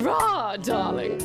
Rah, darling.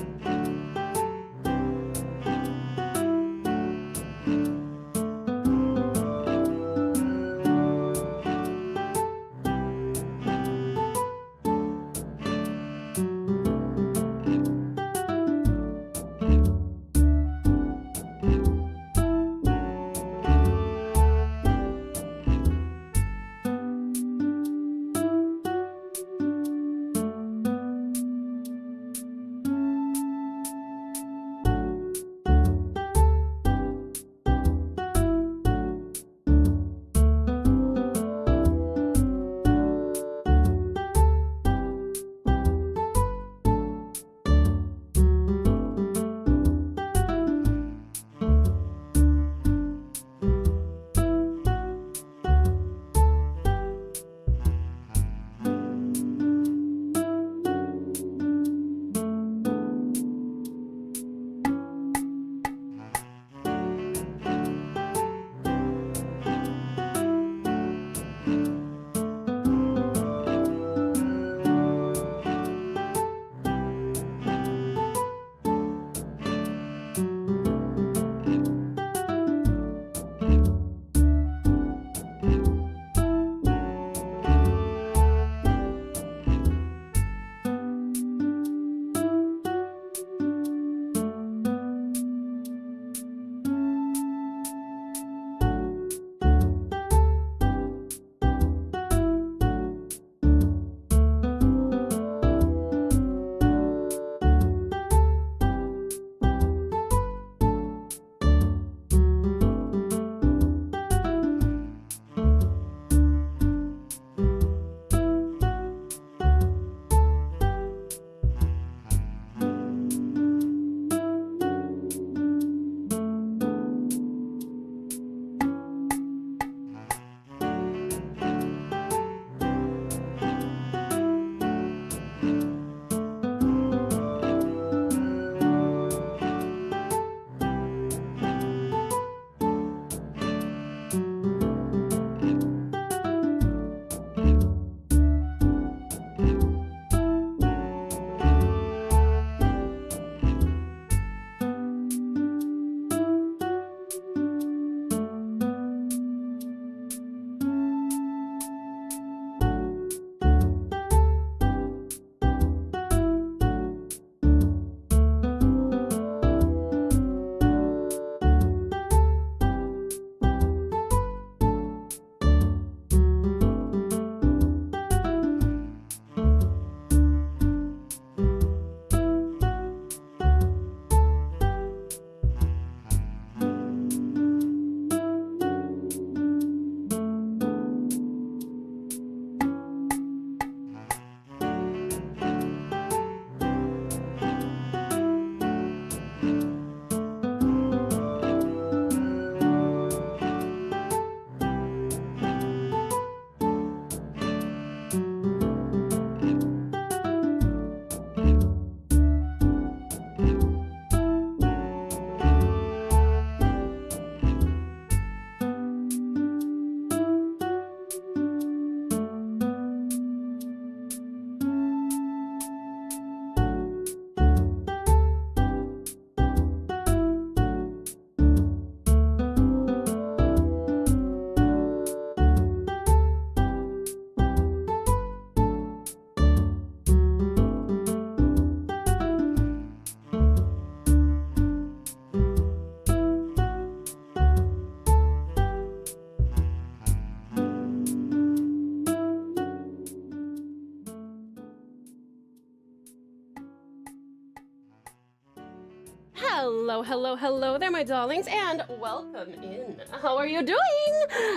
Hello, hello, hello there, my darlings, and welcome in. How are you doing?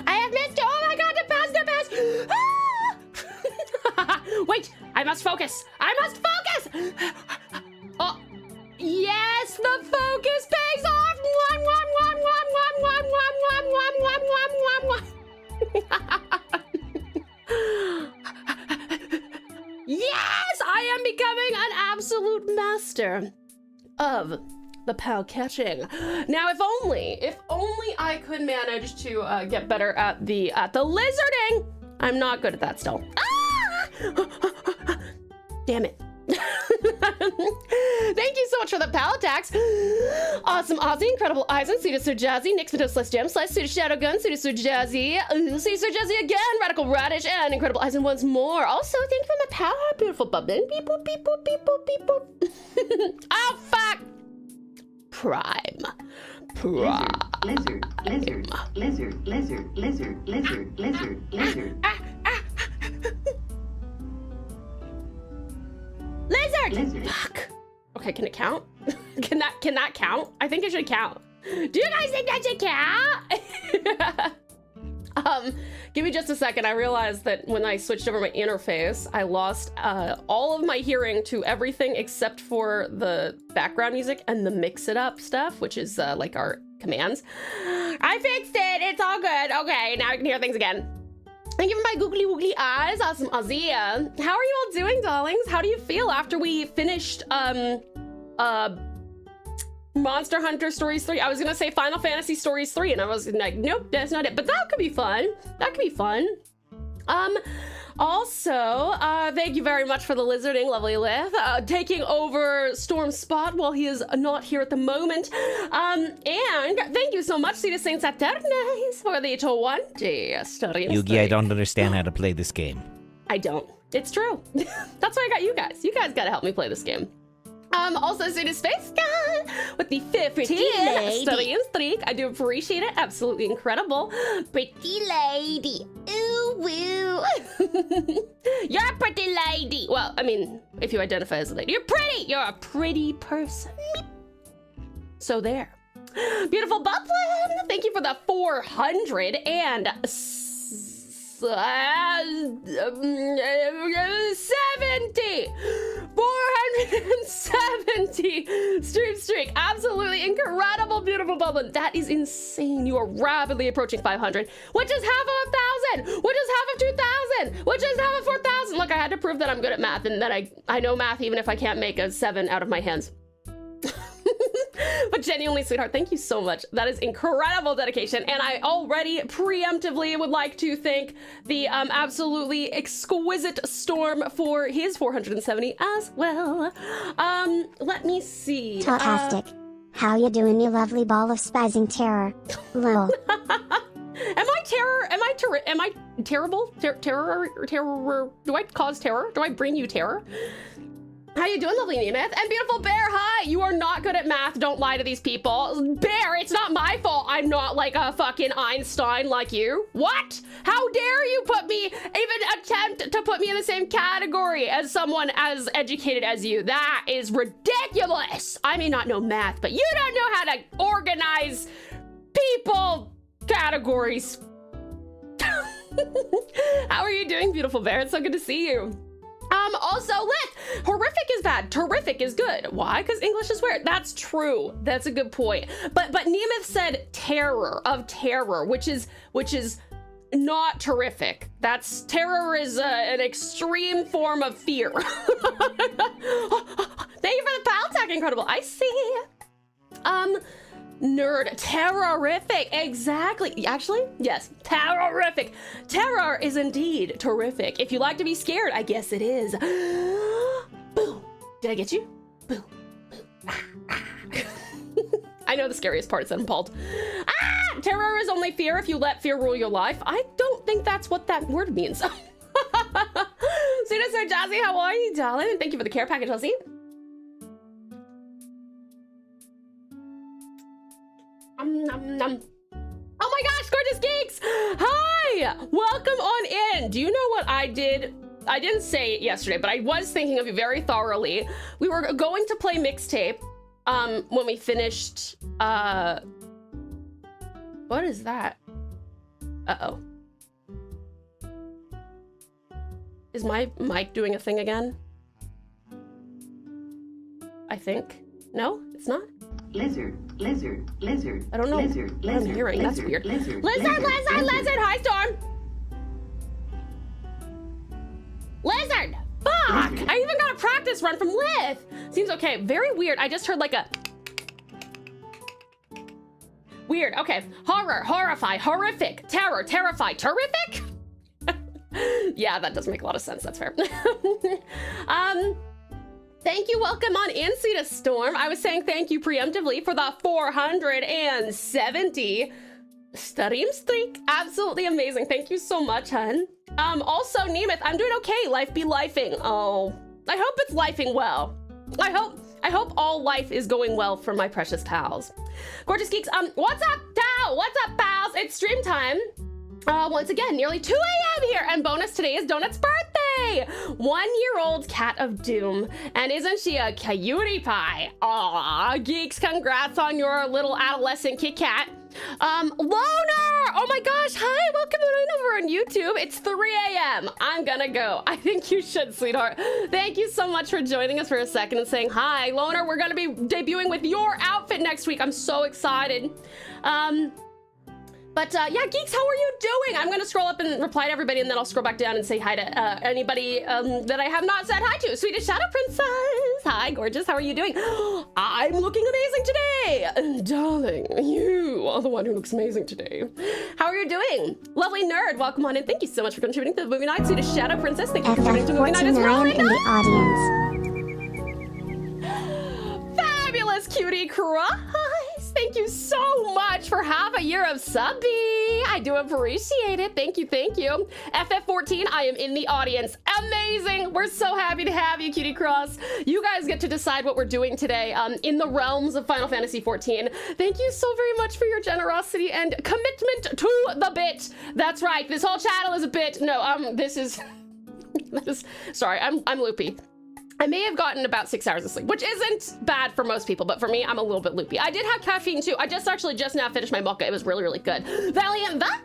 I have missed you. Oh my god, the pass! Ah! Wait, I must focus. I must focus! Oh, yes, the focus pays off! Yes, I am becoming an absolute master of the pal catching. Now, if only I could manage to get better at the lizarding. I'm not good at that still. Ah! Damn it. Max. Awesome Aussie, Incredible Eisen, Suda So Jazzy, Nick Smith Slash Gem, Slash Suda Shadowgun, Suda So Jazzy, Suda So Jazzy again, Radical Radish, and Incredible Eisen once more. Also, thank you for my power, beautiful bubbling. Beep boop, beep boop, beep boop, beep boop. Oh, fuck! Prime. Lizard, lizard, lizard, lizard, lizard, lizard, lizard, lizard. Lizard! Fuck. Okay, can it count? Can that count? I think it should count. Do you guys think that should count? Give me just a second. I realized that when I switched over my interface, I lost all of my hearing to everything except for the background music and the mix it up stuff, which is like our commands. I fixed it. It's all good. Okay, now I can hear things again. Thank you for my googly woogly eyes. Awesome Aussie. How are you all doing, darlings? How do you feel after we finished Monster Hunter Stories 3? I was gonna say Final Fantasy Stories 3 and I was like, nope, that's not it. But that could be fun. That could be fun. Also, thank you very much for the lizarding, lovely Lith, taking over Storm's spot while he is not here at the moment. And thank you so much, Cita Saint Saturnis, for the 20 streams. Yugi, I don't understand how to play this game. I don't. It's true. That's why I got you guys. You guys gotta help me play this game. Also, Cita Space Guy with the 15 stream streak. I do appreciate it. Absolutely incredible. Pretty lady. Ooh, woo. You're a pretty lady. Well, I mean, if you identify as a lady, you're pretty. You're a pretty person. So there. Beautiful Butlin. Thank you for the 470 stream streak. Absolutely incredible, beautiful Bublin. That is insane. You are rapidly approaching 500, which is half of 1,000, which is half of 2,000, which is half of 4,000. Look, I had to prove that I'm good at math and that I know math even if I can't make a 7 out of my hands. But genuinely, sweetheart, thank you so much. That is incredible dedication. And I already preemptively would like to thank the absolutely exquisite Storm for his 470 as well. Let me see. Fantastic. How you doing, you lovely ball of spazzing terror? Lol. Am I terror? Am I terrible? Terror? Do I cause terror? Do I bring you terror? How you doing, lovely Nemeth? And beautiful Bear, hi! You are not good at math. Don't lie to these people. Bear, it's not my fault. I'm not like a fucking Einstein like you. What? How dare you even attempt to put me in the same category as someone as educated as you? That is ridiculous. I may not know math, but you don't know how to organize people categories. How are you doing, beautiful Bear? It's so good to see you. Also, Lith, horrific is bad, terrific is good. Why? Because English is weird. That's true. That's a good point. But Nemeth said terror, which is not terrific. Terror is an extreme form of fear. Thank you for the pal tag, incredible. I see. Nerd, terrorific, exactly. Actually, yes, terrorific. Terror is indeed terrific. If you like to be scared, I guess it is. Boom. Did I get you? Boom. I know the scariest part is appalled. Terror is only fear if you let fear rule your life. I don't think that's what that word means. Suda Sir Jazzy, how are you, darling? Thank you for the care package, Elsie. Oh my gosh, gorgeous geeks! Hi! Welcome on in. Do you know what I did? I didn't say it yesterday, but I was thinking of you very thoroughly. We were going to play mixtape when we finished what is that? Uh-oh. Is my mic doing a thing again? I think. No, it's not? Lizard. I don't know what I'm hearing. That's weird. Lizard! Hi, Storm! Lizard! Fuck! I even got a practice run from Lith! Seems okay. Very weird. I just heard like a... Weird. Okay. Horror, horrify, horrific, terror, terrify, terrific? Yeah, that does make a lot of sense. That's fair. Thank you, welcome on in, Sweetest Storm. I was saying thank you preemptively for the 470 stream streak. Absolutely amazing. Thank you so much, hun. Also, Nemeth, I'm doing okay. Life be lifing. Oh, I hope it's lifing well. I hope all life is going well for my precious pals. Gorgeous Geeks, what's up, Tao? What's up, pals? It's stream time. Once again, nearly 2 a.m. here, and bonus, today is Donut's birthday! 1-year-old cat of doom, and isn't she a cutie pie? Aw, Geeks, congrats on your little adolescent Kit Kat. Loner! Oh my gosh, hi, welcome on over on YouTube. It's 3 a.m. I'm gonna go. I think you should, sweetheart. Thank you so much for joining us for a second and saying hi. Loner, we're gonna be debuting with your outfit next week. I'm so excited. Yeah, Geeks, how are you doing? I'm gonna scroll up and reply to everybody, and then I'll scroll back down and say hi to anybody that I have not said hi to. Swedish Shadow Princess. Hi, gorgeous, how are you doing? I'm looking amazing today. And darling, you are the one who looks amazing today. How are you doing? Lovely nerd, welcome on in. Thank you so much for contributing to the movie night. Swedish Shadow Princess, thank you for contributing to the movie night as well. in the audience. Fabulous cutie crush. Thank you so much for half a year of subby. I do appreciate it. Thank you, thank you. FF14, I am in the audience. Amazing. We're so happy to have you, Cutie Cross. You guys get to decide what we're doing today in the realms of Final Fantasy XIV. Thank you so very much for your generosity and commitment to the bit. That's right. This whole channel is a bit. No, this is sorry, I'm loopy. I may have gotten about 6 hours of sleep, which isn't bad for most people, but for me, I'm a little bit loopy. I did have caffeine too. I just now finished my mocha. It was really, really good. Valiant Vash,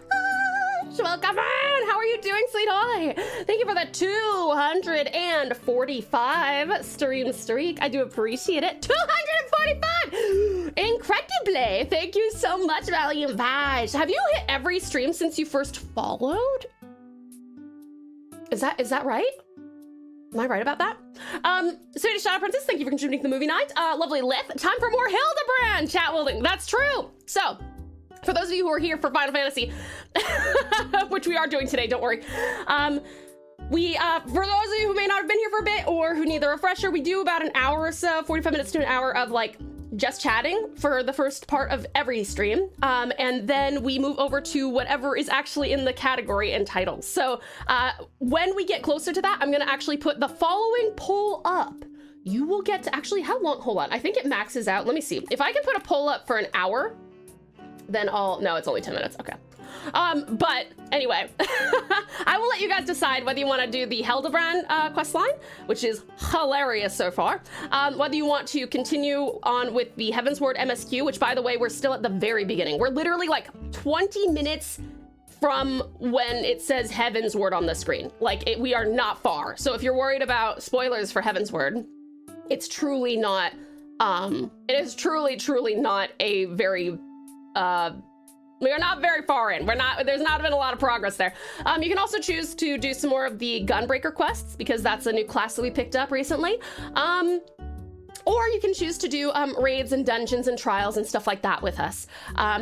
welcome in. How are you doing, sweetheart? Thank you for the 245 stream streak. I do appreciate it. 245! Incredibly. Thank you so much, Valiant Vash. Have you hit every stream since you first followed? Is that right? Am I right about that? Swedish Shadow Princess, thank you for contributing to the movie night. Lovely Lith, time for more Hildebrand chat wielding. That's true. So, for those of you who are here for Final Fantasy, which we are doing today, don't worry. For those of you who may not have been here for a bit or who need the refresher, we do about an hour or so, 45 minutes to an hour of like just chatting for the first part of every stream. And then we move over to whatever is actually in the category and titles. So when we get closer to that, I'm gonna actually put the following poll up. You will get to actually, how long, hold on. I think it maxes out. Let me see. If I can put a poll up for an hour, then no, it's only 10 minutes, okay. But anyway, I will let you guys decide whether you want to do the Hildebrand quest line, which is hilarious so far, whether you want to continue on with the Heavensward MSQ, which by the way, we're still at the very beginning. We're literally like 20 minutes from when it says Heavensward on the screen. Like we are not far. So if you're worried about spoilers for Heavensward, it's truly not, it is truly not a very, we are not very far in. There's not been a lot of progress there. You can also choose to do some more of the Gunbreaker quests because that's a new class that we picked up recently. Or you can choose to do raids and dungeons and trials and stuff like that with us.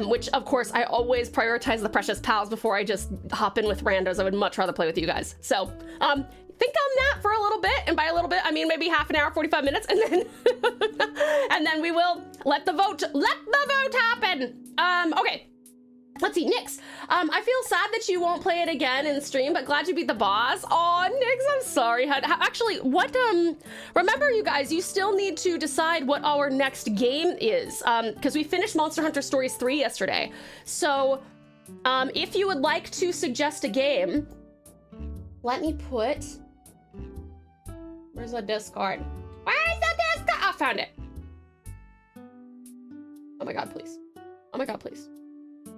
Which of course I always prioritize the precious pals before I just hop in with randos. I would much rather play with you guys. So think on that for a little bit, and by a little bit I mean maybe half an hour, 45 minutes, and then and then we will let the vote happen. Okay. Let's see, Nyx. I feel sad that you won't play it again in stream, but glad you beat the boss. Oh, Nyx, I'm sorry. Actually, remember you guys, you still need to decide what our next game is, because we finished Monster Hunter Stories 3 yesterday. So, if you would like to suggest a game, let me put, where's the Discord? Where's the Discord? I found it. Oh my God, please. Oh my God, please.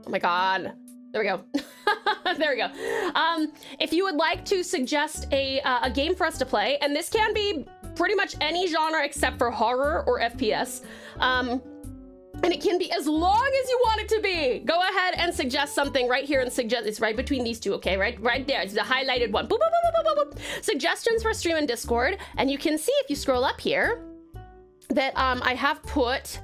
Oh my God. There we go. There we go. If you would like to suggest a game for us to play, and this can be pretty much any genre except for horror or FPS, and it can be as long as you want it to be. Go ahead and suggest something right here and suggest, it's right between these two, okay? Right there, it's the highlighted one. Boop, boop, boop, boop, boop, boop. Suggestions for stream and Discord, and you can see if you scroll up here that I have put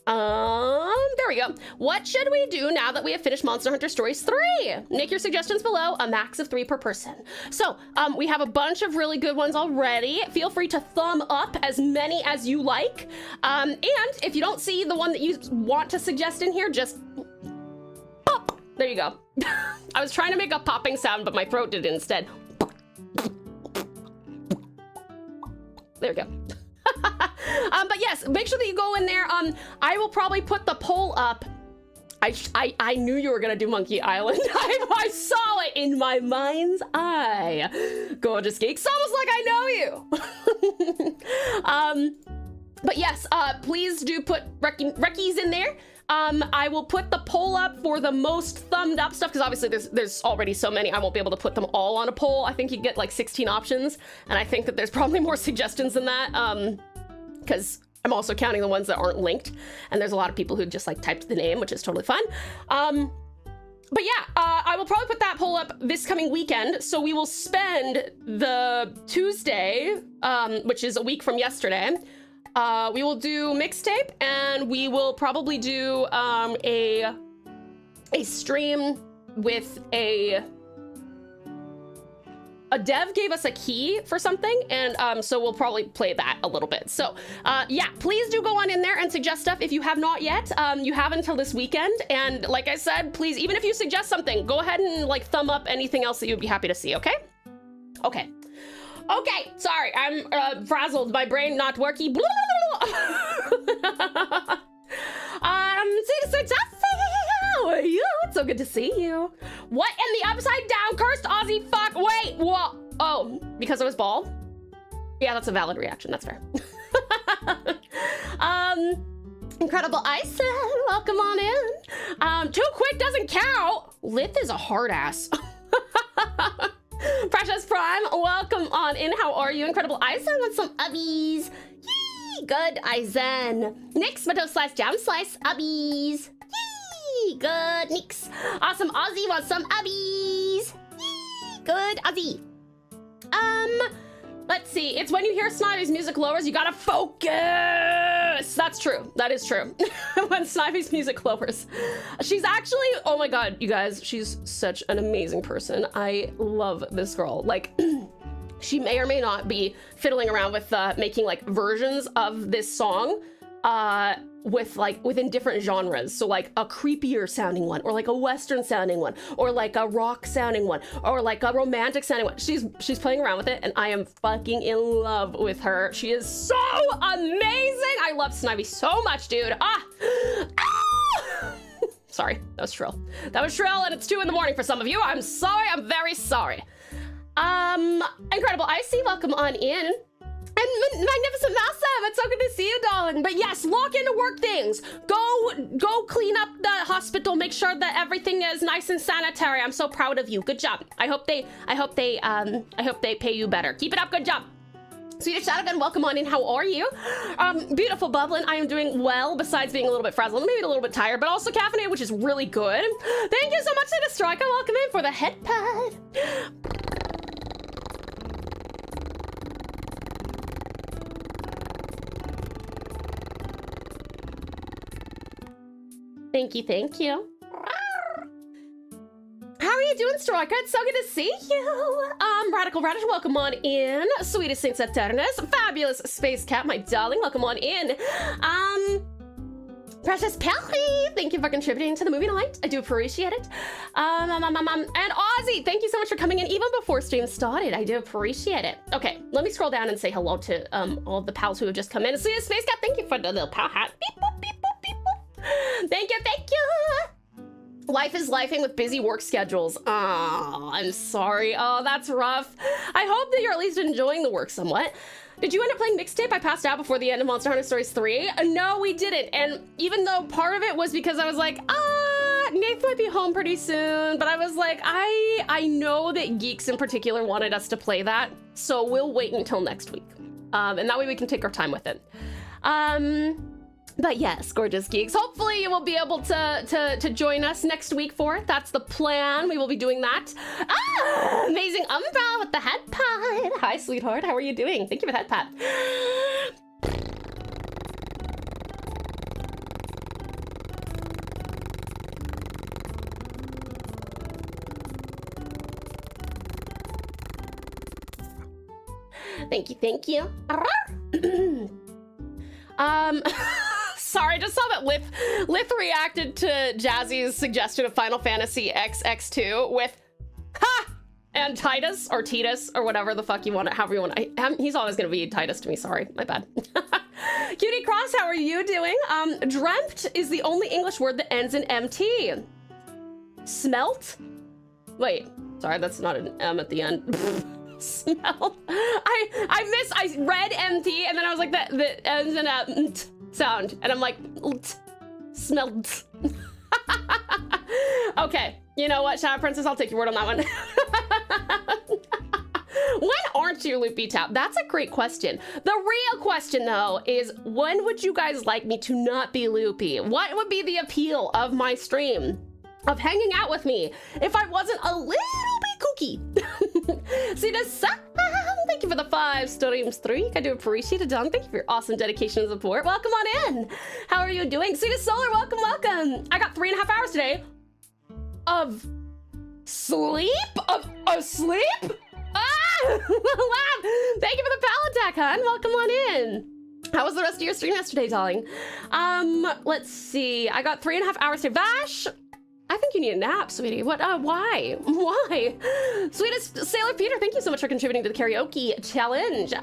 There we go. What should we do now that we have finished Monster Hunter Stories 3? Make your suggestions below, a max of 3 per person. So, we have a bunch of really good ones already. Feel free to thumb up as many as you like. And if you don't see the one that you want to suggest in here, just pop. There you go. I was trying to make a popping sound, but my throat did it instead. There we go. But yes, make sure that you go in there. I will probably put the poll up. I knew you were gonna do Monkey Island. I saw it in my mind's eye. Gorgeous Geeks, almost like I know you. But yes, please do put Reckies in there. I will put the poll up for the most thumbed up stuff, because obviously there's already so many, I won't be able to put them all on a poll. I think you get like 16 options, and I think that there's probably more suggestions than that, because I'm also counting the ones that aren't linked, and there's a lot of people who just like typed the name, which is totally fine. But yeah, I will probably put that poll up this coming weekend, so we will spend the Tuesday, which is a week from yesterday, we will do mixtape, and we will probably do a stream with a dev gave us a key for something, and so we'll probably play that a little bit. So yeah, please do go on in there and suggest stuff if you have not yet. You have until this weekend, and like I said, please, even if you suggest something, go ahead and like thumb up anything else that you'd be happy to see, okay? Okay. Okay, sorry, I'm frazzled, my brain not working. How are you? It's so good to see you. What in the upside down cursed Aussie fuck? Wait, what? Oh, because I was bald? Yeah, that's a valid reaction, that's fair. Incredible Ison, welcome on in. Too quick doesn't count. Lith is a hard ass. Precious Prime, welcome on in. How are you? Incredible Ison with some ubbies. Yee, good Ison. Nix, Mato Slice, Jam Slice, ubbies. Yee, good Nix. Awesome Aussie wants some ubbies. Yee, good Aussie. Let's see. It's when you hear Snivvy's music lowers, you gotta focus. That's true. That is true. When Snivvy's music lowers. She's actually, oh my God, you guys, she's such an amazing person. I love this girl. Like, she may or may not be fiddling around with making like versions of this song with like within different genres. So like a creepier sounding one, or like a Western sounding one, or like a rock sounding one, or like a romantic sounding one. She's playing around with it, and I am fucking in love with her. She is so amazing. I love Snivy so much, dude. Sorry, that was shrill. That was shrill, and it's 2 in the morning for some of you. I'm sorry, I'm very sorry. Incredible Icy, welcome on in. And Magnificent Massive, it's so good to see you, darling. But yes, log into work things. Go clean up the hospital. Make sure that everything is nice and sanitary. I'm so proud of you. Good job. I hope they pay you better. Keep it up. Good job. Swedish Shadowgun, welcome on in. How are you? Beautiful Bubbling, I am doing well, besides being a little bit frazzled, maybe a little bit tired, but also caffeinated, which is really good. Thank you so much, Lita Striker. Welcome in for the head pad. Thank you, thank you. How are you doing, Striker? It's so good to see you. Radical Radish, welcome on in. Sweetest Saint Saturnus, fabulous Space Cat, my darling, welcome on in. Precious Pelly, thank you for contributing to the movie night. I do appreciate it. And Ozzy, thank you so much for coming in even before stream started. I do appreciate it. Okay, let me scroll down and say hello to all of the pals who have just come in. See you, Space Cat, thank you for the little pal hat. Beep, boop, beep, boop, beep, boop. Thank you, thank you. Life is lifing with busy work schedules. Oh, I'm sorry. Oh, that's rough. I hope that you're at least enjoying the work somewhat. Did you end up playing mixtape? I passed out before the end of Monster Hunter Stories 3. No, we didn't. And even though part of it was because I was like, Nath might be home pretty soon, but I was like, I know that Geeks in particular wanted us to play that, so we'll wait until next week. And that way we can take our time with it. But yes, Gorgeous Geeks, hopefully you will be able to join us next week for it. That's the plan. We will be doing that. Amazing Umbra with the head pad. Hi, sweetheart. How are you doing? Thank you for the head pad. Thank you, thank you. Sorry, I just saw that Lith reacted to Jazzy's suggestion of Final Fantasy XX2 with ha and Titus or Titus or whatever the fuck you want it, however you want it. He's always gonna be Titus to me, sorry, my bad. Cutie Cross, how are you doing? Dreamt is the only English word that ends in MT. Smelt? Wait, sorry, that's not an M at the end. Smelt. I read MT and then I was like, that ends in a nt sound. And I'm like, smelt. Okay, you know what, Shadow Princess, I'll take your word on that one. When aren't you loopy tap? That's a great question. The real question though is, when would you guys like me to not be loopy? What would be the appeal of my stream? Of hanging out with me if I wasn't a little bit kooky. See this? Thank you for the 5 streak. I do appreciate it, Don. Thank you for your awesome dedication and support. Welcome on in. How are you doing? See this Solar, welcome, welcome. I got 3.5 hours today of sleep? Of sleep? Ah! Thank you for the pal attack, hon. Welcome on in. How was the rest of your stream yesterday, darling? Let's see. I got 3.5 hours today. Vash! I think you need a nap, sweetie. What, why? Why? Sweetest Sailor Peter, thank you so much for contributing to the karaoke challenge.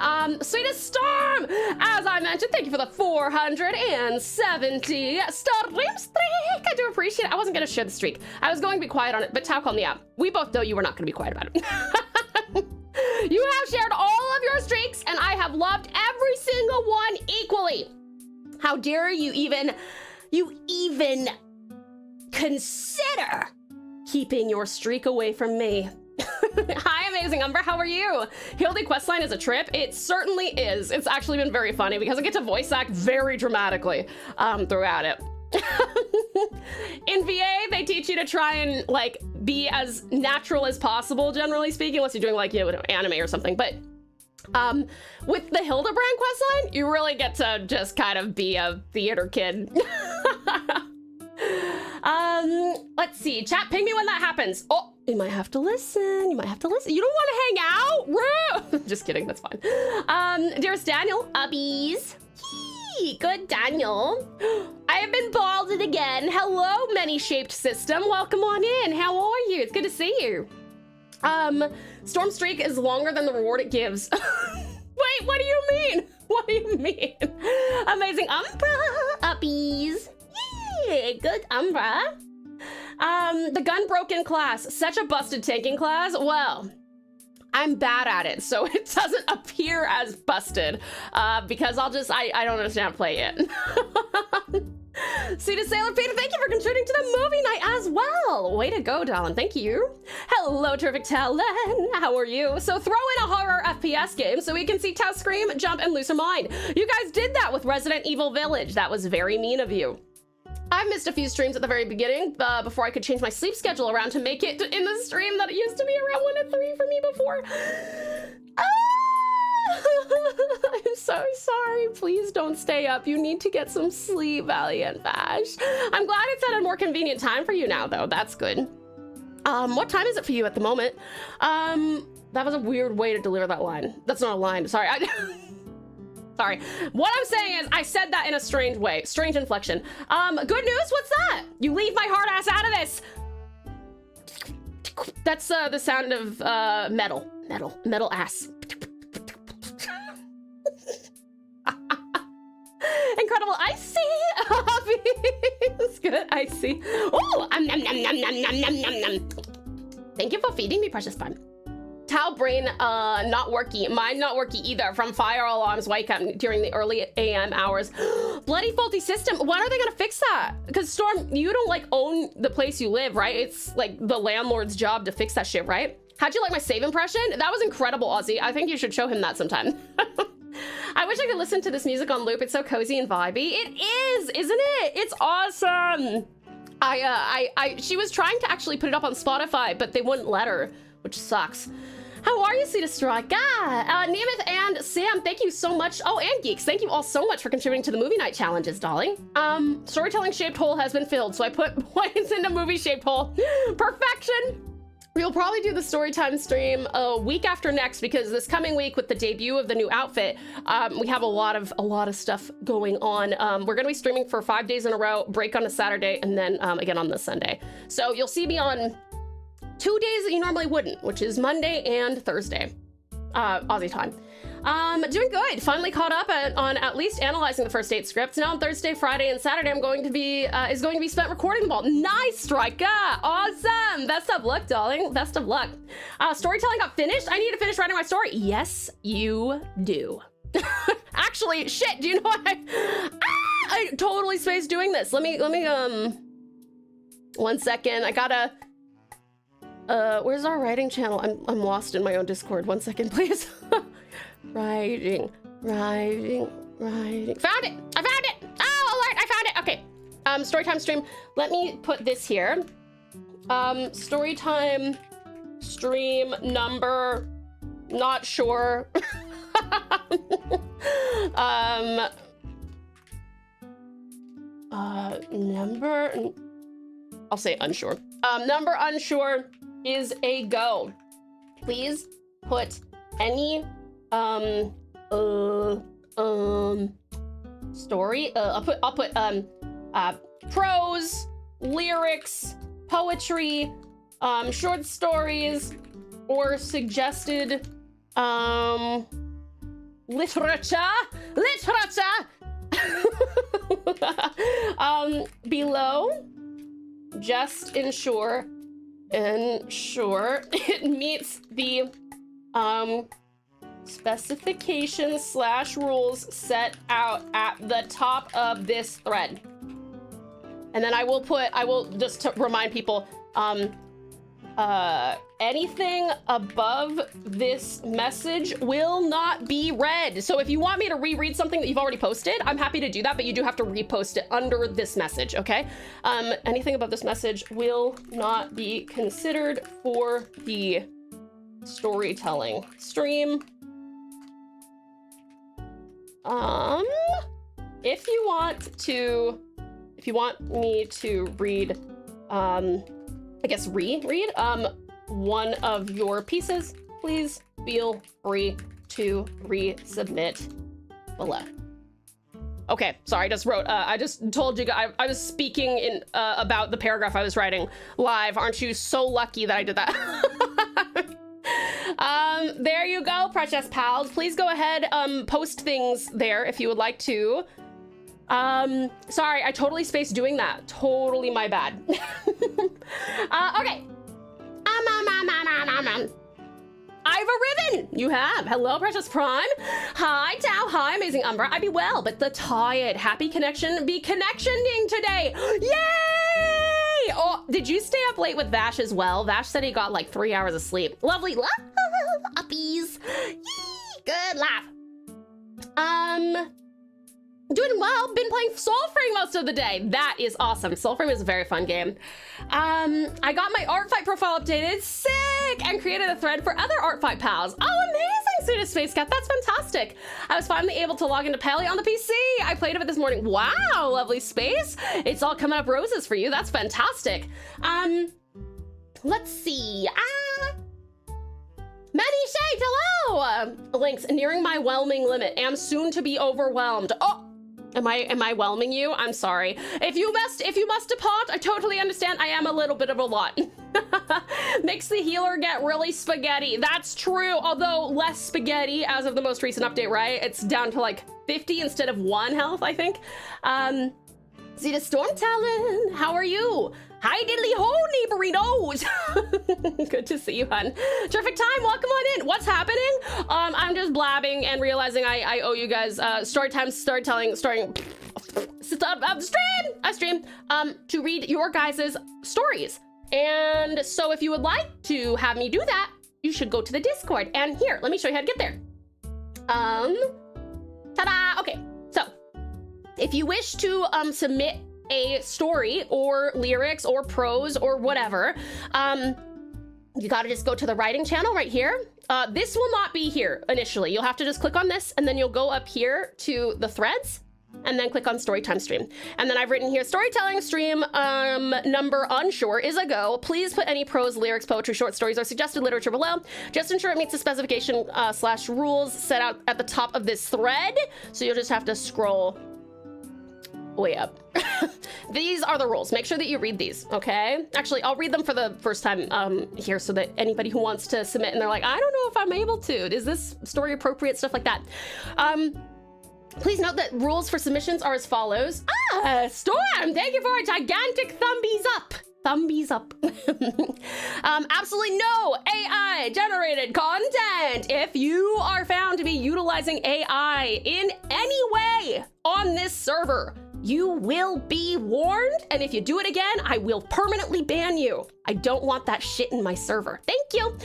Sweetest Storm, as I mentioned, thank you for the 470 stream streak. I do appreciate it. I wasn't gonna share the streak. I was going to be quiet on it, but Tao called me out. We both know you were not gonna be quiet about it. You have shared all of your streaks, and I have loved every single one equally. How dare you even consider keeping your streak away from me. Hi, Amazing Umber, how are you? Hildy questline is a trip. It certainly is. It's actually been very funny because I get to voice act very dramatically throughout it. In VA, they teach you to try and like be as natural as possible, generally speaking, unless you're doing like, you know, anime or something. But with the Hildebrand questline, you really get to just kind of be a theater kid. Let's see. Chat, ping me when that happens. Oh, you might have to listen. You might have to listen. You don't want to hang out? Rude. Just kidding. That's fine. Dearest Daniel, ubbies. Good, Daniel. I have been balded again. Hello, many-shaped system. Welcome on in. How are you? It's good to see you. Storm streak is longer than the reward it gives. Wait, what do you mean? What do you mean? Amazing Umbra, uppies. Yeah, good Umbra. The Gunbreaker class, such a busted tanking class. Well, I'm bad at it, so it doesn't appear as busted because I don't understand how to play it. See to Sailor Peter, thank you for contributing to the movie night as well. Way to go, darling, thank you. Hello, terrific Talon, how are you? So throw in a horror FPS game so we can see Tao scream, jump, and lose her mind. You guys did that with Resident Evil Village. That was very mean of you. I missed a few streams at the very beginning before I could change my sleep schedule around to make it in the stream that it used to be around 1 to 3 for me before. I'm so sorry. Please don't stay up. You need to get some sleep, Valiant Vash. I'm glad it's at a more convenient time for you now, though. That's good. What time is it for you at the moment? That was a weird way to deliver that line. That's not a line. Sorry. Sorry. What I'm saying is I said that in a strange way. Strange inflection. Good news? What's that? You leave my hard ass out of this. That's the sound of metal ass. Incredible icy. It's good icy. Oh, nom nom nom nom nom nom nom nom. Thank you for feeding me, precious bun. Tau brain not worky. Mine not worky either from fire alarms wake up during the early AM hours. Bloody faulty system. When are they gonna fix that? Because Storm, you don't like own the place you live, right? It's like the landlord's job to fix that shit, right? How'd you like my save impression? That was incredible, Ozzy. I think you should show him that sometime. I wish I could listen to this music on loop. It's so cozy and vibey. It is, isn't it? It's awesome. She was trying to actually put it up on Spotify, but they wouldn't let her, which sucks. How are you, Cedar Strike? Nemeth and Sam, thank you so much. Oh, and Geeks, thank you all so much for contributing to the movie night challenges, darling. Storytelling shaped hole has been filled, so I put points into movie shaped hole. Perfection. We'll probably do the storytime stream a week after next, because this coming week with the debut of the new outfit, we have a lot of stuff going on. We're gonna be streaming for 5 days in a row, break on a Saturday, and then again on the Sunday. So you'll see me on 2 days that you normally wouldn't, which is Monday and Thursday, Aussie time. Doing good. Finally caught up on at least analyzing the first 8 scripts. Now on Thursday, Friday, and Saturday, I'm going to be is going to be spent recording the ball. Nice, Striker! Awesome! Best of luck, darling. Best of luck. Storytelling got finished. I need to finish writing my story. Yes, you do. Actually, shit. Do you know what? I totally spaced doing this. Let me 1 second. I gotta. Where's our writing channel? I'm lost in my own Discord. 1 second, please. Writing. Found it! I found it! Oh, alert! I found it! Okay. Storytime stream. Let me put this here. Storytime stream number. Not sure. Number. I'll say unsure. Number unsure is a go. Please put any story. I'll put prose, lyrics, poetry, short stories, or suggested literature below. Just ensure it meets the specifications / rules set out at the top of this thread. And then I will just to remind people, anything above this message will not be read. So if you want me to reread something that you've already posted, I'm happy to do that, but you do have to repost it under this message, okay? Anything above this message will not be considered for the storytelling stream. If you want me to read, I guess reread one of your pieces, please feel free to resubmit below. Okay, sorry, I just wrote, I just told you guys, I was speaking in about the paragraph I was writing live. Aren't you so lucky that I did that? There you go, precious pals. Please go ahead, post things there if you would like to. Sorry, I totally spaced doing that. Totally my bad. Okay. I have a ribbon! You have. Hello, Precious Prime. Hi, Tao. Hi, Amazing Umbra. I be well, but the tired. Happy connection be connectioning today. Yay! Oh, did you stay up late with Vash as well? Vash said he got like 3 hours of sleep. Lovely. Uppies. Yee! Good laugh. Doing well. Been playing Soulframe most of the day. That is awesome. Soulframe is a very fun game. I got my art fight profile updated. Sick! And created a thread for other art fight pals. Oh, amazing, Sweetest Space Cat. That's fantastic. I was finally able to log into Pally on the PC. I played a bit this morning. Wow, lovely space. It's all coming up roses for you. That's fantastic. Let's see. Maddie Shade, hello! Links, nearing my whelming limit. Am soon to be overwhelmed. Oh! Am I whelming you? I'm sorry. If you must depart, I totally understand. I am a little bit of a lot. Makes the healer get really spaghetti. That's true, although less spaghetti as of the most recent update, right? It's down to like 50 instead of 1 health, I think. Zeta Storm Talon, how are you? Hi diddly ho, neighborinos. Good to see you, hun. Terrific time, welcome on in. What's happening? I'm just blabbing and realizing I owe you guys storytelling, stream to read your guys' stories. And so if you would like to have me do that, you should go to the Discord. And here, let me show you how to get there. Ta-da, okay. So if you wish to submit a story or lyrics or prose or whatever, you gotta just go to the writing channel right here. This will not be here initially. You'll have to just click on this and then you'll go up here to the threads and then click on Storytime Stream. And then I've written here, storytelling stream number unsure is a go. Please put any prose, lyrics, poetry, short stories, or suggested literature below. Just ensure it meets the specification / rules set out at the top of this thread. So you'll just have to scroll way up. These are the rules. Make sure that you read these, okay? Actually, I'll read them for the first time here so that anybody who wants to submit and they're like, I don't know if I'm able to. Is this story appropriate? Stuff like that. Please note that rules for submissions are as follows. Storm, thank you for a gigantic thumbies up. Thumbies up. Absolutely no AI generated content. If you are found to be utilizing AI in any way on this server, you will be warned, and if you do it again, I will permanently ban you. I don't want that shit in my server. Thank you.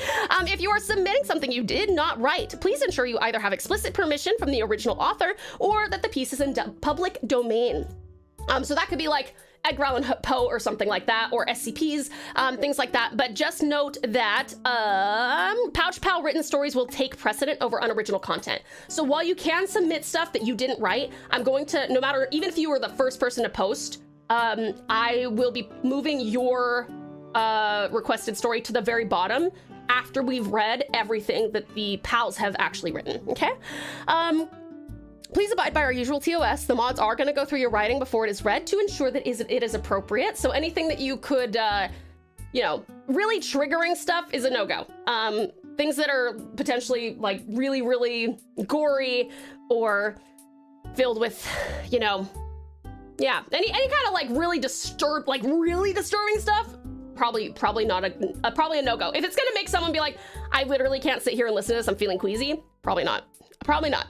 If you are submitting something you did not write, please ensure you either have explicit permission from the original author or that the piece is in public domain. So that could be like Edgar Allan Poe or something like that, or SCPs, things like that. But just note that Pouch Pal written stories will take precedent over unoriginal content. So while you can submit stuff that you didn't write, I'm going to, no matter, even if you were the first person to post, I will be moving your requested story to the very bottom after we've read everything that the pals have actually written, okay? Please abide by our usual TOS. The mods are going to go through your writing before it is read to ensure that it is appropriate. So anything that you could, you know, really triggering stuff is a no-go. Things that are potentially like really, really gory or filled with, you know, yeah, any kind of like really disturbing stuff, probably not probably a no-go. If it's gonna make someone be like, I literally can't sit here and listen to this, I'm feeling queasy, probably not. Probably not.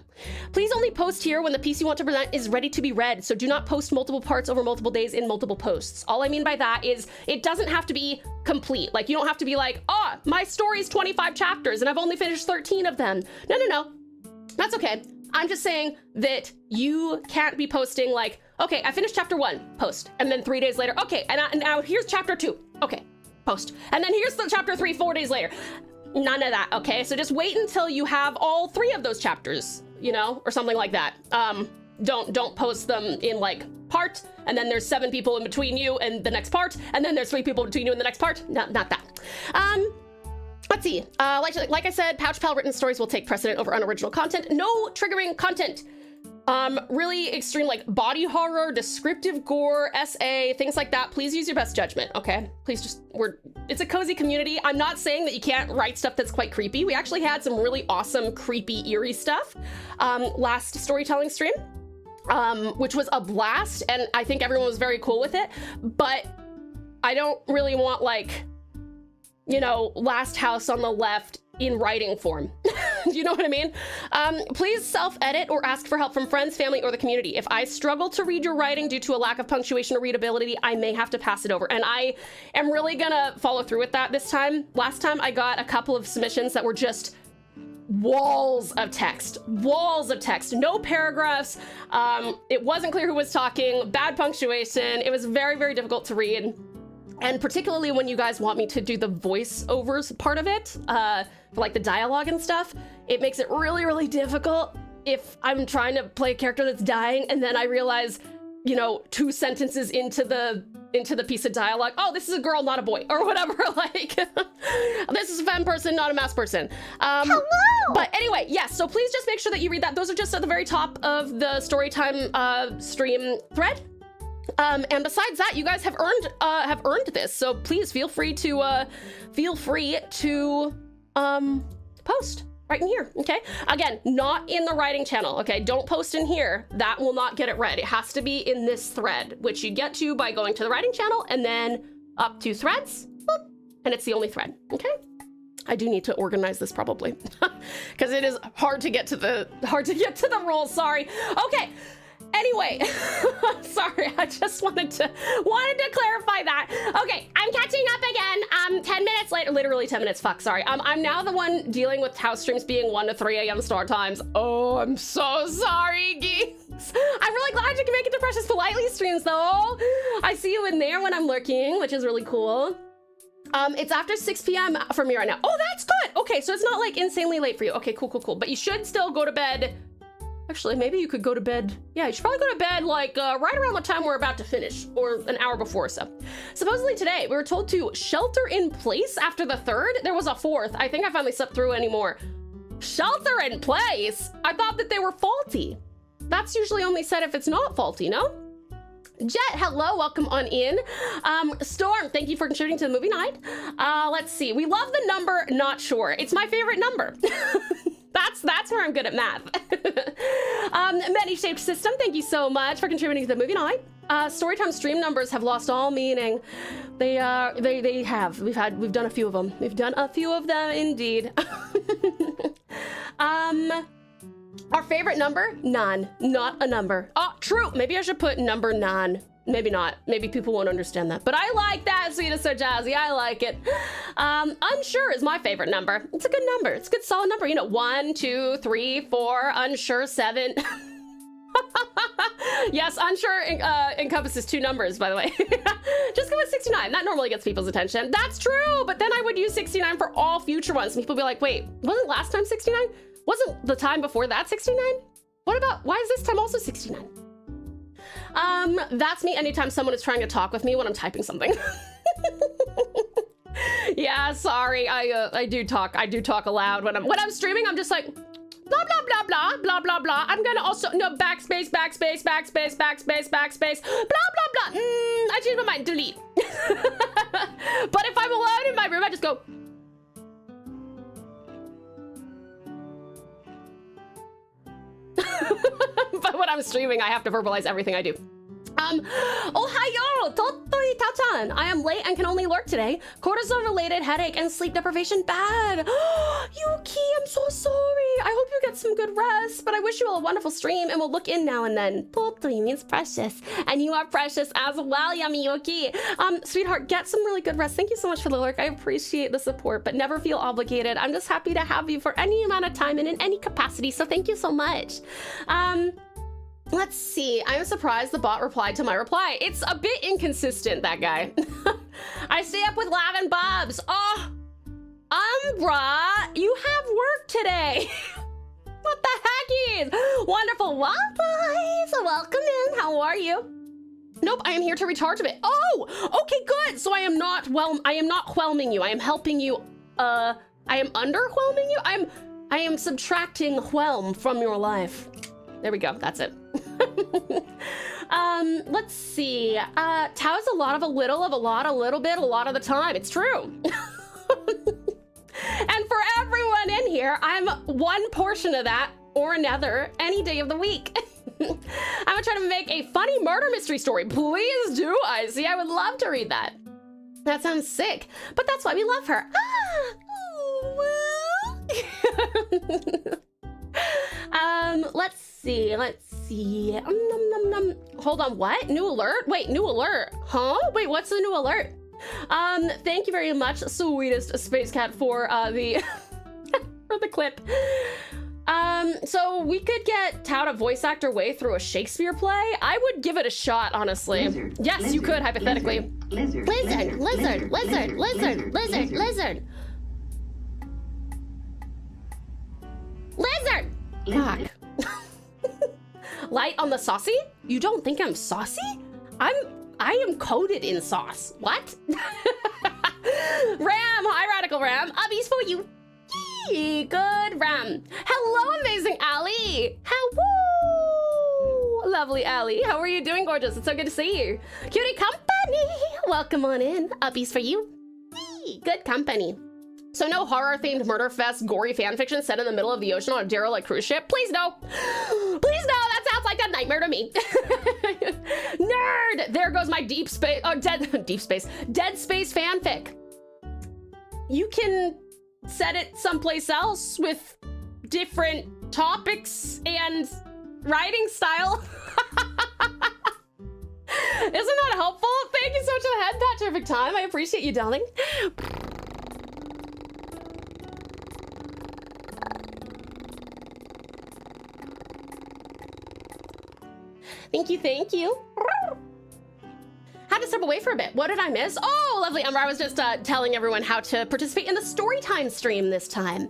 Please only post here when the piece you want to present is ready to be read, so do not post multiple parts over multiple days in multiple posts. All I mean by that is it doesn't have to be complete. Like, you don't have to be like, oh, my story's 25 chapters and I've only finished 13 of them. No. That's okay. I'm just saying that you can't be posting like, okay, I finished chapter 1, post. And then 3 days later, okay, and now here's chapter 2, okay, post. And then here's the chapter 3, 4 days later. None of that, okay? So just wait until you have all 3 of those chapters, you know, or something like that. Don't post them in like part, and then there's 7 people in between you and the next part, and then there's 3 people between you and the next part. Not that. Let's see. Like I said, Pouch Pal written stories will take precedent over unoriginal content. No triggering content. Really extreme, like body horror, descriptive gore, SA, things like that. Please use your best judgment, okay? Please just, it's a cozy community. I'm not saying that you can't write stuff that's quite creepy. We actually had some really awesome, creepy, eerie stuff last storytelling stream, which was a blast, and I think everyone was very cool with it, but I don't really want like, you know, Last House on the Left in writing form. Do you know what I mean? Please self-edit or ask for help from friends, family, or the community. If I struggle to read your writing due to a lack of punctuation or readability, I may have to pass it over. And I am really gonna follow through with that this time. Last time I got a couple of submissions that were just walls of text, no paragraphs. It wasn't clear who was talking, bad punctuation. It was very, very difficult to read. And particularly when you guys want me to do the voiceovers part of it, for like the dialogue and stuff, it makes it really, really difficult if I'm trying to play a character that's dying and then I realize, you know, 2 sentences into the piece of dialogue, oh, this is a girl, not a boy, or whatever, like, this is a femme person, not a mass person. Hello! But anyway, yes, so please just make sure that you read that. Those are just at the very top of the Storytime stream thread. And besides that, you guys have earned this, so please feel free to post right in here, okay? Again, not in the writing channel, okay? Don't post in here. That will not get it read. It has to be in this thread, which you get to by going to the writing channel and then up to threads, boop, and it's the only thread, okay? I do need to organize this probably because it is hard to get to the rules, sorry. Okay. Anyway, sorry, I just wanted to clarify that. Okay, I'm catching up again. 10 minutes later, literally 10 minutes, fuck, sorry. I'm now the one dealing with house streams being 1 to 3 a.m. start times. Oh, I'm so sorry, geeks. I'm really glad you can make it to Precious Politely streams though. I see you in there when I'm lurking, which is really cool. It's after 6 p.m. for me right now. Oh, that's good. Okay, so it's not like insanely late for you. Okay, cool. But you should still go to bed. Actually, maybe you could go to bed. Yeah, you should probably go to bed like right around the time we're about to finish, or an hour before. So supposedly today we were told to shelter in place after the 3rd. There was a 4th. I think I finally slept through anymore. Shelter in place? I thought that they were faulty. That's usually only said if it's not faulty, no? Jet, hello, welcome on in. Storm, thank you for contributing to the movie night. Let's see, we love the number not sure. It's my favorite number. That's where I'm good at math. Many-shaped system, thank you so much for contributing to the movie night. Storytime stream numbers have lost all meaning. They have. We've done a few of them. We've done a few of them indeed. Our favorite number? None. Not a number. Oh, true. Maybe I should put number 9. Maybe not. Maybe people won't understand that. But I like that, Sweetest So Jazzy. I like it. Unsure is my favorite number. It's a good number. It's a good solid number. You know, 1, 2, 3, 4, unsure, 7. Yes, unsure encompasses 2 numbers, by the way. Just go with 69. That normally gets people's attention. That's true. But then I would use 69 for all future ones. And people would be like, wait, wasn't last time 69? Wasn't the time before that 69? What about, why is this time also 69? That's me anytime someone is trying to talk with me when I'm typing something. Yeah, sorry, I do talk aloud when I'm streaming. I'm just like, blah, blah, blah, blah, blah, blah, blah. I'm gonna also, no, backspace, backspace, backspace, backspace, backspace, blah, blah, blah. I changed my mind, delete. But if I'm alone in my room, I just go, but when I'm streaming, I have to verbalize everything I do. Ohayo! Totoi Tachan! I am late and can only lurk today. Cortisol-related headache and sleep deprivation bad. Yuki, I'm so sorry. I hope you get some good rest, but I wish you all a wonderful stream and we'll look in now and then. Totoi means precious, and you are precious as well, Yummy Yuki. Sweetheart, get some really good rest. Thank you so much for the lurk. I appreciate the support, but never feel obligated. I'm just happy to have you for any amount of time and in any capacity, so thank you so much. Let's see. I am surprised the bot replied to my reply. It's a bit inconsistent, that guy. I stay up with Lav and Bobs. Oh, Umbra, you have work today. What the heck is? Wonderful. Well, guys, welcome in. How are you? Nope, I am here to recharge a bit. Oh, okay, good. So I am not whelming you. I am helping you. I am underwhelming you. I am subtracting whelm from your life. There we go. That's it. Let's see. Tau is a lot of a little of a lot, a little bit, a lot of the time. It's true. And for everyone in here, I'm one portion of that or another any day of the week. I'm gonna try to make a funny murder mystery story. Please do, Icy. I would love to read that. That sounds sick, but that's why we love her. Let's see. Hold on, what? New alert? Wait, new alert. Huh? Wait, what's the new alert? Thank you very much, sweetest Space Cat, for the for the clip. So we could get Tau to voice actor way through a Shakespeare play. I would give it a shot, honestly. Lizard, yes, lizard, you could, hypothetically. Lizard, Lizard, lizard, lizard, lizard, lizard, lizard. Lizard! Fuck. Light on the saucy? You don't think I'm saucy? I am coated in sauce. What? Ram! Hi, Radical Ram. Ubbies for you. Yee, good Ram. Hello, amazing Allie. Hello, lovely Allie. How are you doing, gorgeous? It's so good to see you. Cutie company. Welcome on in. Uppies for you. Yee, good company. So no horror-themed murder fest, gory fanfiction set in the middle of the ocean on a derelict cruise ship? Please no. Please no, that sounds like a nightmare to me. Nerd! There goes my dead space fanfic. You can set it someplace else with different topics and writing style. Isn't that helpful? Thank you so much for the head pat. Terrific time. I appreciate you, darling. Thank you, thank you. Had to step away for a bit. What did I miss? Oh, lovely Umber. I was just telling everyone how to participate in the storytime stream this time.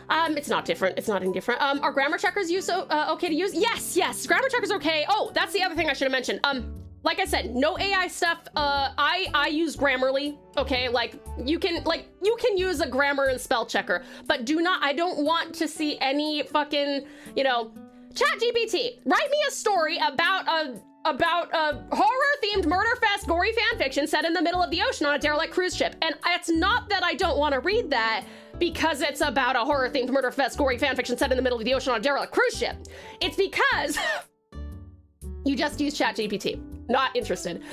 It's not different. It's not indifferent. Are grammar checkers okay to use? Yes. Grammar checkers are okay. Oh, that's the other thing I should have mentioned. Like I said, no AI stuff. I use Grammarly. Okay, like you can use a grammar and spell checker, but I don't want to see any fucking, ChatGPT, write me a story about a horror-themed murder fest gory fan fiction set in the middle of the ocean on a derelict cruise ship. And it's not that I don't want to read that because it's about a horror-themed murder fest gory fan fiction set in the middle of the ocean on a derelict cruise ship. It's because you just use ChatGPT. Not interested.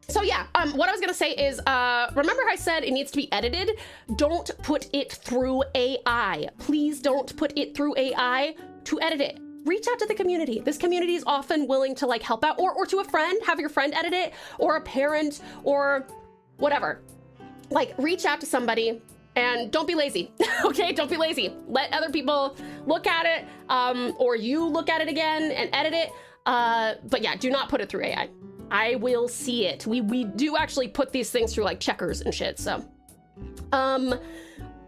So yeah, what I was gonna say is, remember I said it needs to be edited? Don't put it through AI. Please don't put it through AI to edit it. Reach out to the community. This community is often willing to like help out, or to a friend, have your friend edit it, or a parent, or whatever. Like reach out to somebody and don't be lazy, okay? Don't be lazy. Let other people look at it, or you look at it again and edit it. But yeah, do not put it through AI. I will see it. We do actually put these things through like checkers and shit, so.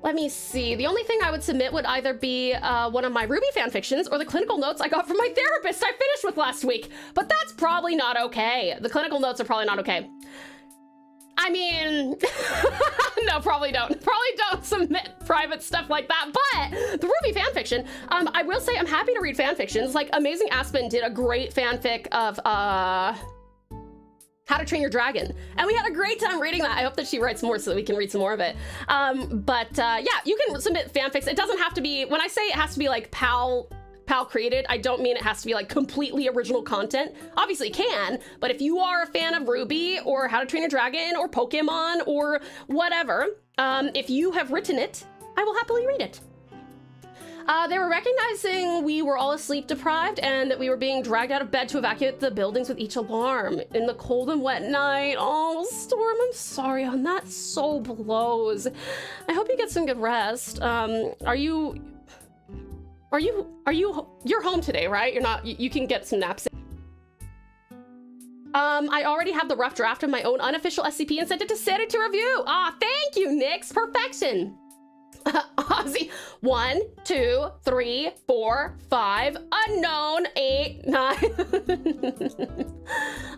Let me see. The only thing I would submit would either be one of my Ruby fanfictions or the clinical notes I got from my therapist I finished with last week, but that's probably not okay. The clinical notes are probably not okay. I mean, no, probably don't. Probably don't submit private stuff like that, but the Ruby fanfiction, I will say I'm happy to read fanfictions. Like Amazing Aspen did a great fanfic of, How to Train Your Dragon. And we had a great time reading that. I hope that she writes more so that we can read some more of it. Yeah, you can submit fanfics. It doesn't have to be, when I say it has to be like pal created, I don't mean it has to be like completely original content. Obviously it can, but if you are a fan of Ruby or How to Train Your Dragon or Pokemon or whatever, if you have written it, I will happily read it. They were recognizing we were all sleep deprived and that we were being dragged out of bed to evacuate the buildings with each alarm in the cold and wet night. Oh, Storm, I'm sorry on that. So blows. I hope you get some good rest. You're home today, right? You're not, you can get some naps. I already have the rough draft of my own unofficial SCP and sent it to Sarah to review. Ah, thank you, Nix. Perfection. Ozzy, 1, 2, 3, 4, 5, unknown, 8, 9.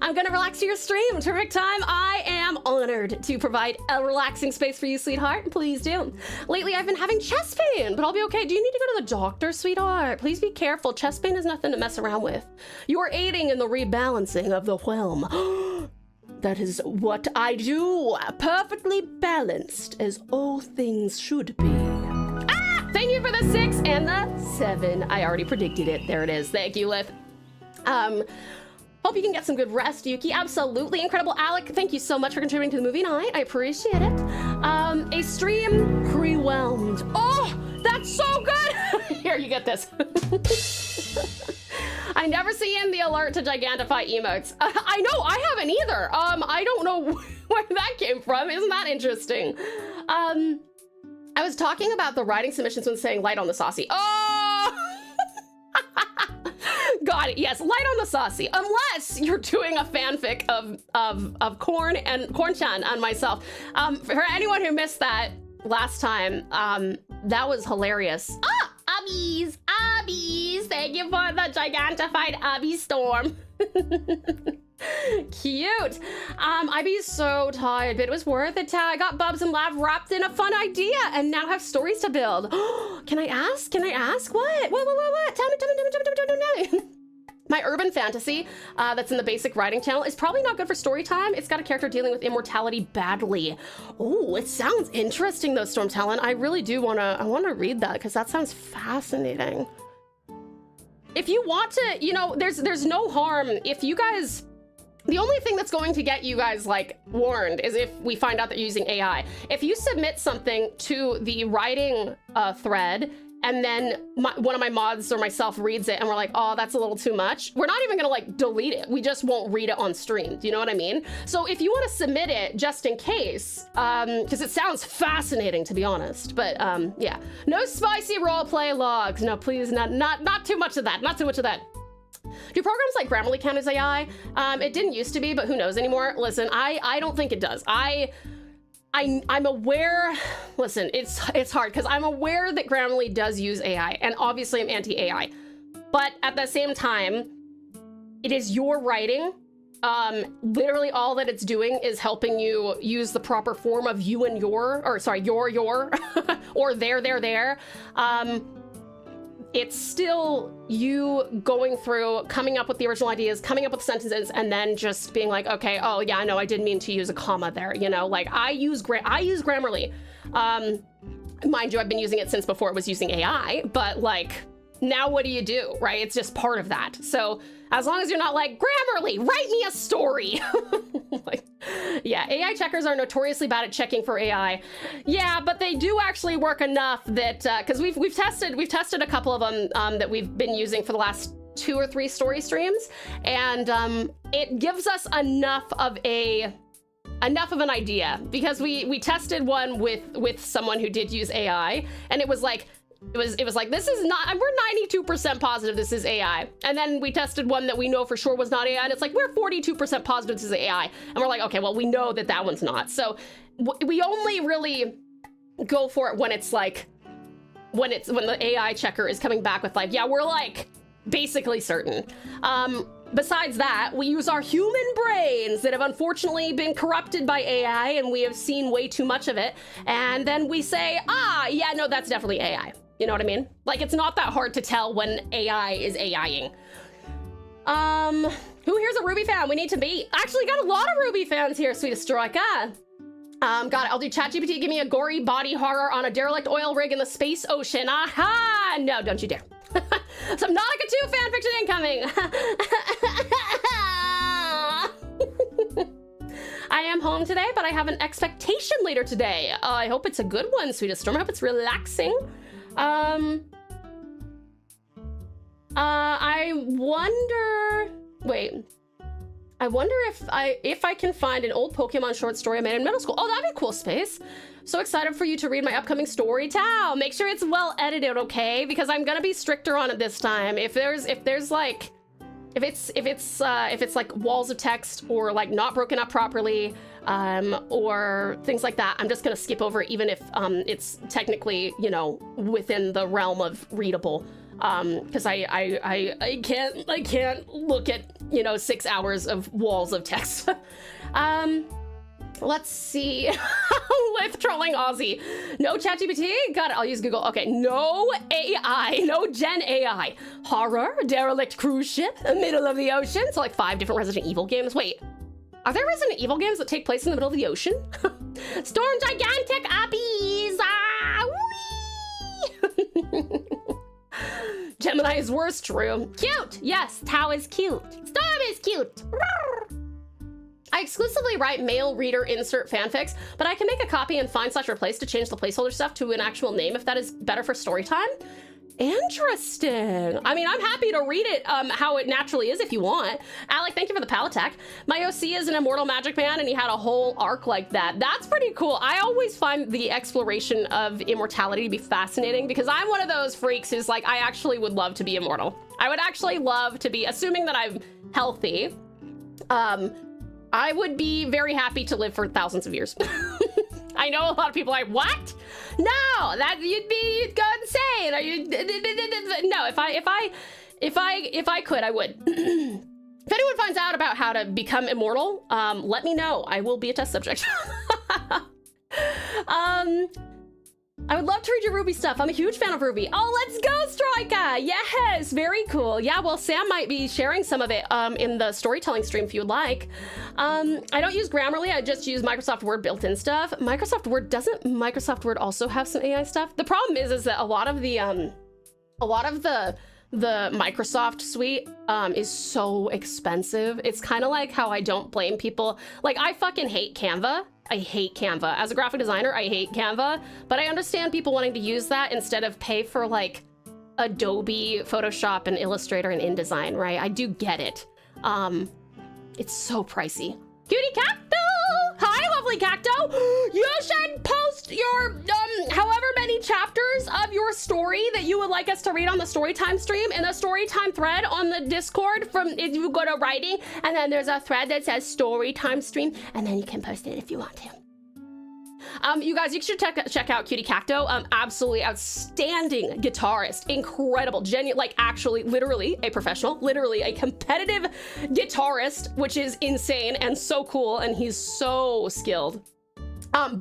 I'm gonna relax to your stream. Terrific time. I am honored to provide a relaxing space for you, sweetheart. Please do. Lately, I've been having chest pain, but I'll be okay. Do you need to go to the doctor, sweetheart? Please be careful. Chest pain is nothing to mess around with. You're aiding in the rebalancing of the whelm. That is what I do. Perfectly balanced, as all things should be. Ah! Thank you for the 6 and the 7. I already predicted it. There it is. Thank you, Lith. Hope you can get some good rest, Yuki. Absolutely incredible. Alec, thank you so much for contributing to the movie night. I appreciate it. A stream pre-whelmed. Oh, that's so good. Here, you get this. I never seen the alert to gigantify emotes. I know, I haven't either. I don't know where that came from. Isn't that interesting? I was talking about the writing submissions when saying light on the saucy. Oh! Got it, yes, light on the saucy. Unless you're doing a fanfic of Corn and Corn-chan and myself. For anyone who missed that last time, that was hilarious. Ah! Abby's, thank you for the gigantified Abby storm. Cute. Ivy's so tired, but it was worth it. I got Bubs and Lav wrapped in a fun idea and now have stories to build. Can I ask? What? What? Tell me. My urban fantasy that's in the basic writing channel is probably not good for story time. It's got a character dealing with immortality badly. Oh, it sounds interesting though, Storm Talon. I really do I wanna read that because that sounds fascinating. If you want to, there's no harm if you guys, the only thing that's going to get you guys like warned is if we find out that you're using AI. If you submit something to the writing thread and then one of my mods or myself reads it and we're like, oh, that's a little too much, we're not even gonna like delete it. We just won't read it on stream. Do you know what I mean? So if you want to submit it just in case, because it sounds fascinating to be honest, but yeah. No spicy roleplay logs. No, please, not too much of that. Not too much of that. Do programs like Grammarly count as AI? It didn't used to be, but who knows anymore? Listen, I don't think it does. I I'm aware, listen, it's hard because I'm aware that Grammarly does use AI, and obviously I'm anti-AI, but at the same time, it is your writing. Literally all that it's doing is helping you use the proper form of you and your, or sorry, your, or there. It's still you going through, coming up with the original ideas, coming up with sentences, and then just being like, okay, oh yeah, no, I didn't mean to use a comma there, you know? Like, I use Grammarly. Mind you, I've been using it since before it was using AI, but like, now what do you do, right? It's just part of that. So as long as you're not like, Grammarly, write me a story. Like, yeah, AI checkers are notoriously bad at checking for AI. Yeah, but they do actually work enough that, because we've tested a couple of them that we've been using for the last 2 or 3 story streams, and it gives us enough of an idea, because we tested one with someone who did use AI, and it was like, it was like, this is not, we're 92% positive this is AI. And then we tested one that we know for sure was not AI, and it's like, we're 42% positive this is AI. And we're like, okay, well, we know that that one's not. So we only really go for it when it's like, when the AI checker is coming back with like, yeah, we're like basically certain. Besides that, we use our human brains that have unfortunately been corrupted by AI, and we have seen way too much of it. And then we say, ah, yeah, no, that's definitely AI. You know what I mean? Like, it's not that hard to tell when AI is AIing. Who here's a Ruby fan? We need to be. Actually, got a lot of Ruby fans here, sweetest Striker. Got it. I'll do ChatGPT. Give me a gory body horror on a derelict oil rig in the space ocean. Aha! No, don't you dare. Some Nautica 2 fanfiction incoming. I am home today, but I have an expectation later today. I hope it's a good one, sweetest Storm. I hope it's relaxing. I wonder, wait. I wonder if I can find an old Pokemon short story I made in middle school. Oh, that'd be a cool, Space. So excited for you to read my upcoming story, Tao. Make sure it's well edited, okay? Because I'm gonna be stricter on it this time. If it's like walls of text or like not broken up properly, or things like that, I'm just gonna skip over it, even if it's technically, you know, within the realm of readable. Because I can't look at, you know, 6 hours of walls of text. Let's see. With trolling Aussie. No ChatGPT? Got it. I'll use Google. Okay. No AI. No Gen AI. Horror. Derelict cruise ship. Middle of the ocean. So like 5 different Resident Evil games. Wait. Are there Resident Evil games that take place in the middle of the ocean? Storm gigantic uppies. Ah, wee! Gemini is worse, true. Cute. Yes. Tao is cute. Storm is cute. I exclusively write male reader insert fanfics, but I can make a copy and find/replace to change the placeholder stuff to an actual name if that is better for story time. Interesting. I mean, I'm happy to read it how it naturally is if you want. Alec, thank you for the pal attack. My OC is an immortal magic man, and he had a whole arc like that. That's pretty cool. I always find the exploration of immortality to be fascinating, because I'm one of those freaks who's like, I actually would love to be immortal. I would actually love to be, assuming that I'm healthy, I would be very happy to live for thousands of years. I know a lot of people are like, what? No, that you'd go insane. Are you? No, if I could, I would. If anyone finds out about how to become immortal, let me know. I will be a test subject. I would love to read your Ruby stuff. I'm a huge fan of Ruby. Oh, let's go, Striker! Yes, very cool. Yeah, well, Sam might be sharing some of it in the storytelling stream if you would like. I don't use Grammarly. I just use Microsoft Word built-in stuff. Microsoft Word, doesn't Microsoft Word also have some AI stuff? The problem is that a lot of the Microsoft suite is so expensive. It's kind of like how I don't blame people. Like, I fucking hate Canva. I hate Canva. As a graphic designer, I hate Canva, but I understand people wanting to use that instead of pay for like Adobe, Photoshop, and Illustrator and InDesign, right? I do get it. It's so pricey. Cutie Cacto! Hi, lovely Cacto! You should post your, however many chapters of your story that you would like us to read on the Storytime stream in a Storytime thread on the Discord from, if you go to writing, and then there's a thread that says Storytime stream, and then you can post it if you want to. You guys, you should check out Cutie Cacto. Absolutely outstanding guitarist, incredible, genuine, like actually, literally a professional, literally a competitive guitarist, which is insane and so cool, and he's so skilled.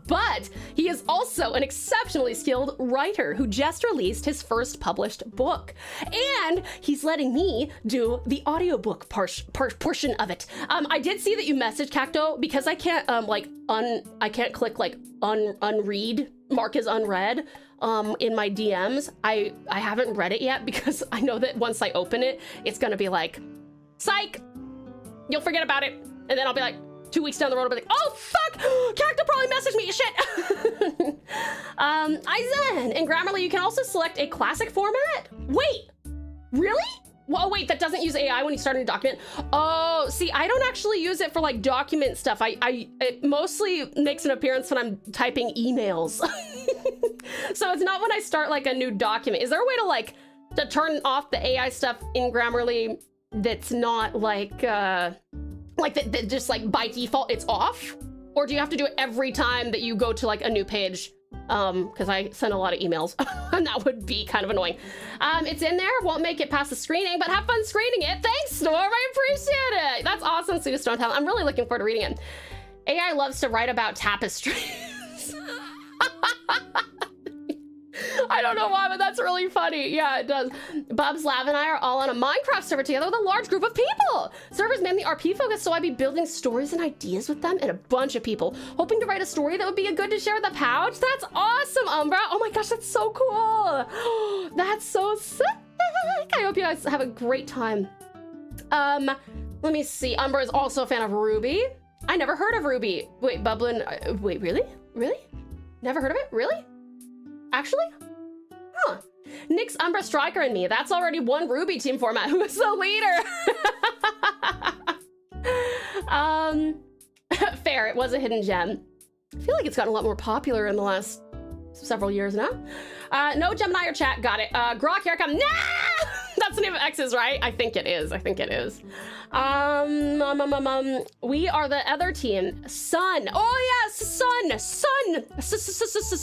But he is also an exceptionally skilled writer who just released his first published book. And he's letting me do the audiobook portion of it. I did see that you messaged Cacto because I can't, I can't click like unread, mark as unread, in my DMs. I haven't read it yet because I know that once I open it, it's gonna be like, psych, you'll forget about it. And then I'll be like, 2 weeks down the road, I'll be like, oh, fuck! Cacto probably messaged me, shit! Aizen! In Grammarly, you can also select a classic format? Wait, really? Well, wait, that doesn't use AI when you start a new document? Oh, see, I don't actually use it for like document stuff. It mostly makes an appearance when I'm typing emails. So it's not when I start like a new document. Is there a way to turn off the AI stuff in Grammarly that's not like that just like by default it's off? Or do you have to do it every time that you go to like a new page? Because I send a lot of emails and that would be kind of annoying. It's in there, won't make it past the screening, but have fun screening it. Thanks, Storm, I appreciate it. That's awesome, Sue Stone Talent. I'm really looking forward to reading it. AI loves to write about tapestries. I don't know why, but that's really funny. Yeah, it does. Bubs, Lav, and I are all on a Minecraft server together with a large group of people. Server's mainly RP focused, so I'd be building stories and ideas with them and a bunch of people, hoping to write a story that would be good to share with the pouch. That's awesome, Umbra. Oh my gosh, that's so cool. That's so sick. I hope you guys have a great time. Let me see. Umbra is also a fan of Ruby. I never heard of Ruby. Wait, Bublin. Wait, really? Really? Never heard of it? Really? Actually? Huh. Nyx, Umbra, Striker, and me. That's already one Ruby team format. Who is the leader? Fair, it was a hidden gem. I feel like it's gotten a lot more popular in the last several years now. No Gemini or chat, got it. Grok, here I come. Nah! That's the name of X's, right? I think it is. I think it is. We are the other team. Sun. Oh yes, Sun.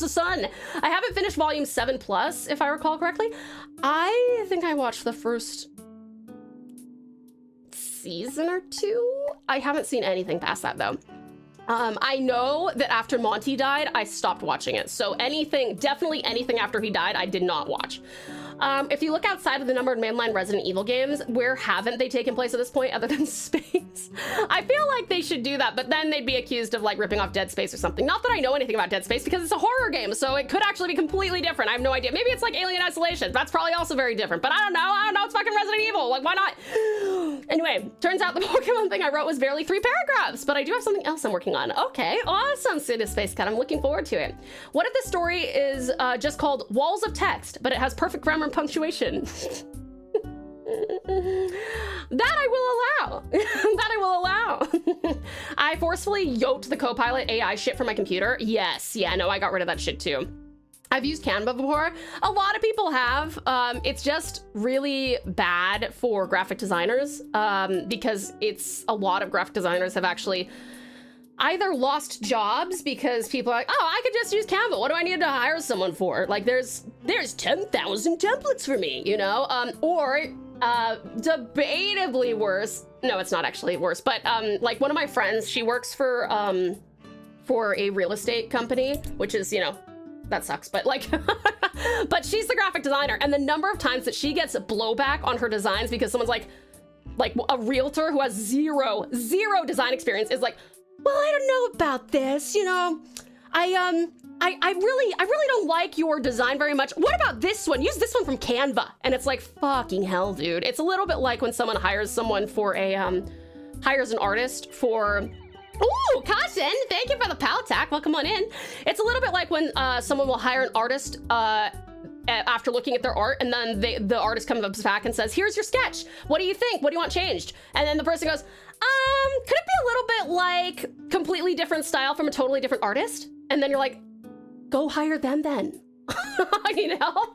Sun. I haven't finished volume 7+, if I recall correctly. I think I watched the first season or 2. I haven't seen anything past that though. I know that after Monty died, I stopped watching it. So definitely anything after he died, I did not watch. If you look outside of the numbered mainline Resident Evil games, where haven't they taken place at this point other than Space? I feel like they should do that, but then they'd be accused of like ripping off Dead Space or something. Not that I know anything about Dead Space because it's a horror game, so it could actually be completely different. I have no idea. Maybe it's like Alien Isolation. That's probably also very different, but I don't know. It's fucking Resident Evil. Like, why not? Anyway, turns out the Pokemon thing I wrote was barely 3 paragraphs, but I do have something else I'm working on. Okay, awesome, City Space Cat. I'm looking forward to it. What if the story is just called Walls of Text, but it has perfect grammar and punctuation? That I will allow. That I will allow. I forcefully yoked the Copilot AI shit from my computer. Yes, yeah, no, I got rid of that shit too. I've used Canva before. A lot of people have. It's just really bad for graphic designers because a lot of graphic designers have actually either lost jobs because people are like, oh, I could just use Canva. What do I need to hire someone for? Like there's 10,000 templates for me, you know? Or debatably worse. No, it's not actually worse, but like one of my friends, she works for a real estate company, which is, you know, that sucks, but like, but she's the graphic designer, and the number of times that she gets blowback on her designs because someone's like a realtor who has zero design experience is like, well, I don't know about this, you know, I really don't like your design very much. What about this one? Use this one from Canva. And it's like, fucking hell, dude. It's a little bit like when someone hires someone for hires an artist for, ooh, Caution, thank you for the pal attack. Welcome on in. It's a little bit like when someone will hire an artist after looking at their art, and then the artist comes up back and says, here's your sketch. What do you think? What do you want changed? And then the person goes, could it be a little bit like completely different style from a totally different artist? And then you're like, go hire them then. You know?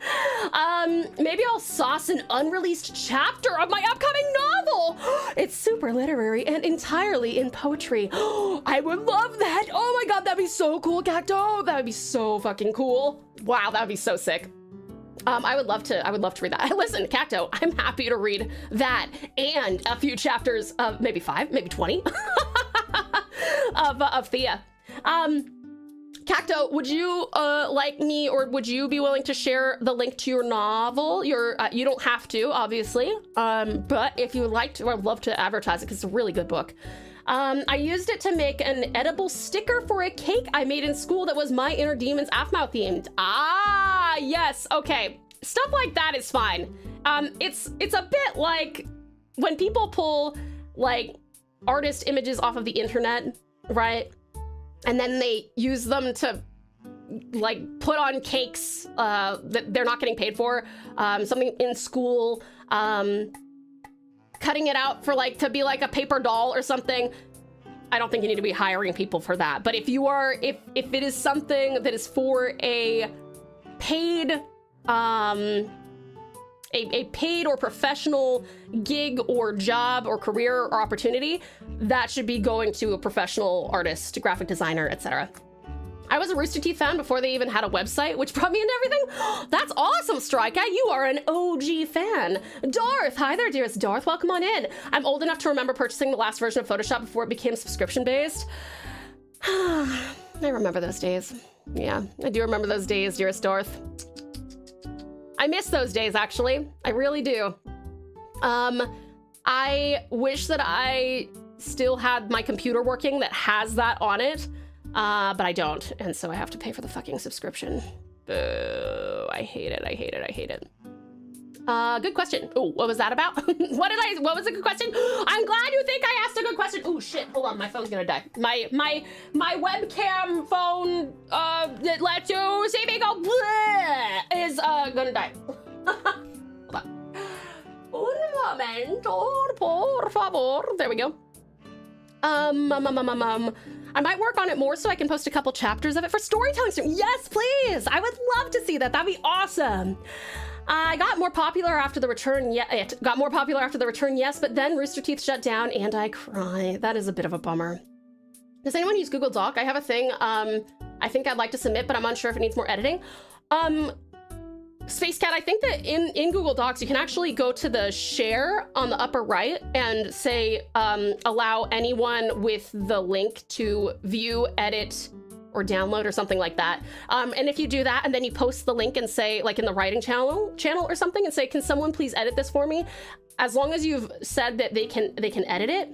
Maybe I'll sauce an unreleased chapter of my upcoming novel. It's super literary and entirely in poetry. I would love that. Oh my god, that'd be so cool, Cacto. That would be so fucking cool. Wow, that would be so sick. I would love to read that. Listen, Cacto, I'm happy to read that and a few chapters of maybe 5, maybe 20 of Thea. Cacto, would you like me, or would you be willing to share the link to your novel? You don't have to, obviously, but if you would like to, I'd love to advertise it because it's a really good book. I used it to make an edible sticker for a cake I made in school that was My Inner Demons Aphmau themed. Ah, yes, okay. Stuff like that is fine. It's a bit like when people pull like artist images off of the internet, right? And then they use them to like put on cakes that they're not getting paid for, something in school, cutting it out for like to be like a paper doll or something. I don't think you need to be hiring people for that. But if you are, if it is something that is for a paid, a paid or professional gig or job or career or opportunity, that should be going to a professional artist, graphic designer, etc. I was a Rooster Teeth fan before they even had a website, which brought me into everything. That's awesome, Strika. You are an OG fan. Darth, hi there, dearest Darth. Welcome on in. I'm old enough to remember purchasing the last version of Photoshop before it became subscription-based. I remember those days. Yeah, I do remember those days, dearest Darth. I miss those days, actually. I really do. I wish that I still had my computer working that has that on it. But I don't, and so I have to pay for the fucking subscription. Boo, I hate it, I hate it, I hate it. Good question. Oh, what was that about? What was a good question? I'm glad you think I asked a good question. Oh shit, hold on, my phone's gonna die. My webcam phone, that lets you see me go bleh, is, gonna die. Hold on. Un momento, por favor. There we go. I might work on it more so I can post a couple chapters of it for storytelling stream. Yes, please. I would love to see that. That'd be awesome. I got more popular after the return. Yeah, it got more popular after the return. Yes, but then Rooster Teeth shut down and I cry. That is a bit of a bummer. Does anyone use Google Doc? I have a thing. I think I'd like to submit, but I'm unsure if it needs more editing. Space Cat, I think that in Google Docs, you can actually go to the share on the upper right and say, allow anyone with the link to view, edit, or download or something like that. And if you do that and then you post the link and say, like in the writing channel or something, and say, can someone please edit this for me? As long as you've said that they can edit it,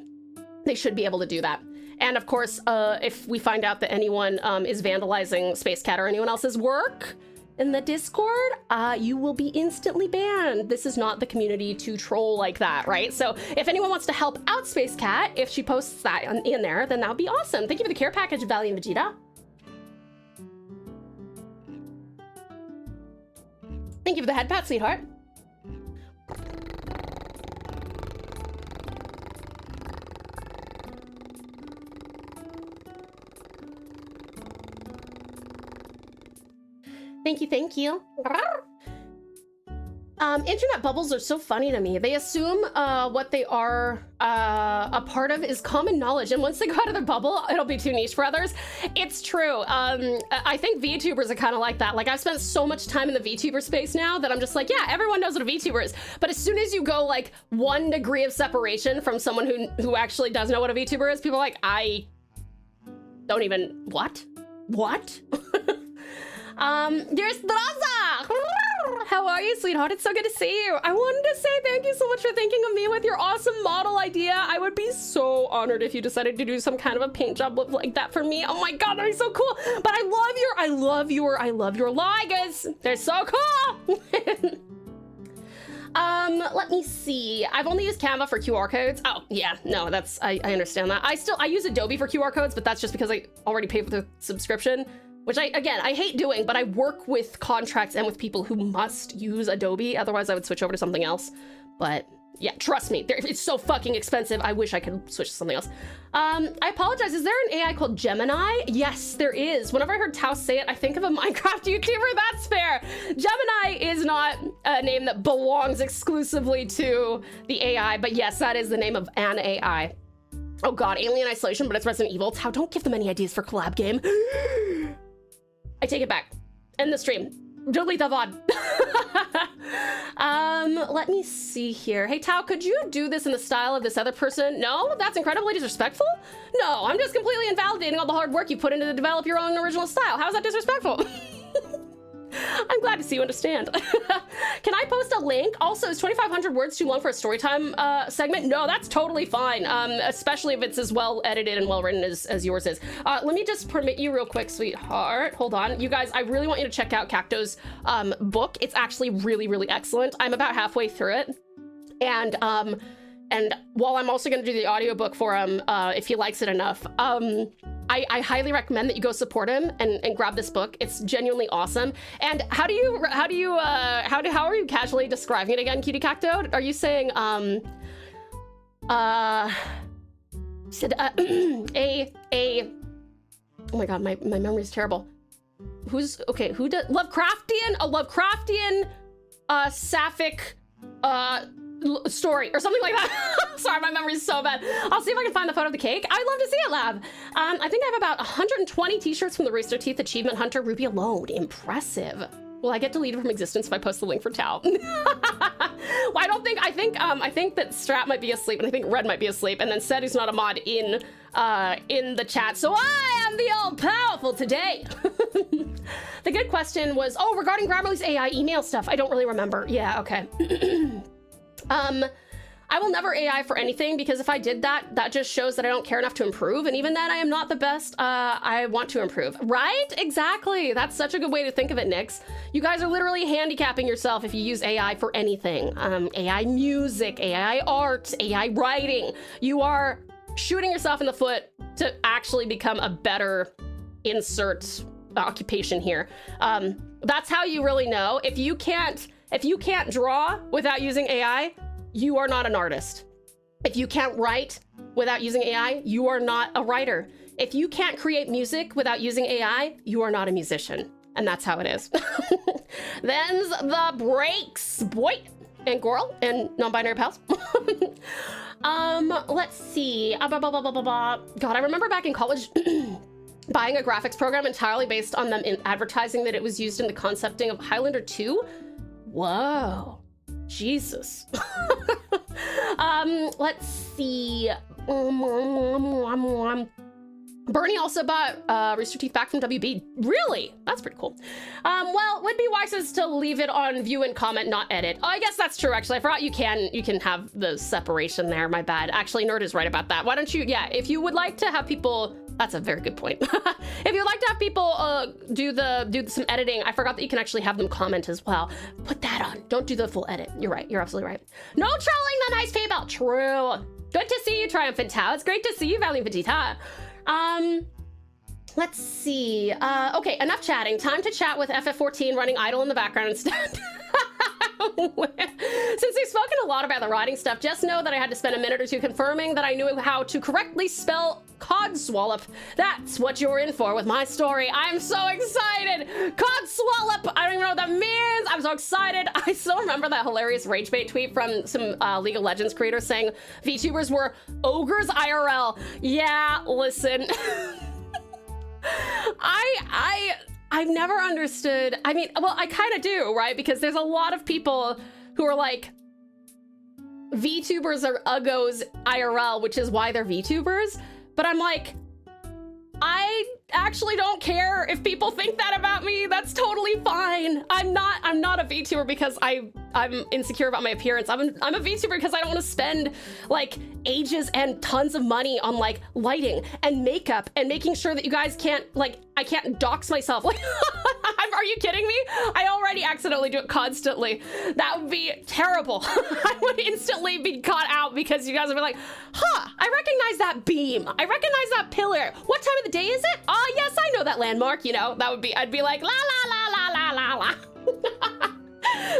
they should be able to do that. And of course, if we find out that anyone is vandalizing Space Cat or anyone else's work in the Discord, you will be instantly banned. This is not the community to troll like that, right? So if anyone wants to help out Space Cat, if she posts that in there, then that would be awesome. Thank you for the care package, Valiant Vegeta. Thank you for the head pat, sweetheart. Thank you, thank you. Internet bubbles are so funny to me. They assume what they are a part of is common knowledge, and once they go out of their bubble, it'll be too niche for others. It's true. I think VTubers are kind of like that. Like, I've spent so much time in the VTuber space now that I'm just like, yeah, everyone knows what a VTuber is. But as soon as you go like 1 degree of separation from someone who actually does know what a VTuber is, people are like, I don't even, what? Dearest Draza! How are you, sweetheart? It's so good to see you. I wanted to say thank you so much for thinking of me with your awesome model idea. I would be so honored if you decided to do some kind of a paint job look like that for me. Oh my god, that'd be so cool. But I love your Ligers. They're so cool. Let me see. I've only used Canva for QR codes. Oh, yeah, no, that's, I understand that. I use Adobe for QR codes, but that's just because I already paid for the subscription. Which I hate doing, but I work with contracts and with people who must use Adobe. Otherwise, I would switch over to something else. But Yeah, trust me, it's so fucking expensive. I wish I could switch to something else. I apologize, is there an AI called Gemini? Yes, there is. Whenever I heard Tau say it, I think of a Minecraft YouTuber. That's fair. Gemini is not a name that belongs exclusively to the AI, but yes, that is the name of an AI. Oh God, Alien Isolation, but it's Resident Evil. Tau, don't give them any ideas for collab game. I take it back. End the stream. Delete the VOD. Let me see here. Hey, Tau, could you do this in the style of this other person? No, that's incredibly disrespectful. No, I'm just completely invalidating all the hard work you put into to develop your own original style. How is that disrespectful? I'm glad to see you understand. Can I post a link? Also, is 2,500 words too long for a storytime segment? No, that's totally fine, especially if it's as well edited and well written as yours is. Let me just permit you real quick, sweetheart. Hold on. You guys, I really want you to check out Cacto's book. It's actually really, really excellent. I'm about halfway through it. And while I'm also going to do the audiobook for him, if he likes it enough, I highly recommend that you go support him and grab this book. It's genuinely awesome. And how are you casually describing it again, Cutie Cacto? Are you saying oh my God, my memory is terrible. Who does Lovecraftian? A Lovecraftian sapphic story or something like that. Sorry, my memory's so bad. I'll see if I can find the photo of the cake. I'd love to see it, Lab. I think I have about 120 t-shirts from the Rooster Teeth Achievement Hunter Ruby alone. Impressive. Will I get deleted from existence if I post the link for Tau? Well, I think that Strat might be asleep, and I think Red might be asleep, and then said he's not a mod in the chat. So I am the all-powerful today. The good question was, regarding Grammarly's AI email stuff. I don't really remember. Yeah, okay. I will never AI for anything, because if I did that, that just shows that I don't care enough to improve. And even then, I am not the best. I want to improve. Right? Exactly. That's such a good way to think of it, Nix. You guys are literally handicapping yourself if you use AI for anything. AI music, AI art, AI writing. You are shooting yourself in the foot to actually become a better insert occupation here. That's how you really know. If you can't draw without using AI, you are not an artist. If you can't write without using AI, you are not a writer. If you can't create music without using AI, you are not a musician. And that's how it is. Then's the breaks, boy and girl and non-binary pals. Let's see. God, I remember back in college buying a graphics program entirely based on them in advertising that it was used in the concepting of Highlander 2. Whoa, Jesus. Let's see. Bernie also bought Rooster Teeth back from WB. Really? That's pretty cool. Well, would be wisest to leave it on view and comment, not edit. Oh, I guess that's true, actually. I forgot you can have the separation there. My bad. Actually, Nerd is right about that. Why don't you, yeah, if you would like to have people, that's a very good point. If you'd like to have people do some editing, I forgot that you can actually have them comment as well. Put that on. Don't do the full edit. You're right. You're absolutely right. No trolling the nice people. True. Good to see you, Triumphant Tau. It's great to see you, Valiant Petita. Let's see. Okay, enough chatting. Time to chat with FF14 running idle in the background instead. Since we've spoken a lot about the writing stuff, just know that I had to spend a minute or two confirming that I knew how to correctly spell codswallop. That's what you're in for with my story. I'm so excited. Codswallop. I don't even know what that means. I'm so excited. I still remember that hilarious rage bait tweet from some League of Legends creators saying VTubers were ogres IRL. Yeah, listen. I've never understood. I mean, well, I kind of do, right? Because there's a lot of people who are like, VTubers are uggos IRL, which is why they're VTubers. But I'm like, I actually don't care if people think that about me. That's totally fine. I'm not a VTuber because I'm insecure about my appearance. I'm a VTuber because I don't want to spend like ages and tons of money on like lighting and makeup and making sure that you guys can't, like, I can't dox myself. Like, are you kidding me? I already accidentally do it constantly. That would be terrible. I would instantly be caught out because you guys would be like, huh, I recognize that beam. I recognize that pillar. What time of the day is it? Oh, yes, I know that landmark. You know, that would be, I'd be like, la, la, la, la, la, la, la.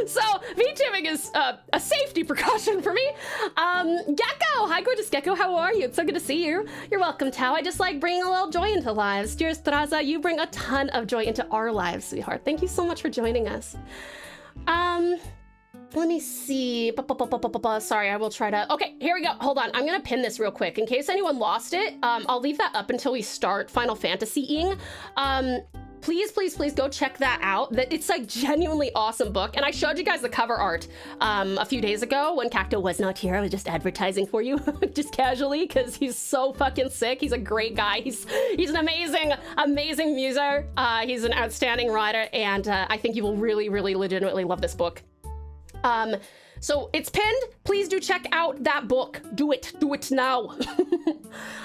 So VTubing is a safety precaution for me. Gecko, hi gorgeous Gecko, how are you? It's so good to see you. You're welcome, Tao. I just like bringing a little joy into lives. Dear Straza, you bring a ton of joy into our lives, sweetheart. Thank you so much for joining us. Let me see. Sorry, I will try to. Okay, here we go. Hold on. I'm gonna pin this real quick in case anyone lost it. I'll leave that up until we start Final Fantasy-ing. Please, please, please go check that out. It's like genuinely awesome book. And I showed you guys the cover art a few days ago when Cacto was not here. I was just advertising for you just casually because he's so fucking sick. He's a great guy. He's an amazing muser. He's an outstanding writer. And I think you will really, really legitimately love this book. So it's pinned. Please do check out that book. Do it now.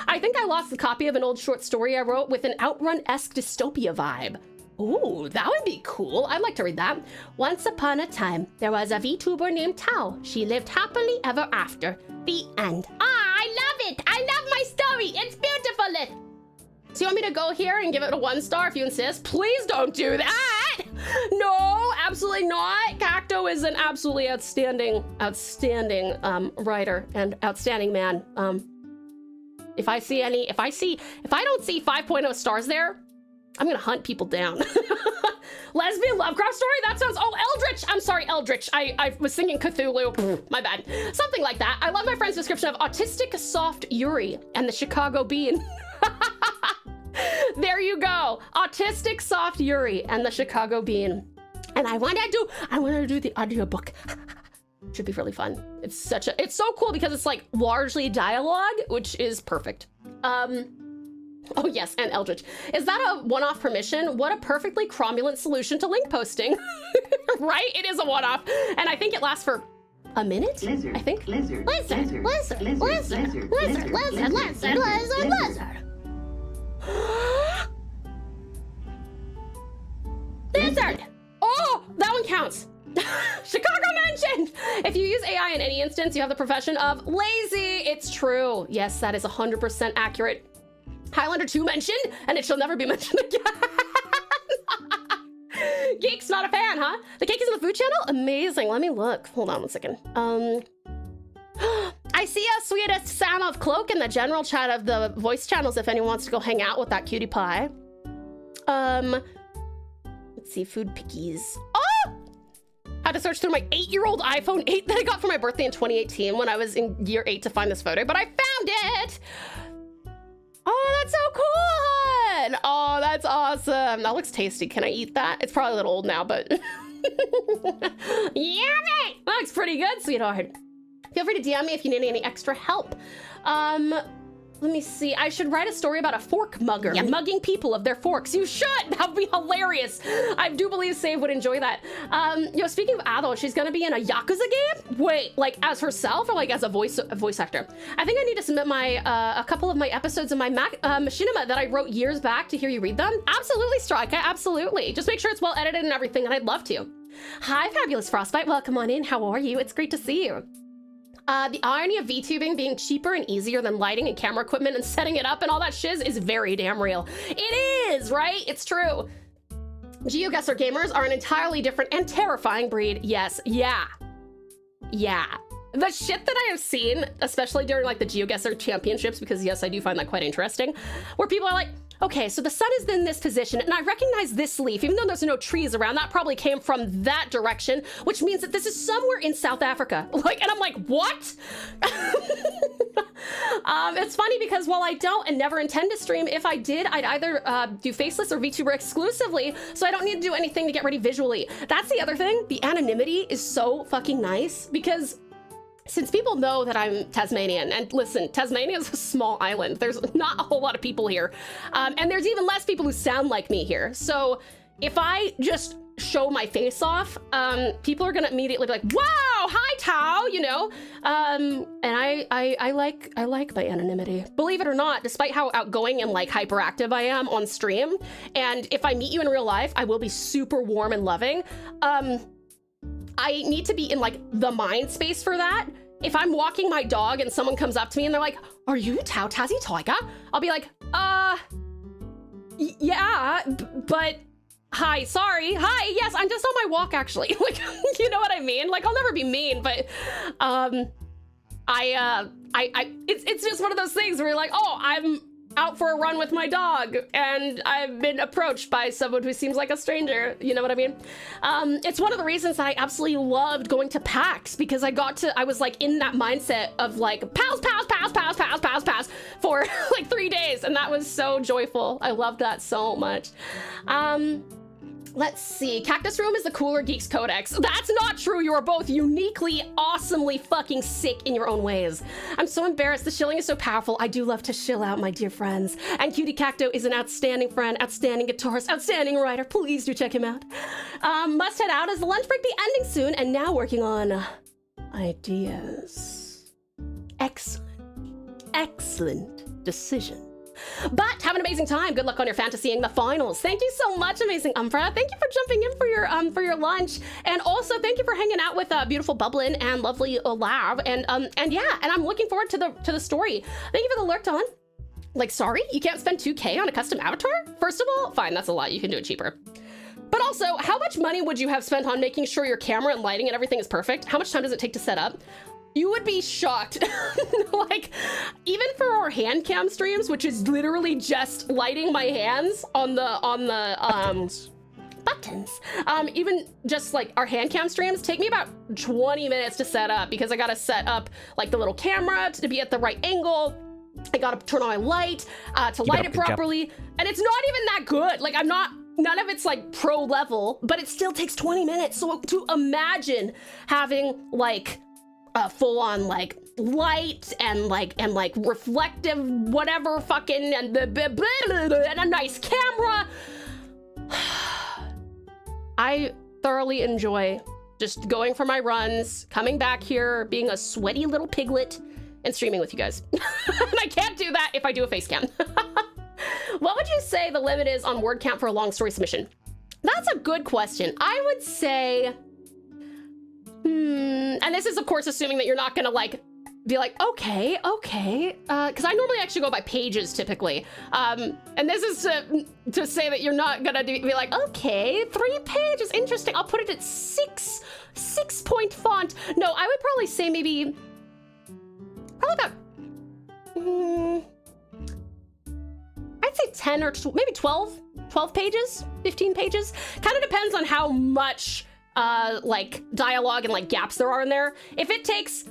I think I lost a copy of an old short story I wrote with an Outrun-esque dystopia vibe. Ooh, that would be cool. I'd like to read that. Once upon a time, there was a VTuber named Tao. She lived happily ever after. The end. Ah, I love it. I love my story. It's beautiful. So you want me to go here and give it a 1 star if you insist? Please don't do that. No, absolutely not. Cacto is an absolutely outstanding writer and outstanding man. If I don't see 5.0 stars there, I'm gonna hunt people down. Lesbian Lovecraft story? That sounds, oh, Eldritch. I'm sorry, Eldritch. I was thinking Cthulhu. My bad. Something like that. I love my friend's description of autistic soft Yuri and the Chicago Bean. There you go. Autistic soft Yuri and the Chicago Bean. And I want to do the audiobook. Should be really fun. It's so cool because it's like largely dialogue, which is perfect. Oh yes, and Eldritch. Is that a one-off permission? What a perfectly cromulent solution to link posting. Right? It is a one-off. And I think it lasts for a minute? Lizard. I think. Lizard. Lizard. Lizard. Lizard. Lizard! Oh, that one counts. Chicago mentioned! If you use AI in any instance, you have the profession of lazy. It's true. Yes, that is 100% accurate. Highlander 2 mentioned, and it shall never be mentioned again. Geek's not a fan, huh? The cake is in the food channel? Amazing. Let me look. Hold on one second. I see a sweetest Sam of Cloak in the general chat of the voice channels if anyone wants to go hang out with that cutie pie. Let's see, food pickies. Oh! Had to search through my 8-year-old iPhone 8 that I got for my birthday in 2018 when I was in year 8 to find this photo, but I found it! Oh, that's so cool, hon! Oh, that's awesome. That looks tasty. Can I eat that? It's probably a little old now, but... Yummy! That looks pretty good, sweetheart. Feel free to DM me if you need any extra help. Let me see. I should write a story about a fork mugger mugging people of their forks. You should. That would be hilarious. I do believe Save would enjoy that. Speaking of Adol, she's gonna be in a Yakuza game? Wait, like as herself or like as a voice actor? I think I need to submit my a couple of my episodes of my machinima that I wrote years back to hear you read them. Absolutely, Strika. Absolutely. Just make sure it's well edited and everything, and I'd love to. Hi, Fabulous Frostbite. Welcome on in. How are you? It's great to see you. The irony of VTubing being cheaper and easier than lighting and camera equipment and setting it up and all that shiz is very damn real. It is, right? It's true. GeoGuessr gamers are an entirely different and terrifying breed. Yes, yeah. The shit that I have seen, especially during like the GeoGuessr championships, because yes, I do find that quite interesting, where people are like, okay, so the sun is in this position, and I recognize this leaf, even though there's no trees around, that probably came from that direction, which means that this is somewhere in South Africa. Like, and I'm like, what? It's funny because while I don't and never intend to stream, if I did, I'd either do Faceless or VTuber exclusively, so I don't need to do anything to get ready visually. That's the other thing. The anonymity is so fucking nice because since people know that I'm Tasmanian, and listen, Tasmania is a small island. There's not a whole lot of people here. And there's even less people who sound like me here. So if I just show my face off, people are gonna immediately be like, wow, hi Tao, you know? And I like my anonymity. Believe it or not, despite how outgoing and like hyperactive I am on stream, and if I meet you in real life, I will be super warm and loving. I need to be in like the mind space for that. If I'm walking my dog and someone comes up to me and they're like, are you TauTassieTiger? I'll be like, yeah, but hi, sorry, hi, yes, I'm just on my walk, actually. Like, you know what I mean? Like, I'll never be mean, but, it's just one of those things where you're like, oh, I'm out for a run with my dog, and I've been approached by someone who seems like a stranger, you know what I mean? It's one of the reasons that I absolutely loved going to PAX, because I was like in that mindset of like, pals for like 3 days, and that was so joyful. I loved that so much. Let's see, Cactus Room is the cooler Geeks Codex. That's not true, you are both uniquely, awesomely fucking sick in your own ways. I'm so embarrassed, the shilling is so powerful. I do love to shill out, my dear friends. And Cutie Cacto is an outstanding friend, outstanding guitarist, outstanding writer. Please do check him out. Must head out as the lunch break be ending soon, and now working on ideas. Excellent decision. But have an amazing time. Good luck on your fantasying the finals. Thank you so much, amazing Umbra. Thank you for jumping in for your lunch, and also thank you for hanging out with beautiful Bublin and lovely Olav. And yeah, and I'm looking forward to the story. Thank you for the lurked on. Like, sorry, you can't spend 2K on a custom avatar? First of all, fine, that's a lot. You can do it cheaper. But also, how much money would you have spent on making sure your camera and lighting and everything is perfect? How much time does it take to set up? You would be shocked. Like, even for our hand cam streams, which is literally just lighting my hands on the buttons. Even just like our hand cam streams take me about 20 minutes to set up, because I gotta set up like the little camera to be at the right angle. I gotta turn on my light to light it properly. And it's not even that good. Like, none of it's like pro level, but it still takes 20 minutes. So to imagine having like a full-on like light and like reflective whatever fucking and a nice camera. I thoroughly enjoy just going for my runs, coming back here, being a sweaty little piglet, and streaming with you guys. And I can't do that if I do a face cam. What would you say the limit is on word count for a long story submission? That's a good question. I would say, and this is of course assuming that you're not gonna like be like, okay, because I normally actually go by pages typically, and this is to say that you're not gonna be like, okay, 3 pages, interesting, I'll put it at 6 point font. No, I would probably say probably about I'd say 10 or maybe 12 pages, 15 pages. Kind of depends on how much like dialogue and like gaps there are in there. If it takes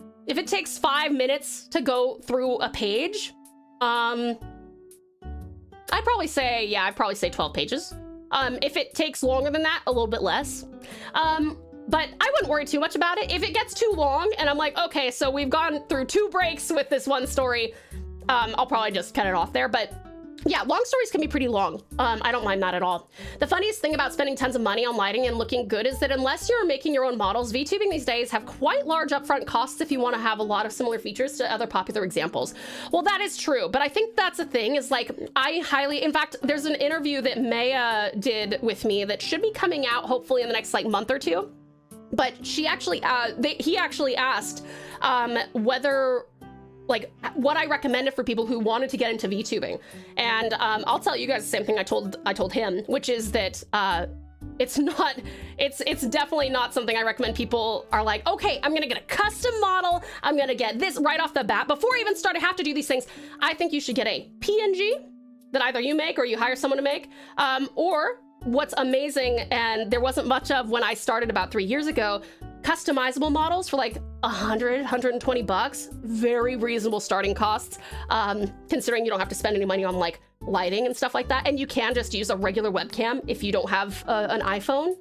5 minutes to go through a page, I'd probably say 12 pages. If it takes longer than that, a little bit less. But I wouldn't worry too much about it. If it gets too long and I'm like, okay, so we've gone through 2 breaks with this one story, I'll probably just cut it off there. But yeah, long stories can be pretty long. I don't mind that at all. The funniest thing about spending tons of money on lighting and looking good is that unless you're making your own models, VTubing these days have quite large upfront costs if you want to have a lot of similar features to other popular examples. Well, that is true, but I think that's the thing is like, in fact, there's an interview that Maya did with me that should be coming out hopefully in the next like month or 2. But she actually, he actually asked whether, like, what I recommended for people who wanted to get into VTubing. And I'll tell you guys the same thing I told him, which is that it's definitely not something I recommend people are like, okay, I'm gonna get a custom model, I'm gonna get this right off the bat. Before I even start, I have to do these things. I think you should get a PNG that either you make or you hire someone to make, or what's amazing, and there wasn't much of when I started about 3 years ago, customizable models for like 120 bucks. Very reasonable starting costs, considering you don't have to spend any money on like lighting and stuff like that. And you can just use a regular webcam if you don't have an iPhone.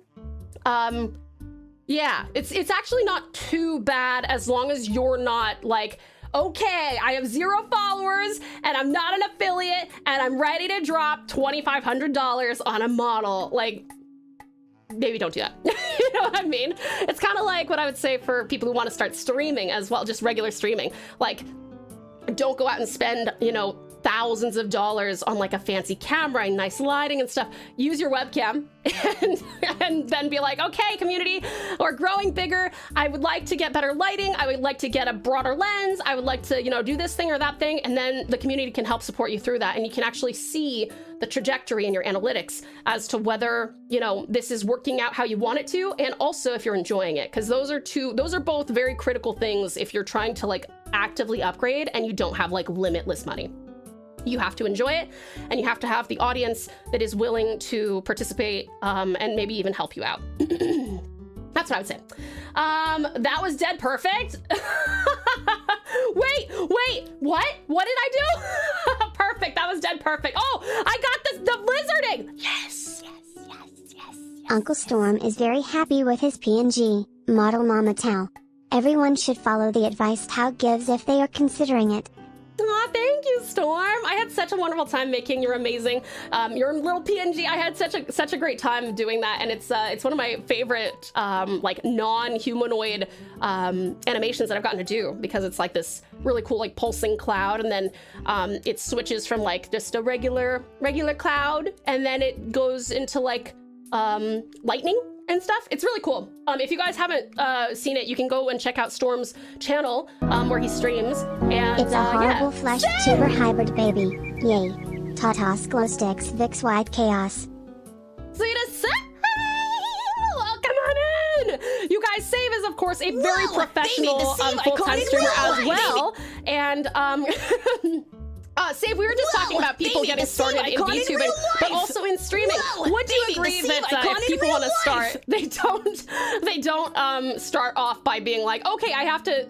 Yeah, it's actually not too bad as long as you're not like, okay, I have 0 followers and I'm not an affiliate and I'm ready to drop $2,500 on a model. Like, maybe don't do that. You know what I mean? It's kind of like what I would say for people who want to start streaming as well, just regular streaming. Like, don't go out and spend, you know, thousands of dollars on like a fancy camera and nice lighting and stuff, use your webcam and then be like, okay, community, we're growing bigger. I would like to get better lighting. I would like to get a broader lens. I would like to, you know, do this thing or that thing. And then the community can help support you through that. And you can actually see the trajectory in your analytics as to whether, you know, this is working out how you want it to, and also if you're enjoying it, because those are both very critical things if you're trying to like actively upgrade and you don't have like limitless money. You have to enjoy it, and you have to have the audience that is willing to participate and maybe even help you out. That's what I would say. That was dead perfect. Wait, what? What did I do? Perfect, that was dead perfect. Oh, I got the lizarding. Yes. Uncle Storm is very happy with his PNG model Mama Tau. Everyone should follow the advice Tau gives if they are considering it. Aw, thank you, Storm. I had such a wonderful time making your amazing, your little PNG. I had such a great time doing that, and it's one of my favorite like non-humanoid animations that I've gotten to do, because it's like this really cool like pulsing cloud, and then it switches from like just a regular cloud, and then it goes into like lightning and stuff. It's really cool. If you guys haven't seen it, you can go and check out Storm's channel where he streams. And It's a horrible flesh tuber hybrid baby. Yay. TauTass glow sticks Vix wide chaos. Sweetest welcome on in. You guys, Save is of course a very professional full-time streamer as well. And Save, we were just talking about people getting started in VTubing, but also in streaming. Would you agree that if people want to start, they don't start off by being like, okay, I have to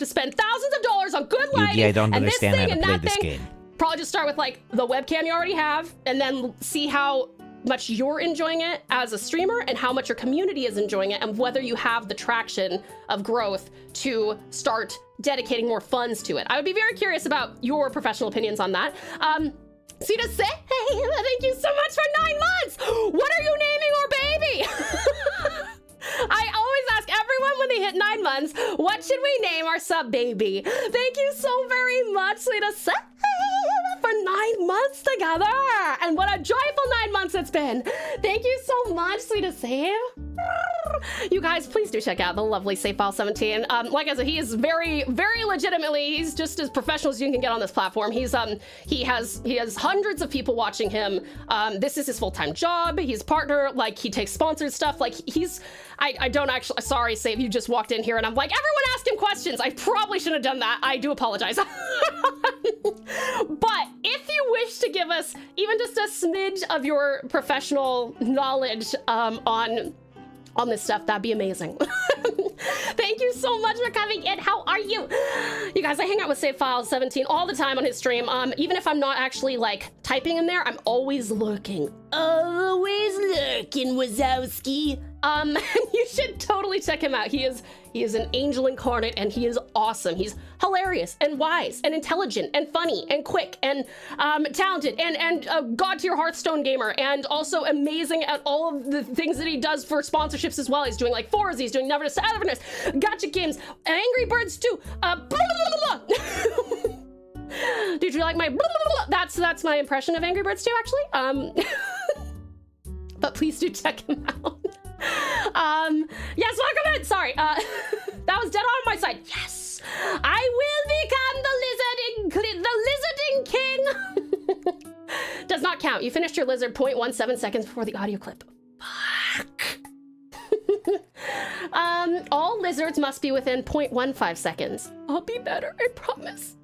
spend thousands of dollars on good lighting, I don't and this understand thing how to and play that this thing. game. Probably just start with like the webcam you already have, and then see how much you're enjoying it as a streamer and how much your community is enjoying it, and whether you have the traction of growth to start dedicating more funds to it. I would be very curious about your professional opinions on that. Sita say, hey, thank you so much for 9 months. What are you naming our baby? I always ask everyone when they hit 9 months, what should we name our sub baby? Thank you so very much, Sita say, for 9 months together. And what a joyful 9 months it's been. Thank you so much, Sweetest Save. You guys, please do check out the lovely SafeFile17. Like I said, he is very, very legitimately, he's just as professional as you can get on this platform. He has hundreds of people watching him. This is his full-time job. He's a partner, like he takes sponsored stuff. Like I don't actually, sorry, Save, you just walked in here and I'm like, everyone asked him questions. I probably shouldn't have done that. I do apologize. But if you wish to give us even just a smidge of your professional knowledge on this stuff, that'd be amazing. Thank you so much for coming in. How are you? You guys, I hang out with SafeFile17 all the time on his stream. Even if I'm not actually like typing in there, I'm always lurking. Always lurking, Wazowski. You should totally check him out. He is an angel incarnate, and he is awesome. He's hilarious and wise and intelligent and funny and quick and talented and god tier Hearthstone gamer, and also amazing at all of the things that he does for sponsorships as well. He's doing like Forza, he's doing Never to Everness, Gotcha Games, Angry Birds too. Did you like my that's my impression of Angry Birds too, actually. But please do check him out. Yes, welcome in. Sorry, that was dead on my side. Yes, I will become the lizarding king. Does not count. You finished your lizard 0.17 seconds before the audio clip. Fuck. All lizards must be within 0.15 seconds. I'll be better, I promise.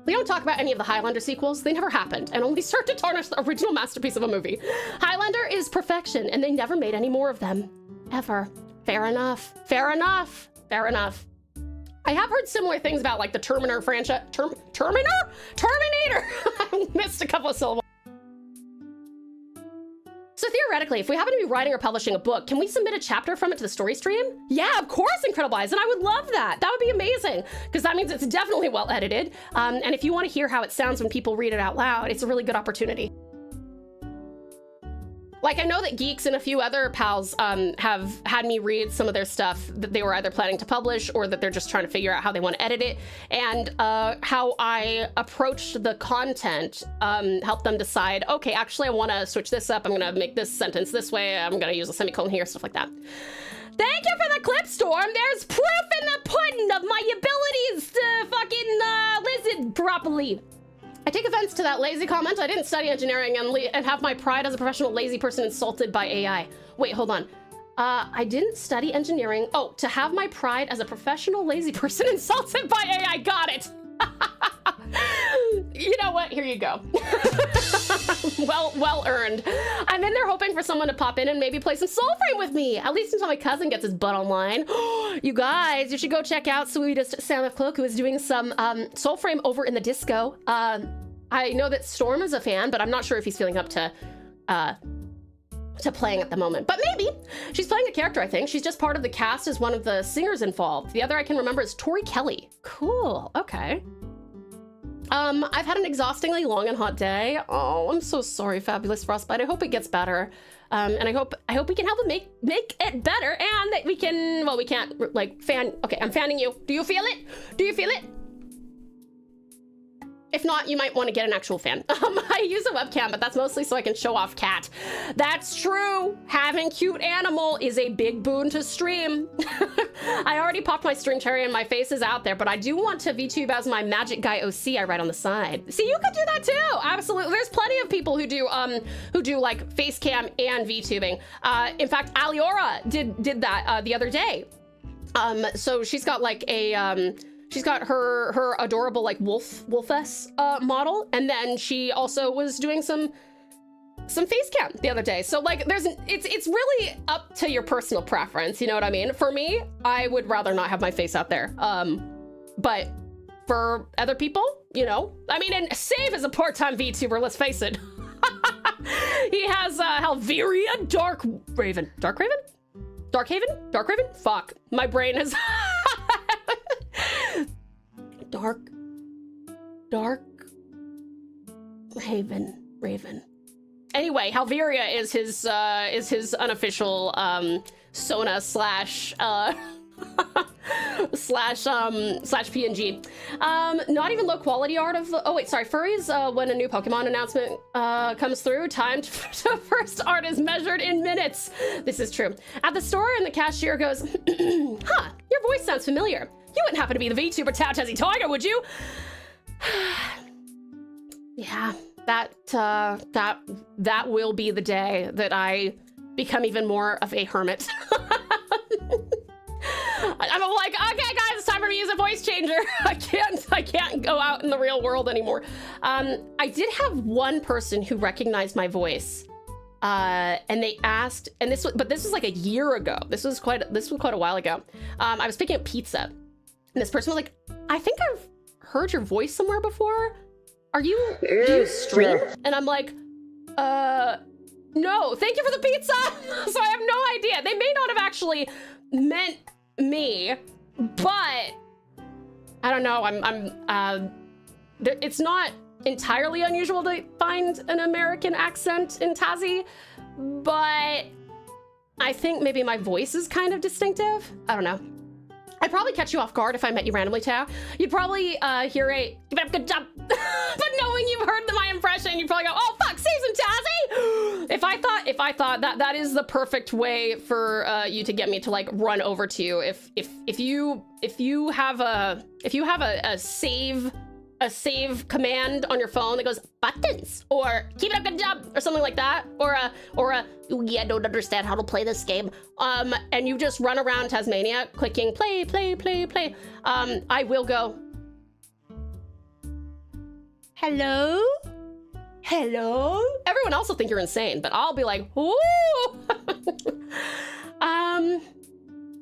We don't talk about any of the Highlander sequels. They never happened and only served to tarnish the original masterpiece of a movie. Highlander is perfection, and they never made any more of them. Ever. Fair enough. Fair enough. Fair enough. I have heard similar things about like the Terminator franchise. Terminator? I missed a couple of syllables. So theoretically, if we happen to be writing or publishing a book, can we submit a chapter from it to the story stream? Yeah, of course, Incredible Eyes, and I would love that. That would be amazing, because that means it's definitely well edited. And if you want to hear how it sounds when people read it out loud, it's a really good opportunity. Like, I know that Geeks and a few other pals have had me read some of their stuff that they were either planning to publish or that they're just trying to figure out how they want to edit it. And how I approached the content helped them decide, okay, actually, I want to switch this up. I'm going to make this sentence this way. I'm going to use a semicolon here, stuff like that. Thank you for the clip, Storm. There's proof in the pudding of my abilities to fucking lizard properly. I take offense to that lazy comment. I didn't study engineering and have my pride as a professional lazy person insulted by AI. Wait, hold on. I didn't study engineering. Oh, to have my pride as a professional lazy person insulted by AI. Got it. You know what? Here you go. well earned. I'm in there hoping for someone to pop in and maybe play some Soulframe with me. At least until my cousin gets his butt online. You guys, you should go check out Sweetest Sam of Cloak, who is doing some Soulframe over in the disco. I know that Storm is a fan, but I'm not sure if he's feeling up to playing at the moment. But maybe. She's playing a character, I think. She's just part of the cast as one of the singers involved. The other I can remember is Tori Kelly. Cool. Okay. I've had an exhaustingly long and hot day. Oh, I'm so sorry, Fabulous Frostbite. I hope it gets better. And I hope we can help it make it better, and that we can, well, we can't, like, fan. Okay, I'm fanning you. Do you feel it? Do you feel it? If not, you might want to get an actual fan. I use a webcam, but that's mostly so I can show off cat. That's true. Having cute animal is a big boon to stream. I already popped my string cherry and my face is out there, but I do want to VTube as my magic guy OC I write on the side. See, you could do that too. Absolutely. There's plenty of people who do like face cam and VTubing. In fact, Aliora did that the other day. So she's got like a she's got her adorable like wolfess model, and then she also was doing some face cam the other day. So like it's really up to your personal preference, you know what I mean? For me, I would rather not have my face out there. But for other people, you know, I mean, and Save is a part-time VTuber, let's face it. He has Halveria Dark Raven. Fuck, my brain has Dark Raven. Anyway, Halveria is his unofficial Sona slash PNG. Not even low quality art of, oh wait, sorry, furries, when a new Pokemon announcement comes through, time to first art is measured in minutes. This is true. At the store, and the cashier goes, huh, your voice sounds familiar. You wouldn't happen to be the VTuber TauTassieTiger, would you? Yeah, that will be the day that I become even more of a hermit. I'm like, okay guys, it's time for me to use a voice changer. I can't go out in the real world anymore. I did have one person who recognized my voice. And they asked, and this was like a year ago. This was quite a while ago. I was picking up pizza. And this person was like, I think I've heard your voice somewhere before. Do you stream? And I'm like, no, thank you for the pizza. So I have no idea. They may not have actually meant me, but I don't know. It's not entirely unusual to find an American accent in Tassie, but I think maybe my voice is kind of distinctive. I don't know. I'd probably catch you off guard if I met you randomly, Tao. You'd probably hear a "Give it up, good job," but knowing you've heard my impression, you'd probably go, "Oh fuck, Susan Tassie!" If I thought that is the perfect way for you to get me to like run over to you. If you have a save command on your phone that goes buttons or keep it up, good job, or something like that, or a yeah, don't understand how to play this game, and you just run around Tasmania clicking play, I will go, hello. Everyone else will think you're insane, but I'll be like, whoo.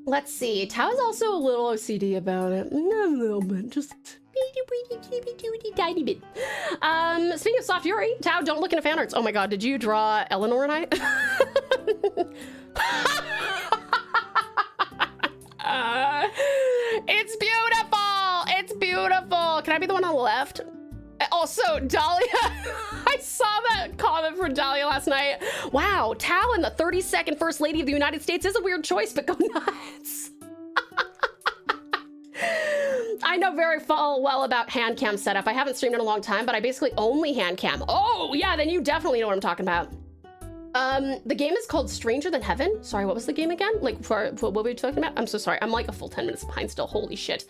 Let's see. Tao is also a little OCD about it. Not a little bit, just tiny bit. Speaking of soft fury, Tao, don't look into fan arts. Oh my god, did you draw Eleanor and I? It's beautiful. Can I be the one on the left? Also, Dahlia, I saw that comment from Dahlia last night. Wow, Tao and the 32nd First Lady of the United States is a weird choice, but go nuts. I know very well about hand cam setup. I haven't streamed in a long time, but I basically only hand cam. Oh, yeah, then you definitely know what I'm talking about. The game is called Stranger Than Heaven. Sorry, what was the game again? Like, for what were we talking about? I'm so sorry. I'm like a full 10 minutes behind still. Holy shit.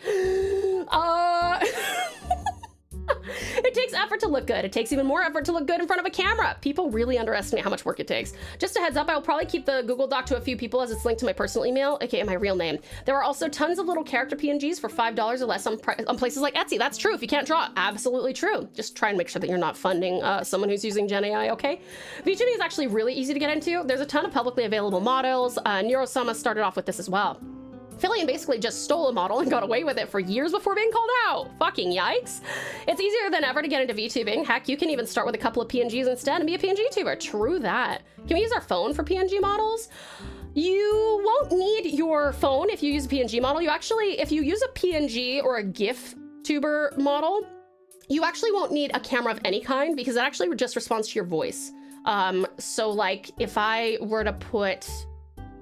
It takes effort to look good. It takes even more effort to look good in front of a camera. People really underestimate how much work it takes. Just a heads up, I will probably keep the Google Doc to a few people as it's linked to my personal email, aka my real name. There are also tons of little character PNGs for $5 or less on places like Etsy. That's true. If you can't draw, absolutely true. Just try and make sure that you're not funding someone who's using Gen AI, okay? VTubing is actually really easy to get into. There's a ton of publicly available models. Neurosama started off with this as well. Fillion basically just stole a model and got away with it for years before being called out. Fucking yikes. It's easier than ever to get into VTubing. Heck, you can even start with a couple of PNGs instead and be a PNG tuber. True that. Can we use our phone for PNG models? You won't need your phone if you use a PNG model. You actually, if you use a PNG or a GIF tuber model, you actually won't need a camera of any kind because it actually just responds to your voice. So like if I were to put,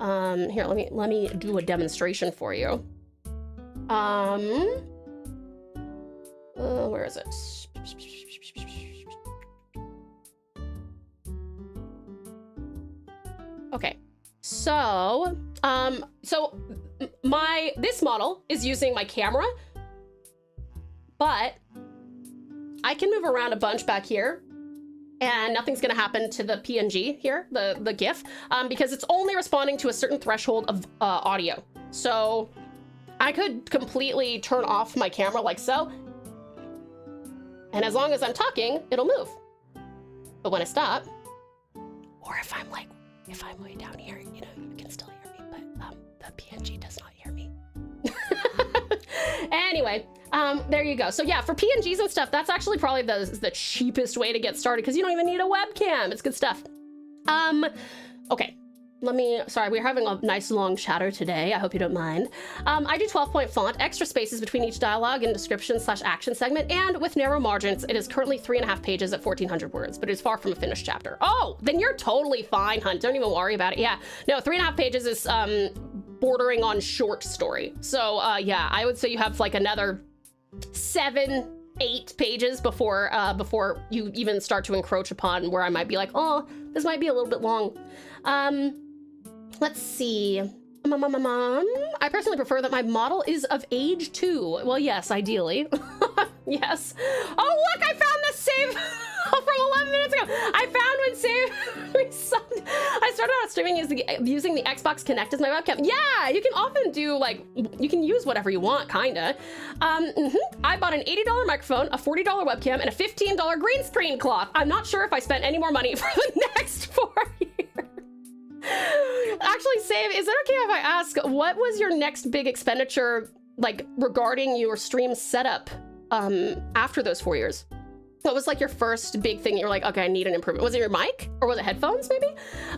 here, let me do a demonstration for you. Where is it? Okay, so, this model is using my camera, but I can move around a bunch back here and nothing's gonna happen to the PNG here, the GIF, because it's only responding to a certain threshold of audio. So I could completely turn off my camera like so, and as long as I'm talking, it'll move. But when I stop, or if I'm way down here, you know, you can still hear me, but the PNG does not hear me. Anyway, there you go. So yeah, for PNGs and stuff, that's actually probably the cheapest way to get started because you don't even need a webcam. It's good stuff. Okay. Sorry, we're having a nice long chatter today. I hope you don't mind. I do 12-point font, extra spaces between each dialogue and description/action segment, and with narrow margins, it is currently 3.5 pages at 1,400 words, but it's far from a finished chapter. Oh, then you're totally fine, Hunt. Don't even worry about it. Yeah, no, 3.5 pages is bordering on short story. So yeah, I would say you have like another 7-8 pages before you even start to encroach upon where I might be like, oh, this might be a little bit long. Let's see. I personally prefer that my model is of age 2. Well, yes, ideally. Yes. Oh, look, I found this save from 11 minutes ago. I found when save I started out streaming using the Xbox Kinect as my webcam. Yeah, you can often do like, you can use whatever you want, kinda. I bought an $80 microphone, a $40 webcam, and a $15 green screen cloth. I'm not sure if I spent any more money for the next 4 years. Actually, Save, is it okay if I ask, what was your next big expenditure, like, regarding your stream setup after those 4 years? What was, like, your first big thing that you're like, okay, I need an improvement? Was it your mic? Or was it headphones, maybe?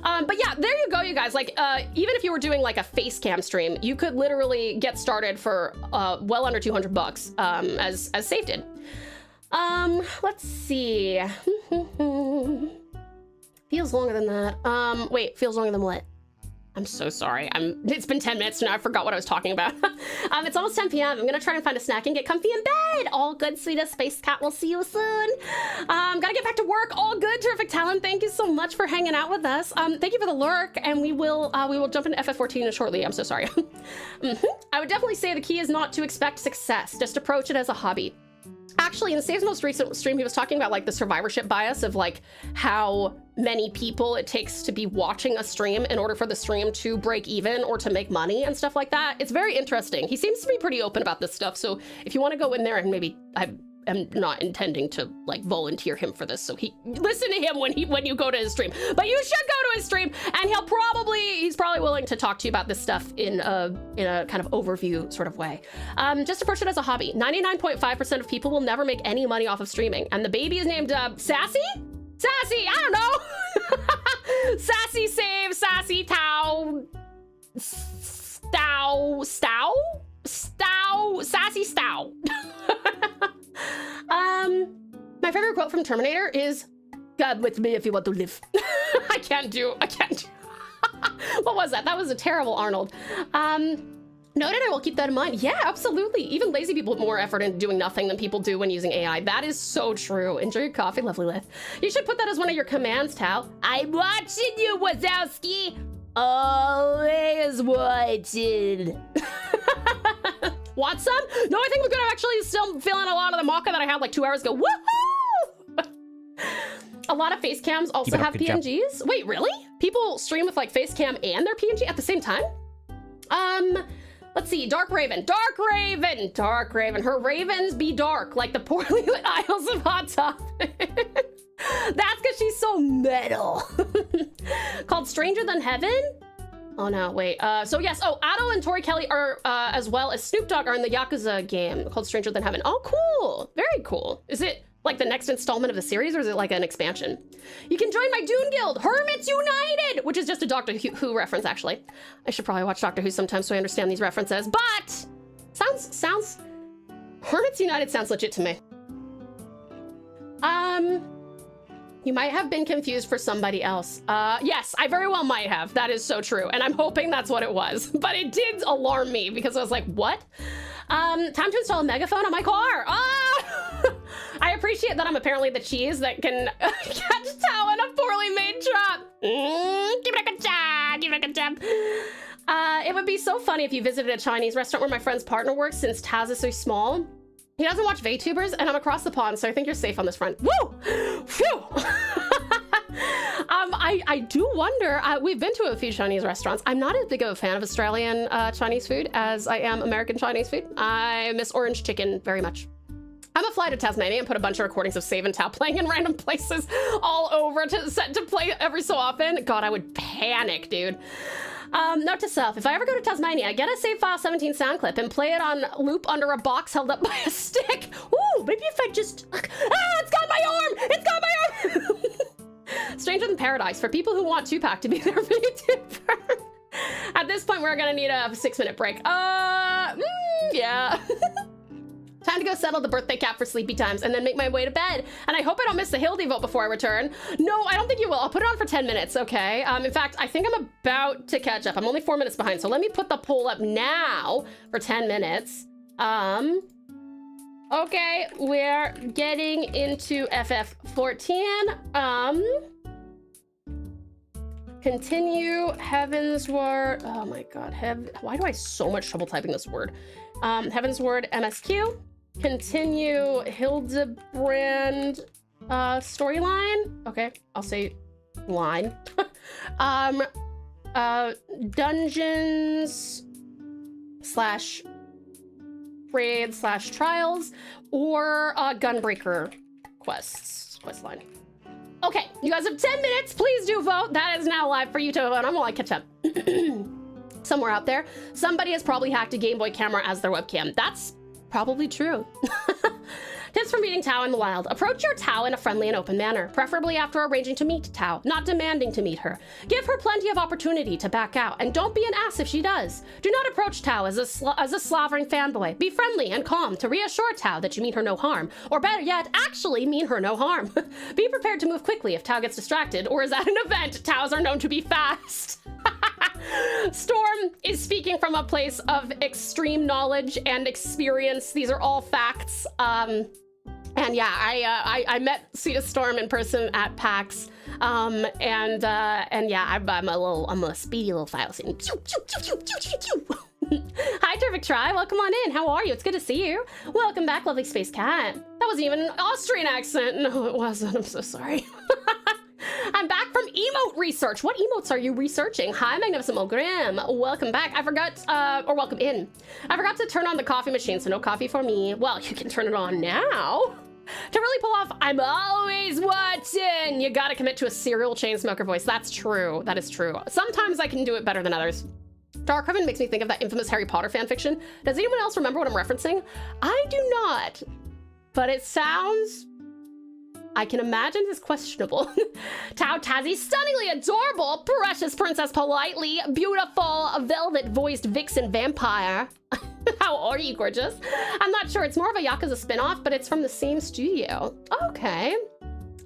But yeah, there you go, you guys. Like, even if you were doing, like, a face cam stream, you could literally get started for well under 200 bucks, as Save did. Let's see. Feels longer than that. Wait, feels longer than what? I'm so sorry. It's been 10 minutes now. I forgot what I was talking about. It's almost 10 p.m. I'm gonna try and find a snack and get comfy in bed. All good, sweetest Space Cat. We'll see you soon. Gotta get back to work. All good, Terrific Talent. Thank you so much for hanging out with us. Thank you for the lurk, and we will jump into FF14 shortly. I'm so sorry. I would definitely say the key is not to expect success. Just approach it as a hobby. Actually, in Save's most recent stream, he was talking about like the survivorship bias of like how many people it takes to be watching a stream in order for the stream to break even or to make money and stuff like that. It's very interesting. He seems to be pretty open about this stuff. So if you want to go in there, and maybe I am not intending to like volunteer him for this, so listen to him when you go to his stream, but you should go to his stream, and he's probably willing to talk to you about this stuff in a kind of overview sort of way. Just approach it as a hobby. 99.5% of people will never make any money off of streaming, and the baby is named Sassy, I don't know. Sassy Save, Sassy Tao, Sassy Stow. My My favorite quote from Terminator is, "God with me if you want to live." I can't do. What was that? That was a terrible Arnold. Noted, I will keep that in mind. Yeah, absolutely. Even lazy people put more effort into doing nothing than people do when using AI. That is so true. Enjoy your coffee, lovely Lith. You should put that as one of your commands, Tao. I'm watching you, Wazowski. Always watching. Want some? No, I think we're gonna actually still feeling a lot of the maca that I had like 2 hours ago. Woohoo! A lot of face cams also have PNGs. Wait, really? People stream with like face cam and their PNG at the same time? Let's see, Dark Raven. Her ravens be dark, like the poorly lit aisles of Hot Topic. That's because she's so metal. Called Stranger Than Heaven? Oh no, wait. So yes, Addo and Tori Kelly are, as well as Snoop Dogg, are in the Yakuza game called Stranger Than Heaven. Oh, cool. Very cool. Is it like the next installment of the series, or is it like an expansion? You can join my Dune Guild, Hermits United, which is just a Doctor Who reference, actually. I should probably watch Doctor Who sometime so I understand these references, but sounds, Hermits United sounds legit to me. You might have been confused for somebody else. Yes, I very well might have. That is so true, and I'm hoping that's what it was, but it did alarm me because I was like, what? Time to install a megaphone on my car. I appreciate that I'm apparently the cheese that can catch Tao in a poorly made trap. Give it a good job, give it a good job. It would be so funny if you visited a Chinese restaurant where my friend's partner works, since Taz is so small. He doesn't watch Vtubers, and I'm across the pond, so I think you're safe on this front. Woo! Phew! I do wonder, we've been to a few Chinese restaurants. I'm not as big of a fan of Australian Chinese food as I am American Chinese food. I miss orange chicken very much. I'm gonna fly to Tasmania and put a bunch of recordings of Save and Tao playing in random places all over to play every so often. God, I would panic, dude. Note to self, if I ever go to Tasmania, get a save file 17 sound clip and play it on loop under a box held up by a stick. Ooh, maybe if I just, it's got my arm! It's got my arm! Stranger Than Paradise, for people who want 2-pack to be their VTuber. At this point, we're gonna need a 6-minute break. Yeah. Time to go settle the birthday cap for sleepy times and then make my way to bed. And I hope I don't miss the Hildy vote before I return. No, I don't think you will. I'll put it on for 10 minutes, okay? In fact, I think I'm about to catch up. I'm only 4 minutes behind, so let me put the poll up now for 10 minutes. Okay, we're getting into FF14. Continue Heavensward. Oh my God, why do I have so much trouble typing this word? Heavensward MSQ. Continue Hildebrand storyline. Okay, I'll say line. Dungeons / raid / trials, or Gunbreaker quest line. Okay, you guys have 10 minutes. Please do vote. That is now live for you to vote on while I catch up. Somewhere out there, somebody has probably hacked a Game Boy camera as their webcam. That's probably true. Tips for meeting Tao in the wild. Approach your Tao in a friendly and open manner, preferably after arranging to meet Tao, not demanding to meet her. Give her plenty of opportunity to back out, and don't be an ass if she does. Do not approach Tao as a slavering fanboy. Be friendly and calm to reassure Tao that you mean her no harm, or better yet, actually mean her no harm. Be prepared to move quickly if Tao gets distracted, or is at an event. Taos are known to be fast. Storm is speaking from a place of extreme knowledge and experience. These are all facts. And yeah, I met Sweetest Storm in person at PAX. And yeah, I'm a speedy little Thylacine. Hi, Terrific Try. Welcome on in. How are you? It's good to see you. Welcome back, lovely Space Cat. That wasn't even an Austrian accent. No, it wasn't. I'm so sorry. I'm back from emote research. What emotes are you researching? Hi, Magnificent Mulgrim. Welcome back. I forgot, or welcome in. I forgot to turn on the coffee machine, so no coffee for me. Well, you can turn it on now. To really pull off, I'm always watching. You gotta commit to a serial chain smoker voice. That's true. That is true. Sometimes I can do it better than others. Dark Heaven makes me think of that infamous Harry Potter fanfiction. Does anyone else remember what I'm referencing? I do not, but it sounds, I can imagine, is questionable. TauTassie, stunningly adorable, precious princess politely, beautiful, velvet-voiced vixen vampire. How are you, gorgeous? I'm not sure. It's more of a Yakuza spin-off, but it's from the same studio. Okay.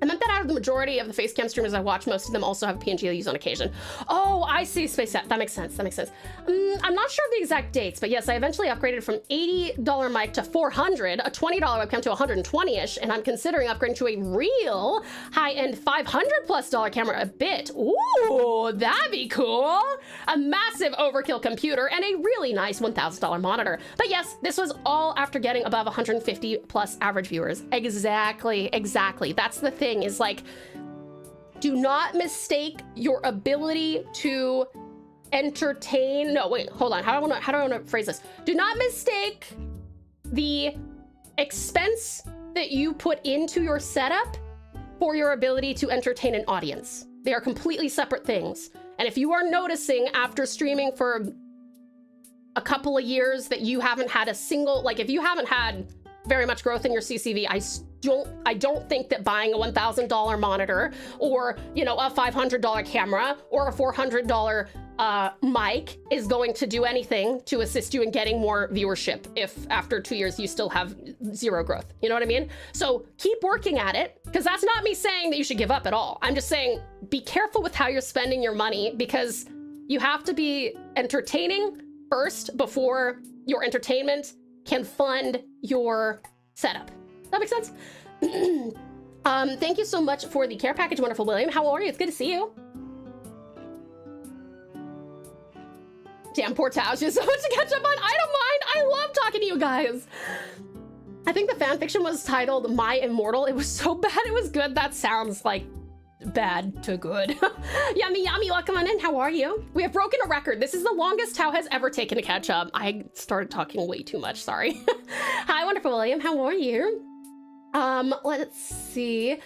I meant that out of the majority of the facecam streamers I watch, most of them also have PNG they use on occasion. Oh, I see, Space That makes sense, that makes sense. I'm not sure of the exact dates, but yes, I eventually upgraded from $80 mic to $400, a $20 webcam to $120-ish, and I'm considering upgrading to a real high-end $500+ camera a bit. Ooh, that'd be cool. A massive overkill computer and a really nice $1,000 monitor. But yes, this was all after getting above 150+ average viewers. Exactly, exactly. That's the thing, is like, do not mistake your ability to entertain. No, wait, hold on. How do I want to phrase this? Do not mistake the expense that you put into your setup for your ability to entertain an audience. They are completely separate things. And if you are noticing after streaming for a couple of years that you haven't had a single, like if you haven't had very much growth in your CCV, I don't think that buying a $1,000 monitor or, you know, a $500 camera or a $400 mic is going to do anything to assist you in getting more viewership if after 2 years you still have zero growth. You know what I mean? So keep working at it, because that's not me saying that you should give up at all. I'm just saying be careful with how you're spending your money, because you have to be entertaining first before your entertainment can fund your setup. Does that make sense? Thank you so much for the care package, wonderful William. How are you? It's good to see you. Damn, poor Taush, there's so much to catch up on. I don't mind. I love talking to you guys. I think the fan fiction was titled My Immortal. It was so bad it was good. That sounds like bad to good. Yummy, yummy, welcome on in. How are you? We have broken a record. This is the longest Tau has ever taken to catch up. I started talking way too much, sorry. Hi, wonderful William. How are you? Let's see.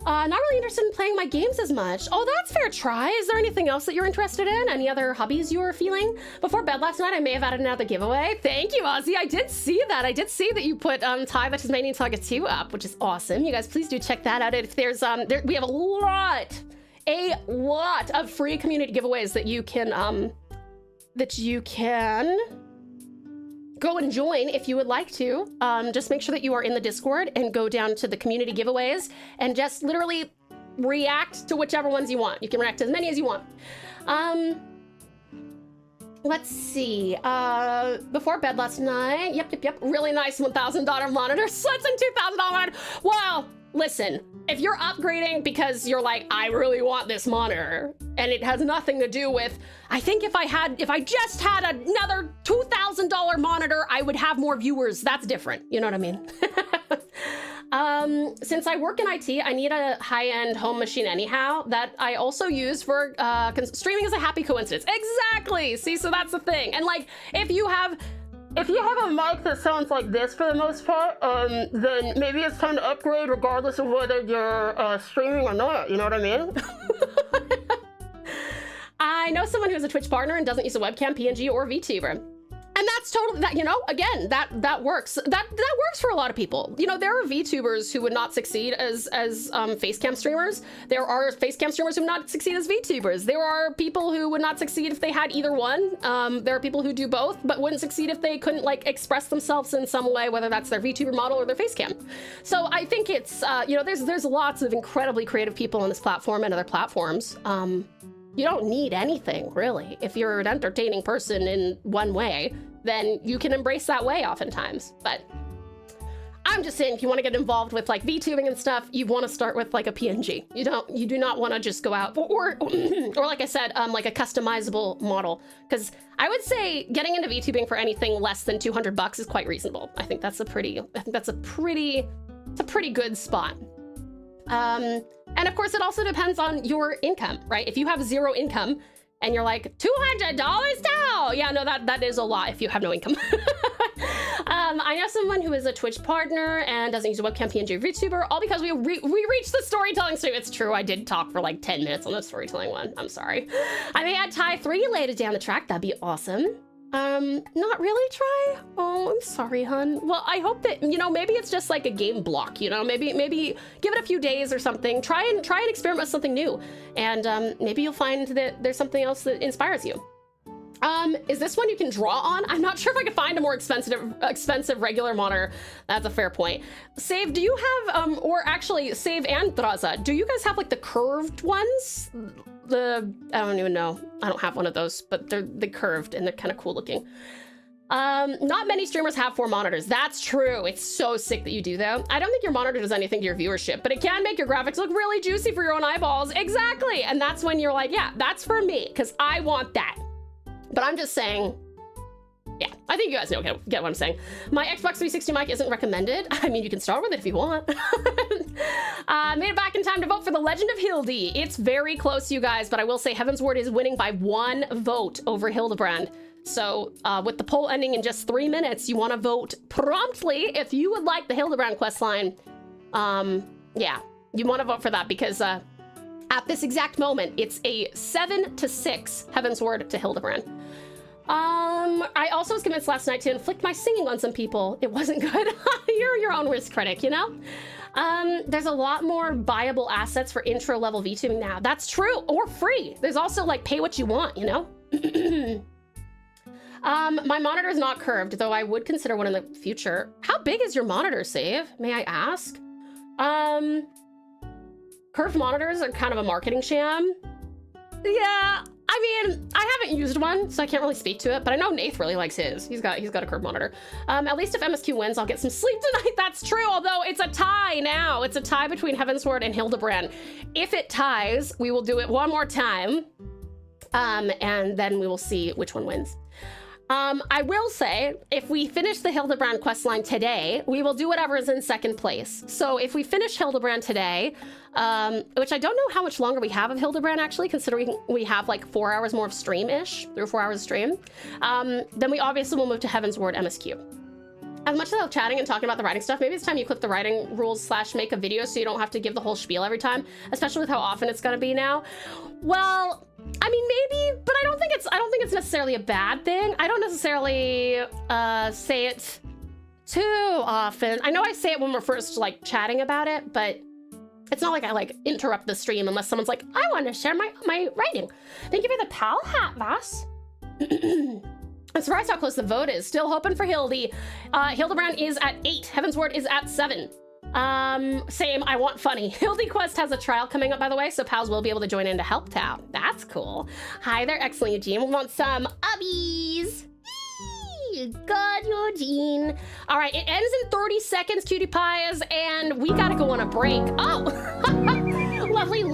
Not really interested in playing my games as much. Oh, that's fair try. Is there anything else that you're interested in? Any other hobbies you were feeling? Before bed last night, I may have added another giveaway. Thank you, Ozzy. I did see that. I did see that you put Ty the Tasmanian Tigers 2 up, which is awesome. You guys, please do check that out. If there's, we have a lot of free community giveaways that you can, go and join if you would like to. Just make sure that you are in the Discord and go down to the community giveaways and just literally react to whichever ones you want. You can react to as many as you want. Let's see. Before bed last night, yep. Really nice $1,000 monitor. Slits and $2,000 monitor. Wow. Listen, if you're upgrading because you're like, I really want this monitor, and it has nothing to do with, I think if I just had another $2,000 monitor, I would have more viewers. That's different. You know what I mean? Since I work in IT, I need a high-end home machine anyhow that I also use for streaming is a happy coincidence. Exactly. See, so that's the thing. And like, if you have a mic that sounds like this for the most part, then maybe it's time to upgrade regardless of whether you're streaming or not, you know what I mean? I know someone who has a Twitch partner and doesn't use a webcam, PNG, or VTuber. And that's totally, that, you know, again, that works. That works for a lot of people. You know, there are VTubers who would not succeed as facecam streamers. There are facecam streamers who would not succeed as VTubers. There are people who would not succeed if they had either one. There are people who do both, but wouldn't succeed if they couldn't like express themselves in some way, whether that's their VTuber model or their facecam. So I think it's, you know, there's lots of incredibly creative people on this platform and other platforms. You don't need anything, really. If you're an entertaining person in one way, then you can embrace that way oftentimes. But I'm just saying, if you want to get involved with like VTubing and stuff, you want to start with like a PNG. You do not want to just go out or like I said, like a customizable model. Because I would say getting into VTubing for anything less than $200 is quite reasonable. I think that's a pretty good spot. And of course, it also depends on your income, right? If you have zero income and you're like, $200 now? Yeah, no, that is a lot if you have no income. I know someone who is a Twitch partner and doesn't use a webcam, PNG, VTuber, all because we reached the storytelling stream. It's true, I did talk for like 10 minutes on the storytelling one. I'm sorry. I may add Ty 3 later down the track. That'd be awesome. Not really, Try? Oh, I'm sorry, hun. Well, I hope that, you know, maybe it's just like a game block, you know, maybe give it a few days or something. Try and experiment with something new. And maybe you'll find that there's something else that inspires you. Is this one you can draw on? I'm not sure if I could find a more expensive regular monitor. That's a fair point. Save, do you have, or actually Save and Draza, do you guys have like the curved ones? I don't even know. I don't have one of those, but they're curved and they're kind of cool looking. Not many streamers have 4 monitors. That's true. It's so sick that you do though. I don't think your monitor does anything to your viewership, but it can make your graphics look really juicy for your own eyeballs. Exactly. And that's when you're like, yeah, that's for me, because I want that. But I'm just saying, yeah, I think you guys get what I'm saying. My Xbox 360 mic isn't recommended. I mean, you can start with it if you want. Made it back in time to vote for the Legend of Hildy. It's very close, you guys, but I will say Heavensward is winning by 1 vote over Hildebrand. So with the poll ending in just 3 minutes, you want to vote promptly if you would like the Hildebrand questline. Yeah, you want to vote for that because at this exact moment, it's a 7-6 Heavensward to Hildebrand. I also was convinced last night to inflict my singing on some people. It wasn't good. You're your own worst critic, you know? There's a lot more viable assets for intro level VTubing now. That's true, or free. There's also like pay what you want, you know? My monitor is not curved, though I would consider one in the future. How big is your monitor, Save? May I ask? Curved monitors are kind of a marketing sham. Yeah, I mean, I haven't used one, so I can't really speak to it, but I know Nath really likes his. He's got a curved monitor. At least if MSQ wins, I'll get some sleep tonight. That's true, although it's a tie now. It's a tie between Heavensward and Hildebrand. If it ties, we will do it one more time, and then we will see which one wins. I will say, if we finish the Hildebrand questline today, we will do whatever is in second place. So if we finish Hildebrand today, which I don't know how much longer we have of Hildebrand actually, considering we have like 4 hours more of stream-ish, 3 or 4 hours of stream, then we obviously will move to Heavensward MSQ. As much as I love chatting and talking about the writing stuff, maybe it's time you click the writing rules / make a video so you don't have to give the whole spiel every time, especially with how often it's gonna be now. Well, I mean, maybe, but I don't think it's necessarily a bad thing. I don't necessarily say it too often. I know I say it when we're first like chatting about it, but it's not like I like interrupt the stream unless someone's like, I want to share my writing. Thank you for the pal hat, Voss. I'm surprised how close the vote is. Still hoping for Hildy. Hildebrand is at 8. Heavensward is at 7. Same, I want funny. Hildy Quest has a trial coming up, by the way, so pals will be able to join in to help Tao. That's cool. Hi there, excellent Eugene. We want some ubbies. God, Eugene. All right, it ends in 30 seconds, cutie pies, and we gotta go on a break. Oh, lovely.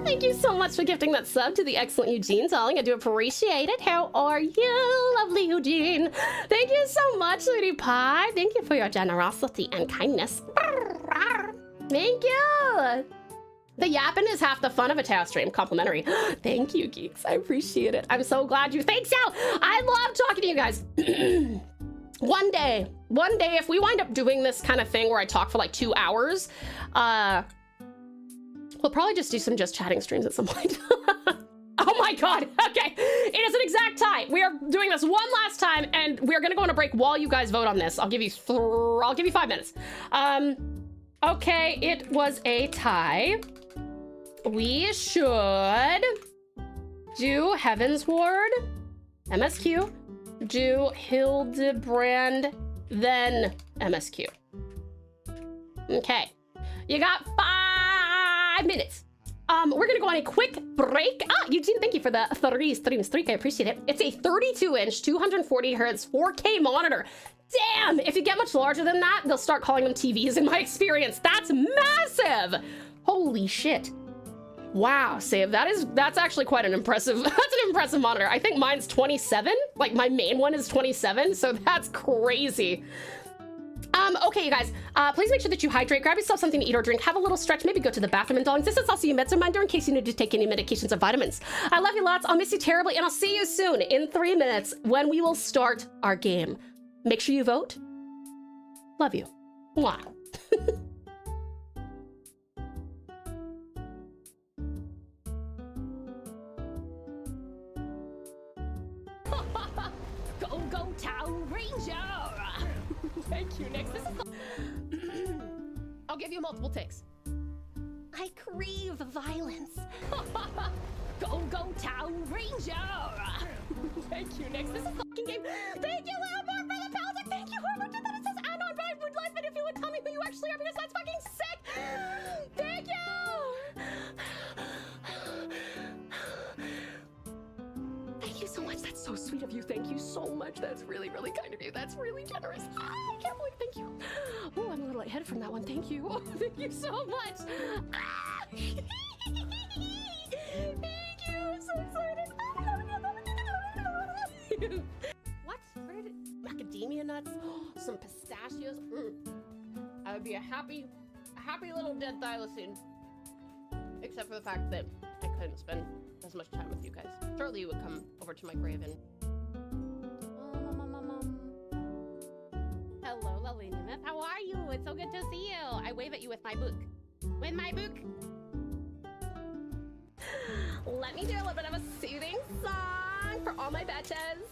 Thank you so much for gifting that sub to the excellent Eugene, darling. I do appreciate it. How are you, lovely Eugene? Thank you so much, sweetie pie. Thank you for your generosity and kindness. Thank you. The yapping is half the fun of a Tao stream. Complimentary. Thank you, geeks. I appreciate it. I'm so glad you. Thanks, Al. I love talking to you guys. One day, if we wind up doing this kind of thing where I talk for like 2 hours, we'll probably just do some just chatting streams at some point. Oh my God, okay. It is an exact tie. We are doing this one last time and we're gonna go on a break while you guys vote on this. I'll give you 5 minutes. Okay, it was a tie. We should do Heavensward, MSQ, do Hildebrand, then MSQ. Okay, you got 5 minutes. We're gonna go on a quick break. Eugene, thank you for the 3 streak. I appreciate it. It's a 32-inch, 240 hertz, 4K monitor. Damn, if you get much larger than that, they'll start calling them TVs in my experience. That's massive. Holy shit. Wow, Save, that's actually quite an impressive, that's an impressive monitor. I think mine's 27, like my main one is 27, so that's crazy. Okay, you guys, please make sure that you hydrate, grab yourself something to eat or drink, have a little stretch, maybe go to the bathroom, and darlings, this is also your meds reminder in case you need to take any medications or vitamins. I love you lots, I'll miss you terribly, and I'll see you soon in 3 minutes when we will start our game. Make sure you vote. Love you. Mwah. Go, Tao Ranger! Thank you, next. This is the... I'll give you multiple takes. I crave violence. Go, Tao Ranger! Thank you, Nix. This is the fucking game. Thank you, Leopard, for the Peltic. Thank you, whoever did that. It says Anon, but I would like it if you would tell me who you actually are because that's fucking sick. Thank you. Thank you so much. That's so sweet of you. Thank you so much. That's really, really kind of you. That's really generous. I can't believe. Thank you. Oh, I'm a little lightheaded from that one. Thank you. Oh, thank you so much. Thank you. I'm so excited. What? Where did it? Macadamia nuts? Some pistachios? I would be a happy little dead thylacine. Except for the fact that I couldn't spend as much time with you guys. Shortly you would come over to my grave and... Hello, lovely Nimith. How are you? It's so good to see you. I wave at you with my book. With my book. Let me do a little bit of a soothing song for all my bitches.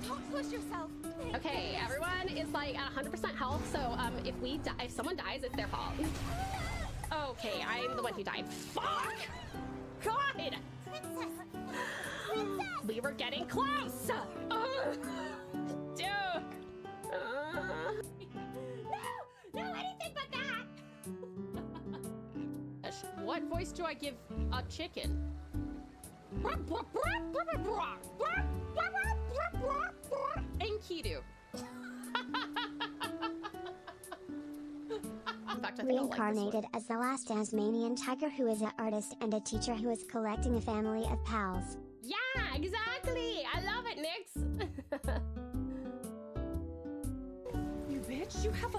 Don't push yourself. Okay, everyone is like at 100% health, so if someone dies, it's their fault. Okay, I'm the one who died. Fuck! God! Princess! We were getting close! Dude! No, anything but that! What voice do I give a chicken? Enkidu. In fact, I think I'll like this one. Reincarnated as the last Tasmanian tiger who is an artist and a teacher who is collecting a family of pals. Yeah, exactly. I love it, Nix. You bitch, you have a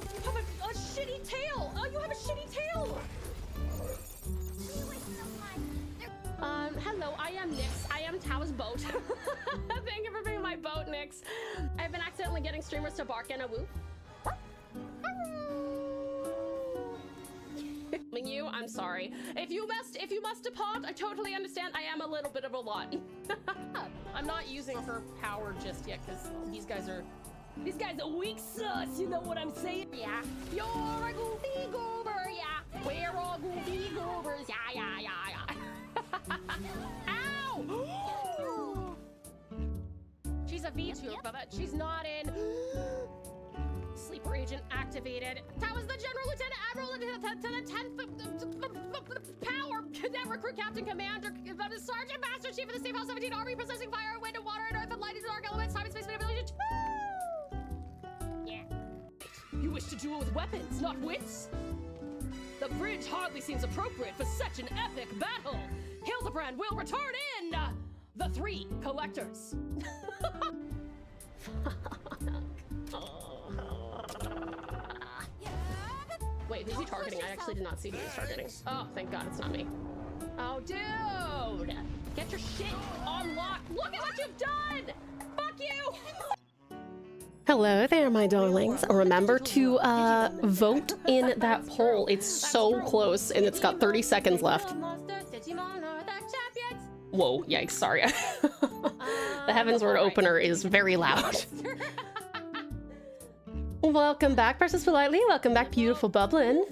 shitty tail. Oh, you have a shitty tail. Hello, I am Nix. I am Tao's boat. Thank you for being my boat, Nix. I've been accidentally getting streamers to bark in a whoop. You, I'm sorry. If you must depart, I totally understand. I am a little bit of a lot. I'm not using her power just yet because these guys are weak sauce. You know what I'm saying? Yeah. You're a goofy goober, yeah. We're all goofy goobers, yeah. Ow! She's a Vtuber, but she's not in. Sleeper agent activated. That was the General Lieutenant Admiral to the 10th power. Cadet Recruit Captain Commander. The Sergeant Master Chief of the Safe House 17 Army, possessing fire, wind, and water, and earth, and light, and dark elements, time and space manipulation. Yeah. You wish to duel with weapons, not wits? The bridge hardly seems appropriate for such an epic battle. Hildebrand will return in the 3 collectors. Wait, who's he targeting? I actually did not see who he was targeting. Oh, thank God it's not me. Oh, dude! Get your shit on lock. Look at what you've done! Fuck you! Hello there, my darlings. Remember to vote in that poll. It's so close, and it's got 30 seconds left. Whoa, yikes, sorry. The Heavensward opener is very loud. Welcome back, Precious Politely. Welcome back, beautiful Bublin.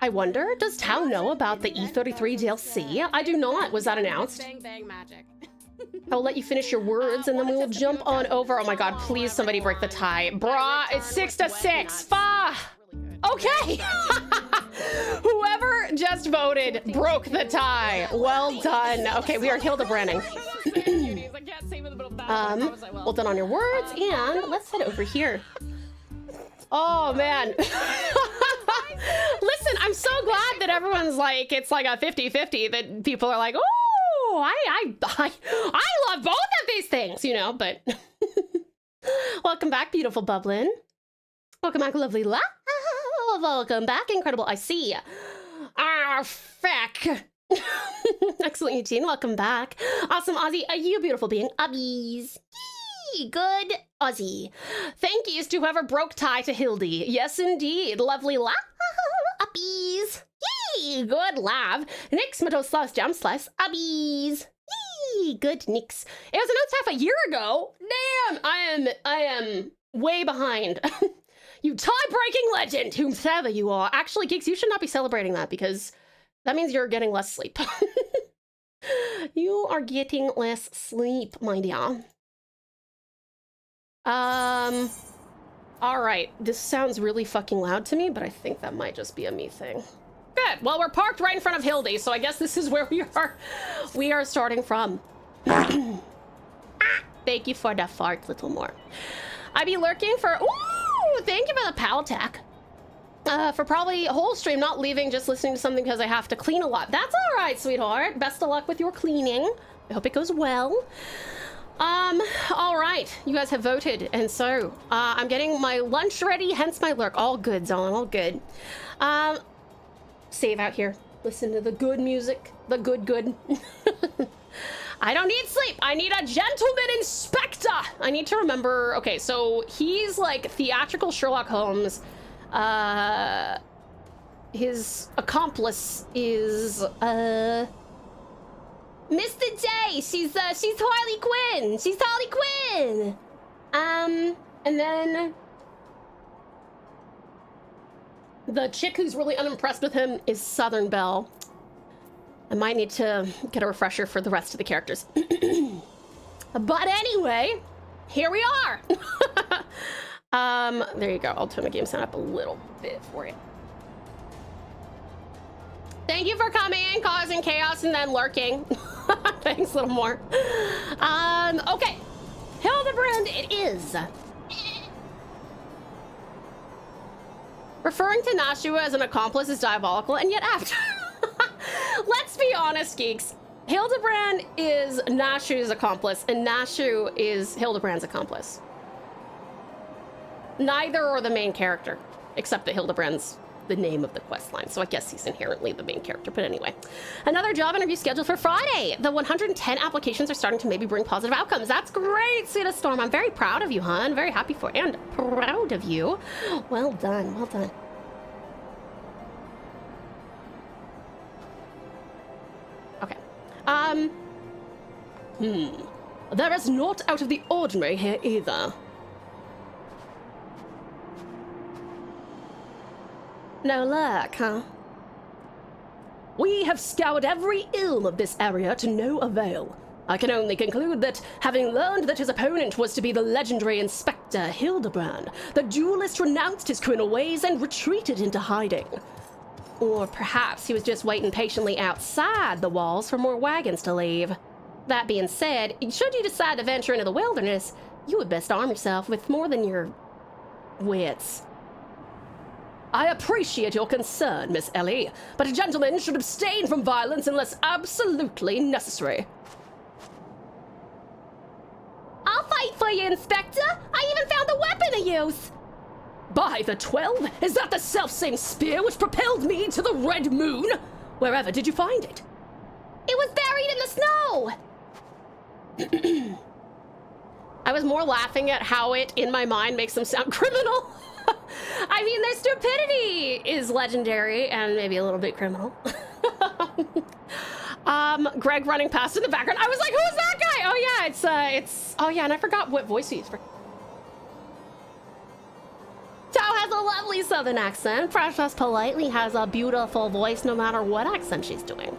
I wonder, does Tao know about the E33 DLC? I do not. Was that announced? Bang bang magic. I'll let you finish your words and then we will jump on over. Oh my God, please somebody break the tie. Brah, it's 6-6. Fa! Okay. Whoever just voted broke the tie. Well done. Okay, we are Hildebranding. Well done on your words, and let's head over here. Oh man. Listen, I'm so glad that everyone's like, it's like a 50-50, that people are like, oh, I love both of these things, you know, but welcome back, beautiful Bublin. Welcome back, lovely La. Welcome back, incredible I see. Ah, feck. Excellent, Eugene. Welcome back. Awesome, Ozzy. Are you a beautiful being? Ubbies. Yee, good Ozzy. Thank yous to whoever broke tie to Hildy. Yes, indeed. Lovely La. Uppies. Yee, good lav. Nix, Matos Slice, Jam Slice. Ubbies. Yee, good Nix. It was announced half a year ago. Damn, I am way behind. You tie-breaking legend, whomsoever you are. Actually, Geeks, you should not be celebrating that because That means you're getting less sleep. You are getting less sleep, my dear. All right. This sounds really fucking loud to me, but I think that might just be a me thing. Good. Well, we're parked right in front of Hildy, so I guess this is where we are starting from. Thank you for the fart, little more. I be lurking for... Ooh! Thank you for the pal tech. For probably a whole stream, not leaving, just listening to something because I have to clean a lot. That's all right, sweetheart. Best of luck with your cleaning. I hope it goes well. All right. You guys have voted, and so I'm getting my lunch ready, hence my lurk. All good, Zolin, all good. Save out here. Listen to the good music. The good. I don't need sleep. I need a gentleman inspector. I need to remember. Okay, so he's like theatrical Sherlock Holmes. His accomplice is Mr. J. She's Harley Quinn. She's Harley Quinn. And then the chick who's really unimpressed with him is Southern Belle. I might need to get a refresher for the rest of the characters. But anyway, here we are. There you go. I'll turn the game sound up a little bit for you. Thank you for coming, causing chaos, and then lurking. Thanks, little more. Okay. Hildebrand it is. Referring to Nashu as an accomplice is diabolical, and yet after... Let's be honest, geeks. Hildebrand is Nashu's accomplice, and Nashu is Hildebrand's accomplice. Neither are the main character, except that Hildebrand's the name of the quest line, so I guess he's inherently the main character. But anyway, another job interview scheduled for Friday. The 110 applications are starting to maybe bring positive outcomes. That's great, Sita Storm. I'm very proud of you, hon. Very happy for and proud of you. Well done, well done. Okay. There is naught out of the ordinary here either. No luck, huh? We have scoured every ill of this area to no avail. I can only conclude that, having learned that his opponent was to be the legendary Inspector Hildebrand, the duelist renounced his criminal ways and retreated into hiding. Or perhaps he was just waiting patiently outside the walls for more wagons to leave. That being said, should you decide to venture into the wilderness, you would best arm yourself with more than your wits. I appreciate your concern, Miss Ellie, but a gentleman should abstain from violence unless absolutely necessary. I'll fight for you, Inspector! I even found the weapon to use! By the 12, is that the selfsame spear which propelled me to the Red Moon? Wherever did you find it? It was buried in the snow! I was more laughing at how it, in my mind, makes them sound criminal. I mean, their stupidity is legendary and maybe a little bit criminal. Greg running past in the background. I was like, who's that guy? Oh yeah, it's, oh yeah, and I forgot what voice he used for. Tao has a lovely southern accent. Precious politely has a beautiful voice no matter what accent she's doing.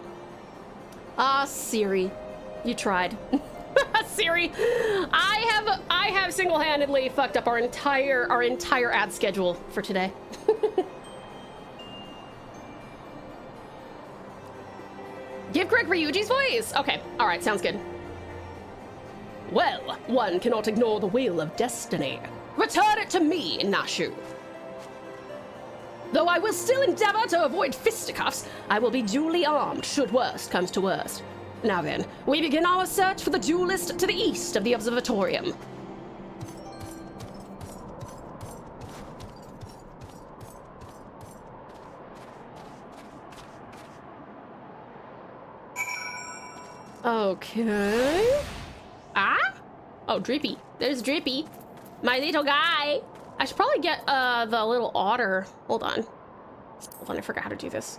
Siri, you tried. Siri, I have single-handedly fucked up our entire ad schedule for today. Give Greg Ryuji's voice. Okay, all right, sounds good. Well, one cannot ignore the wheel of destiny. Return it to me, Nashu. Though I will still endeavor to avoid fisticuffs, I will be duly armed should worst comes to worst. Now then, we begin our search for the duelist to the east of the observatorium. Okay. Ah? Oh, Drippy. There's Drippy. My little guy. I should probably get the little otter. Hold on. Hold on, I forgot how to do this.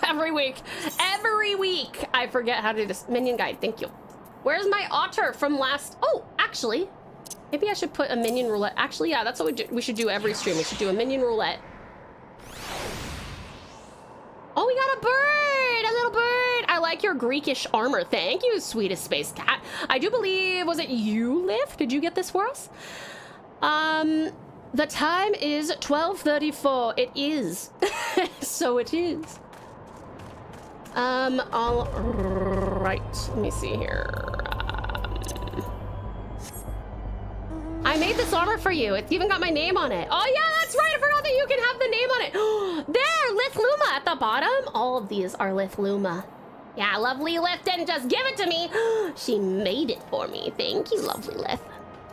Every week, I forget how to do this. Minion guide, thank you. Where's my otter from last? Oh, actually, maybe I should put a minion roulette. Actually, yeah, that's what we should do every stream. We should do a minion roulette. Oh, we got a bird, a like your Greekish armor. Thank you, sweetest space cat. I do believe, was it you, Liv? Did you get this for us? The time is 12:34. It is. So it is. All right. Let me see here. I made this armor for you. It's even got my name on it. Oh yeah, that's right. I forgot that you can have the name on it. There, Lithluma at the bottom. All of these are Lithluma. Yeah, lovely Lith didn't just give it to me. She made it for me. Thank you, lovely Lith.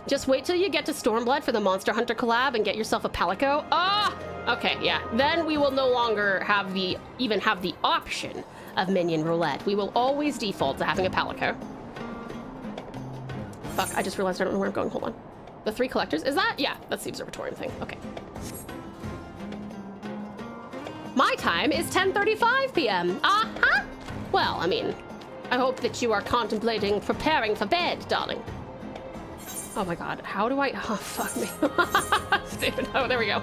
Just wait till you get to Stormblood for the Monster Hunter collab and get yourself a Palico. Ah, okay, yeah. Then we will no longer have even have the option of minion roulette. We will always default to having a Palico. Fuck, I just realized I don't know where I'm going. Hold on. The 3 collectors, is that? Yeah, that's the observatorium thing. Okay. My time is 10:35 p.m. Uh-huh. Well, I mean, I hope that you are contemplating preparing for bed, darling. Oh my god, how do I... Oh, fuck me. Dude, oh, there we go.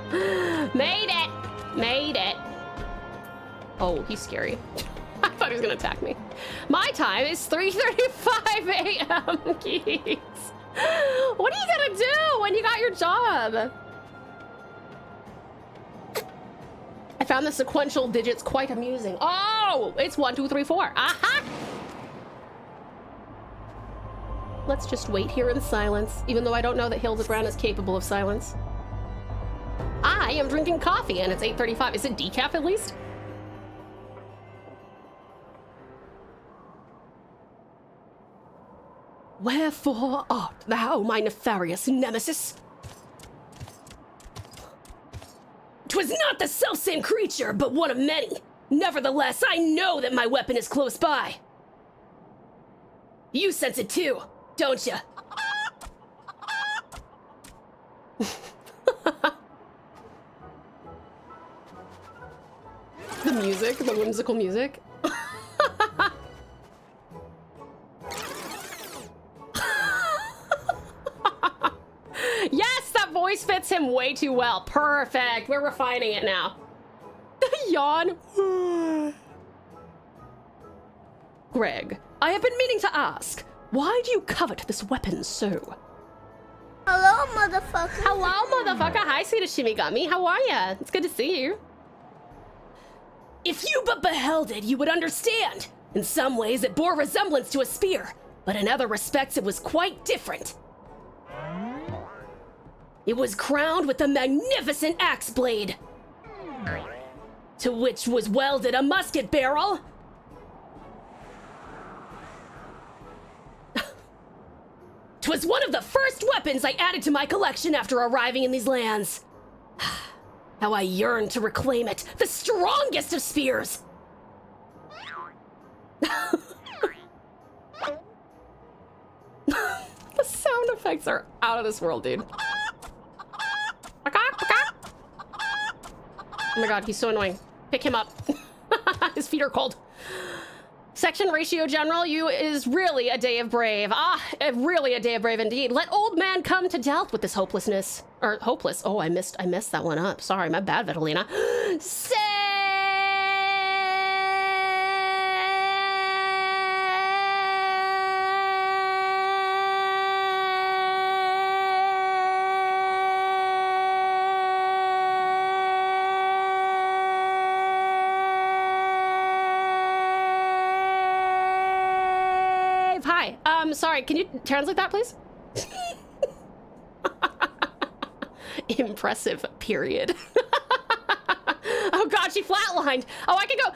Made it! Made it. Oh, he's scary. I thought he was gonna attack me. My time is 3:35 a.m. Geez. What are you gonna do when you got your job? I found the sequential digits quite amusing. Oh, it's 1, 2, 3, 4. Aha! Let's just wait here in silence, even though I don't know that Hildebrand is capable of silence. I am drinking coffee and it's 8:35. Is it decaf at least? Wherefore art thou, my nefarious nemesis? 'Twas not the selfsame creature, but one of many. Nevertheless, I know that my weapon is close by. You sense it too, don't ya? The music, the whimsical music. Yes, that voice fits him way too well. Perfect. We're refining it now. Yawn. Greg, I have been meaning to ask, why do you covet this weapon so? Hello, motherfucker. Hello, motherfucker. Hi, sweet Shimigami. How are ya? It's good to see you. If you but beheld it, you would understand. In some ways, it bore resemblance to a spear, but in other respects, it was quite different. It was crowned with a magnificent axe blade, to which was welded a musket barrel. 'Twas one of the first weapons I added to my collection after arriving in these lands. How I yearned to reclaim it, the strongest of spears. The sound effects are out of this world, dude. Oh my god, he's so annoying. Pick him up. His feet are cold. Section Ratio General, you is really a day of brave. Ah, really a day of brave indeed. Let old man come to dealt with this hopelessness. Or hopeless. Oh, I messed that one up. Sorry, my bad, Vitalina. Sorry, can you translate that, please? Impressive, period. Oh god, she flatlined. Oh, I can go.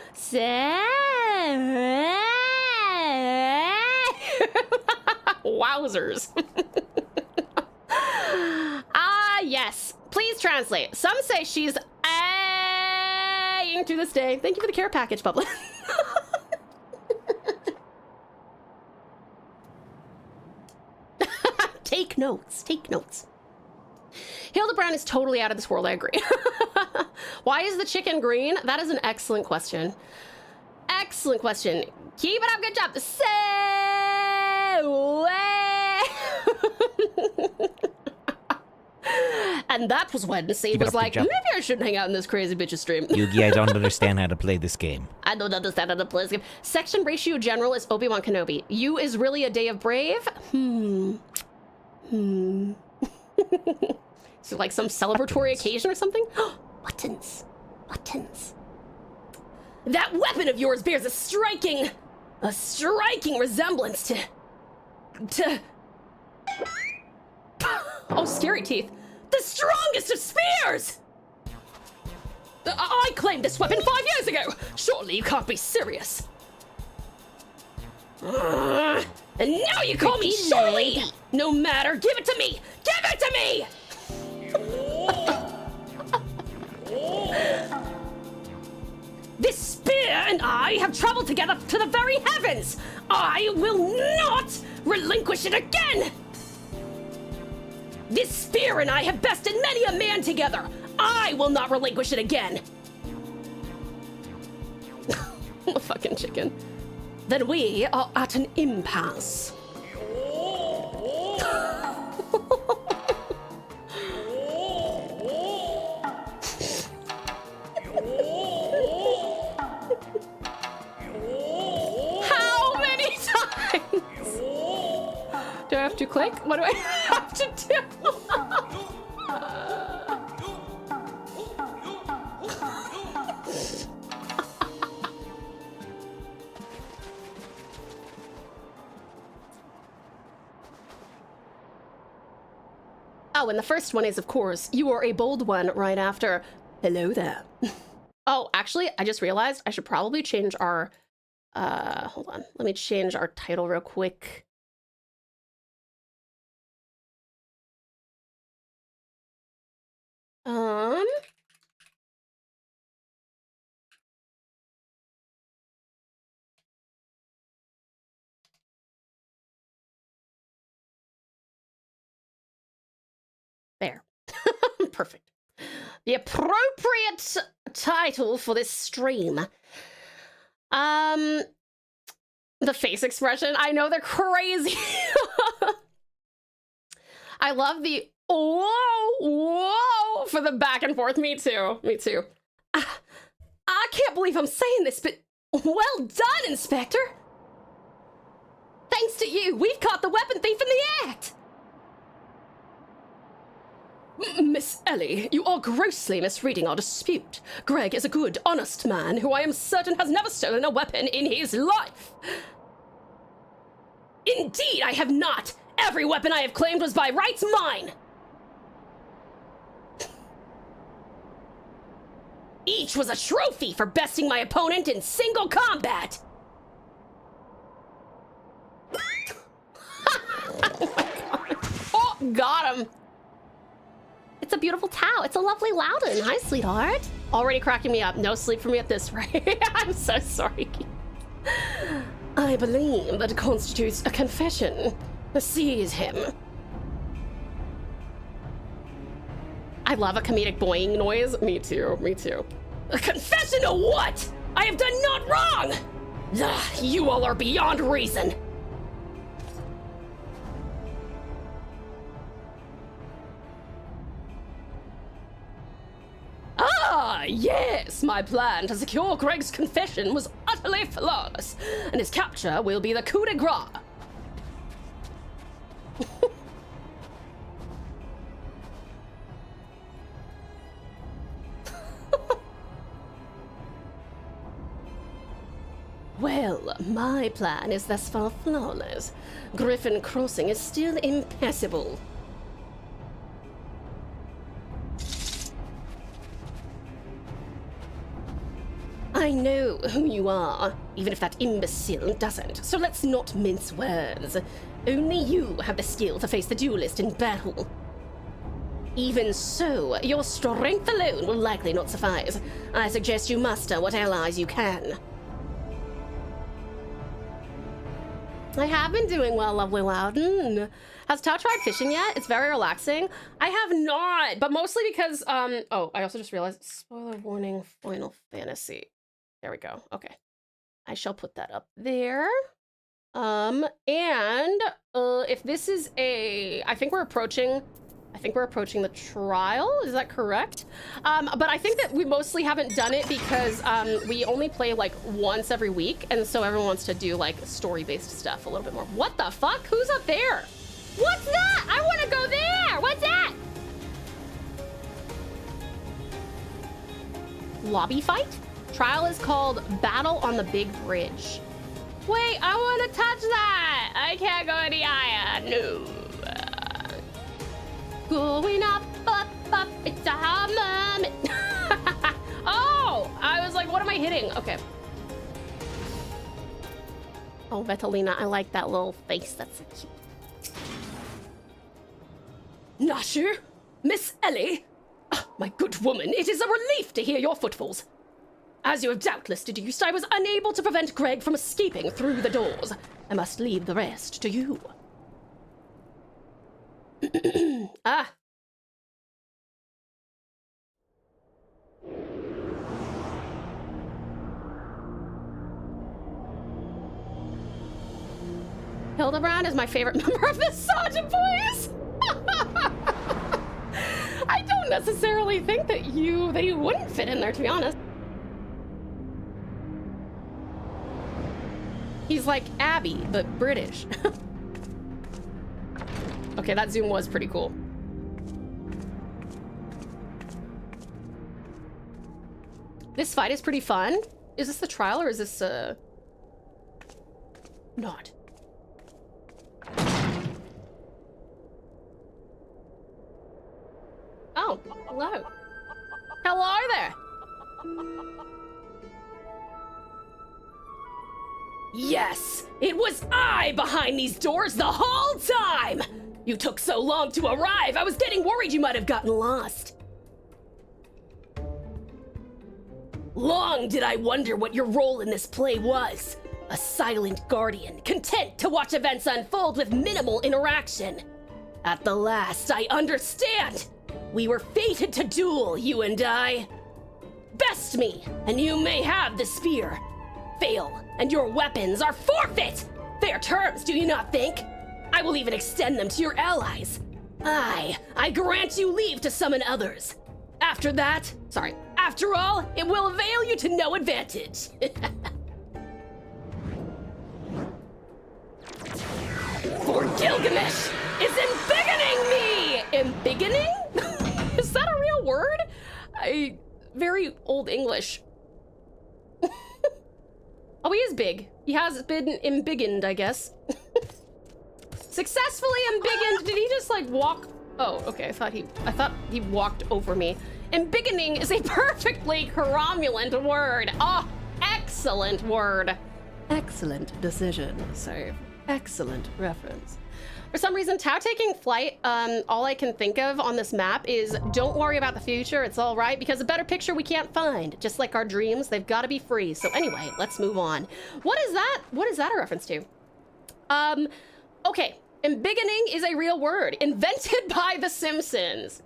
Wowzers. Ah, yes. Please translate. Some say she's to this day. Thank you for the care package, Bubbly. Take notes, take notes. Hildebrand is totally out of this world, I agree. Why is the chicken green? That is an excellent question. Excellent question. Keep it up, good job. And that was when Save Keep it was up, like, good job. maybe I shouldn't hang out in this crazy bitch's stream. Yugi, I don't understand how to play this game. I don't understand how to play this game. Section ratio general is Obi-Wan Kenobi. You is really a day of brave? So like some celebratory occasion or something? Buttons. Buttons. That weapon of yours bears a striking resemblance to... Oh, scary teeth. The strongest of spears! I claimed this weapon 5 years ago! Surely you can't be serious. And now you call me Shirley! No matter, give it to me! Give it to me! This spear and I have traveled together to the very heavens! I will not relinquish it again! This spear and I have bested many a man together! I will not relinquish it again! A fucking chicken. Then we are at an impasse. How many times? Do I have to click? What do I have to do? Oh, and the first one is, of course, you are a bold one right after. Hello there. Oh, actually, I just realized I should probably change our, hold on. Let me change our title real quick. There. Perfect. The appropriate title for this stream. The face expression. I know they're crazy. I love the whoa for the back and forth. Me too. Me too. I can't believe I'm saying this, but well done, Inspector. Thanks to you, we've caught the weapon thief in the act. Miss Ellie, you are grossly misreading our dispute. Greg is a good, honest man who I am certain has never stolen a weapon in his life. Indeed, I have not. Every weapon I have claimed was by rights mine. Each was a trophy for besting my opponent in single combat. Oh my god. Oh, got him. It's a beautiful Tau. It's a lovely Loudon. Hi, sweetheart. Already cracking me up. No sleep for me at this rate. I'm so sorry. I believe that constitutes a confession. Seize him. I love a comedic boing noise. Me too. Me too. A confession of what? I have done not wrong. Ugh, you all are beyond reason. Ah, yes! My plan to secure Greg's confession was utterly flawless, and his capture will be the coup de grace. Well, my plan is thus far flawless. Griffin Crossing is still impassable. I know who you are, even if that imbecile doesn't, so let's not mince words. Only you have the skill to face the duelist in battle. Even so, your strength alone will likely not suffice. I suggest you muster what allies you can. I have been doing well, lovely Loudon. Has Tau tried fishing yet? It's very relaxing. I have not, but mostly because, oh, I also just realized, spoiler warning, Final Fantasy. There we go. Okay. I shall put that up there. And if this is I think we're approaching I think we're approaching the trial. Is that correct? But I think that we mostly haven't done it because we only play like once every week. And so everyone wants to do like story-based stuff a little bit more. What the fuck? Who's up there? What's that? I want to go there. What's that? Lobby fight? Trial is called Battle on the Big Bridge. Wait, I want to touch that. I can't go any higher. No. Going up, up, it's a moment. Oh, I was like, what am I hitting? Okay. Oh, Vetalina, I like that little face. That's so cute. Nasher, Miss Ellie. Oh, my good woman, it is a relief to hear your footfalls. As you have doubtless deduced, I was unable to prevent Greg from escaping through the doors. I must leave the rest to you. Ah. Hildebrand is my favorite member of the Sergeant Boys. I don't necessarily think that you wouldn't fit in there, to be honest. He's like Abby, but British. Okay, that zoom was pretty cool. This fight is pretty fun. Is this the trial or is this not? Oh, hello. Hello there. Yes, it was I behind these doors the whole time! You took so long to arrive, I was getting worried you might have gotten lost. Long did I wonder what your role in this play was. A silent guardian, content to watch events unfold with minimal interaction. At the last, I understand. We were fated to duel, you and I. Best me, and you may have the spear. Fail, and your weapons are forfeit! Fair terms, do you not think? I will even extend them to your allies. I grant you leave to summon others. After all, it will avail you to no advantage. For Gilgamesh is embiggening me! Embiggening? Is that a real word? Very old English. Oh, he is big. He has been embiggened, I guess. Successfully embiggened. Did he just like walk? Oh, okay. I thought he walked over me. Embiggening is a perfectly cromulent word. Oh, excellent word. Excellent decision, sir. Excellent reference. For some reason, Tau taking flight, all I can think of on this map is don't worry about the future, it's all right, because a better picture we can't find. Just like our dreams, they've got to be free. So anyway, let's move on. What is that? What is that a reference to? Okay, embiggening is a real word, invented by The Simpsons.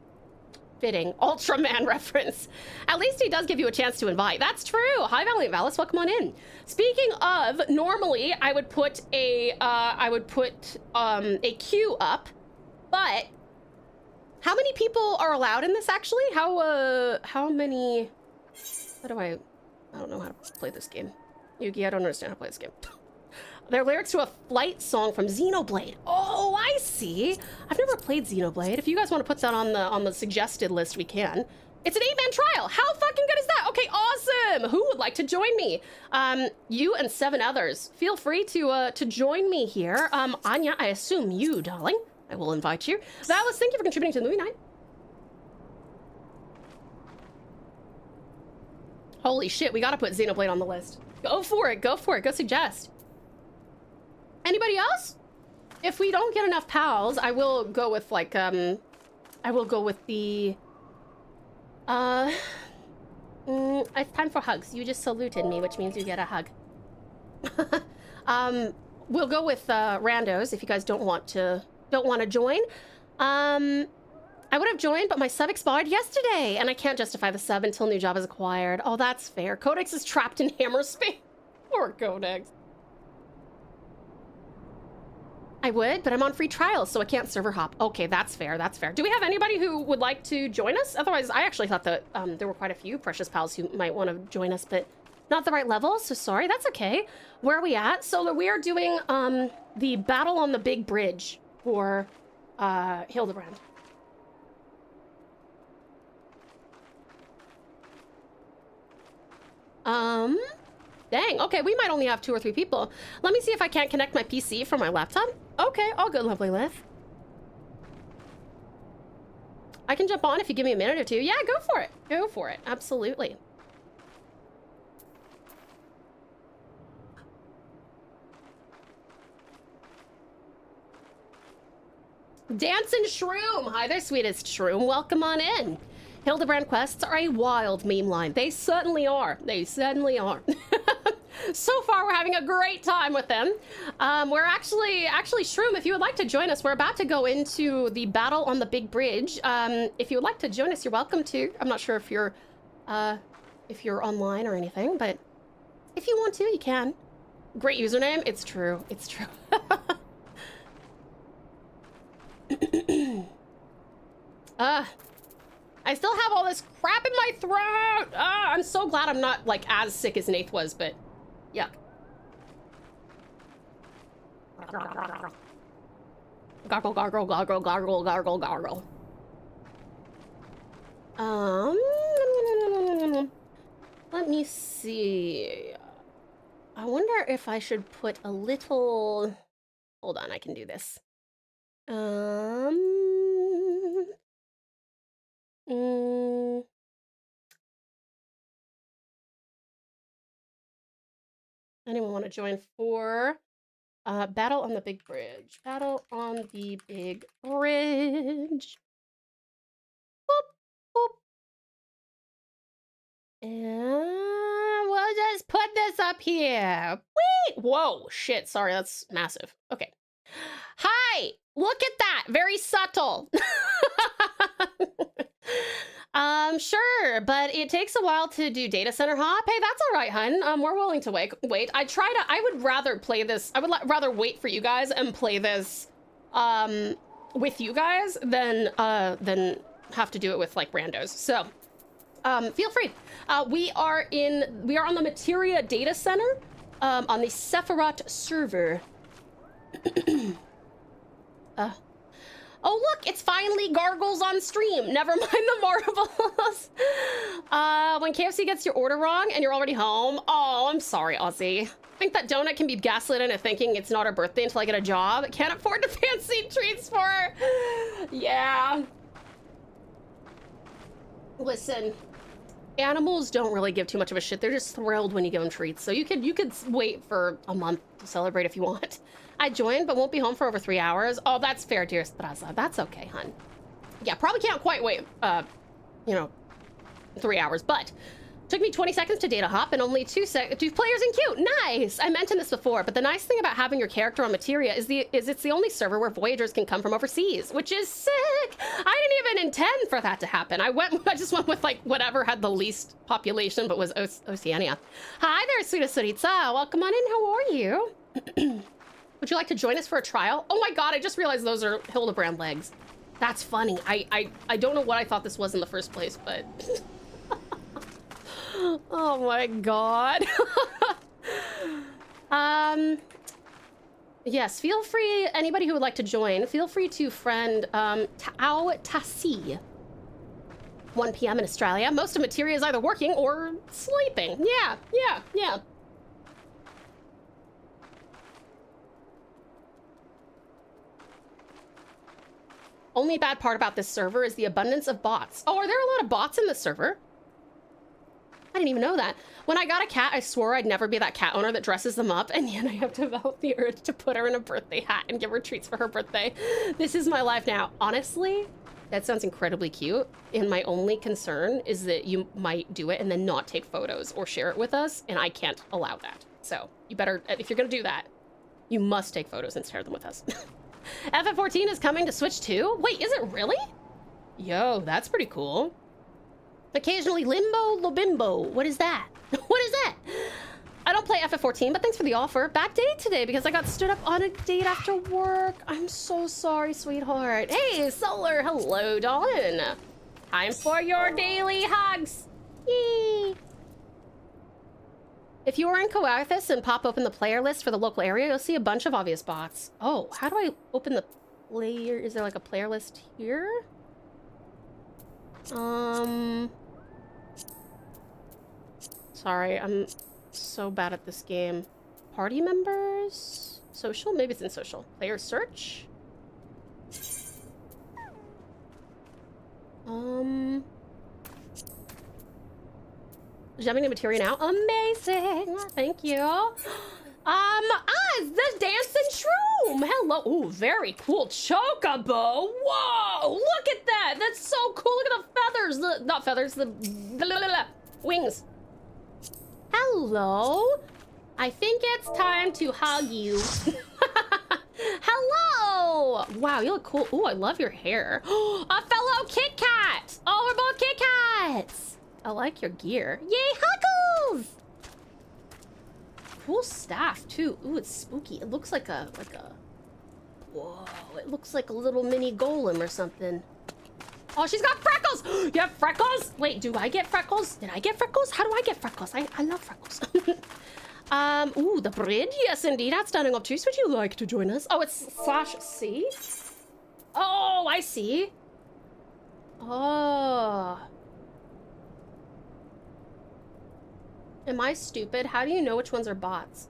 Fitting Ultraman reference. At least he does give you a chance to invite. That's true. Hi, Valiant Valis, welcome on in. Speaking of, normally I would put a queue up, but how many people are allowed in this actually? How many? I don't know how to play this game. Yugi, I don't understand how to play this game. They're lyrics to a flight song from Xenoblade. Oh, I see. I've never played Xenoblade. If you guys want to put that on the suggested list, we can. It's an 8-man trial. How fucking good is that? Okay, awesome. Who would like to join me? You and 7 others. Feel free to join me here. Anya, I assume you, darling. I will invite you. Valis, thank you for contributing to the movie night. Holy shit, we gotta put Xenoblade on the list. Go for it, go for it, go suggest. Anybody else? If we don't get enough pals, I will go with like, I will go with the, it's time for hugs. You just saluted me, which means you get a hug. We'll go with, randos if you guys don't want to join. I would have joined, but my sub expired yesterday, and I can't justify the sub until new job is acquired. Oh, that's fair. Codex is trapped in hammer space. Poor Codex. I I would, but I'm on free trials, so I can't server hop. Okay, that's fair, that's fair. Do we have anybody who would like to join us? Otherwise, I actually thought that there were quite a few Precious Pals who might want to join us, but not the right level, so sorry, that's okay. Where are we at? So we are doing the battle on the big bridge for Hildebrand. Dang, okay, we might only have 2 or 3 people. Let me see if I can't connect my PC from my laptop. Okay, all good, lovely Liv. I can jump on if you give me a minute or 2. Yeah, go for it. Go for it, absolutely. Dancing Shroom! Hi there, sweetest Shroom. Welcome on in. Hildebrand quests are a wild meme line. They certainly are. They certainly are. So far, we're having a great time with them. We're actually, Shroom, if you would like to join us, we're about to go into the battle on the big bridge. If you would like to join us, you're welcome to. I'm not sure if you're online or anything, but if you want to, you can. Great username. It's true. It's true. I still have all this crap in my throat. I'm so glad I'm not like as sick as Nath was, but yuck. Gargle, gargle, gargle, gargle, gargle, gargle. Let me see. I wonder if I should put a little... Hold on, I can do this. Anyone want to join for battle on the big bridge? Battle on the big bridge. Boop, boop. And we'll just put this up here. Wait! Whoa, shit, sorry, that's massive. Okay. Hi! Look at that! Very subtle. Sure, but it takes a while to do data center hop. Hey, that's all right, hun. We're willing to wait. I would rather play this. I would rather wait for you guys and play this, with you guys than have to do it with like randos. So, feel free. We are on the Materia data center, on the Sephiroth server. Oh, look, it's finally Gargles on stream. Never mind the marbles. When KFC gets your order wrong and you're already home. Oh, I'm sorry, Aussie. I think that donut can be gaslit into thinking it's not her birthday until I get a job. Can't afford to fancy treats for her. Yeah. Listen, animals don't really give too much of a shit. They're just thrilled when you give them treats. So you could wait for a month to celebrate if you want. I joined, but won't be home for over 3 hours. Oh, that's fair, dear Straza. That's okay, hun. Yeah, probably can't quite wait, 3 hours, but took me 20 seconds to data hop and only 2 players in queue. Nice! I mentioned this before, but the nice thing about having your character on Materia is it's the only server where Voyagers can come from overseas, which is sick! I didn't even intend for that to happen. I just went with, like, whatever had the least population, but was Oceania. Hi there, sweetest Saritsa. Welcome on in. How are you? Would you like to join us for a trial? Oh my god, I just realized those are Hildebrand legs. That's funny. I don't know what I thought this was in the first place, but... Oh my god. Yes, feel free, anybody who would like to join, feel free to friend TauTassie. 1 p.m. in Australia. Most of Materia is either working or sleeping. Yeah. Only bad part about this server is the abundance of bots. Oh, are there a lot of bots in this server? I didn't even know that. When I got a cat, I swore I'd never be that cat owner that dresses them up, and yet I have developed the urge to put her in a birthday hat and give her treats for her birthday. This is my life now. Honestly, that sounds incredibly cute, and my only concern is that you might do it and then not take photos or share it with us, and I can't allow that. So you better, if you're gonna do that, you must take photos and share them with us. FF14 is coming to Switch 2? Wait, is it really? Yo, that's pretty cool. Occasionally Limbo Lobimbo. What is that? What is that? I don't play FF14, but thanks for the offer. Bad day today because I got stood up on a date after work. I'm so sorry, sweetheart. Hey, Solar, hello, darling. Time for your daily hugs. Yay. If you are in Coathus and pop open the player list for the local area, you'll see a bunch of obvious bots. Oh, how do I open the player? Is there like a player list here? Sorry, I'm so bad at this game. Party members? Social? Maybe it's in social. Player search? Jumping to material now. Amazing! Thank you. It's the dancing shroom! Hello. Ooh, very cool. Chocobo! Whoa! Look at that! That's so cool! Look at the feathers! Not feathers, the wings. Hello. I think it's time to hug you. Hello! Wow, you look cool. Ooh, I love your hair. A fellow Kit Kat! Oh, we're both Kit Kats! I like your gear. Yay, huggles! Cool staff, too. Ooh, it's spooky. It looks like a... Whoa, it looks like a little mini golem or something. Oh, she's got freckles! You have freckles? Wait, do I get freckles? Did I get freckles? How do I get freckles? I love freckles. Ooh, the bridge? Yes, indeed. That's standing up too. Would you like to join us? Oh, it's /C? Oh, I see. Oh. Am I stupid? How do you know which ones are bots?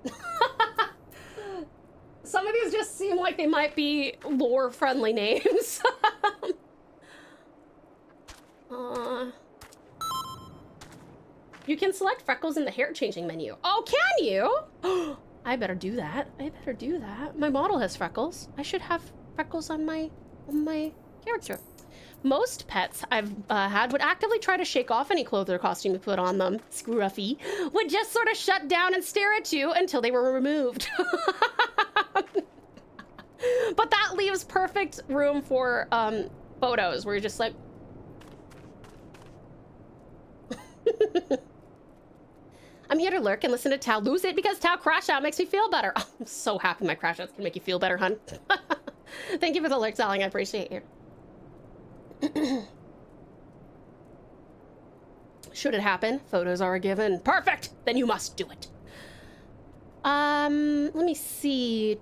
Some of these just seem like they might be lore-friendly names. You can select freckles in the hair changing menu. Oh, can you? I better do that. I better do that. My model has freckles. I should have freckles on my character. Most pets I've had would actively try to shake off any clothes or costume you put on them. Scruffy would just sort of shut down and stare at you until they were removed. But that leaves perfect room for photos where you're just like... I'm here to lurk and listen to Tau lose it because Tau crash out makes me feel better. Oh, I'm so happy my crash outs can make you feel better, hun. Thank you for the lurk, darling. I appreciate you. Should it happen? Photos are a given. Perfect! Then you must do it. Let me see.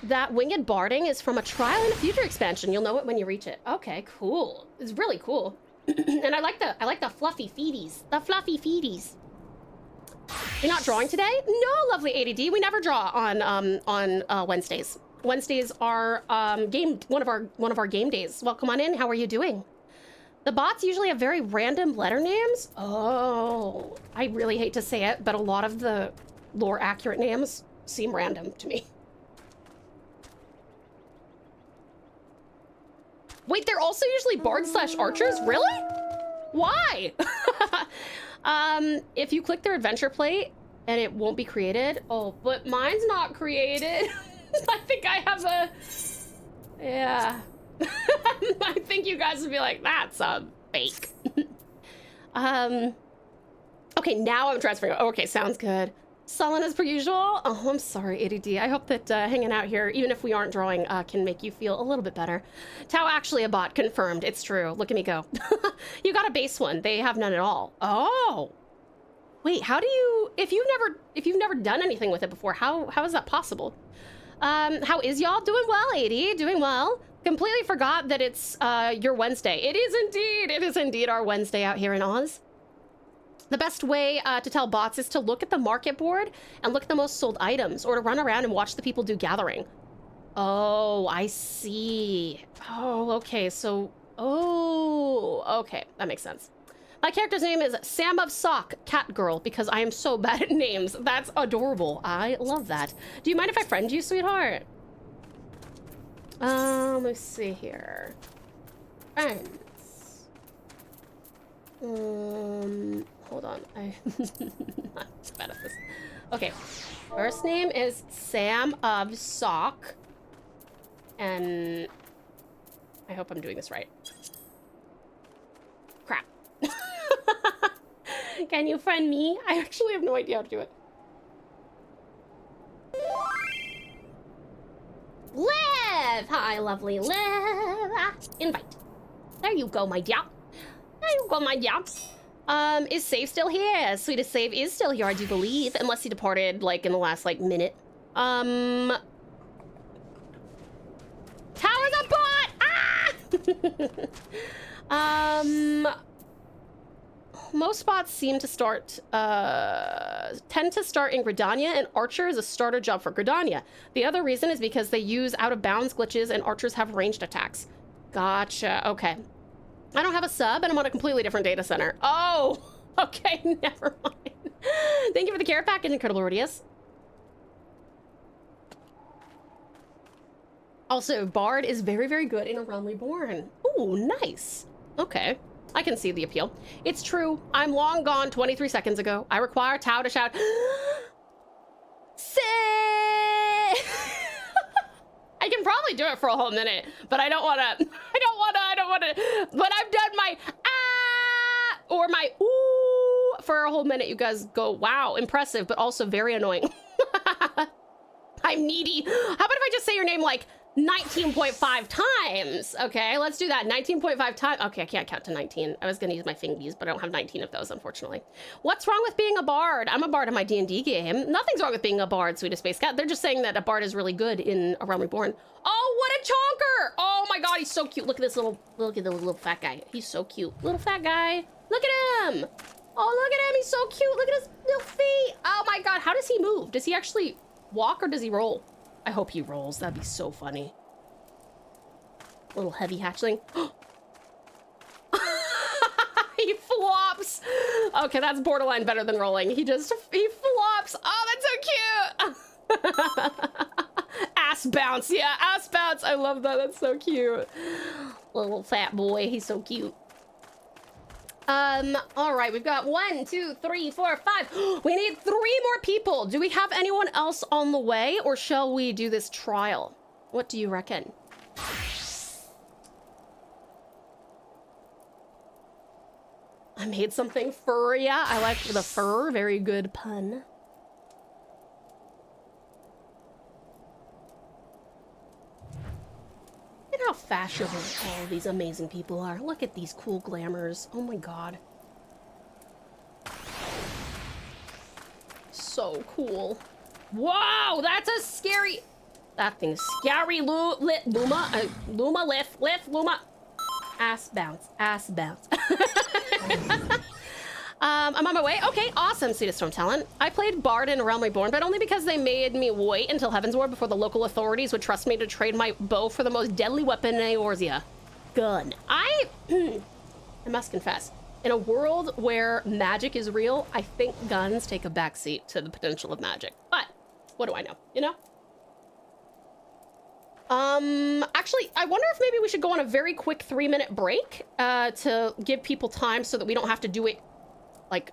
That winged barding is from a trial in a future expansion. You'll know it when you reach it. Okay, cool. It's really cool. And I like the fluffy feeties. The fluffy feeties. You're not drawing today? No, lovely ADD. We never draw on Wednesdays. Wednesdays are one of our game days. Welcome on in. How are you doing? The bots usually have very random letter names. Oh, I really hate to say it, but a lot of the lore accurate names seem random to me. Wait, they're also usually bards / archers? Really? Why? If you click their adventure plate and it won't be created. Oh, but mine's not created. I think I have a... Yeah. I think you guys would be like, that's a fake. Okay, now I'm transferring. Okay, sounds good. Sullen as per usual. Oh, I'm sorry, ADD. I hope that hanging out here, even if we aren't drawing, can make you feel a little bit better. Tau actually a bot, confirmed. It's true. Look at me go. You got a base one. They have none at all. Oh. Wait, how do you... If you've never done anything with it before, how is that possible? How is y'all? Doing well, AD. Doing well. Completely forgot that it's your Wednesday. It is indeed our Wednesday out here in Oz. The best way to tell bots is to look at the market board and look at the most sold items, or to run around and watch the people do gathering. Oh, I see. Oh, okay. So, oh, okay. That makes sense. My character's name is Sam of Sock, Cat Girl, because I am so bad at names. That's adorable. I love that. Do you mind if I friend you, sweetheart? Let's see here. Friends. Hold on. I'm not bad at this. Okay. First name is Sam of Sock. And I hope I'm doing this right. Crap. Can you friend me? I actually have no idea how to do it. Liv! Hi, lovely Liv. Invite. There you go, my dear. There you go, my dear. Is Save still here? Sweetest Save is still here, I do believe, unless he departed, like, in the last, like, minute. Tower's a bot! Ah! Most spots seem to start, tend to start in Gridania, and Archer is a starter job for Gridania. The other reason is because they use out-of-bounds glitches and Archers have ranged attacks. Gotcha, okay. I don't have a sub and I'm on a completely different data center. Oh, okay, never mind. Thank you for the care package, Incredible Radius. Also, Bard is very, very good in A Realm Reborn. Ooh, nice. Okay, I can see the appeal. It's true, I'm long gone 23 seconds ago. I require Tau to shout, Sick! I can probably do it for a whole minute, but I don't wanna, but I've done my ah or my ooh for a whole minute. You guys go, wow, impressive, but also very annoying. I'm needy. How about if I just say your name like 19.5 times? Okay, let's do that. 19.5 times. Okay, I can't count to 19. I was gonna use my fingies, but I don't have 19 of those, unfortunately. What's wrong with being a bard? I'm a bard in my D&D game. Nothing's wrong with being a bard, Sweetest Space Cat. They're just saying that a bard is really good in A Realm Reborn. Oh, what a chonker! Oh my god, he's so cute. Look at this look at the little fat guy. He's so cute. Little fat guy. Look at him! Oh, look at him, he's so cute. Look at his little feet. Oh my god, how does he move? Does he actually walk or does he roll? I hope he rolls. That'd be so funny. Little heavy hatchling. He flops. Okay, that's borderline better than rolling. He flops. Oh, that's so cute. Ass bounce. Yeah, ass bounce. I love that. That's so cute. Little fat boy. He's so cute. All right, we've got 1, 2, 3, 4, 5. We need 3 more people. Do we have anyone else on the way, or shall we do this trial? What do you reckon? I made something furry. Yeah, I like the fur. Very good pun. Look at how fashionable all these amazing people are. Look at these cool glamours. Oh my god. So cool. Wow, that's a scary... That thing's scary. Luma. Luma, lift, Luma. Ass bounce, ass bounce. I'm on my way. Okay, awesome, Sweetest Storm Talent. I played Bard in A Realm Reborn, but only because they made me wait until Heavensward before the local authorities would trust me to trade my bow for the most deadly weapon in Eorzea. Gun. I must confess, in a world where magic is real, I think guns take a backseat to the potential of magic. But what do I know, you know? Actually, I wonder if maybe we should go on a very quick 3-minute break to give people time so that we don't have to do it like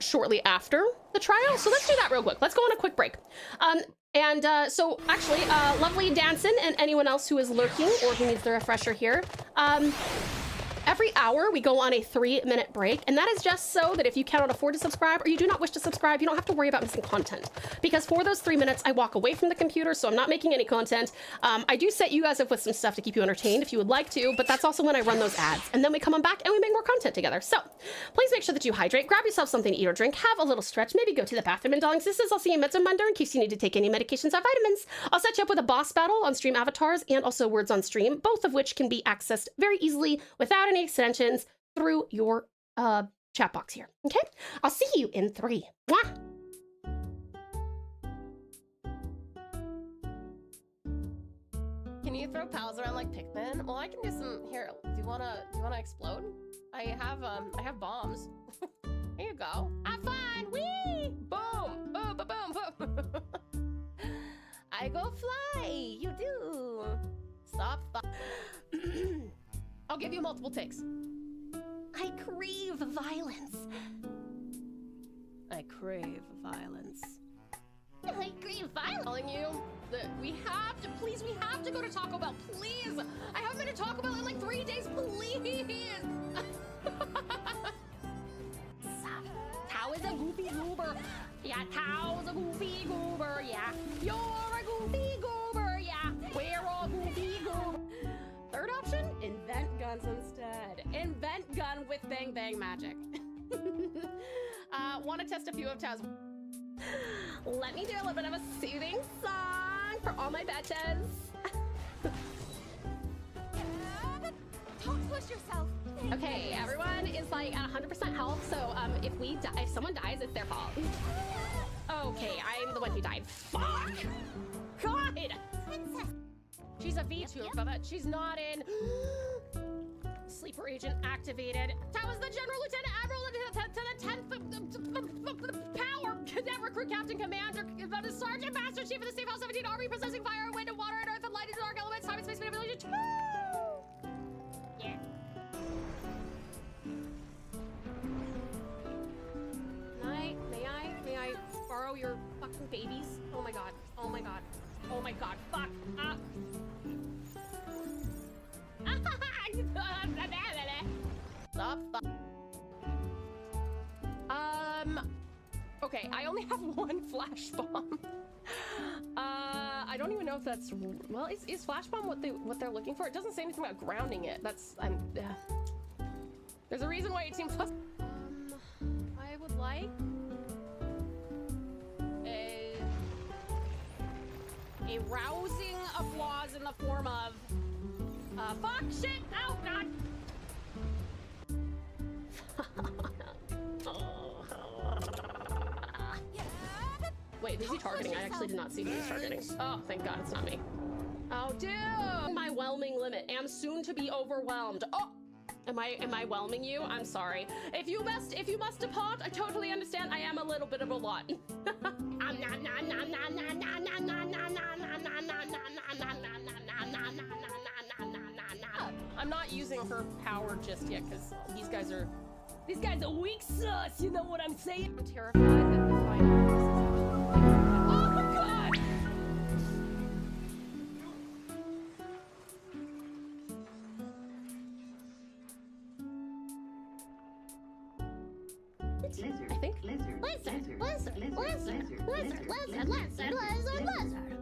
shortly after the trial. So let's do that real quick. Let's go on a quick break. So actually, lovely Danson and anyone else who is lurking or who needs the refresher here, every hour we go on a 3-minute break, and that is just so that if you cannot afford to subscribe or you do not wish to subscribe, you don't have to worry about missing content. Because for those 3 minutes, I walk away from the computer, so I'm not making any content. I do set you guys up with some stuff to keep you entertained if you would like to, but that's also when I run those ads. And then we come on back and we make more content together. So please make sure that you hydrate, grab yourself something to eat or drink, have a little stretch, maybe go to the bathroom, and darling sisters, I'll see you in Mezzo-Munder in case you need to take any medications or vitamins. I'll set you up with a boss battle on stream avatars and also words on stream, both of which can be accessed very easily without any extensions through your chat box here. Okay, I'll see you in 3. Mwah! Can you throw pals around like Pikmin? Well, I can do some here. Do you wanna explode? I have bombs. Here you go. Have fun. Whee! Boom! Boom! Boom! Boom! Boom! I go fly. You do. Stop. I'll give you multiple takes. I crave violence. I crave violence. I crave violence. Telling you that we have to go to Taco Bell, please. I haven't been to Taco Bell in like 3 days, please. goober. Yeah, Tau's a goofy goober, yeah. You're a goofy goober, yeah. We're all goofy goober. Third option, invent guns instead. Invent gun with bang bang magic. Want to test a few of Tau's. Let me do a little bit of a soothing song for all my betches. Don't push yourself. Okay, everyone is like at 100% health, so if someone dies, it's their fault. Okay, I'm the one who died. Fuck! God! She's a Vtuber, but she's not in. Sleeper agent activated. That was the General Lieutenant Admiral to the 10th Power Cadet Recruit Captain Commander the Sergeant Master Chief of the Safe House 17 Army, possessing fire, wind, and water, and earth, and light, and dark elements, time and space manipulation. Yeah. May I borrow your fucking babies? Oh my god. Oh my god. Oh my god. Fuck. Okay, I only have one flash bomb. I don't even know if that's well. Is flash bomb what they're looking for? It doesn't say anything about grounding it. There's a reason why it seems plus. I would like a rousing applause in the form of fuck shit. Oh god. Wait, who's he targeting? I actually did not see who he's targeting. Oh, thank God it's not me. Oh, dude! My whelming limit. Am soon to be overwhelmed. Oh! Am I whelming you? I'm sorry. If you must depart, I totally understand. I am a little bit of a lot. I'm not using her power just yet because these guys are weak sauce. You know what I'm saying? I'm terrified that the final boss is actually. Oh my god! Lizard. I think. Lizard. Lizard. Lizard. Lizard. Lizard. Lizard. Lizard. Lizard. Lizard.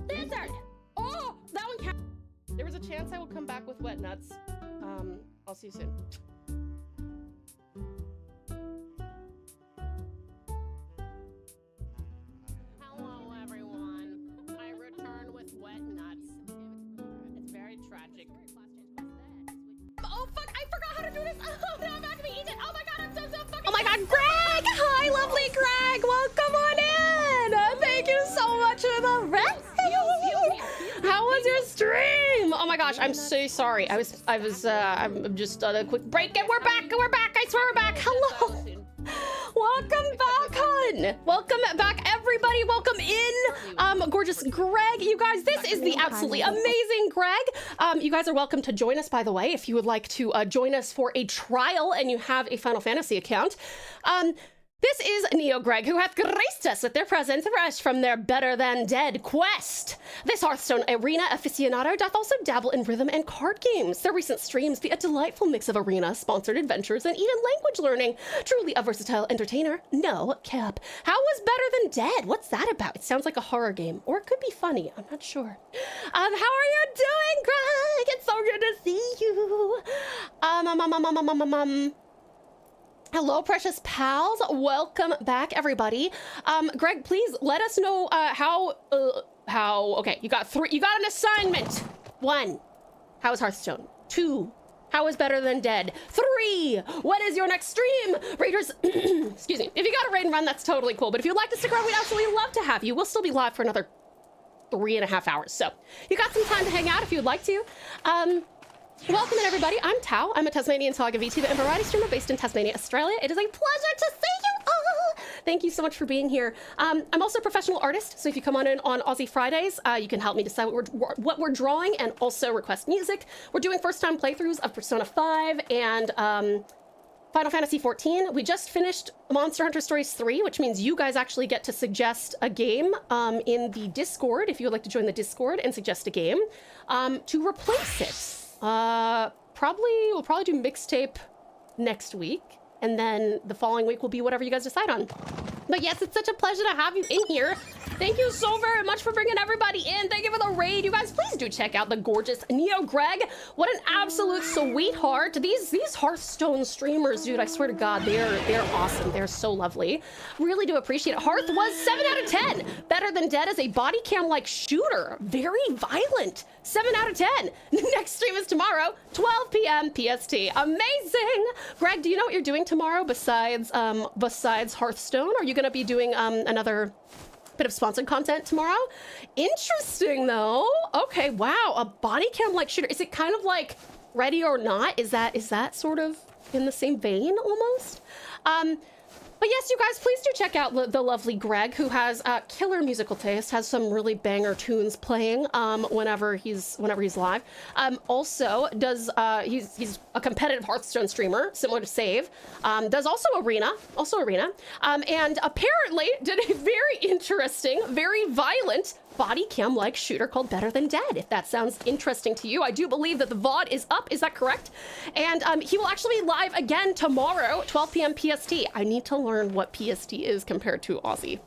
Lizard! Oh, that one counts. There was a chance I would come back with wet nuts. I'll see you soon. Hello, everyone. I return with wet nuts. It's very tragic. Oh, fuck! I forgot how to do this! Oh, no, I'm about to be eaten! Oh my god, I'm so fucking— Oh my god, Greg! Hi, lovely Greg! Welcome on in! Thank you so much for the rest! How was your stream? Oh my gosh, I'm so sorry. I'm just on a quick break and we're back, I swear we're back. Hello. Welcome back, hun. Welcome back, everybody. Welcome in, gorgeous Greg. You guys, this is the absolutely amazing Greg. You guys are welcome to join us, by the way, if you would like to join us for a trial and you have a Final Fantasy account. This is Neo Greg, who hath graced us with their presence fresh from their Better Than Dead quest. This Hearthstone arena aficionado doth also dabble in rhythm and card games. Their recent streams be a delightful mix of arena, sponsored adventures, and even language learning. Truly a versatile entertainer, no cap. How was Better Than Dead? What's that about? It sounds like a horror game, or it could be funny, I'm not sure. How are you doing, Greg? It's so good to see you. Hello, precious pals. Welcome back, everybody. Greg, please let us know how. Okay, you got an assignment. 1, how is Hearthstone? 2, how is Better Than Dead? 3, when is your next stream? Raiders, excuse me. If you got a raid and run, that's totally cool. But if you'd like to stick around, we'd absolutely love to have you. We'll still be live for another 3.5 hours. So you got some time to hang out if you'd like to. Welcome in, everybody. I'm Tau. I'm a Tasmanian Tiger Vtuber and variety streamer based in Tasmania, Australia. It is a pleasure to see you all. Thank you so much for being here. I'm also a professional artist, so if you come on in on Aussie Fridays, you can help me decide what we're drawing and also request music. We're doing first-time playthroughs of Persona 5 and Final Fantasy 14. We just finished Monster Hunter Stories 3, which means you guys actually get to suggest a game in the Discord, if you would like to join the Discord and suggest a game, to replace it. We'll probably do mixtape next week. And then the following week will be whatever you guys decide on. But yes, it's such a pleasure to have you in here. Thank you so very much for bringing everybody in. Thank you for the raid. You guys, please do check out the gorgeous Neo Greg. What an absolute sweetheart. These Hearthstone streamers, dude, I swear to God, they're awesome. They're so lovely. Really do appreciate it. Hearth was 7 out of 10. Better Than Dead as a body cam-like shooter. Very violent. 7 out of 10. Next stream is tomorrow, 12 p.m. PST. Amazing. Greg, do you know what you're doing tomorrow besides Hearthstone? Are you going to be doing another bit of sponsored content tomorrow? Interesting though. Okay, wow, a body cam like shooter. Is it kind of like Ready or Not? Is that sort of in the same vein almost? But yes, you guys, please do check out the lovely Greg, who has killer musical taste, has some really banger tunes playing whenever he's live. Also does he's a competitive Hearthstone streamer, similar to Save. Does also Arena, and apparently did a very interesting, very violent body cam like shooter called Better Than Dead. If that sounds interesting to you, I do believe that the VOD is up. Is that correct? And he will actually be live again tomorrow, 12 p.m. PST. I need to learn what PST is compared to Aussie.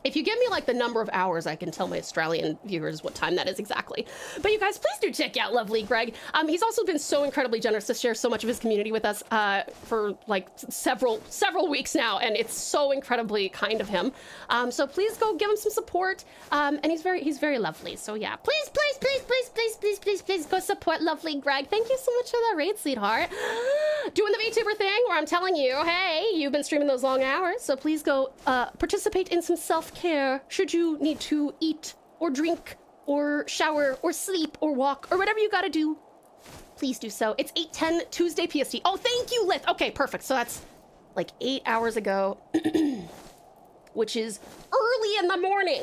If you give me like the number of hours, I can tell my Australian viewers what time that is exactly. But you guys, please do check out lovely Greg. He's also been so incredibly generous to share so much of his community with us for like several weeks now, and it's so incredibly kind of him. So please go give him some support. And he's very lovely. So yeah, please go support lovely Greg. Thank you so much for that raid, sweetheart. Doing the VTuber thing where I'm telling you, hey, you've been streaming those long hours, so please go participate in some self-care should you need to eat or drink or shower or sleep or walk or whatever you gotta do. Please do so. It's 8:10 Tuesday PST. Oh, thank you, Lith. Okay, perfect. So that's like 8 hours ago, which is early in the morning.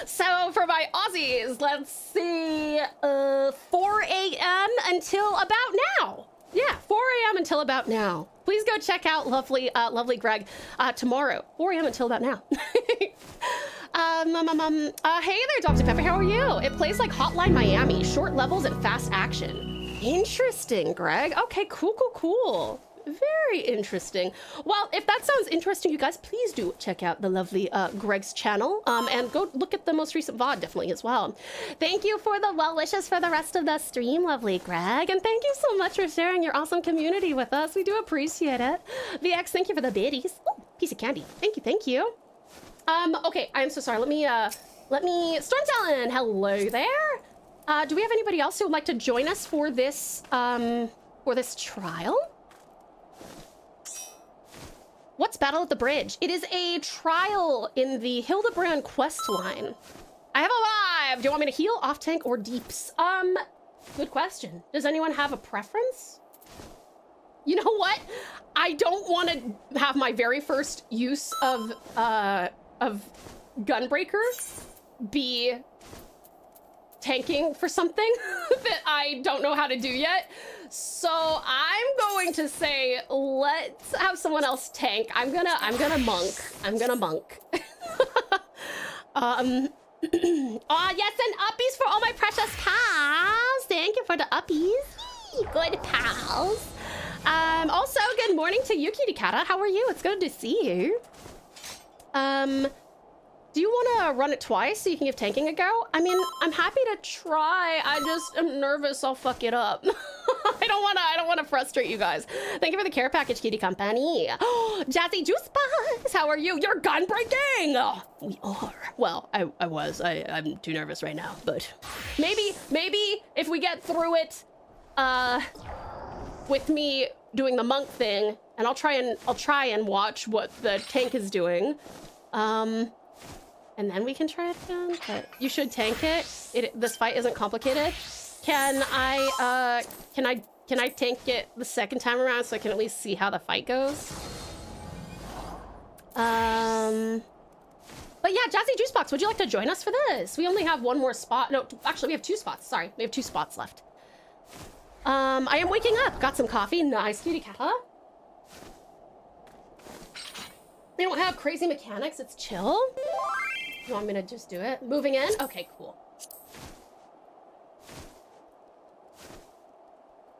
So for my Aussies, let's see, 4 a.m. until about now. Yeah, 4 a.m. until about now. Please go check out lovely Greg tomorrow, 4 a.m. until about now. Hey there, Dr. Pepper, how are you? It plays like Hotline Miami, short levels and fast action. Interesting, Greg. Okay, cool. Very interesting. Well, if that sounds interesting, you guys, please do check out the lovely Greg's channel and go look at the most recent VOD definitely as well. Thank you for the well wishes for the rest of the stream, lovely Greg. And thank you so much for sharing your awesome community with us. We do appreciate it. VX, thank you for the biddies. Oh, piece of candy. Thank you. Okay, I'm so sorry. Let me, Stormtalon, hello there. Do we have anybody else who would like to join us for this trial? What's Battle at the Bridge? It is a trial in the Hildebrand quest line. I have a live. Do you want me to heal, off tank, or deeps? Good question. Does anyone have a preference? You know what? I don't want to have my very first use of Gunbreaker be tanking for something that I don't know how to do yet. So I'm going to say, let's have someone else tank. I'm gonna monk. Yes, and uppies for all my precious pals. Thank you for the uppies. Good pals. Also, good morning to you, Kitty Kata. How are you? It's good to see you. Do you want to run it twice so you can give tanking a go? I mean, I'm happy to try. I just am nervous I'll fuck it up. I don't want to frustrate you guys. Thank you for the care package, Kitty Company. Oh, Jazzy Juice Box, how are you? You're gun breaking. Oh, we are. Well, I was. I'm too nervous right now, but maybe if we get through it, with me doing the monk thing, and I'll try and watch what the tank is doing. And then we can try it again, but you should tank it. This fight isn't complicated. Can I tank it the second time around so I can at least see how the fight goes? But yeah, Jazzy Juicebox, would you like to join us for this? We only have one more spot. No, actually we have 2 spots. Sorry, we have 2 spots left. I am waking up. Got some coffee. Nice, Kitty Kata. They don't have crazy mechanics. It's chill. You want me to just do it? Moving in? Okay, cool.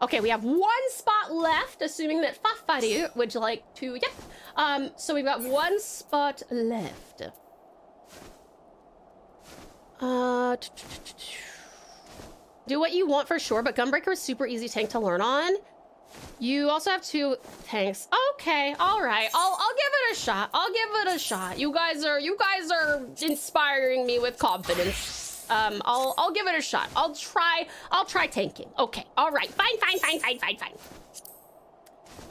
Okay, we have one spot left, assuming that Fafari would like to, yep. So we've got one spot left. Do what you want for sure, but Gunbreaker is super easy tank to learn on. You also have 2 tanks. Okay, all right. I'll give it a shot. I'll give it a shot. You guys are inspiring me with confidence. I'll give it a shot. I'll try tanking. Okay, all right. Fine.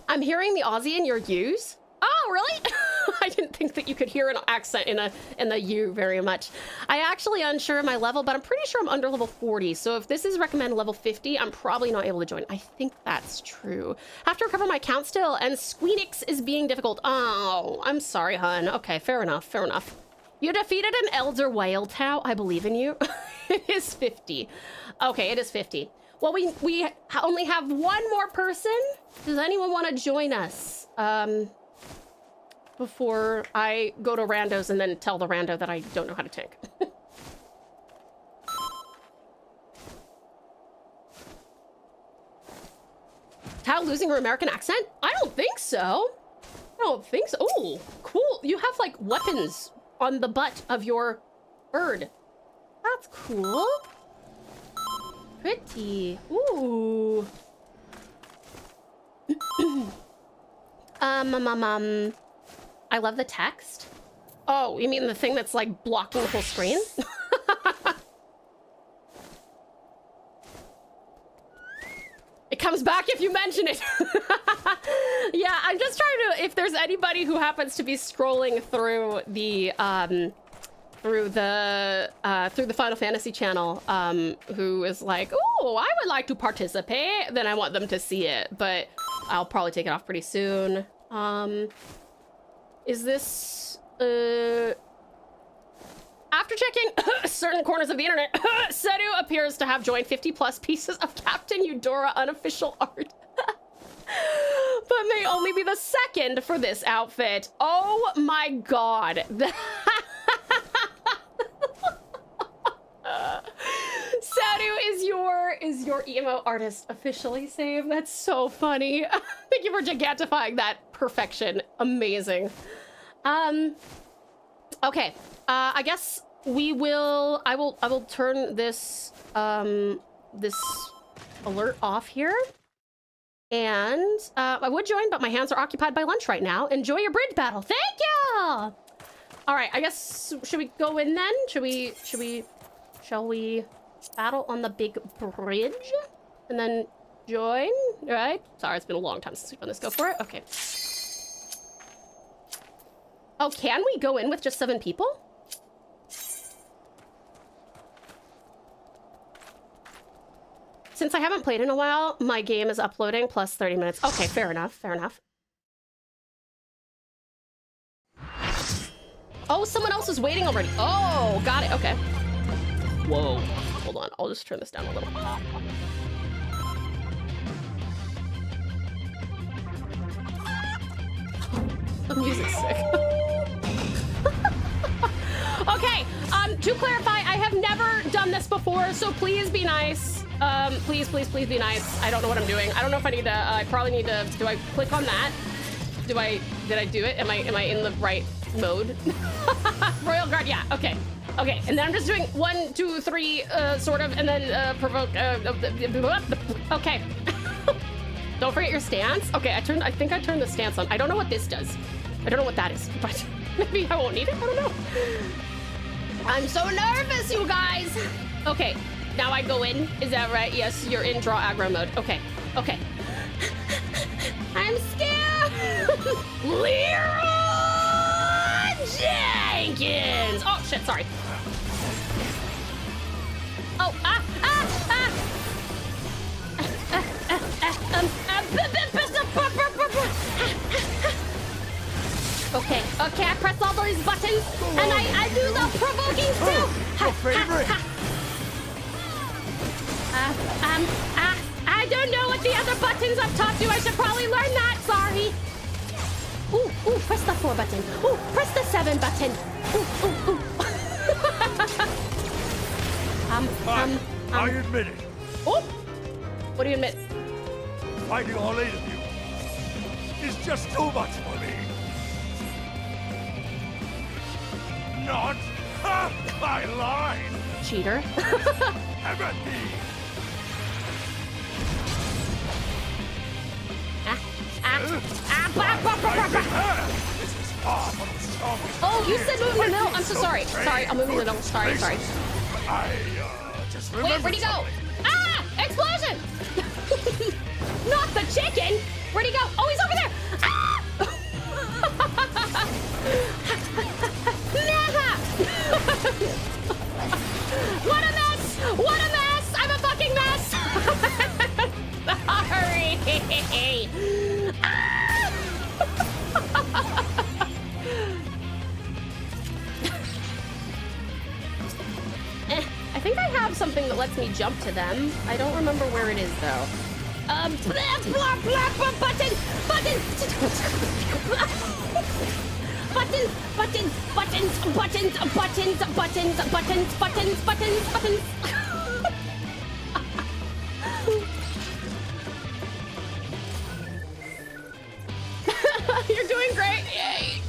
I'm hearing the Aussie in your U's. Oh, really? I didn't think that you could hear an accent in the U very much. I actually unsure of my level, but I'm pretty sure I'm under level 40. So if this is recommended level 50, I'm probably not able to join. I think that's true. Have to recover my account still, and Squeenix is being difficult. Oh, I'm sorry, hun. Okay, fair enough. You defeated an Elder Whale, Tau. I believe in you. It is 50. Okay, it is 50. Well, we only have one more person. Does anyone want to join us? Before I go to randos and then tell the rando that I don't know how to tank. Tao losing her American accent? I don't think so. Oh, cool. You have like weapons on the butt of your bird. That's cool. Pretty. Ooh. I love the text. Oh, you mean the thing that's like blocking the whole screen? It comes back if you mention it. Yeah, I'm just trying to, if there's anybody who happens to be scrolling through the Final Fantasy channel, who is like, oh, I would like to participate, then I want them to see it, but I'll probably take it off pretty soon. Is this, after checking certain corners of the internet, Sedu appears to have joined 50+ pieces of Captain Eudora unofficial art. But may only be the second for this outfit. Oh my god. Sedu is your emo artist officially saved? That's so funny. Thank you for gigantifying that perfection. Amazing. Okay. I guess I will turn this this alert off here. And I would join, but my hands are occupied by lunch right now. Enjoy your bridge battle. Thank you. All right, I guess should we go in then? Shall we battle on the big bridge and then join? All right. Sorry, it's been a long time since we've done this. Go for it. Okay. Oh, can we go in with just 7 people? Since I haven't played in a while, my game is uploading plus 30 minutes. Okay, fair enough, fair enough. Oh, someone else is waiting already. Oh, got it, okay. Whoa, hold on, I'll just turn this down a little. The music's sick. Okay, to clarify, I have never done this before, so please be nice. Please be nice. I don't know what I'm doing. I don't know if I need to, I probably need to, do I click on that? Did I do it? Am I in the right mode? Royal Guard, yeah, okay. Okay, and then I'm just doing 1, 2, 3, sort of, and then, provoke, okay. Don't forget your stance. Okay, I think I turned the stance on. I don't know what this does. I don't know what that is, but maybe I won't need it, I don't know. I'm so nervous, you guys. Okay, now I go in, is that right? Yes, you're in draw aggro mode. Okay, okay. I'm scared. Leroy Jenkins. Oh shit, sorry. Oh, Okay, okay, I press all these buttons, and I do the provoking too. Your favorite. I don't know what the other buttons up top do. I should probably learn that. Sorry. Ooh, press the 4 button. Ooh, press the 7 button. Ooh. I admit it. Oh, what do you admit? fighting all 8 of you is just too much for me. Not half my line. Cheater. Everything. This is far from the strongest. Oh, you said move in the middle. I'm so sorry. Sorry, I'm moving in the middle. Sorry. I just Wait, remembered where'd he go? something. Ah! Explosion! Not the chicken! Where'd he go? Oh, he's over there! Ah! What a mess! What a mess! I'm a fucking mess! Sorry! Ah! I think I have something that lets me jump to them. I don't remember where it is though. Button! Buttons! You're doing great. Yay.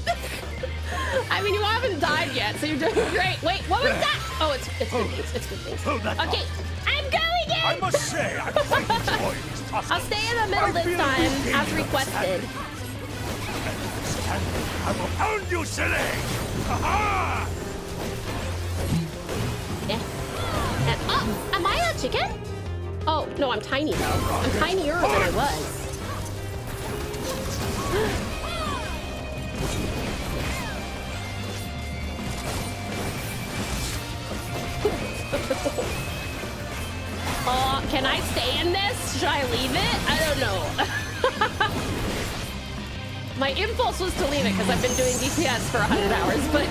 I mean, you haven't died yet, so you're doing great. Wait, what was that? Oh, it's good things. It's good things. Okay, I'm going in. I must say, I'm quite enjoying this tussle. I'll stay in the middle this time, as requested. I will pound you, silly! Ha-ha! Oh, am I a chicken? Oh, no, I'm tiny though. I'm tinier than I was. Can I stay in this? Should I leave it? I don't know. My impulse was to leave it because I've been doing DPS for 100 hours, but...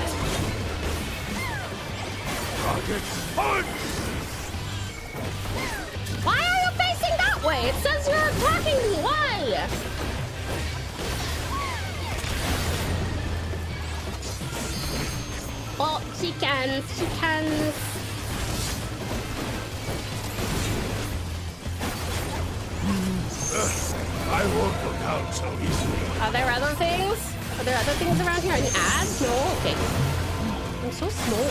Why are you facing that way? It says you're attacking me. Why? Oh, chickens. I won't go down so easily. Are there other things? Are there other things around here? Any ads? No? Okay. I'm so small.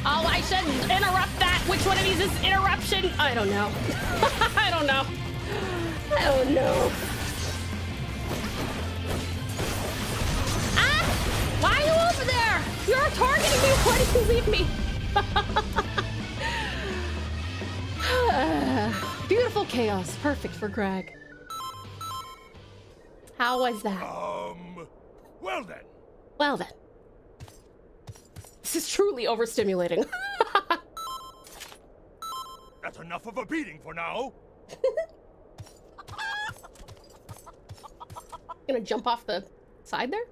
Oh, I should interrupt that. Which one of these is interruption? I don't know. I don't know. Ah! Why are you over there? You're targeting me. Why did you leave me? Beautiful chaos. Perfect for Greg. How was that? Well then. Well then. This is truly overstimulating. That's enough of a beating for now. Gonna jump off the side there?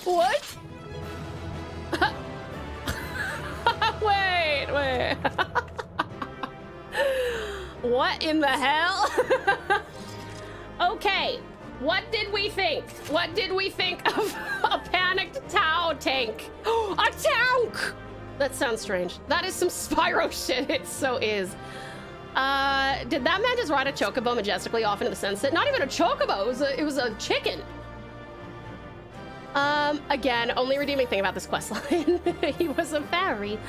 What? Wait. What in the hell? Okay, what did we think? What did we think of a panicked Tau tank? A tank! That sounds strange. That is some Spyro shit. It so is. Did that man just ride a chocobo majestically off into the sunset? Not even a chocobo, it was a chicken. Again, only redeeming thing about this questline, he was a fairy.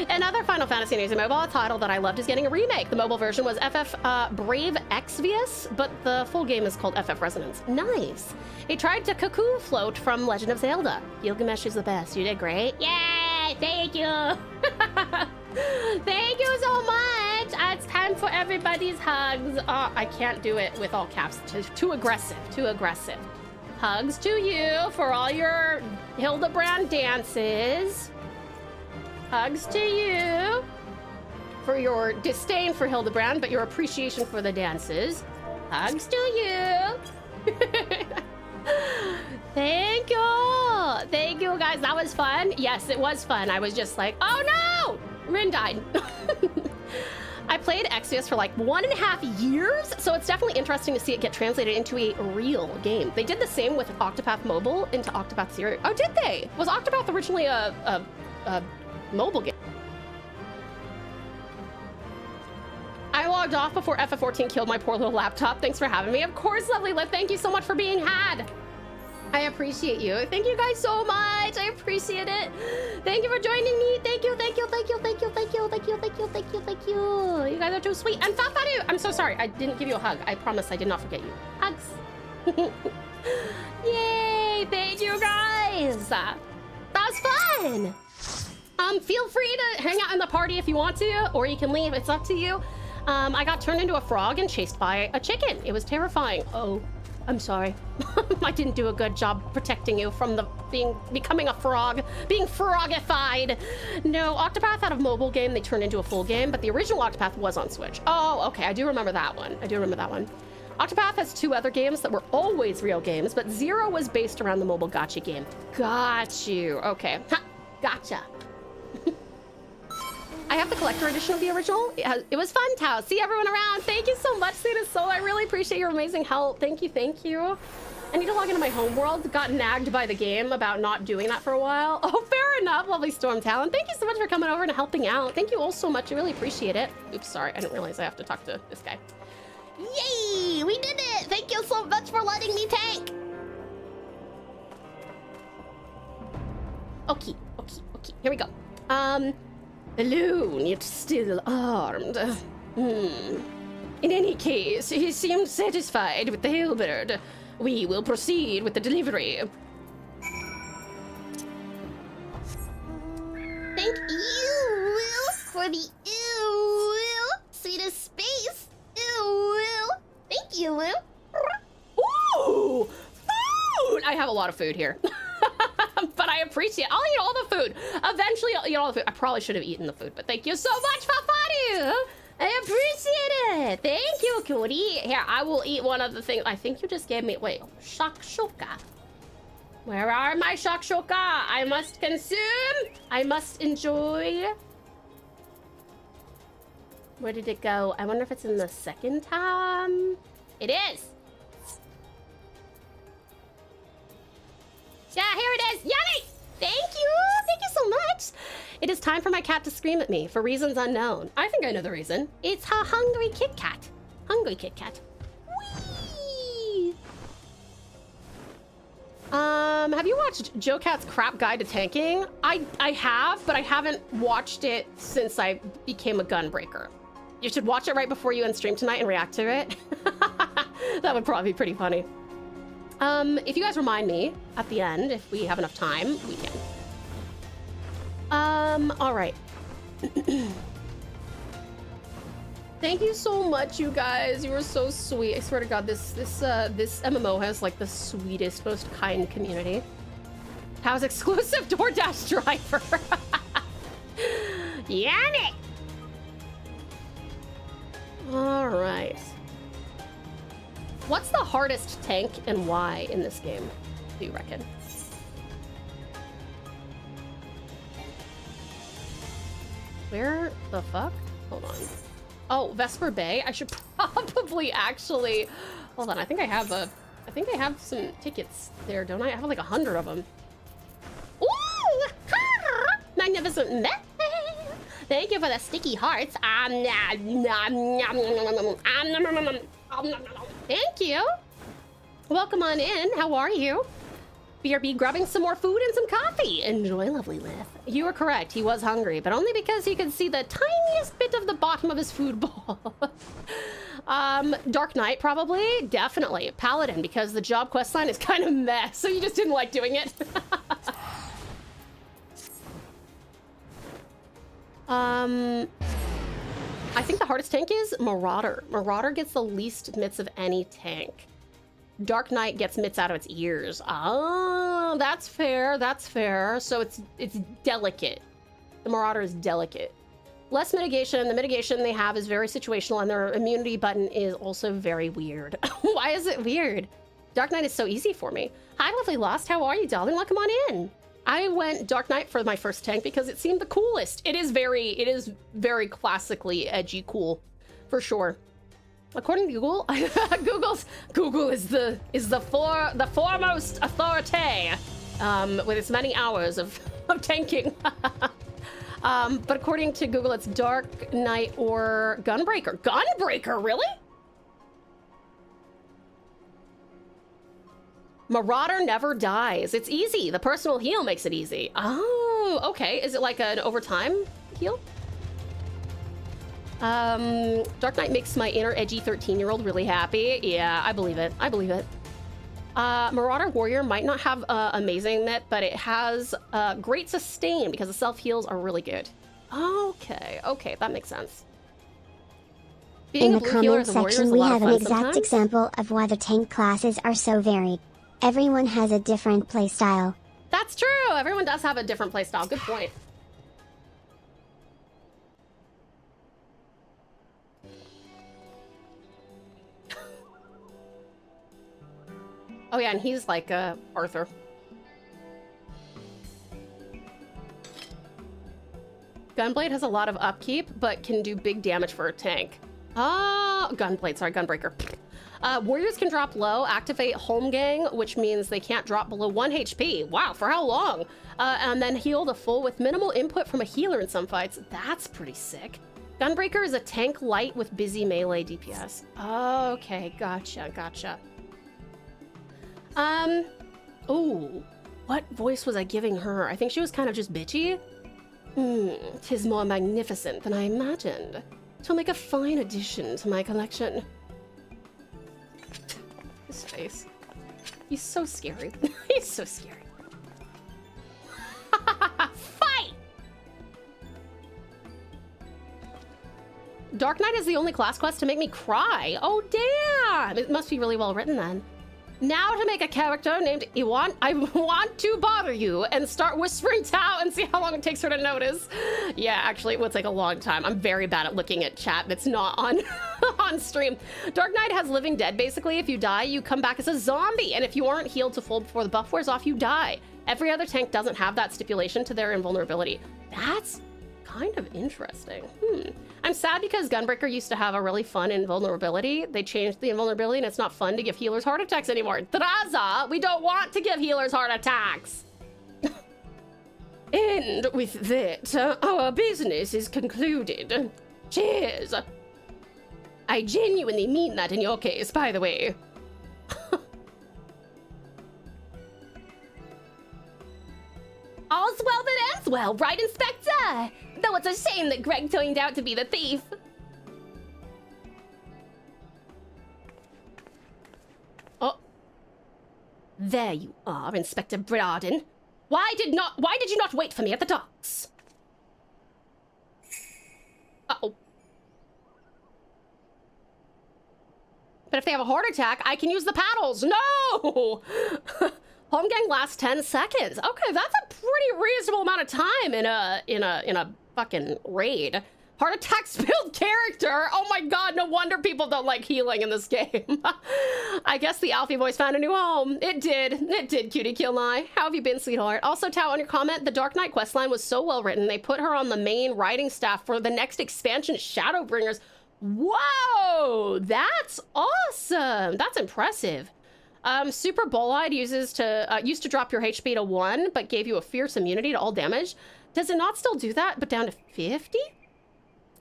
Another Final Fantasy news, a mobile title that I loved is getting a remake. The mobile version was FF Brave Exvius, but the full game is called FF Resonance. Nice. He tried to cuckoo float from Legend of Zelda. Gilgamesh is the best. You did great. Yay! Thank you. Thank you so much. It's time for everybody's hugs. I can't do it with all caps. Too aggressive. Hugs to you for all your Hildebrand dances. Hugs to you for your disdain for Hildebrand, but your appreciation for the dances. Hugs to you. Thank you guys. That was fun. Yes, it was fun. I was just like, oh no, Rin died. I played Exvius for like 1.5 years, so it's definitely interesting to see it get translated into a real game. They did the same with Octopath Mobile into Octopath Zero. Oh, did they? Was Octopath originally a mobile game? I logged off before FF14 killed my poor little laptop. Thanks for having me. Of course, Lovely Liv. Thank you so much for being had. I appreciate you. Thank you guys so much. I appreciate it. Thank you for joining me. Thank you, thank you, thank you, thank you, thank you, thank you, thank you, thank you, thank you. You guys are too sweet. And Fafadu, I'm so sorry. I didn't give you a hug. I promise I did not forget you. Hugs. Yay, thank you guys. That was fun. Feel free to hang out in the party if you want to, or you can leave. It's up to you. I got turned into a frog and chased by a chicken. It was terrifying. Oh. I'm sorry. I didn't do a good job protecting you from becoming a frog, being frogified. No, Octopath had a mobile game. They turned into a full game, but the original Octopath was on Switch. Oh, okay. I do remember that one. Octopath has 2 other games that were always real games, but Zero was based around the mobile gacha game. Got you. Okay. Ha, gotcha. I have the collector edition of the original. It was fun, Tao. See everyone around. Thank you so much, Sita Soul. I really appreciate your amazing help. Thank you, thank you. I need to log into my homeworld. Got nagged by the game about not doing that for a while. Oh, fair enough, lovely Storm Talon. Thank you so much for coming over and helping out. Thank you all so much. I really appreciate it. Oops, sorry. I didn't realize I have to talk to this guy. Yay! We did it! Thank you so much for letting me tank. Okay. Here we go. Alone, yet still armed. In any case, he seemed satisfied with the Hildebrand. We will proceed with the delivery. Thank you, Will, for the sweetest space. Will. Thank you, Will. Ooh, food! I have a lot of food here. But I appreciate it. I'll eat all the food. Eventually, I'll eat all the food. I probably should have eaten the food, but thank you so much, Fafadu. I appreciate it. Thank you, Cody. Here, I will eat one of the things. I think you just gave me, wait, shakshuka. Where are my shakshuka? I must consume. I must enjoy. Where did it go? I wonder if it's in the second tab. It is. Yeah, here it is. Yummy! Thank you. Thank you so much. It is time for my cat to scream at me for reasons unknown. I think I know the reason. It's a hungry Kit Kat. Hungry Kit Kat. Whee! Have you watched Joe Cat's Crap Guide to Tanking? I have, but I haven't watched it since I became a Gunbreaker. You should watch it right before you end stream tonight and react to it. That would probably be pretty funny. If you guys remind me at the end, if we have enough time, we can. All right. Thank you so much, you guys. You were so sweet. I swear to God, this MMO has like the sweetest, most kind community. How's exclusive DoorDash driver? Yummy! All right. What's the hardest tank and why in this game, do you reckon? Where the fuck? Hold on. Oh, Vesper Bay? I should probably actually... Hold on, I think I have some tickets there, don't I? I have like 100 of them. Ooh! Magnificent. Thank you for the sticky hearts. Thank you. Welcome on in. How are you? BRB grabbing some more food and some coffee. Enjoy, lovely Liv. You were correct. He was hungry, but only because he could see the tiniest bit of the bottom of his food bowl. Dark Knight, probably. Definitely. Paladin, because the job quest line is kind of mess, so you just didn't like doing it. I think the hardest tank is Marauder. Marauder gets the least mitts of any tank. Dark Knight gets mitts out of its ears. Oh, that's fair. That's fair. So it's delicate. The Marauder is delicate. Less mitigation. The mitigation they have is very situational, and their immunity button is also very weird. Why is it weird? Dark Knight is so easy for me. Hi, lovely Lost. How are you, darling? Welcome on in. I went Dark Knight for my first tank because it seemed the coolest. It is very classically edgy cool, for sure. According to Google, Google is the foremost authority with its many hours of tanking. But according to Google, it's Dark Knight or Gunbreaker. Gunbreaker, really? Marauder never dies. It's easy. The personal heal makes it easy. Oh, okay. Is it like an overtime heal? Dark Knight makes my inner edgy 13-year-old really happy. Yeah, I believe it. I believe it. Marauder Warrior might not have amazing net, but it has great sustain because the self-heals are really good. Okay, okay, that makes sense. Being In the comment section, we have an exact example of why the tank classes are so varied. Everyone has a different playstyle. That's true. Everyone does have a different playstyle. Good point. Oh yeah, and he's like Arthur. Gunblade has a lot of upkeep, but can do big damage for a tank. Oh, Gunblade, sorry, Gunbreaker. Warriors can drop low, activate Home Gang, which means they can't drop below 1 HP. Wow, for how long? And then heal to full with minimal input from a healer in some fights. That's pretty sick. Gunbreaker is a tank light with busy melee DPS. Okay, gotcha, gotcha. Ooh, what voice was I giving her? I think she was kind of just bitchy. 'Tis more magnificent than I imagined. 'Twill make a fine addition to my collection. His face. He's so scary. He's so scary. Fight! Dark Knight is the only class quest to make me cry. Oh, damn! It must be really well written then. Now to make a character named Iwan, I want to bother you and start whispering Tau and see how long it takes her to notice. Yeah, actually, it would take a long time. I'm very bad at looking at chat that's not on on stream. Dark Knight has Living Dead, basically. If you die, you come back as a zombie. And if you aren't healed to full before the buff wears off, you die. Every other tank doesn't have that stipulation to their invulnerability. That's kind of interesting. I'm sad because Gunbreaker used to have a really fun invulnerability. They changed the invulnerability and it's not fun to give healers heart attacks anymore. Draza, we don't want to give healers heart attacks. And with that, our business is concluded. Cheers. I genuinely mean that in your case, by the way. All's well that ends well, right, Inspector? Though it's a shame that Greg turned out to be the thief. Oh. There you are, Inspector Braden. Why did you not wait for me at the docks? Uh-oh. But if they have a heart attack, I can use the paddles. No! Home Gang lasts 10 seconds. Okay, that's a pretty reasonable amount of time in a fucking raid. Heart attack spilled character. Oh my god, no wonder people don't like healing in this game. I guess the Alfie voice found a new home. It did, Cutie Kill Nye. How have you been, sweetheart? Also, Tao, on your comment, the Dark Knight questline was so well written, they put her on the main writing staff for the next expansion, Shadowbringers. Whoa, that's awesome. That's impressive. Super Bolide used to drop your HP to 1, but gave you a fierce immunity to all damage. Does it not still do that, but down to 50?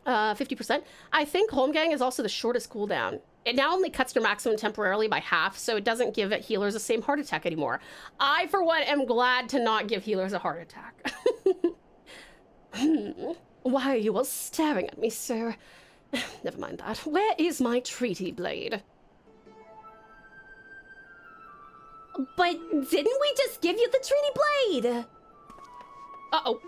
50%. I think Home Gang is also the shortest cooldown. It now only cuts their maximum temporarily by half, so it doesn't give healers the same heart attack anymore. I, for one, am glad to not give healers a heart attack. Why are you all staring at me, sir? Never mind that. Where is my treaty blade? But didn't we just give you the treaty blade? Uh-oh.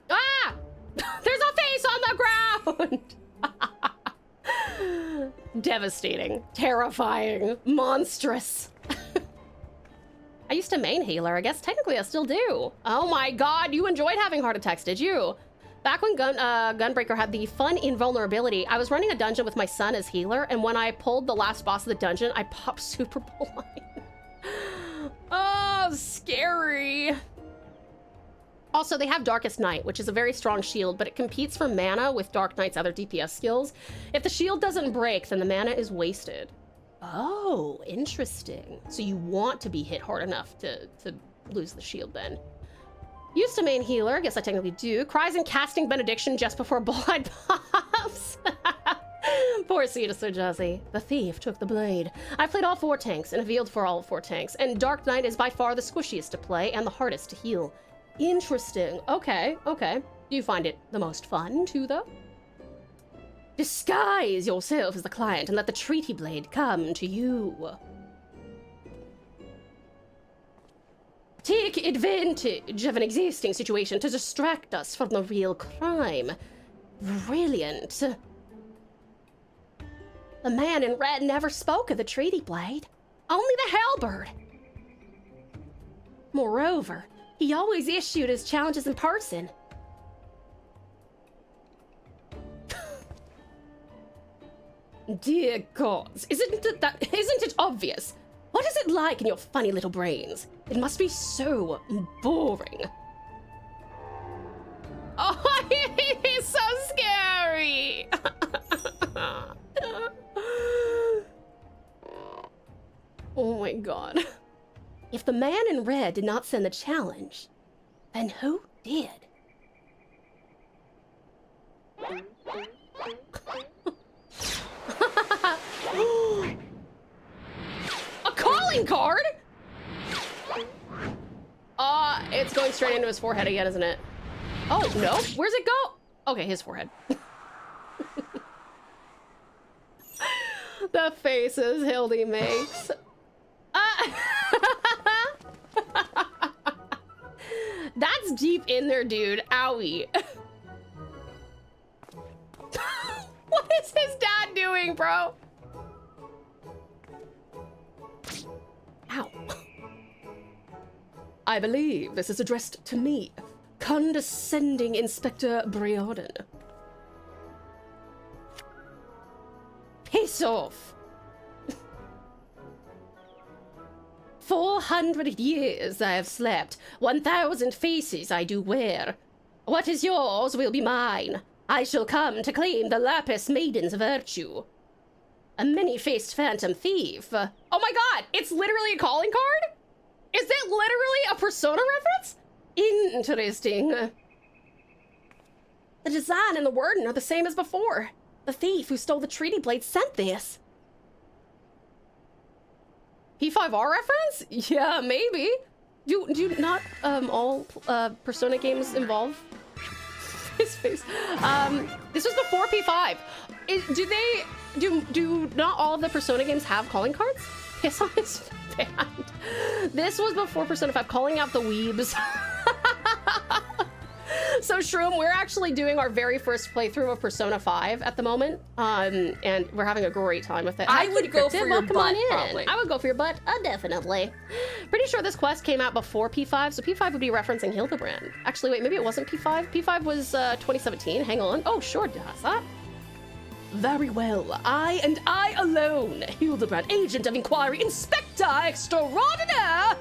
Ah! There's a face on the ground! Devastating, terrifying, monstrous. I used to main healer. I guess technically I still do. Oh my god, you enjoyed having heart attacks, did you? Back when Gunbreaker had the fun invulnerability, I was running a dungeon with my son as healer, and when I pulled the last boss of the dungeon, I popped super blind. Oh, scary. Also, they have Darkest Night, which is a very strong shield, but it competes for mana with Dark Knight's other DPS skills. If the shield doesn't break, then the mana is wasted. Oh, interesting. So you want to be hit hard enough to lose the shield then. Used to main healer, I guess I technically do. Cries and casting benediction just before blind pops. Poor Sita Sir Jazzy. The thief took the blade. I played all 4 tanks and revealed for all 4 tanks, and Dark Knight is by far the squishiest to play and the hardest to heal. Interesting. Okay, okay. Do you find it the most fun too, though? Disguise yourself as the client and let the treaty blade come to you. Take advantage of an existing situation to distract us from the real crime. Brilliant. The man in red never spoke of the treaty blade, only the halberd. Moreover, he always issued his challenges in person. Dear gods, isn't it obvious? What is it like in your funny little brains? It must be so boring. Oh, he's so scary. Oh my god. If the man in red did not send the challenge, then who did? A calling card? It's going straight into his forehead again, isn't it? Oh, no. Where's it go? Okay, his forehead. The faces Hildy makes. That's deep in there, dude. Owie. What is his dad doing, bro? Ow. I believe this is addressed to me, condescending Inspector Briarden. Piss off. 400 years I have slept, 1,000 faces I do wear. What is yours will be mine. I shall come to claim the Lapis Maiden's virtue. A many-faced phantom thief. Oh my god, it's literally a calling card? Is it literally a Persona reference? Interesting. The design and the wording are the same as before. The thief who stole the treaty blade sent this. P5R reference? Yeah, maybe. Do not all Persona games involve his face? This was before P5. Do not all of the Persona games have calling cards? Piss on his band. This was before Persona 5, calling out the weebs. So Shroom, we're actually doing our very first playthrough of Persona 5 at the moment, and we're having a great time with it. I would go for your butt, probably. I would go for your butt, definitely. Pretty sure this quest came out before P5, so P5 would be referencing Hildebrand. Actually, wait, maybe it wasn't P5. P5 was 2017. Hang on. Oh, sure does that. Very well. I and I alone, Hildebrand, Agent of Inquiry, Inspector Extraordinaire,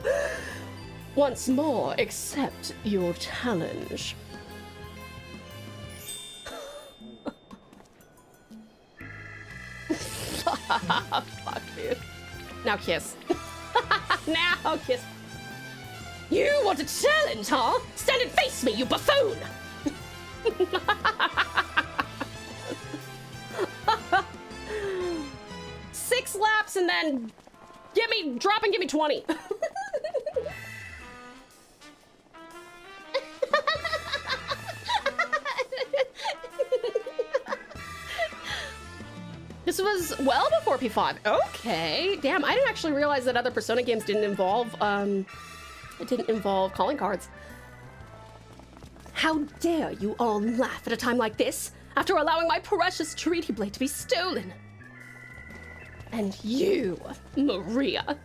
once more accept your challenge. Fuck, dude. Now kiss. Now kiss. You want a challenge, huh? Stand and face me, you buffoon! 6 laps and then drop and give me 20. This was well before P5. Okay, damn, I didn't actually realize that other Persona games didn't involve calling cards. How dare you all laugh at a time like this, after allowing my precious treaty blade to be stolen? And you, Maria.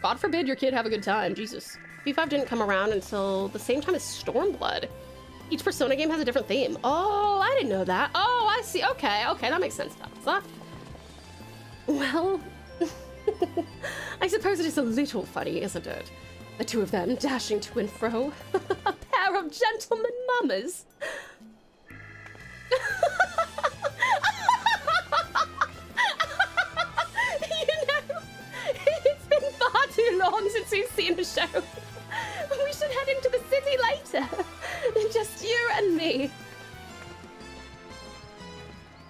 God forbid your kid have a good time, Jesus. V5 didn't come around until the same time as Stormblood. Each Persona game has a different theme. Oh, I didn't know that. Oh, I see. Okay, that makes sense. Huh? Well, I suppose it is a little funny, isn't it? The two of them dashing to and fro. A pair of gentleman mamas. It's been far too long since we've seen a show. We should head into the city later. Just you and me.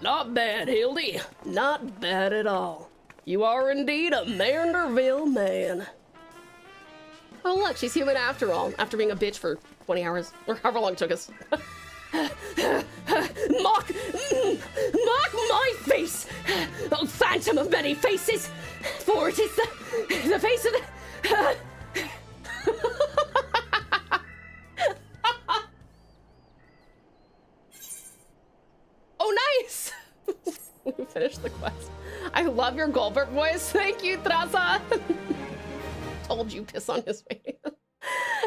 Not bad, Hildy. Not bad at all. You are indeed a Manderville man. Oh look, she's human after all, after being a bitch for 20 hours, or however long it took us. Mock my face, oh phantom of many faces, for it is the face of the... Oh, nice! We finished the quest. I love your Goldberg voice. Thank you, Traza. Told you, piss on his face.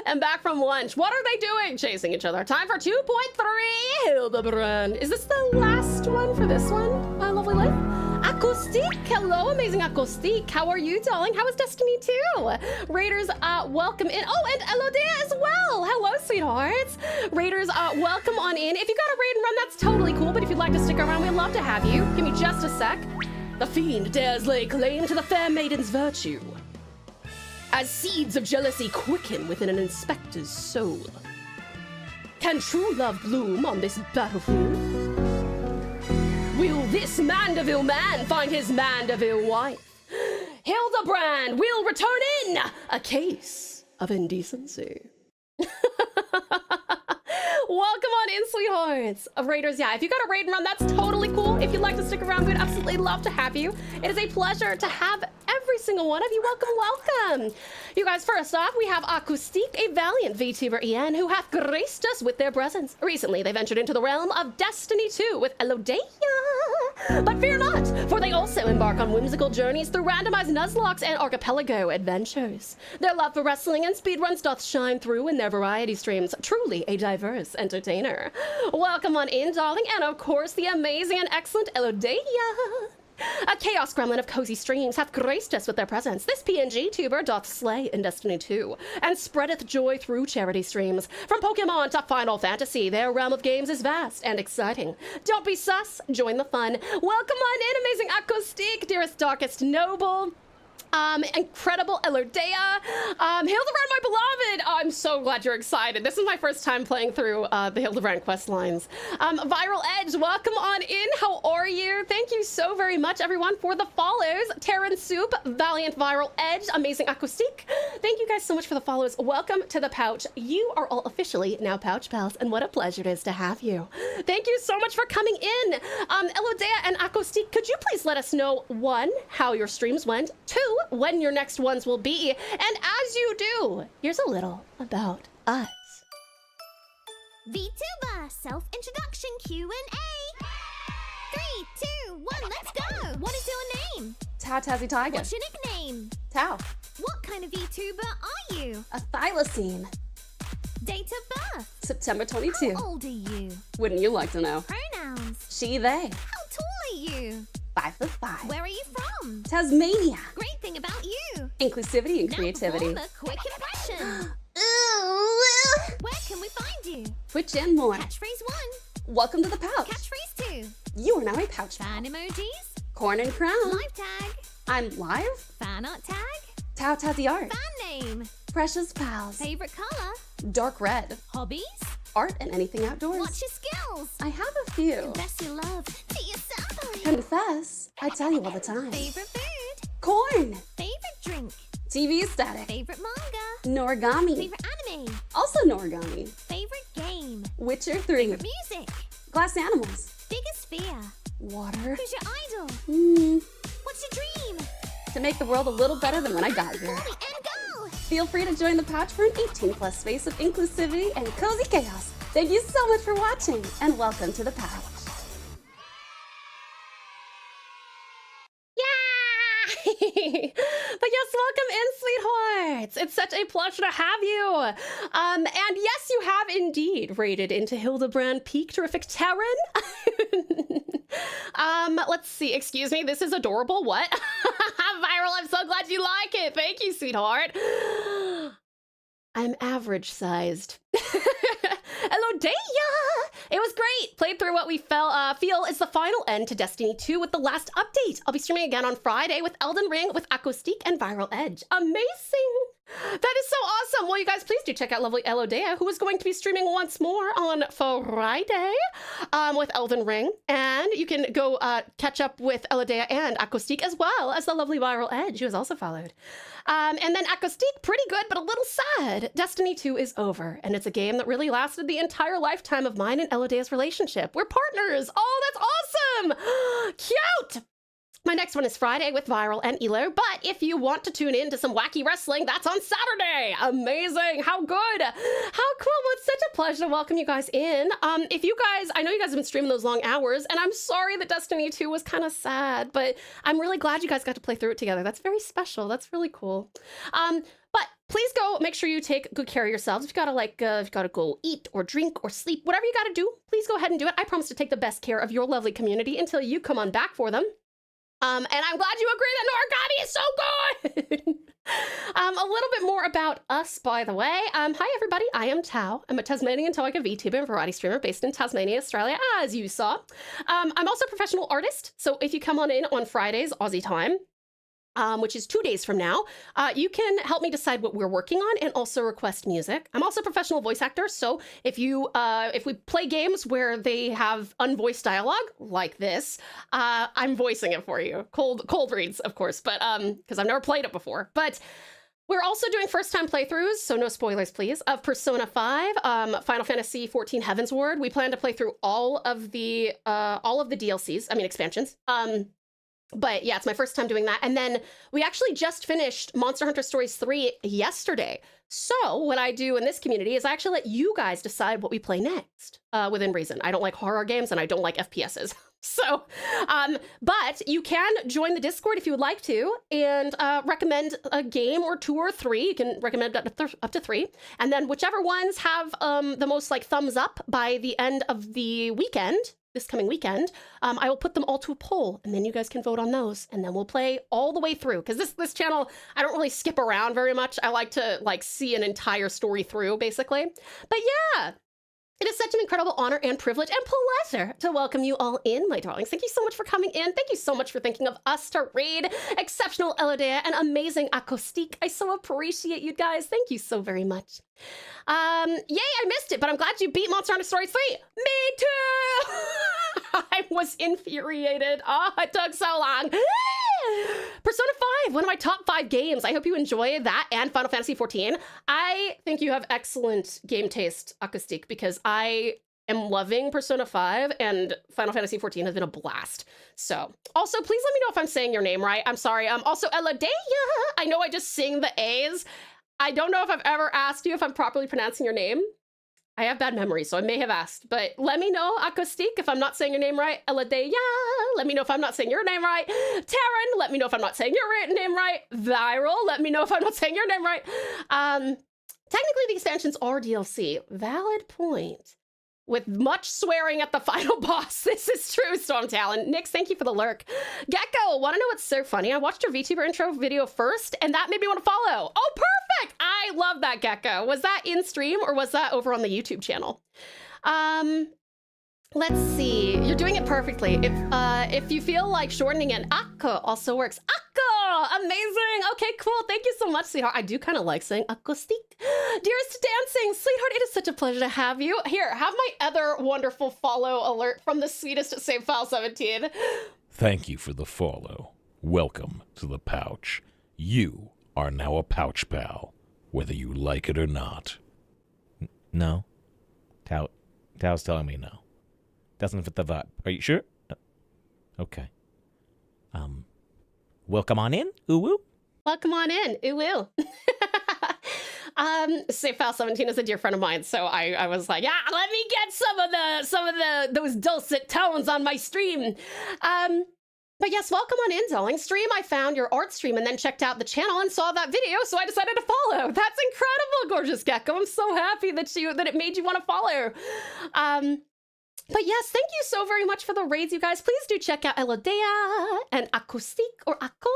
And back from lunch. What are they doing? Chasing each other. Time for 2.3 Hildebrand. Is this the last one for this one? My lovely life. Acoustic. Hello, amazing Acoustic. How are you, darling? How is Destiny 2? Raiders, welcome in. Oh, and Elodea as well. Hello, sweethearts. Raiders, welcome on in. If you got a raid and run, that's totally cool. But if you'd like to stick around, we'd love to have you. Give me just a sec. The fiend dares lay claim to the fair maiden's virtue, as seeds of jealousy quicken within an inspector's soul. Can true love bloom on this battlefield? Will this Manderville man find his Manderville wife? Hildebrand will return in a case of indecency. Welcome on in, sweethearts. Raiders, yeah, if you got a raid and run, that's totally cool. If you'd like to stick around, we'd absolutely love to have you. It is a pleasure to have every single one of you. Welcome, welcome. You guys, first off, we have Acoustic, a valiant VTuber EN who hath graced us with their presence. Recently, they ventured into the realm of Destiny 2 with Elodea. But fear not, for they also embark on whimsical journeys through randomized Nuzlocke and archipelago adventures. Their love for wrestling and speedruns doth shine through in their variety streams. Truly a diverse entertainer. Welcome on in, darling, and of course, the amazing and excellent Elodea. A chaos gremlin of cozy streams hath graced us with their presence. This PNG tuber doth slay in Destiny 2, and spreadeth joy through charity streams. From Pokemon to Final Fantasy, their realm of games is vast and exciting. Don't be sus, join the fun. Welcome on in, amazing Acoustic, dearest darkest noble. Incredible Elodea. Hildebrand, my beloved. I'm so glad you're excited. This is my first time playing through the Hildebrand quest lines. Viral Edge, welcome on in. How are you? Thank you so very much, everyone, for the follows. Terran Soup, Valiant Viral Edge, amazing Acoustic. Thank you guys so much for the follows. Welcome to the pouch. You are all officially now Pouch Pals, and what a pleasure it is to have you. Thank you so much for coming in. Elodea and Acoustic, could you please let us know, 1, how your streams went, 2, when your next ones will be, and as you do, here's a little about us. VTuber self-introduction Q&A. 3, 2, 1, let's go. What is your name? TauTassieTiger. What's your nickname? Tau. What kind of VTuber are you? A Thylacine. Date of birth? September 22. How old are you? Wouldn't you like to know? Pronouns? She, they. How tall are you? 5'5". Where are you from? Tasmania. Great thing about you. Inclusivity and Now creativity. perform a quick impression. Where can we find you? Twitch and more. Catchphrase 1. Welcome to the pouch. Catchphrase 2. You are now a pouch. Fan emojis. Corn and crown. Live tag. I'm live. Fan art tag. TauTassie art. Fan name. Precious pals. Favorite color. Dark red. Hobbies. Art and anything outdoors. What's your skills? I have a few. Confess your love to yourself. Confess. I tell you all the time. Favorite food. Corn. Favorite drink. TV static. Favorite manga. Norigami. Favorite anime. Also Norigami. Favorite game. Witcher 3. Favorite music. Glass animals. Biggest fear. Water. Who's your idol? What's your dream? To make the world a little better than when I got here. Holy and go! Feel free to join the pouch for an 18+ space of inclusivity and cozy chaos. Thank you so much for watching, and welcome to the pouch. Yeah! But yes, welcome in, sweethearts. It's such a pleasure to have you. And yes, you have indeed raided into Hildebrand Peak. Terrific, Terran. Let's see. Excuse me. This is adorable. What? Viral. I'm so glad you like it. Thank you, sweetheart. I'm average sized. Hello, Daya. It was great. Played through what we feel is the final end to Destiny 2 with the last update. I'll be streaming again on Friday with Elden Ring, with Acoustique, and Viral Edge. Amazing. That is so awesome. Well, you guys, please do check out lovely Elodea, who is going to be streaming once more on Friday with Elden Ring. And you can go catch up with Elodea and Acoustique, as well as the lovely Viral Edge, who has also followed. And then Acoustique, pretty good, but a little sad. Destiny 2 is over, and it's a game that really lasted the entire lifetime of mine and Elodea's relationship. We're partners. Oh, that's awesome. Cute. My next one is Friday with Viral and Elo, but if you want to tune in to some wacky wrestling, that's on Saturday. Amazing. How good. How cool. Well, it's such a pleasure to welcome you guys in. If you guys, I know you guys have been streaming those long hours, and I'm sorry that Destiny 2 was kind of sad, but I'm really glad you guys got to play through it together. That's very special. That's really cool. But please go make sure you take good care of yourselves. If you gotta go eat or drink or sleep, whatever you gotta do, please go ahead and do it. I promise to take the best care of your lovely community until you come on back for them. And I'm glad you agree that Noragami is so good. A little bit more about us, by the way. Hi, everybody. I am Tau. I'm a Tasmanian Tiger VTuber and variety streamer based in Tasmania, Australia, as you saw. I'm also a professional artist. So if you come on in on Fridays, Aussie time, which is 2 days from now, you can help me decide what we're working on and also request music. I'm also a professional voice actor, so if we play games where they have unvoiced dialogue like this, I'm voicing it for you. Cold reads, of course, but because I've never played it before. But we're also doing first-time playthroughs, so no spoilers, please, of Persona 5, Final Fantasy 14 Heavensward. We plan to play through all of the DLCs, I mean expansions. But yeah, it's my first time doing that. And then we actually just finished Monster Hunter Stories 3 yesterday. So what I do in this community is I actually let you guys decide what we play next, within reason. I don't like horror games and I don't like FPSs. So, but you can join the Discord if you would like to and recommend a game or 2 or 3. You can recommend up to 3. And then whichever ones have the most like thumbs up by the end of the weekend, this coming weekend, I will put them all to a poll, and then you guys can vote on those, and then we'll play all the way through. Because this channel, I don't really skip around very much. I like to like see an entire story through, basically. But yeah, it is such an incredible honor and privilege and pleasure to welcome you all in, my darlings. Thank you so much for coming in. Thank you so much for thinking of us to raid exceptional Elodea and amazing Acoustique. I so appreciate you guys. Thank you so very much. Yay, I missed it, but I'm glad you beat Monster Hunter Stories 3. Me too! I was infuriated. Oh, it took so long. Persona 5, one of my top 5 games. I hope you enjoy that and Final Fantasy 14. I think you have excellent game taste, Acoustique, because I am loving Persona 5 and Final Fantasy 14 has been a blast. So, also, please let me know if I'm saying your name right. I'm sorry. Also, Elodea. I know I just sing the A's. I don't know if I've ever asked you if I'm properly pronouncing your name. I have bad memory, so I may have asked, but let me know, Acoustique, if I'm not saying your name right. Elodea, let me know if I'm not saying your name right. Taryn, let me know if I'm not saying your name right. Viral, let me know if I'm not saying your name right. Technically, the expansions are DLC. Valid point. With much swearing at the final boss. This is true, Storm Talon. Nix, thank you for the lurk. Gecko, want to know what's so funny? I watched your VTuber intro video first, and that made me want to follow. Oh, perfect! I love that, Gecko. Was that in stream, or was that over on the YouTube channel? Let's see. You're doing it perfectly. If you feel like shortening it, Akko also works. Akko! Amazing! Okay, cool. Thank you so much, sweetheart. I do kind of like saying Acoustique. Dearest Dancing, sweetheart, it is such a pleasure to have you. Here, have my other wonderful follow alert from the sweetest Save File 17. Thank you for the follow. Welcome to the pouch. You are now a pouch pal, whether you like it or not. No. Tao's telling me no. Doesn't fit the vibe. Are you sure? Okay. Welcome on in, Uwu. Welcome on in, Uwu. Save File 17 is a dear friend of mine, so I was like, yeah, let me get some of those dulcet tones on my stream. But yes, welcome on in, darling. Stream, I found your art stream and then checked out the channel and saw that video, so I decided to follow. That's incredible, gorgeous gecko. I'm so happy that it made you want to follow. But yes, thank you so very much for the raids, you guys. Please do check out Elodea and Acoustic or Ako,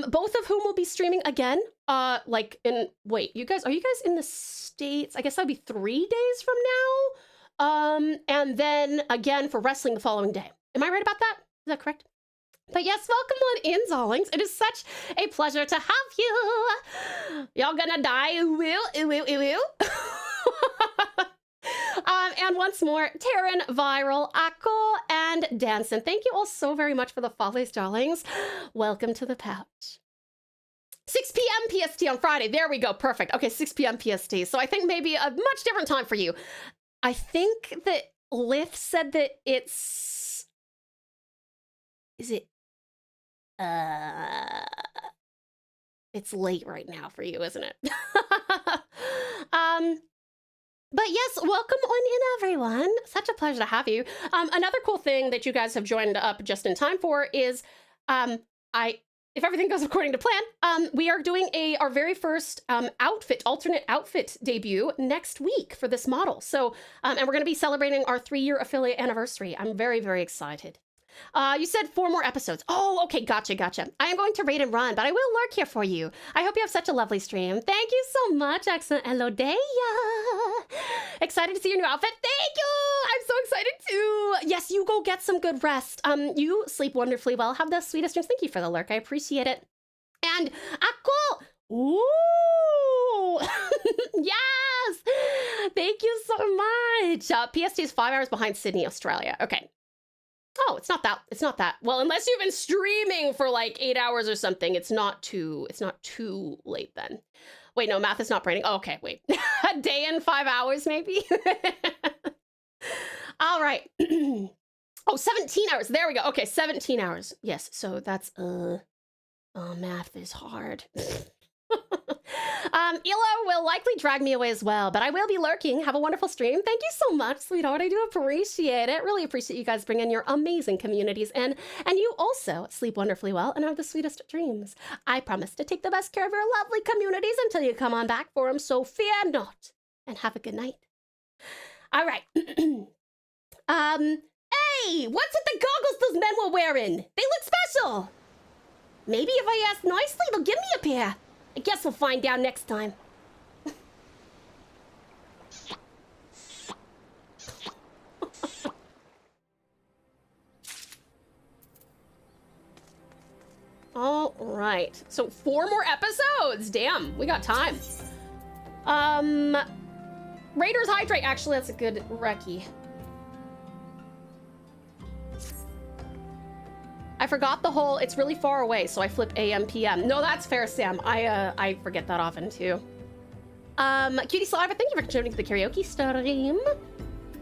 both of whom will be streaming again. Like in, wait, you guys, are you guys in the States? I guess that'd be 3 days from now. And then again for wrestling the following day. Am I right about that? Is that correct? But yes, welcome on in, darlings. It is such a pleasure to have you. Y'all gonna die, ooh, ooh, ooh, ooh, ooh. And once more, Taryn, Viral, Ako, and Danson. Thank you all so very much for the follows, darlings. Welcome to the pouch. 6 p.m. PST on Friday. There we go. Perfect. Okay, 6 p.m. PST. So I think maybe a much different time for you. I think that Lith said that it's... Is it... It's late right now for you, isn't it? But yes, welcome on in, everyone. Such a pleasure to have you. Another cool thing that you guys have joined up just in time for is, if everything goes according to plan, we are doing our very first alternate outfit debut next week for this model. So, and we're going to be celebrating our 3-year affiliate anniversary. I'm very, very excited. You said 4 more episodes. Oh, okay, gotcha. I am going to raid and run, but I will lurk here for you. I hope you have such a lovely stream. Thank you so much, excellent Elodea. Excited to see your new outfit. Thank you. I'm so excited too. Yes, you go get some good rest. You sleep wonderfully well. Have the sweetest dreams. Thank you for the lurk. I appreciate it. And Ako. Ooh. Yes. Thank you so much. PST is 5 hours behind Sydney, Australia. Okay. Oh, it's not that. Well, unless you've been streaming for like 8 hours or something, it's not too late then. Wait, no, math is not braining. Oh, okay, wait. A day and 5 hours, maybe? All right. Oh, 17 hours. There we go. Okay, 17 hours. Yes, so that's, oh, math is hard. Elo will likely drag me away as well, but I will be lurking. Have a wonderful stream. Thank you so much, sweetheart. I do appreciate it. Really appreciate you guys bringing your amazing communities in. And you also sleep wonderfully well and have the sweetest dreams. I promise to take the best care of your lovely communities until you come on back for them, so fear not. And have a good night. All right. Hey, what's with the goggles those men were wearing? They look special. Maybe if I ask nicely, they'll give me a pair. I guess we'll find out next time. All right. So 4 more episodes. Damn, we got time. Raiders Hydrate. Actually, that's a good recce. I forgot the whole, it's really far away, so I flip AM, PM. No, that's fair, Sam. I forget that often, too. Cutie Saliva, thank you for contributing to the karaoke stream.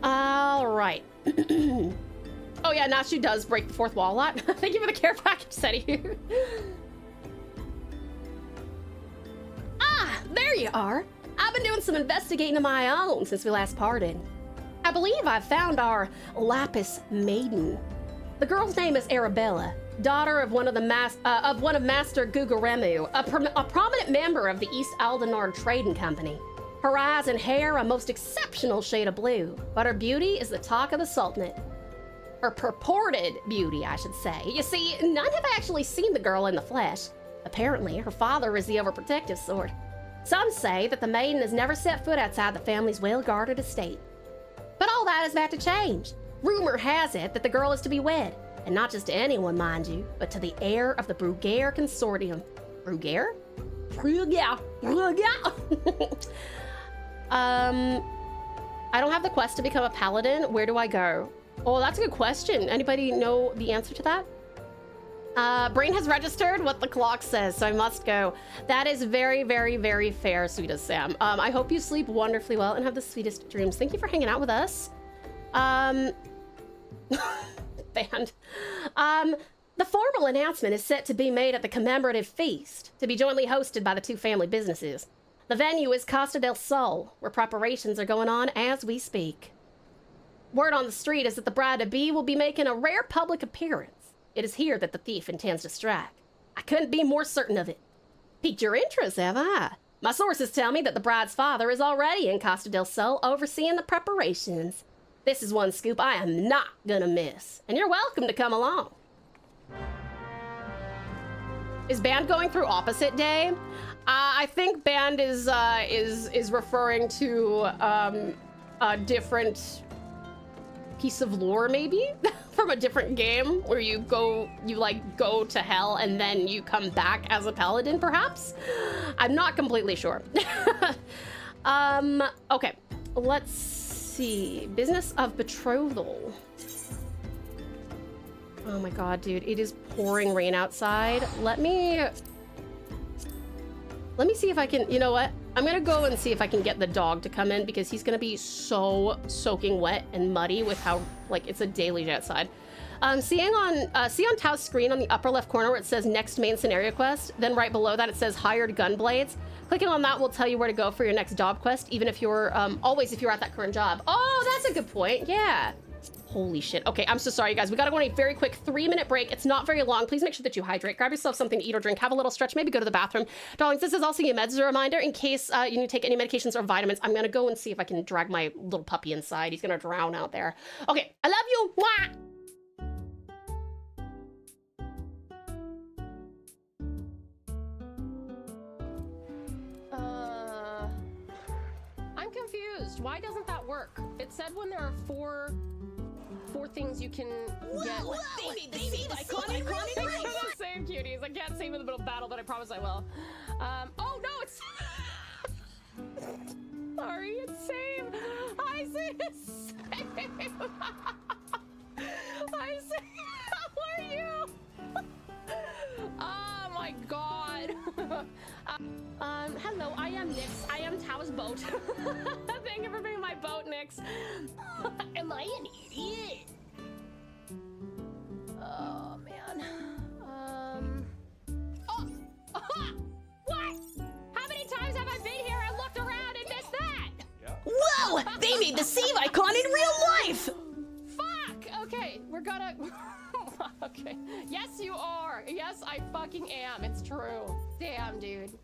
All right. Oh, yeah, Nashu does break the 4th wall a lot. Thank you for the care package, Seti. Ah, there you are. I've been doing some investigating of my own since we last parted. I believe I've found our Lapis Maiden. The girl's name is Arabella, daughter of one of Master Gugaremu, a prominent member of the East Aldenard Trading Company. Her eyes and hair a most exceptional shade of blue, but her beauty is the talk of the Sultanate. Her purported beauty, I should say. You see, none have actually seen the girl in the flesh. Apparently, her father is the overprotective sort. Some say that the maiden has never set foot outside the family's well-guarded estate. But all that is about to change. Rumor has it that the girl is to be wed, and not just to anyone, mind you, but to the heir of the Bruguiere Consortium. Bruguiere? Bruguiere. I don't have the quest to become a paladin. Where do I go? Oh, that's a good question. Anybody know the answer to that? Brain has registered what the clock says, so I must go. That is very, very, very fair, sweetest Sam. I hope you sleep wonderfully well and have the sweetest dreams. Thank you for hanging out with us. Banned. The formal announcement is set to be made at the commemorative feast, to be jointly hosted by the 2 family businesses. The venue is Costa del Sol, where preparations are going on as we speak. Word on the street is that the bride-to-be will be making a rare public appearance. It is here that the thief intends to strike. I couldn't be more certain of it. Piqued your interest, have I? My sources tell me that the bride's father is already in Costa del Sol overseeing the preparations. This is one scoop I am not gonna miss, and you're welcome to come along. Is Band going through opposite day? I think Band is referring to a different piece of lore, maybe from a different game where you go to hell and then you come back as a paladin, perhaps. I'm not completely sure. Okay, let's see. Business of betrothal. Oh my god, dude, it is pouring rain outside. Let me see if I can, you know what? I'm gonna go and see if I can get the dog to come in because he's gonna be so soaking wet and muddy with how, like, it's a deluge outside. See on Tau's screen on the upper left corner where it says next main scenario quest, then right below that it says hired gunblades. Clicking on that will tell you where to go for your next job quest, even if you're, always if you're at that current job. Oh, that's a good point, yeah. Holy shit. Okay, I'm so sorry, you guys. We gotta go on a very quick 3-minute break. It's not very long. Please make sure that you hydrate. Grab yourself something to eat or drink. Have a little stretch. Maybe go to the bathroom. Darlings, this is also your meds as a reminder in case you need to take any medications or vitamins. I'm gonna go and see if I can drag my little puppy inside. He's gonna drown out there. Okay, I love you. Mwah! I'm confused. Why doesn't that work? It said when there are four things you can get. Baby, iconic. The same cuties. I can't save in the middle of battle, but I promise I will. Oh no, it's sorry, it's same. I say it's same. I say, how are you? Oh my god. Hello, I am Nyx. I am Tau's boat. Thank you for being my boat, Nyx. Am I an idiot? Oh man. What? How many times have I been here and looked around and missed that? Whoa! They made the save icon in real life! Fuck! Okay, we're gonna... Okay. Yes, you are. Yes, I fucking am. It's true. Damn, dude.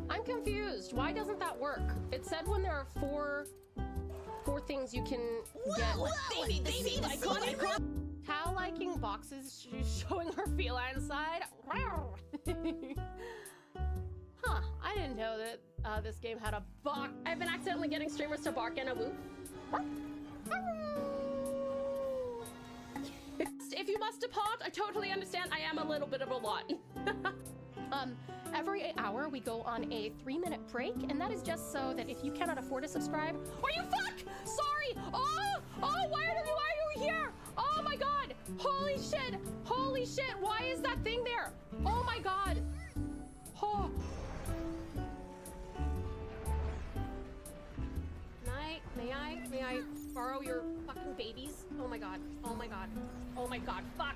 I'm confused. Why doesn't that work? It said when there are four things you can get. Baby, iconic. Tau liking boxes, she's showing her feline side. Huh, I didn't know that this game had a bark. I've been accidentally getting streamers to bark and a whoop. If you must depart, I totally understand. I am a little bit of a lot. Every hour we go on a 3-minute break, and that is just so that if you cannot afford to subscribe, or you fuck! Sorry! Oh, why are you here? Oh my god! Holy shit! Why is that thing there? Oh my god! Oh. May I borrow your fucking babies? Oh my god, fuck!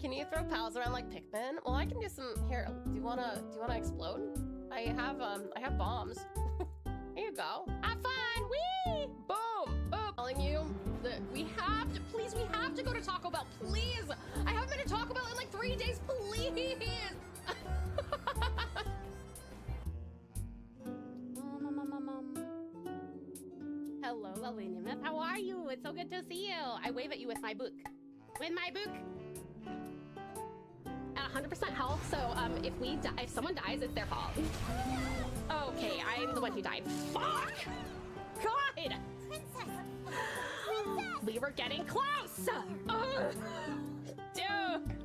Can you throw pals around like Pikmin? Well, I can do some. Here, do you wanna explode? I have bombs. Here you go. Have fun! Whee! Boom! Boom! Telling you that we have to go to Taco Bell, please! I haven't been to Taco Bell in like 3 days, please! Hello, lovely Nimeth. How are you? It's so good to see you. I wave at you with my book. At 100% health, so if someone dies, it's their fault. Okay, I'm the one who died. Fuck! God! We were getting close! Dude!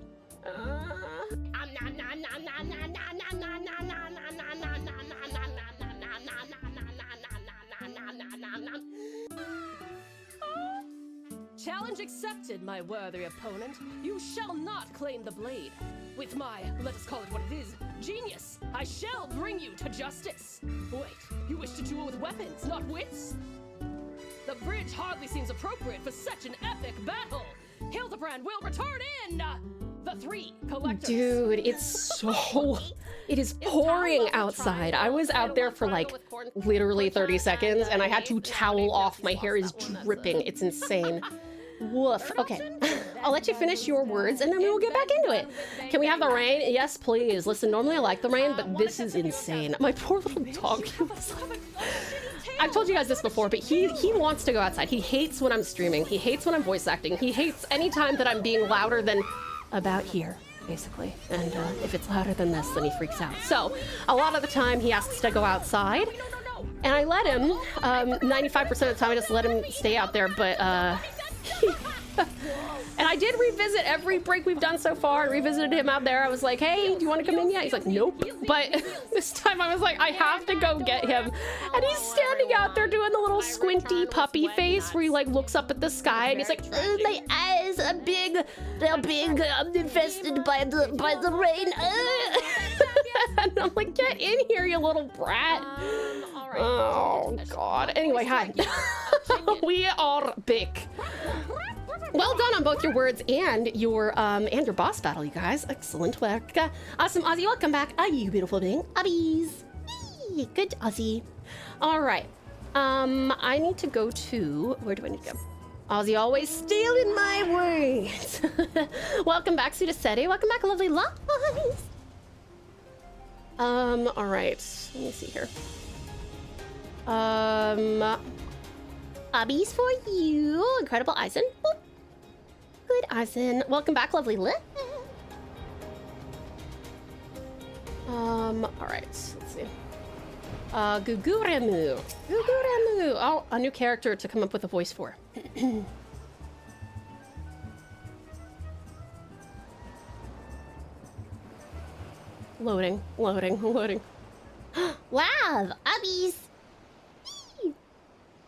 Challenge accepted, my worthy opponent. You shall not claim the blade. With my, let us call it what it is, genius, I shall bring you to justice. Wait, you wish to duel with weapons, not wits? The bridge hardly seems appropriate for such an epic battle. Hildebrand will return in The three collectors. Dude, it's so... It is pouring outside. I was out there for like literally 30 seconds and I had to towel off. My hair is dripping. It's insane. Woof. Okay, I'll let you finish your words and then we will get back into it. Can we have the rain? Yes, please. Listen, normally I like the rain, but this is insane. My poor little dog. I've told you guys this before, but he wants to go outside. He hates when I'm streaming. He hates when I'm voice acting. He hates any time that I'm being louder than about here, basically. And if it's louder than this, then he freaks out. So a lot of the time he asks to go outside and I let him, 95% of the time I just let him stay out there, but and I did revisit every break we've done so far. I revisited him out there. I was like, hey, do you want to come in yet? He's like, nope. But this time I was like, I have to go get him. And he's standing out there doing the little squinty puppy face where he like looks up at the sky and he's like, my eyes are big. They're big. I'm infested by the rain. And I'm like, get in here, you little brat. Oh, God. Anyway, hi. We are big. Well done on both your words and your boss battle, you guys. Excellent work. Awesome, Ozzy. Welcome back. You beautiful being. Abbies. Good, Ozzy. All right. I need to go to... Where do I need to go? Ozzy always stealing my words. Welcome back, Sudaseti. Welcome back, lovely lies. All right. Let me see here. Abbies for you. Incredible Eisen. Boop. Good Eisen. Welcome back, lovely Lit. All right. Let's see. Guguremu. Guguremu. Oh, a new character to come up with a voice for. Loading. Wow, Abbies.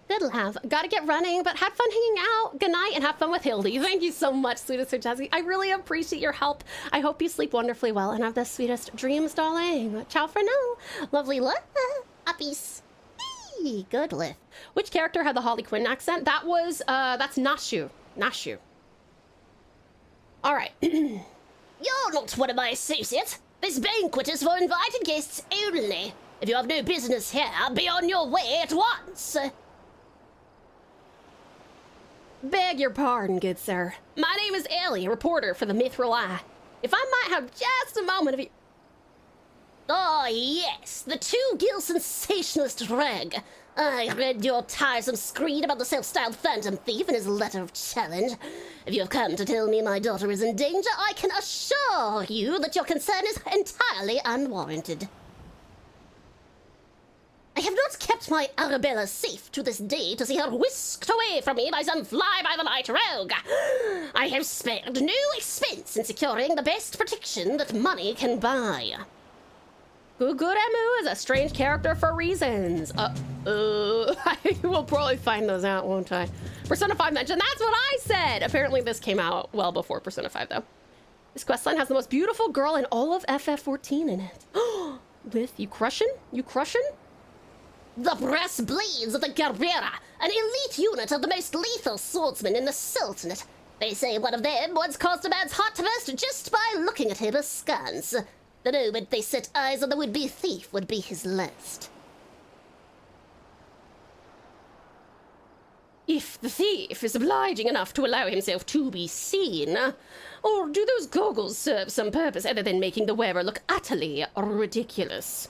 Good laugh. Gotta get running, but had fun hanging out. Good night and have fun with Hildy. Thank you so much, sweetest TauTassie. I really appreciate your help. I hope you sleep wonderfully well and have the sweetest dreams, darling. Ciao for now. Lovely look. Uppies. Good lift. Which character had the Harley Quinn accent? That was, that's Nashu. Nashu. All right. You're not one of my associates. This banquet is for invited guests only. If you have no business here, be on your way at once. Beg your pardon, good sir. My name is Ellie, reporter for the Mithril Eye. If I might have just a moment of you... Oh, yes, the two-gill sensationalist rag. I read your tiresome screed about the self-styled phantom thief in his letter of challenge. If you have come to tell me my daughter is in danger, I can assure you that your concern is entirely unwarranted. I have not kept my Arabella safe to this day to see her whisked away from me by some fly-by-the-night rogue. I have spared no expense in securing the best protection that money can buy. Guguremu is a strange character for reasons. I will probably find those out, won't I? Persona 5 mentioned, that's what I said! Apparently this came out well before Persona 5, though. This questline has the most beautiful girl in all of FF14 in it. With you crushin'? You crushin'? The brass blades of the Guerrera, an elite unit of the most lethal swordsmen in the Sultanate. They say one of them once caused a man's heart to burst just by looking at him askance. The moment they set eyes on the would-be thief would be his last. If the thief is obliging enough to allow himself to be seen, or do those goggles serve some purpose other than making the wearer look utterly ridiculous?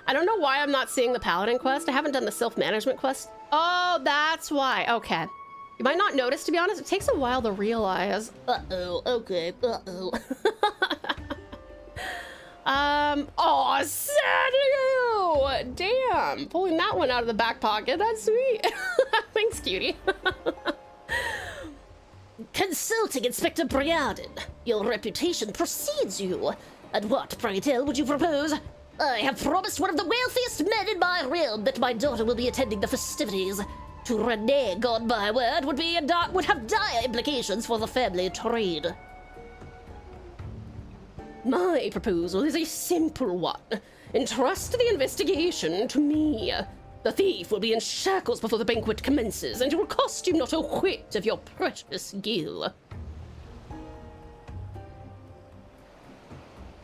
I don't know why I'm not seeing the Paladin quest. I haven't done the self-management quest. Oh, that's why. Okay. You might not notice, to be honest. It takes a while to realize. Uh-oh. Okay. Uh-oh. Oh, Sadio! Damn. Pulling that one out of the back pocket. That's sweet. Thanks, cutie. Consulting Inspector Briarden. Your reputation precedes you. And what, pray tell, would you propose? I have promised one of the wealthiest men in my realm that my daughter will be attending the festivities. To renege on my word would have dire implications for the family trade. My proposal is a simple one. Entrust the investigation to me. The thief will be in shackles before the banquet commences, and it will cost you not a whit of your precious gil.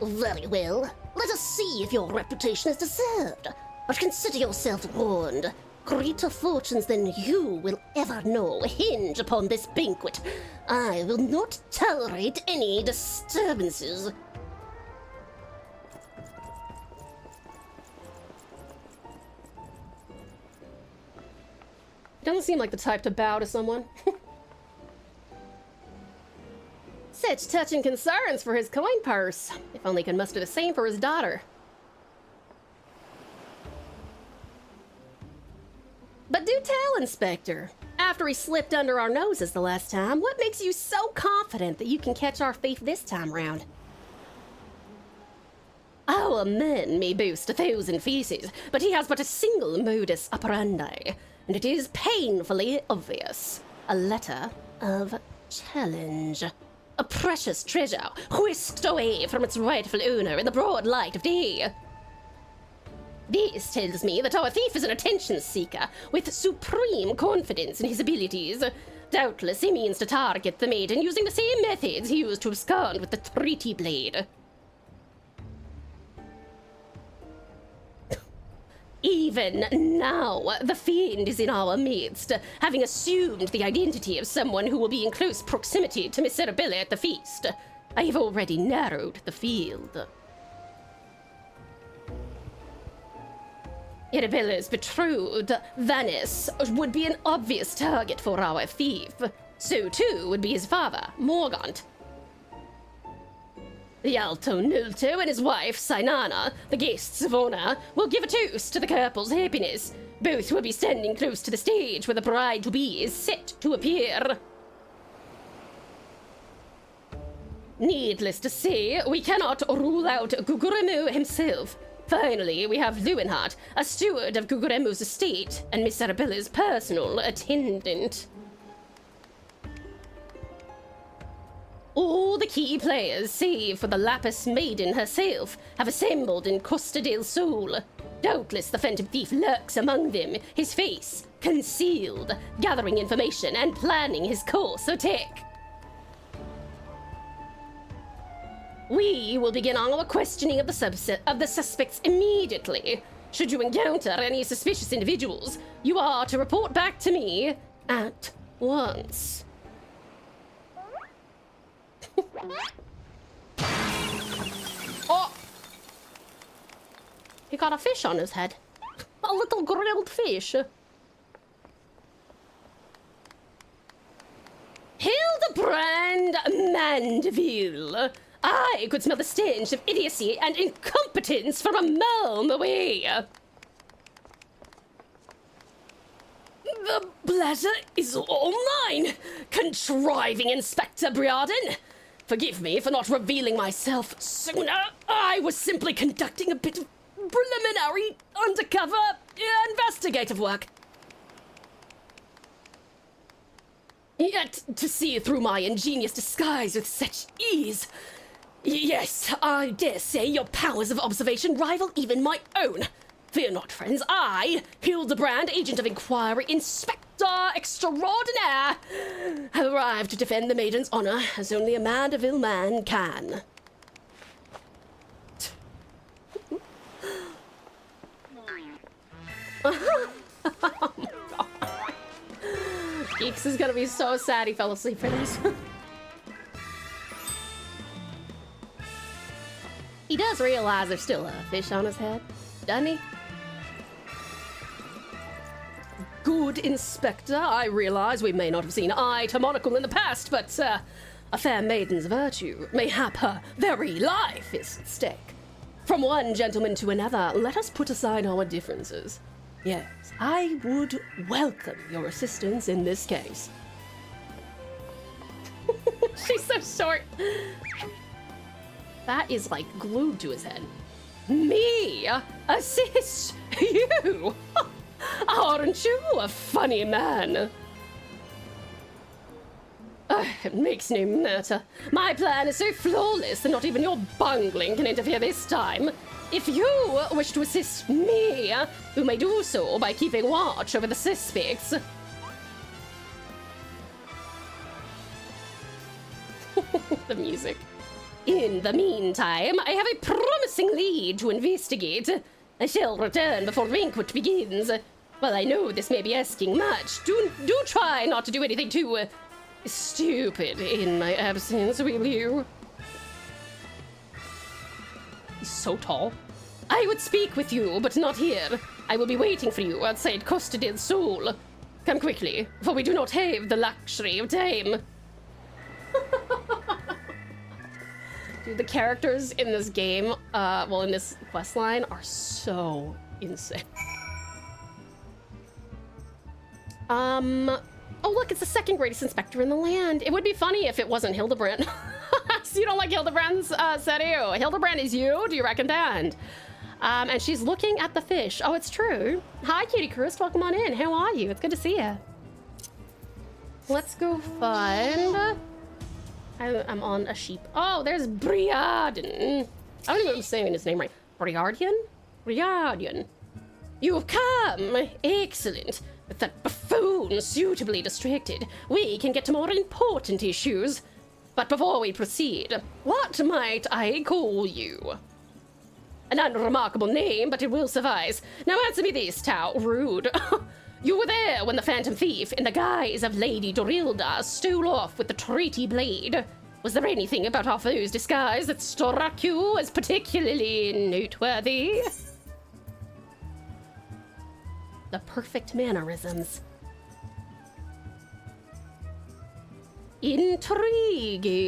Very well. Let us see if your reputation is deserved. But consider yourself warned. Greater fortunes than you will ever know hinge upon this banquet. I will not tolerate any disturbances. Doesn't seem like the type to bow to someone. Such touching concerns for his coin purse. If only he could muster the same for his daughter. But do tell, Inspector. After he slipped under our noses the last time, what makes you so confident that you can catch our thief this time round? Our men may boast 1,000 feces, but he has but a single modus operandi, and it is painfully obvious. A letter of challenge. A precious treasure whisked away from its rightful owner in the broad light of day. This tells me that our thief is an attention seeker with supreme confidence in his abilities. Doubtless he means to target the maiden using the same methods he used to abscond with the treaty blade. Even now, the fiend is in our midst, having assumed the identity of someone who will be in close proximity to Miss Arabella at the feast. I have already narrowed the field. Arabella's betrothed, Venice, would be an obvious target for our thief. So too would be his father, Morgant. The Alto Nulto and his wife, Sinana, the guests of honor, will give a toast to the couple's happiness. Both will be standing close to the stage where the bride-to-be is set to appear. Needless to say, we cannot rule out Guguremu himself. Finally, we have Leeuwenhart, a steward of Guguremu's estate, and Miss Arabella's personal attendant. All the key players, save for the Lapis Maiden herself, have assembled in Costa del Sol. Doubtless the phantom thief lurks among them, his face concealed, gathering information and planning his course of attack. We will begin our questioning of the suspects immediately. Should you encounter any suspicious individuals, you are to report back to me at once. Oh! He got a fish on his head. A little grilled fish. Hildebrand Mandeville. I could smell the stench of idiocy and incompetence from a mile away. The pleasure is all mine, contriving Inspector Briarden. Forgive me for not revealing myself sooner. I was simply conducting a bit of preliminary undercover investigative work. Yet to see through my ingenious disguise with such ease. Yes, I dare say your powers of observation rival even my own. Fear not, friends. I, Hildebrand, Agent of Inquiry, Inspector Extraordinaire, have arrived to defend the maiden's honor as only a Mandeville man can. Oh my God. Geeks is gonna be so sad he fell asleep for this. He does realize there's still a fish on his head, doesn't he? Good Inspector, I realize we may not have seen eye to monocle in the past, but a fair maiden's virtue, mayhap her very life, is at stake. From one gentleman to another, let us put aside our differences. Yes, I would welcome your assistance in this case. She's so short. That is like glued to his head. Me? Assist you? Aren't you a funny man? It makes no matter. My plan is so flawless that not even your bungling can interfere this time. If you wish to assist me, you may do so by keeping watch over the suspects. The music. In the meantime, I have a promising lead to investigate. I shall return before banquet begins. While I know this may be asking much, do try not to do anything too stupid in my absence, will you? He's so tall. I would speak with you, but not here. I will be waiting for you outside Costa del Sol. Come quickly, for we do not have the luxury of time. Dude, the characters in this game, in this questline, are so insane. Oh look, it's the second greatest inspector in the land. It would be funny if it wasn't Hildebrand. So you don't like Hildebrand's Seru. Hildebrand is you? Do you recommend? And she's looking at the fish. Oh, it's true. Hi, Cutie Crust. Welcome on in. How are you? It's good to see you. Let's go find... I'm on a sheep. Oh, there's Briarden. I don't even know if I'm saying his name right. Briardian? Briardian. You've come. Excellent. With that buffoon suitably distracted, we can get to more important issues. But before we proceed, what might I call you? An unremarkable name, but it will suffice. Now answer me this, Tau. Rude. You were there when the Phantom Thief, in the guise of Lady Dorilda, stole off with the treaty blade. Was there anything about our foe's disguise that struck you as particularly noteworthy? The perfect mannerisms. Intriguing.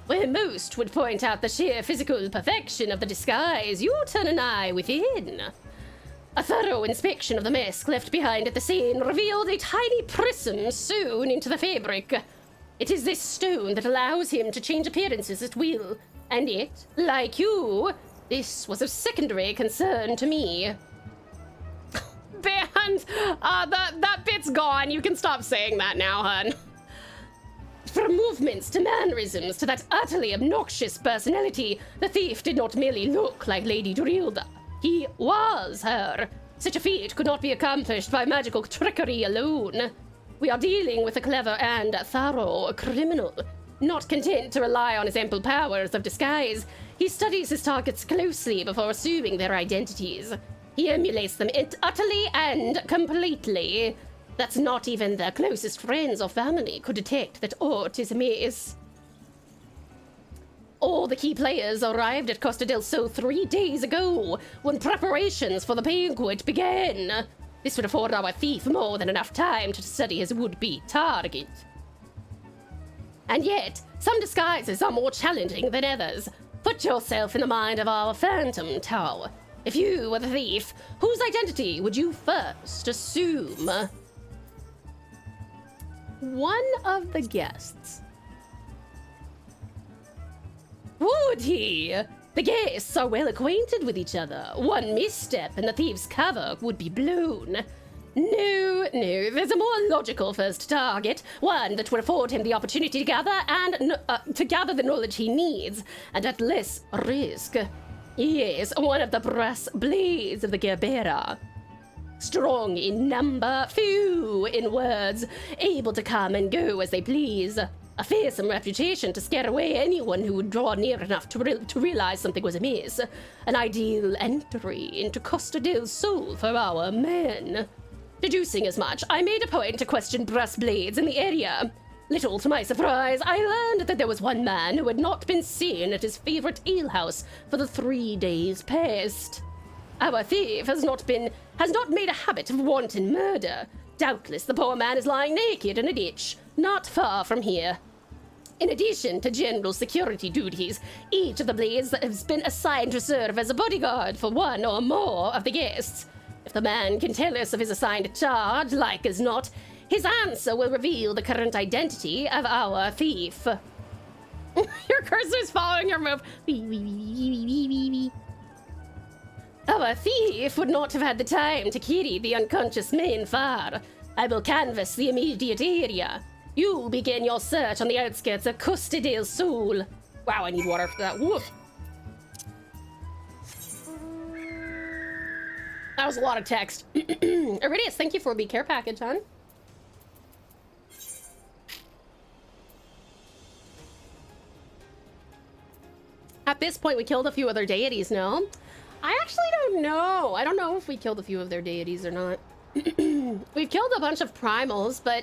Where most would point out the sheer physical perfection of the disguise, you turn an eye within. A thorough inspection of the mask left behind at the scene revealed a tiny prism sewn into the fabric. It is this stone that allows him to change appearances at will, and yet, like you, this was of secondary concern to me. Banned! That bit's gone. You can stop saying that now, hun. From movements to mannerisms to that utterly obnoxious personality, the thief did not merely look like Lady Dorilda. He was her. Such a feat could not be accomplished by magical trickery alone. We are dealing with a clever and thorough criminal. Not content to rely on his ample powers of disguise, he studies his targets closely before assuming their identities. He emulates them utterly and completely. That's not even their closest friends or family could detect that aught is amiss. All the key players arrived at Costa del Sol 3 days ago, when preparations for the banquet began. This would afford our thief more than enough time to study his would-be target. And yet, some disguises are more challenging than others. Put yourself in the mind of our Phantom Tau. If you were the thief, whose identity would you first assume? One of the guests. Would he? The guests are well acquainted with each other. One misstep and the thief's cover would be blown. No, there's a more logical first target, one that would afford him the opportunity to gather the knowledge he needs, and at less risk. Yes, one of the brass blades of the Gerbera. Strong in number, few in words, able to come and go as they please. A fearsome reputation to scare away anyone who would draw near enough to realize something was amiss. An ideal entry into Costa del Sol for our men. Deducing as much, I made a point to question brass blades in the area. Little to my surprise, I learned that there was one man who had not been seen at his favorite alehouse for the 3 days past. Our thief has not made a habit of wanton murder. Doubtless the poor man is lying naked in a ditch, not far from here. In addition to general security duties, each of the blades has been assigned to serve as a bodyguard for one or more of the guests. If the man can tell us of his assigned charge, like as not, his answer will reveal the current identity of our thief. Your cursor's following your move. Our thief would not have had the time to carry the unconscious man far. I will canvass the immediate area. You begin your search on the outskirts of Costa del Sol. Wow, I need water for that. Woof. That was a lot of text. Iridius, thank you for the care package, hon. At this point, we killed a few other deities, no? I actually don't know. I don't know if we killed a few of their deities or not. We've killed a bunch of primals, but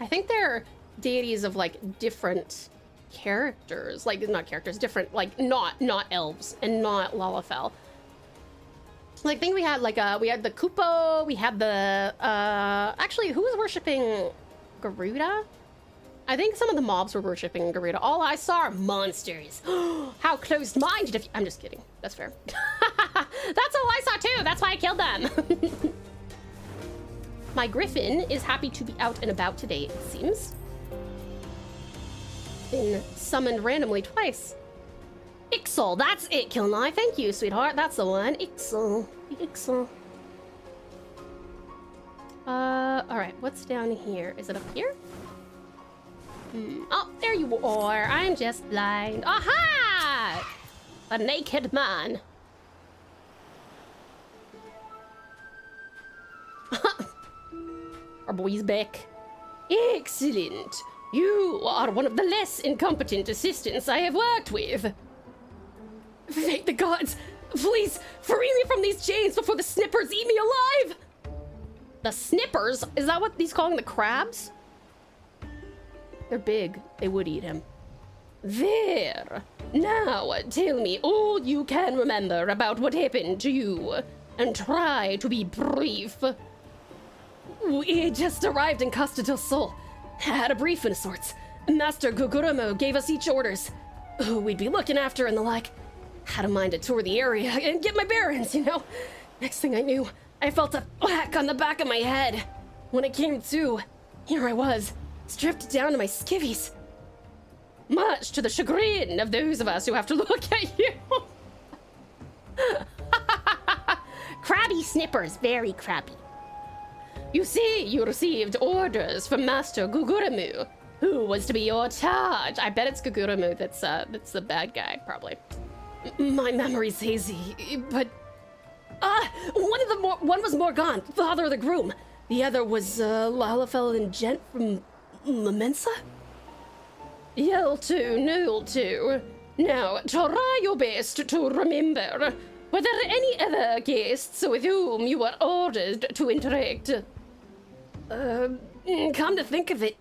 I think they're deities of, like, different characters. Like, not characters, different, like, not elves and not Lalafell. Like, I think we had, like, we had the Kupo, we had the, actually, who was worshipping Garuda? I think some of the mobs were worshipping Garuda. All I saw are monsters. How closed-minded of you. I'm just kidding. That's fair. That's all I saw, too. That's why I killed them. My griffin is happy to be out and about today, it seems. Been summoned randomly twice. Ixel, that's it, Kilnai. Thank you, sweetheart. That's the one. Ixel. Ixel. Alright, what's down here? Is it up here? Oh, there you are. I'm just blind. Aha! A naked man. Our boy's back. Excellent. You are one of the less incompetent assistants I have worked with. Thank the gods. Please, free me from these chains before the snippers eat me alive. The snippers? Is that what he's calling the crabs? They're big. They would eat him. There. Now, tell me all you can remember about what happened to you. And try to be brief. We just arrived in Costa del Sol. Had a briefing of sorts. Master Guguramo gave us each orders. Who we'd be looking after and the like. Had a mind to tour the area and get my bearings, you know. Next thing I knew, I felt a whack on the back of my head. When it came to, here I was, stripped down to my skivvies. Much to the chagrin of those of us who have to look at you. Crabby snippers, very crabby. You see, you received orders from Master Guguramu, who was to be your charge. I bet it's Guguramu that's the bad guy, probably. My memory's hazy, but one was Morgan, father of the groom. The other was Lalafell and Gent from Lamensa. Yeltu. Now, try your best to remember. Were there any other guests with whom you were ordered to interact? Come to think of it,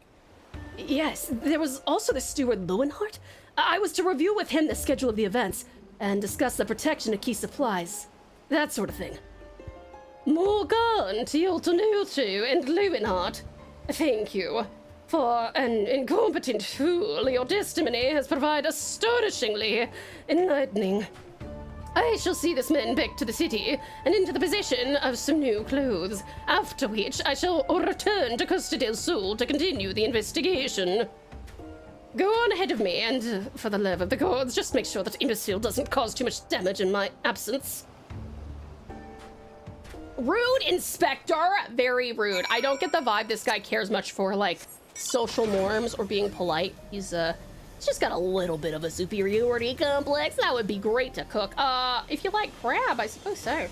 yes, there was also the steward Lowenhart. I was to review with him the schedule of the events and discuss the protection of key supplies. That sort of thing. Morgan, Tiltonutu, and Lowenhart, thank you. For an incompetent fool, your testimony has provided astonishingly enlightening. I shall see this man back to the city and into the possession of some new clothes, after which I shall return to Costa del Sol to continue the investigation. Go on ahead of me, and for the love of the gods, just make sure that imbecile doesn't cause too much damage in my absence. Rude, Inspector. Very rude. I don't get the vibe this guy cares much for, like, social norms or being polite. He's just got a little bit of a superiority complex. That would be great to cook. If you like crab, I suppose so.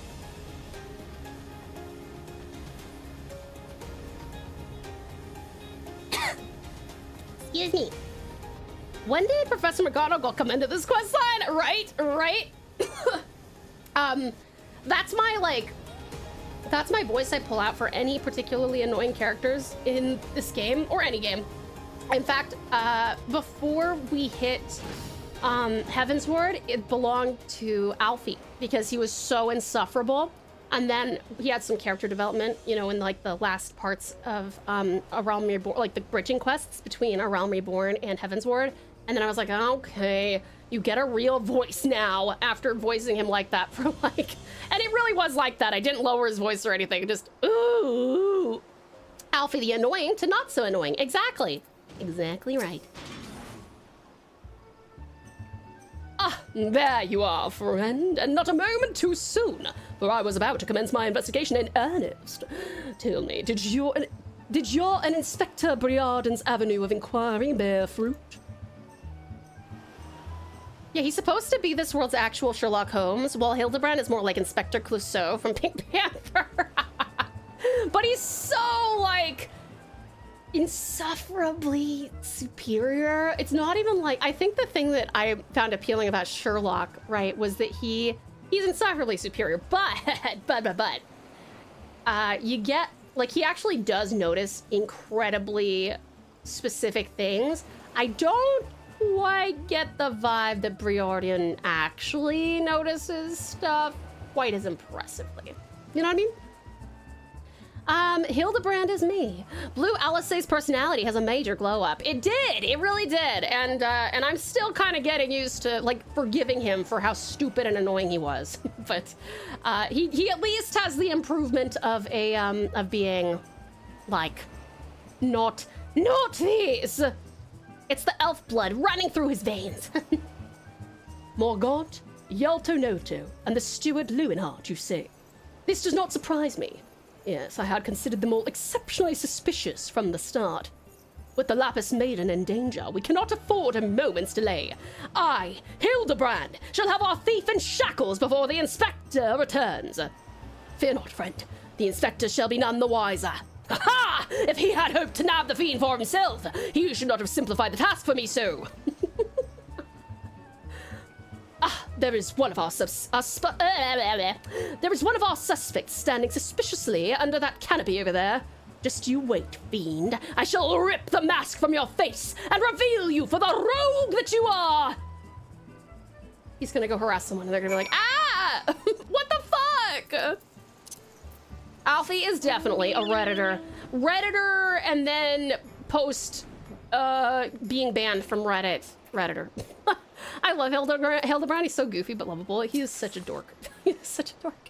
Excuse me. When did Professor McGonagall come into this quest line? Right? That's my voice I pull out for any particularly annoying characters in this game, or any game. In fact, before we hit Heavensward, it belonged to Alfie because he was so insufferable. And then he had some character development, you know, in like the last parts of A Realm Reborn, like the bridging quests between A Realm Reborn and Heavensward. And then I was like, okay, you get a real voice now after voicing him like that for like, and it really was like that. I didn't lower his voice or anything. Just, ooh, Alfie the annoying to not so annoying. Exactly right. Ah, there you are, friend, and not a moment too soon, for I was about to commence my investigation in earnest. Tell me, did Did your and Inspector Briarden's avenue of inquiry bear fruit? Yeah, he's supposed to be this world's actual Sherlock Holmes, while Hildebrand is more like Inspector Clouseau from Pink Panther. But he's so, like, insufferably superior. It's not even like, I think the thing that I found appealing about Sherlock, right, was that he's insufferably superior, but you get, like, he actually does notice incredibly specific things. I don't quite get the vibe that Briarden actually notices stuff quite as impressively. You know what I mean? Hildebrand is me. Blue Alice's personality has a major glow up. It did, it really did. And I'm still kind of getting used to, like, forgiving him for how stupid and annoying he was. But, he at least has the improvement of of being, like, not this. It's the elf blood running through his veins. Morgaunt, Yalto Noto, and the steward Lewinhart, you say? This does not surprise me. Yes, I had considered them all exceptionally suspicious from the start. With the Lapis Maiden in danger, we cannot afford a moment's delay. I, Hildebrand, shall have our thief in shackles before the Inspector returns. Fear not, friend. The Inspector shall be none the wiser. Ha! If he had hoped to nab the fiend for himself, he should not have simplified the task for me so. There is one of our suspects standing suspiciously under that canopy over there. Just you wait, fiend. I shall rip the mask from your face and reveal you for the rogue that you are. He's gonna go harass someone and they're gonna be like, ah! What the fuck? Alfie is definitely a Redditor. Redditor and then post being banned from Reddit. Redditor. I love Hildebrand. He's so goofy but lovable. He is such a dork. He is such a dork.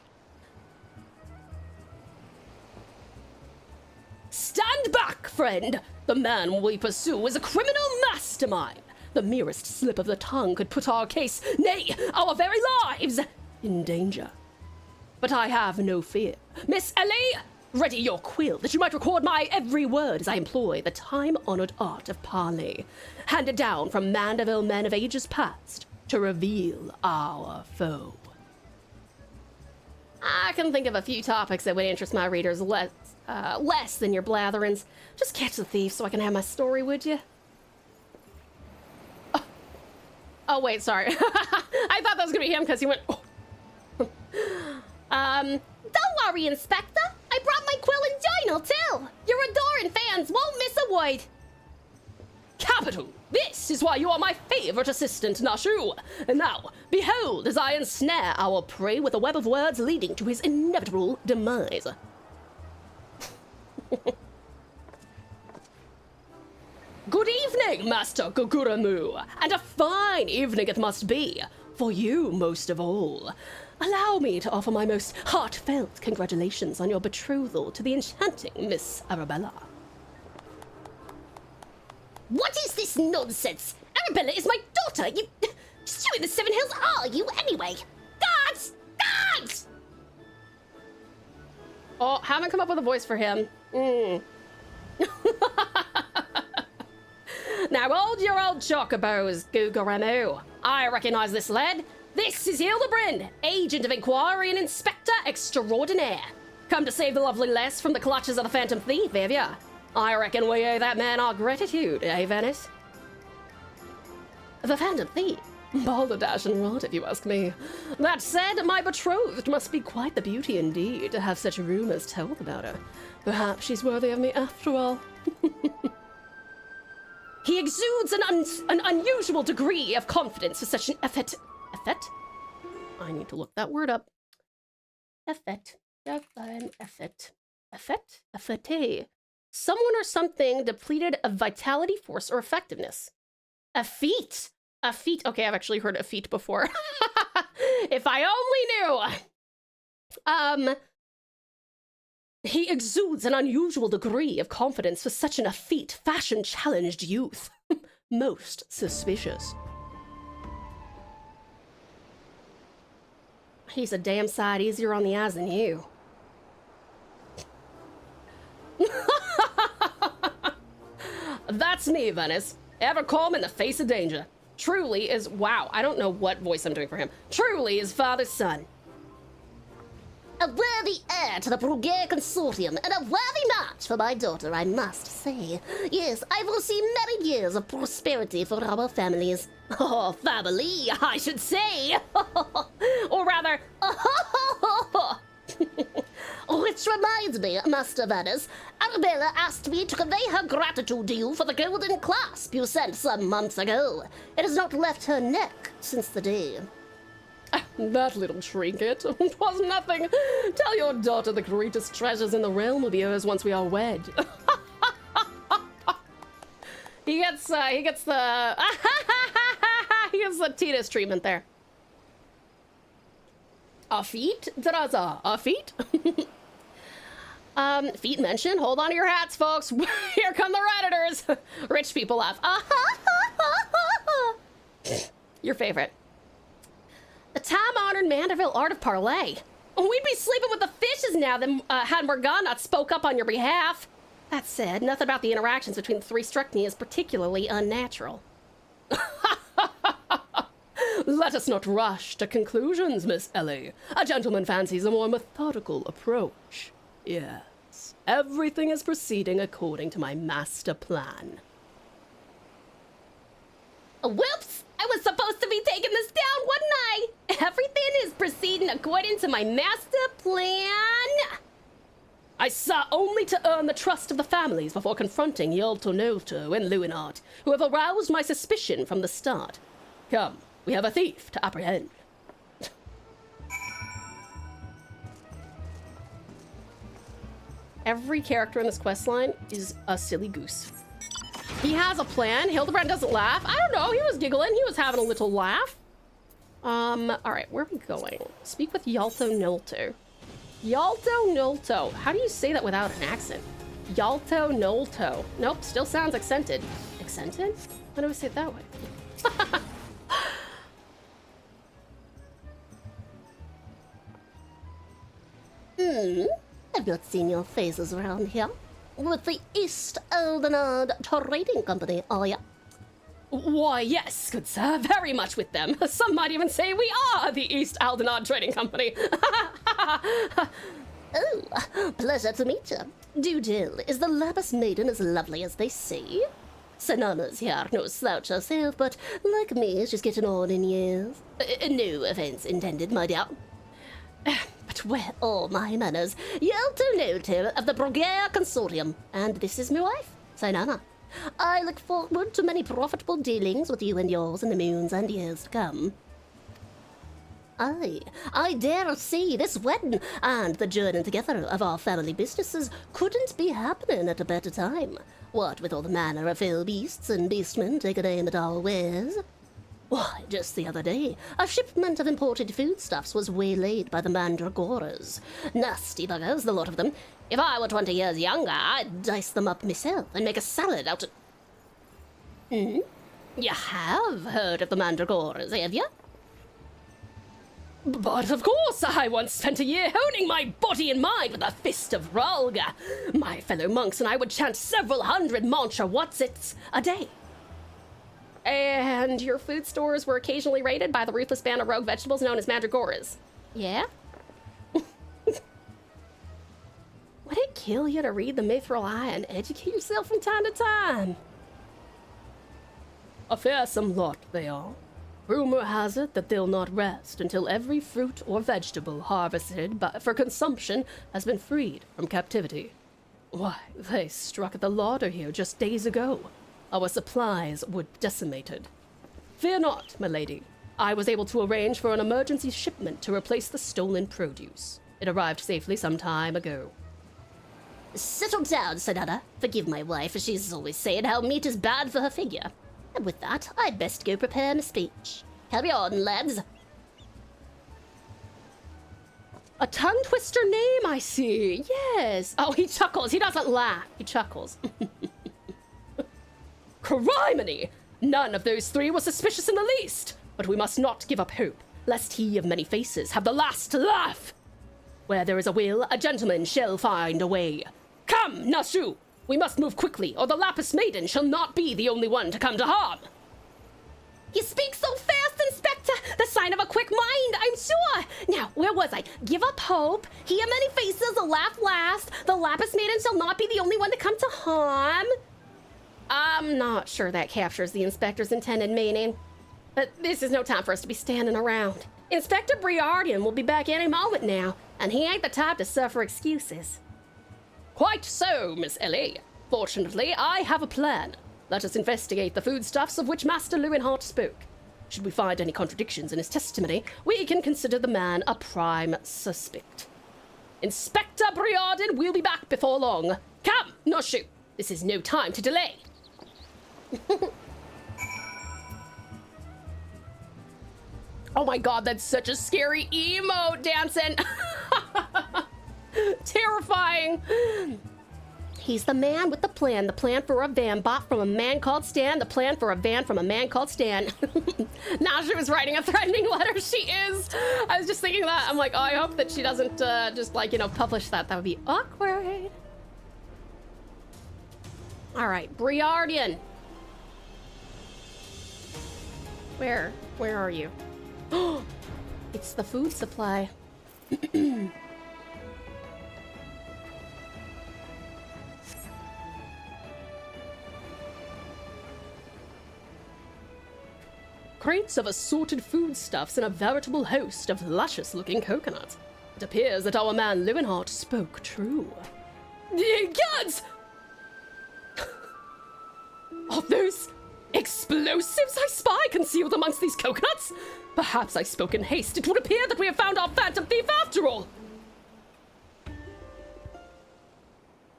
Stand back, friend! The man we pursue is a criminal mastermind. The merest slip of the tongue could put our case, nay, our very lives, in danger. But I have no fear. Miss Ellie, ready your quill that you might record my every word as I employ the time-honored art of parley, handed down from Mandeville men of ages past to reveal our foe. I can think of a few topics that would interest my readers less than your blatherings. Just catch the thief so I can have my story, would you? Oh wait, sorry. I thought that was gonna be him because he went, oh. Don't worry, Inspector. I brought my quill and journal, too. Your adoring fans won't miss a word. Capital! This is why you are my favorite assistant, Nashu. And now, behold as I ensnare our prey with a web of words leading to his inevitable demise. Good evening, Master Guguramu, and a fine evening it must be, for you most of all. Allow me to offer my most heartfelt congratulations on your betrothal to the enchanting Miss Arabella. What is this nonsense? Arabella is my daughter. Just you in the Seven Hills are you, anyway? Guards! Guards! Oh, haven't come up with a voice for him. Now hold your old chocobos, Guguramu. I recognize this lad. This is Hildebrand, agent of inquiry and inspector extraordinaire. Come to save the lovely lass from the clutches of the phantom thief, have ya? I reckon we owe that man our gratitude, eh, Venice? The phantom thief? Balderdash and rot, if you ask me. That said, my betrothed must be quite the beauty indeed to have such rumors told about her. Perhaps she's worthy of me after all. He exudes an unusual degree of confidence for such an effort. Effort? I need to look that word up. Effort. Effort. Effort? Effort. Someone or something depleted of vitality, force, or effectiveness. A feat. A feat. Okay, I've actually heard a feat before. If I only knew. He exudes an unusual degree of confidence for such an effete, fashion-challenged youth. Most suspicious. He's a damn sight easier on the eyes than you. That's me, Venice. Ever calm in the face of danger. Truly is, wow, I don't know what voice I'm doing for him. Truly is father's son. A worthy heir to the Brugere Consortium, and a worthy match for my daughter, I must say. Yes, I foresee many years of prosperity for our families. Oh, family, I should say. Or rather, Which reminds me, Master Venice, Arabella asked me to convey her gratitude to you for the golden clasp you sent some months ago. It has not left her neck since the day. that little trinket. 'Twas nothing. Tell your daughter the greatest treasures in the realm will be hers once we are wed. He gets the he gets the Titus treatment there. A feet? Draza, a feet? Feet mentioned. Hold on to your hats, folks. Here come the Redditors. Rich people laugh. Your favorite. The time-honored Mandeville art of parlay. We'd be sleeping with the fishes now than had Morgana not spoke up on your behalf. That said, nothing about the interactions between the three struck me as particularly unnatural. Let us not rush to conclusions, Miss Ellie. A gentleman fancies a more methodical approach. Yes, everything is proceeding according to my master plan. Whoops! I was supposed to be taking this down, wasn't I? Everything is proceeding according to my master plan. I sought only to earn the trust of the families before confronting Yolto and Luinart, who have aroused my suspicion from the start. Come, we have a thief to apprehend. Every character in this questline is a silly goose. He has a plan. Hildebrand doesn't laugh. I don't know. He was giggling. He was having a little laugh. All right, where are we going? Speak with Yalto Nolto. Yalto Nolto. How do you say that without an accent? Yalto Nolto. Nope, still sounds accented. Accented? Why do I say it that way? I've not seen your faces around here. With the East Aldenard Trading Company, are ya? Why, yes, good sir. Very much with them. Some might even say we are the East Aldenard Trading Company. Oh, pleasure to meet you. Do tell, is the Lapis Maiden as lovely as they say? Sanana's here, no slouch herself, but like me, she's getting on in years. No offense intended, my dear. But where are my manners? Yalto Noto of the Brugere Consortium, and this is my wife, Sanana. I look forward to many profitable dealings with you and yours in the moons and years to come. I dare say this wedding and the journey together of our family businesses couldn't be happening at a better time. What with all the manner of fell beasts and beastmen taking aim at our wares. Why, just the other day, a shipment of imported foodstuffs was waylaid by the mandragoras. Nasty buggers, the lot of them. If I were 20 years younger, I'd dice them up myself and make a salad out of... You have heard of the mandragoras, have you? But of course, I once spent a year honing my body and mind with a fist of Ralga. My fellow monks and I would chant several hundred mantra whatsits a day. And your food stores were occasionally raided by the ruthless band of rogue vegetables known as mandragoras. Yeah? Would it kill you to read the Mithril Eye and educate yourself from time to time? A fearsome lot they are. Rumor has it that they'll not rest until every fruit or vegetable harvested for consumption has been freed from captivity. Why, they struck at the larder here just days ago. Our supplies were decimated. Fear not, my lady. I was able to arrange for an emergency shipment to replace the stolen produce. It arrived safely some time ago. Settle down, Sanana. Forgive my wife, as she's always saying how meat is bad for her figure. And with that, I'd best go prepare my speech. Carry on, lads. A tongue twister name, I see. Yes. Oh, he chuckles. He doesn't laugh. He chuckles. Criminy! None of those three was suspicious in the least. But we must not give up hope, lest he of many faces have the last laugh. Where there is a will, a gentleman shall find a way. Come, Nashu! We must move quickly, or the Lapis Maiden shall not be the only one to come to harm. You speak so fast, Inspector! The sign of a quick mind, I'm sure! Now, where was I? Give up hope, hear many faces, a laugh last, the Lapis Maiden shall not be the only one to come to harm. I'm not sure that captures the Inspector's intended meaning. But this is no time for us to be standing around. Inspector Briardian will be back any moment now, and he ain't the type to suffer excuses. Quite so, Miss Ellie. Fortunately, I have a plan. Let us investigate the foodstuffs of which Master Lewinhart spoke. Should we find any contradictions in his testimony, we can consider the man a prime suspect. Inspector Briarden will be back before long. Come, Noshu. This is no time to delay. Oh my god, that's such a scary emote, dancing. Terrifying. He's the man with the plan for a van bought from a man called Stan, the plan for a van from a man called Stan. Now she was writing a threatening letter, she is. I was just thinking that, I'm like, oh, I hope that she doesn't just like, you know, publish that. That would be awkward. All right, Briardian. Where are you? Oh, it's the food supply. Crates of assorted foodstuffs and a veritable host of luscious-looking coconuts. It appears that our man Lewinhart spoke true. Guards! Are those explosives I spy concealed amongst these coconuts? Perhaps I spoke in haste. It would appear that we have found our phantom thief after all.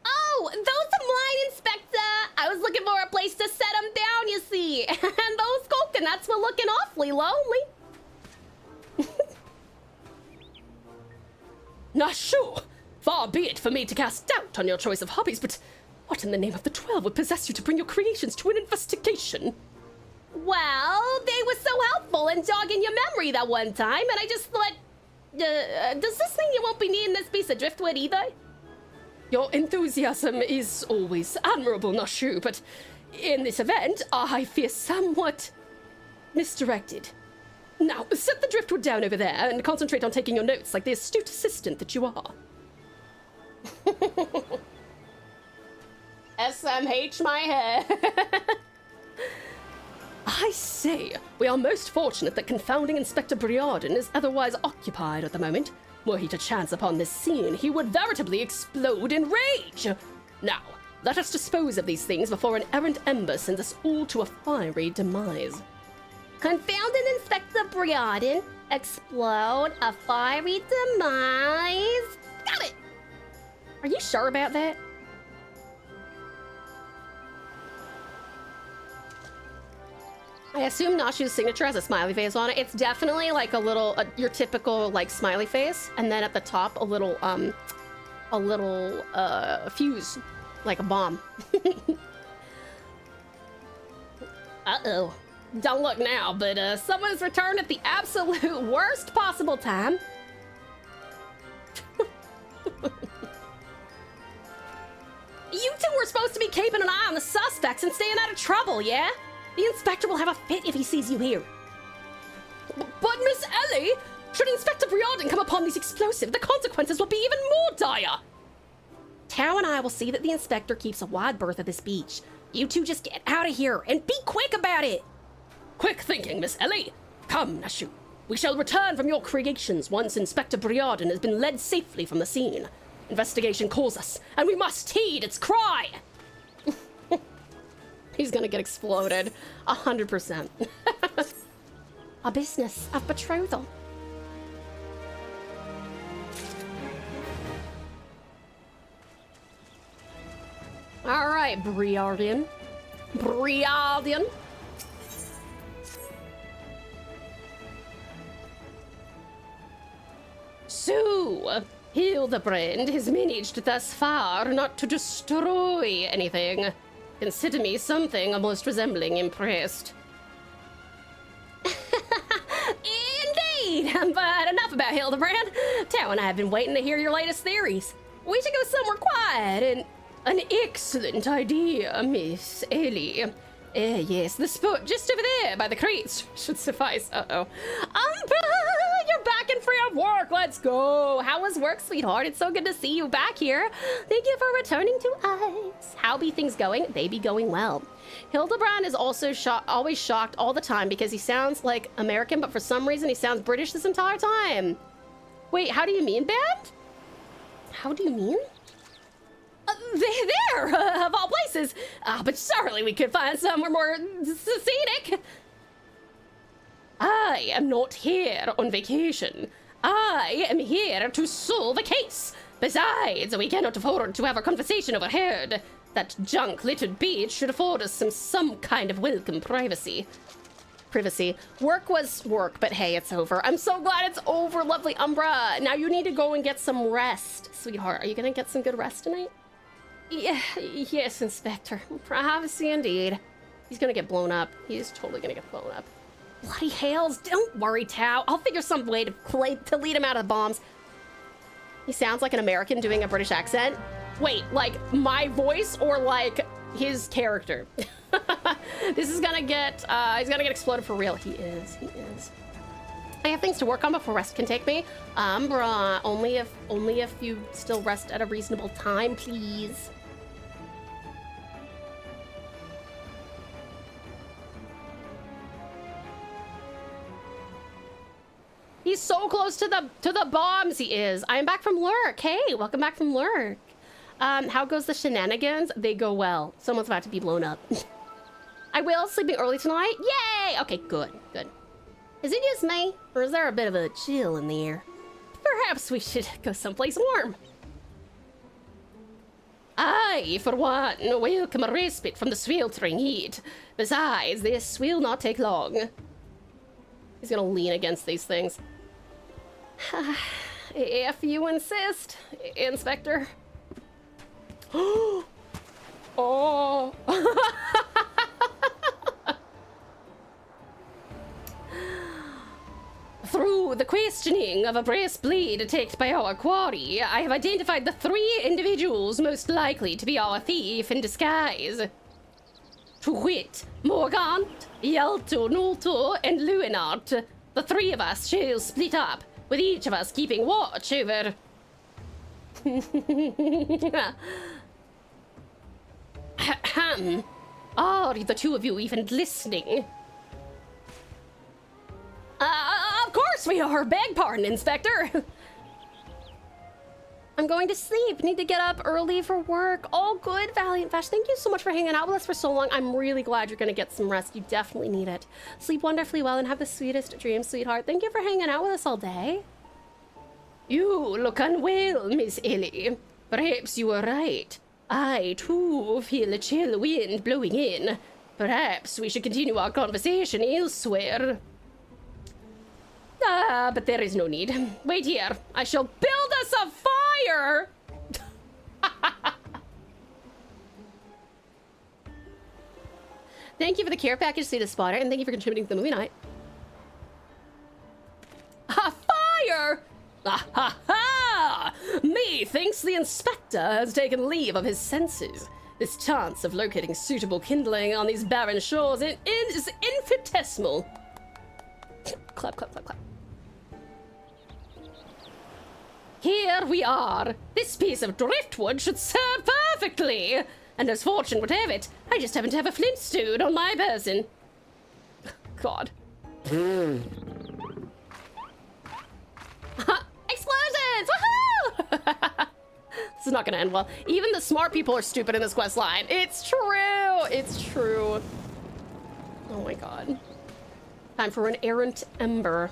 Oh, those are mine, Inspector. I was looking for a place to set them down, you see. And those coconuts were looking awfully lonely. Not sure. Far be it for me to cast doubt on your choice of hobbies, but what in the name of the 12 would possess you to bring your creations to an investigation? Well, they were so helpful in jogging your memory that one time, and I just thought, does this mean you won't be needing this piece of driftwood either? Your enthusiasm is always admirable, Nashu, but in this event, I fear somewhat misdirected. Now, set the driftwood down over there and concentrate on taking your notes like the astute assistant that you are. SMH my head. I say, we are most fortunate that confounding Inspector Briarden is otherwise occupied at the moment. Were he to chance upon this scene, he would veritably explode in rage. Now, let us dispose of these things before an errant ember sends us all to a fiery demise. Confounding Inspector Briarden, explode, a fiery demise. Got it! Are you sure about that? I assume Nashu's signature has a smiley face on it. It's definitely like a little, your typical like smiley face, and then at the top a little fuse, like a bomb. Uh-oh. Don't look now, but someone's returned at the absolute worst possible time. You two were supposed to be keeping an eye on the suspects and staying out of trouble, yeah? The inspector will have a fit if he sees you here. But Miss Ellie, should Inspector Briarden come upon these explosives, the consequences will be even more dire. Tao and I will see that the inspector keeps a wide berth at this beach. You two just get out of here and be quick about it. Quick thinking, Miss Ellie. Come, Nashu. We shall return from your creations once Inspector Briarden has been led safely from the scene. Investigation calls us, and we must heed its cry. He's gonna get exploded. 100%. A business of betrothal. All right, Briarden. Briarden. So, Hildebrand has managed thus far not to destroy anything. Consider me something almost resembling impressed. Indeed! But enough about Hildebrand. Tao and I have been waiting to hear your latest theories. We should go somewhere quiet and An excellent idea, Miss Ellie. Yes, the spot just over there by the crates should suffice. Uh-oh. Umbra, you're back and free of work. Let's go. How was work, sweetheart? It's so good to see you back here. Thank you for returning to us. How be things going? They be going well. Hildebrand is also always shocked all the time because he sounds like American, but for some reason he sounds British this entire time. Wait, how do you mean, Band? How do you mean? There, of all places. But surely we could find somewhere more scenic. I am not here on vacation. I am here to solve a case. Besides, we cannot afford to have our conversation overheard. That junk-littered beach should afford us some kind of welcome privacy. Work was work, but hey, it's over. I'm so glad it's over, lovely Umbra. Now you need to go and get some rest. Sweetheart, are you gonna get some good rest tonight? Yeah, yes, Inspector. Privacy indeed. He's gonna get blown up. He's totally gonna get blown up. Bloody hails! Don't worry, Tau. I'll figure some way to lead him out of the bombs. He sounds like an American doing a British accent. Wait, like my voice or like his character? This is gonna get, he's gonna get exploded for real. He is. I have things to work on before rest can take me. Bruh, only if you still rest at a reasonable time, please. He's so close to the bombs, he is. I'm back from Lurk. Hey, welcome back from Lurk. How goes the shenanigans? They go well. Someone's about to be blown up. I will, sleeping early tonight. Yay! Okay, good. Is it just me, or is there a bit of a chill in the air? Perhaps we should go someplace warm. I, for one, welcome a respite from the sweltering heat. Besides, this will not take long. He's gonna lean against these things. If you insist, Inspector. Oh. Through the questioning of a breastplate attacked by our quarry, I have identified the 3 individuals most likely to be our thief in disguise. To wit, Morgant, Yalto, Nolto, and Luinart. The 3 of us shall split up, with each of us keeping watch over... Are the 2 of you even listening? Of course we are! Beg pardon, Inspector! I'm going to sleep. Need to get up early for work. All good, Valiant Vash. Thank you so much for hanging out with us for so long. I'm really glad you're going to get some rest. You definitely need it. Sleep wonderfully well and have the sweetest dreams, sweetheart. Thank you for hanging out with us all day. You look unwell, Miss Ellie. Perhaps you were right. I, too, feel a chill wind blowing in. Perhaps we should continue our conversation elsewhere. But there is no need. Wait here. I shall build us a fire! Thank you for the care package, See the Spotter, and thank you for contributing to the movie night. A fire! Ah ha ha! Methinks the Inspector has taken leave of his senses. This chance of locating suitable kindling on these barren shores is infinitesimal. Clap, clap, clap, clap. Here we are. This piece of driftwood should serve perfectly. And as fortune would have it, I just happen to have a flint stone on my person. God. Explosions! Woohoo! This is not gonna end well. Even the smart people are stupid in this quest line. It's true! It's true. Oh my god. Time for an errant ember.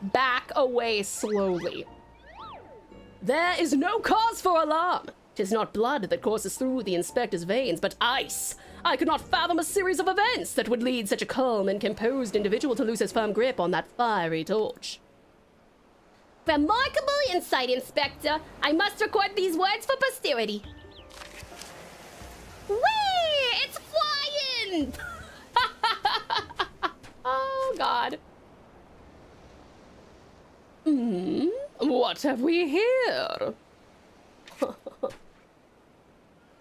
Back away slowly. There is no cause for alarm. 'Tis not blood that courses through the Inspector's veins, but ice. I could not fathom a series of events that would lead such a calm and composed individual to lose his firm grip on that fiery torch. Remarkable insight, Inspector. I must record these words for posterity. Whee! It's flying! Oh, God. What what have we here?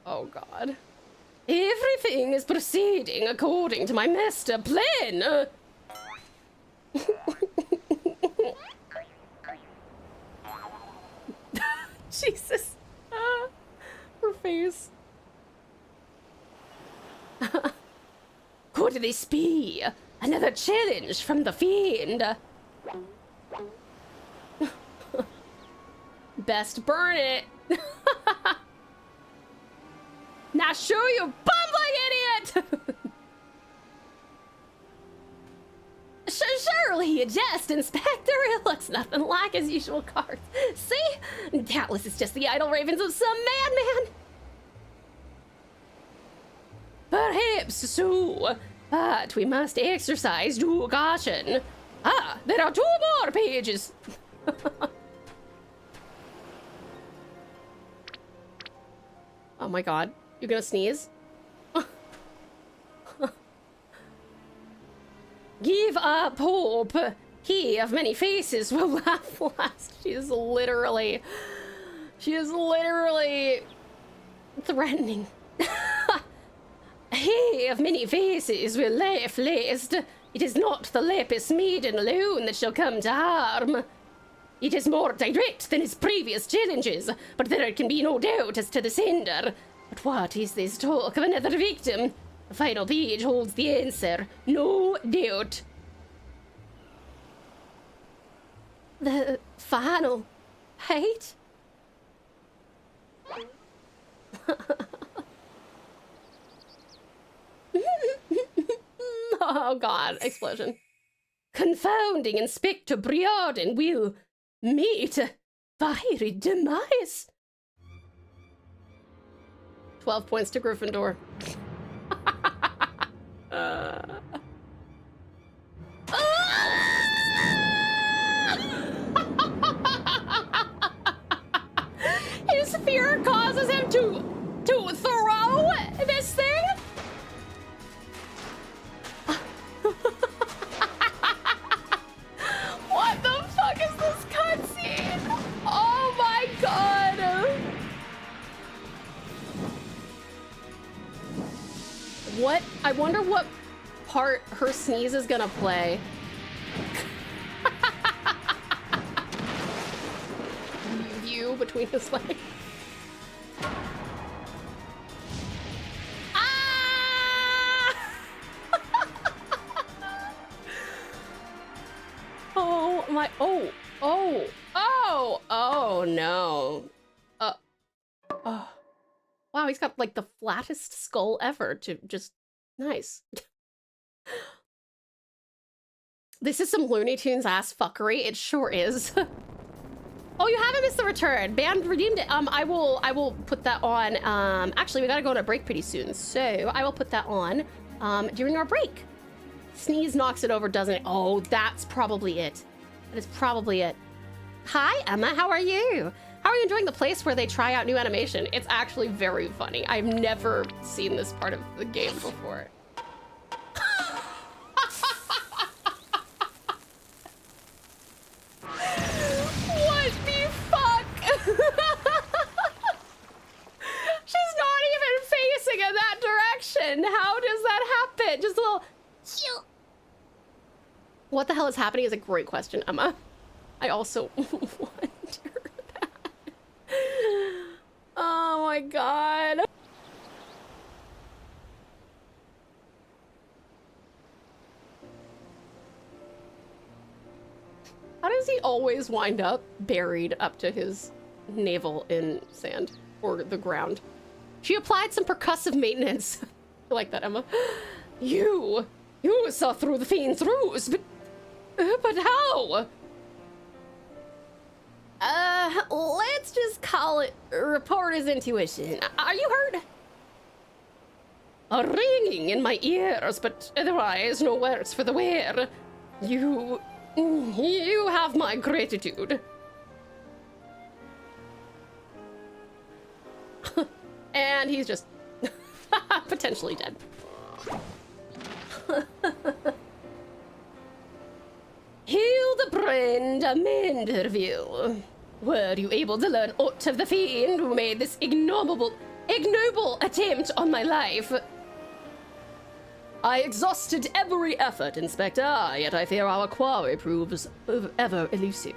Oh God. Everything is proceeding according to my master plan. Jesus. Her face. Could this be another challenge from the fiend? Best burn it. Now show you, bumbling idiot! Surely you jest, Inspector. It looks nothing like his usual cards. See? Doubtless it's just the idle ravings of some madman. Perhaps so, but we must exercise due caution. Ah, there are 2 more pages. Oh my God, you're gonna sneeze? Give up hope. He of many faces will laugh last. She is literally threatening. He of many faces will laugh last. It is not the lapis maiden alone that shall come to harm. It is more direct than his previous challenges, but there can be no doubt as to the sender. But what is this talk of another victim? The final page holds the answer, no doubt. The final page? Oh God, explosion. Confounding Inspector Briarden will meet fiery demise. 12 points to Gryffindor. His fear causes him to throw this thing? What the fuck is this cutscene? Oh my God. What? I wonder what part her sneeze is gonna play. View between his legs. Oh my, oh no. Oh. Wow, he's got like the flattest skull ever to just, nice. This is some Looney Tunes ass fuckery, it sure is. Oh, you haven't missed the return. Band redeemed it. I will put that on. Actually, we gotta go on a break pretty soon, so I will put that on during our break. Sneeze knocks it over, doesn't it? Oh, that's probably it. That is probably it. Hi, Emma, how are you? How are you enjoying the place where they try out new animation? It's actually very funny. I've never seen this part of the game before. What the fuck? She's not even facing in that direction. How does that happen? Just a little... What the hell is happening is a great question, Emma. I also wonder that. Oh my God. How does he always wind up buried up to his navel in sand or the ground? She applied some percussive maintenance. I like that, Emma. You saw through the fiend's ruse, but how? Let's just call it reporter's intuition. Are you hurt? A ringing in my ears, but otherwise no words for the wear. You have my gratitude. And he's just potentially dead. Hildebrand Manderville. Were you able to learn aught of the fiend who made this ignoble attempt on my life? I exhausted every effort, Inspector, yet I fear our quarry proves ever elusive.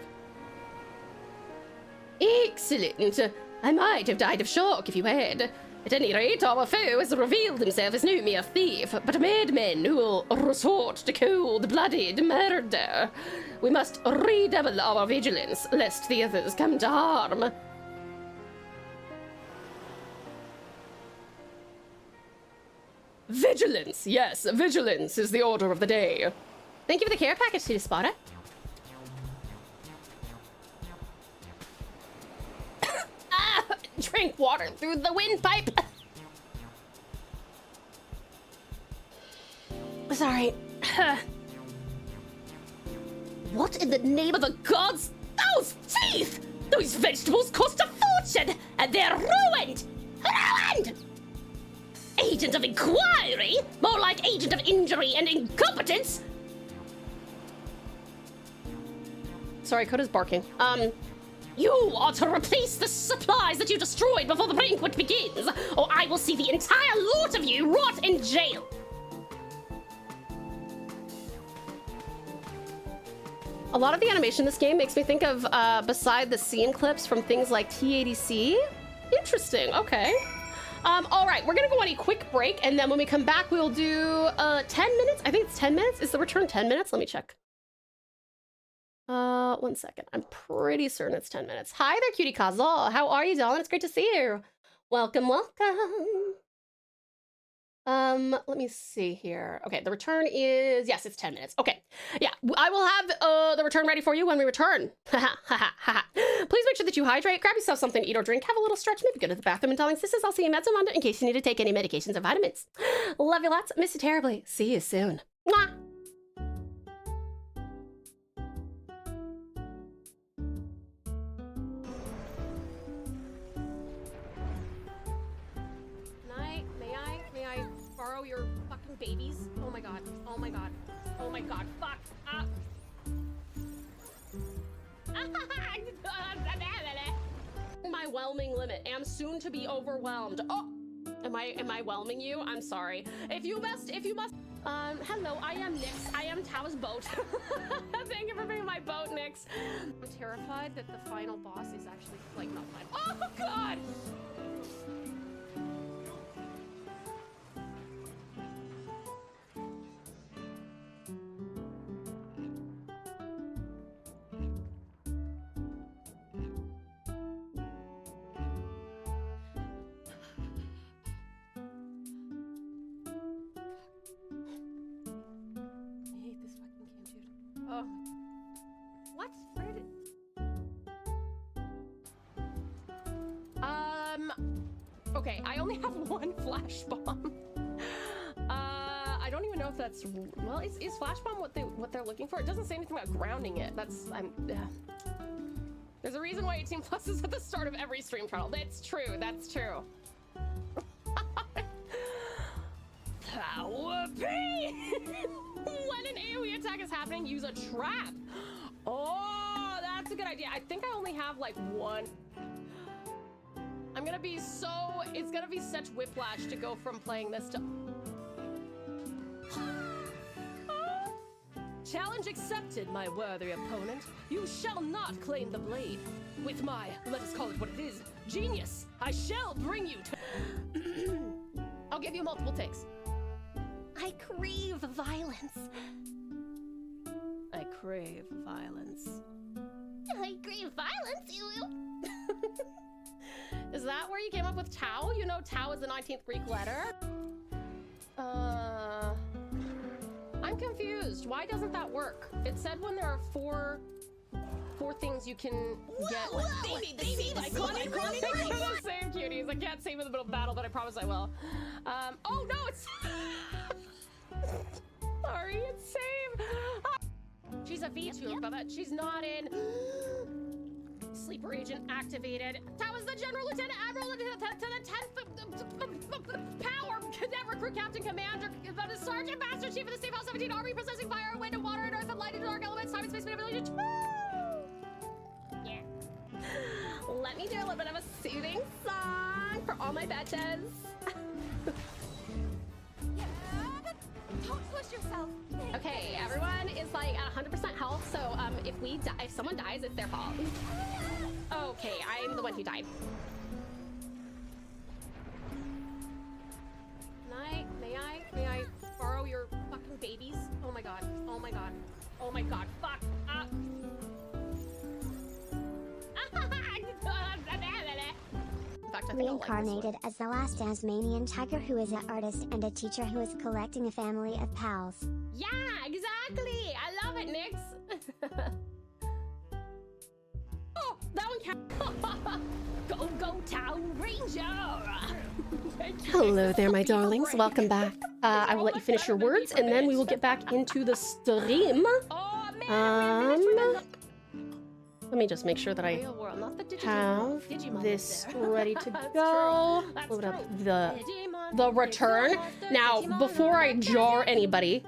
Excellent. I might have died of shock if you had. At any rate, our foe has revealed himself as no mere thief, but a madman who will resort to cold-blooded murder. We must redouble our vigilance, lest the others come to harm. Vigilance! Yes, vigilance is the order of the day. Thank you for the care package, to Spotter. Drink water through the windpipe. Sorry. What in the name of The gods! Those teeth! Those vegetables cost a fortune, and they're ruined! Ruined! agent of inquiry? More like agent of injury and incompetence? Sorry, Coda's barking. You are to replace the supplies that you destroyed before the banquet begins, or I will see the entire lot of you rot in jail. A lot of the animation in this game makes me think of beside the scene clips from things like T80C. Interesting, okay. All right, we're gonna go on a quick break, and then when we come back, we'll do 10 minutes. I think it's 10 minutes. Is the return 10 minutes? Let me check. 1 second. I'm pretty certain it's 10 minutes. Hi there, cutie Kazel. How are you, darling? It's great to see you. Welcome, welcome. Let me see here. Okay, the return is, yes, it's 10 minutes. Okay, yeah, I will have the return ready for you when we return. Please make sure that you hydrate, grab yourself something to eat or drink, have a little stretch, maybe go to the bathroom, and darling sisters, I'll see you next Monday in case you need to take any medications or vitamins. Love you lots, miss you terribly. See you soon. Mwah! Your fucking babies. Oh my god. Oh my god. Oh my god. Fuck. My whelming limit. Am soon to be overwhelmed. Oh, am I whelming you? I'm sorry. If you must. Hello. I am Nyx. I am Tau's boat. Thank you for being my boat, Nyx. I'm terrified that the final boss is actually like not final. Oh god. Oh. What? Where did it... Okay, I only have one flash bomb. I don't even know if that's... Well, is flash bomb what they're looking for? It doesn't say anything about grounding it. There's a reason why 18 plus is at the start of every stream trial. That's true, that's true. Power P! When an AoE attack is happening, use a trap. Oh, that's a good idea. I think I only have like one. It's gonna be such whiplash to go from playing this to... Challenge accepted, my worthy opponent. You shall not claim the blade. With my, let us call it what it is, genius, I shall bring you to... I'll give you multiple takes. I crave violence. I crave violence. I crave violence, you. Is that where you came up with Tau? You know Tau is the 19th Greek letter? I'm confused. Why doesn't that work? It said when there are four things you can get. They need to see my Same cuties. I can't save in the middle of battle, but I promise I will. Oh no, it's... Sorry, it's save. She's a Vtuber, but she's not in... Sleeper agent activated. Tau is the General Lieutenant Admiral to the 10th Power Cadet Recruit Captain Commander, the Sergeant Master Chief of the Safe House 17 Army, possessing fire, wind, and water, and earth, and light, and dark elements, time and space manipulation. Yeah. let me do a little bit of a soothing song for all my bitches. Don't push yourself. Okay, everyone is like at 100% health, so if someone dies, it's their fault. Okay, I'm the one who died. May I borrow your fucking babies? Oh my god, oh my god, oh my god, fuck. In fact, I think I'll like this one. Reincarnated as the last Tasmanian tiger who is an artist and a teacher who is collecting a family of pals. Yeah, exactly. I love it, Nix. Oh, that one counts. Go, Town Ranger. Hello there, my darlings. Welcome back. I will let you finish your words, and then we will get back into the stream. Let me just make sure that I have this ready to go. Load up the return. Now, before I jar anybody,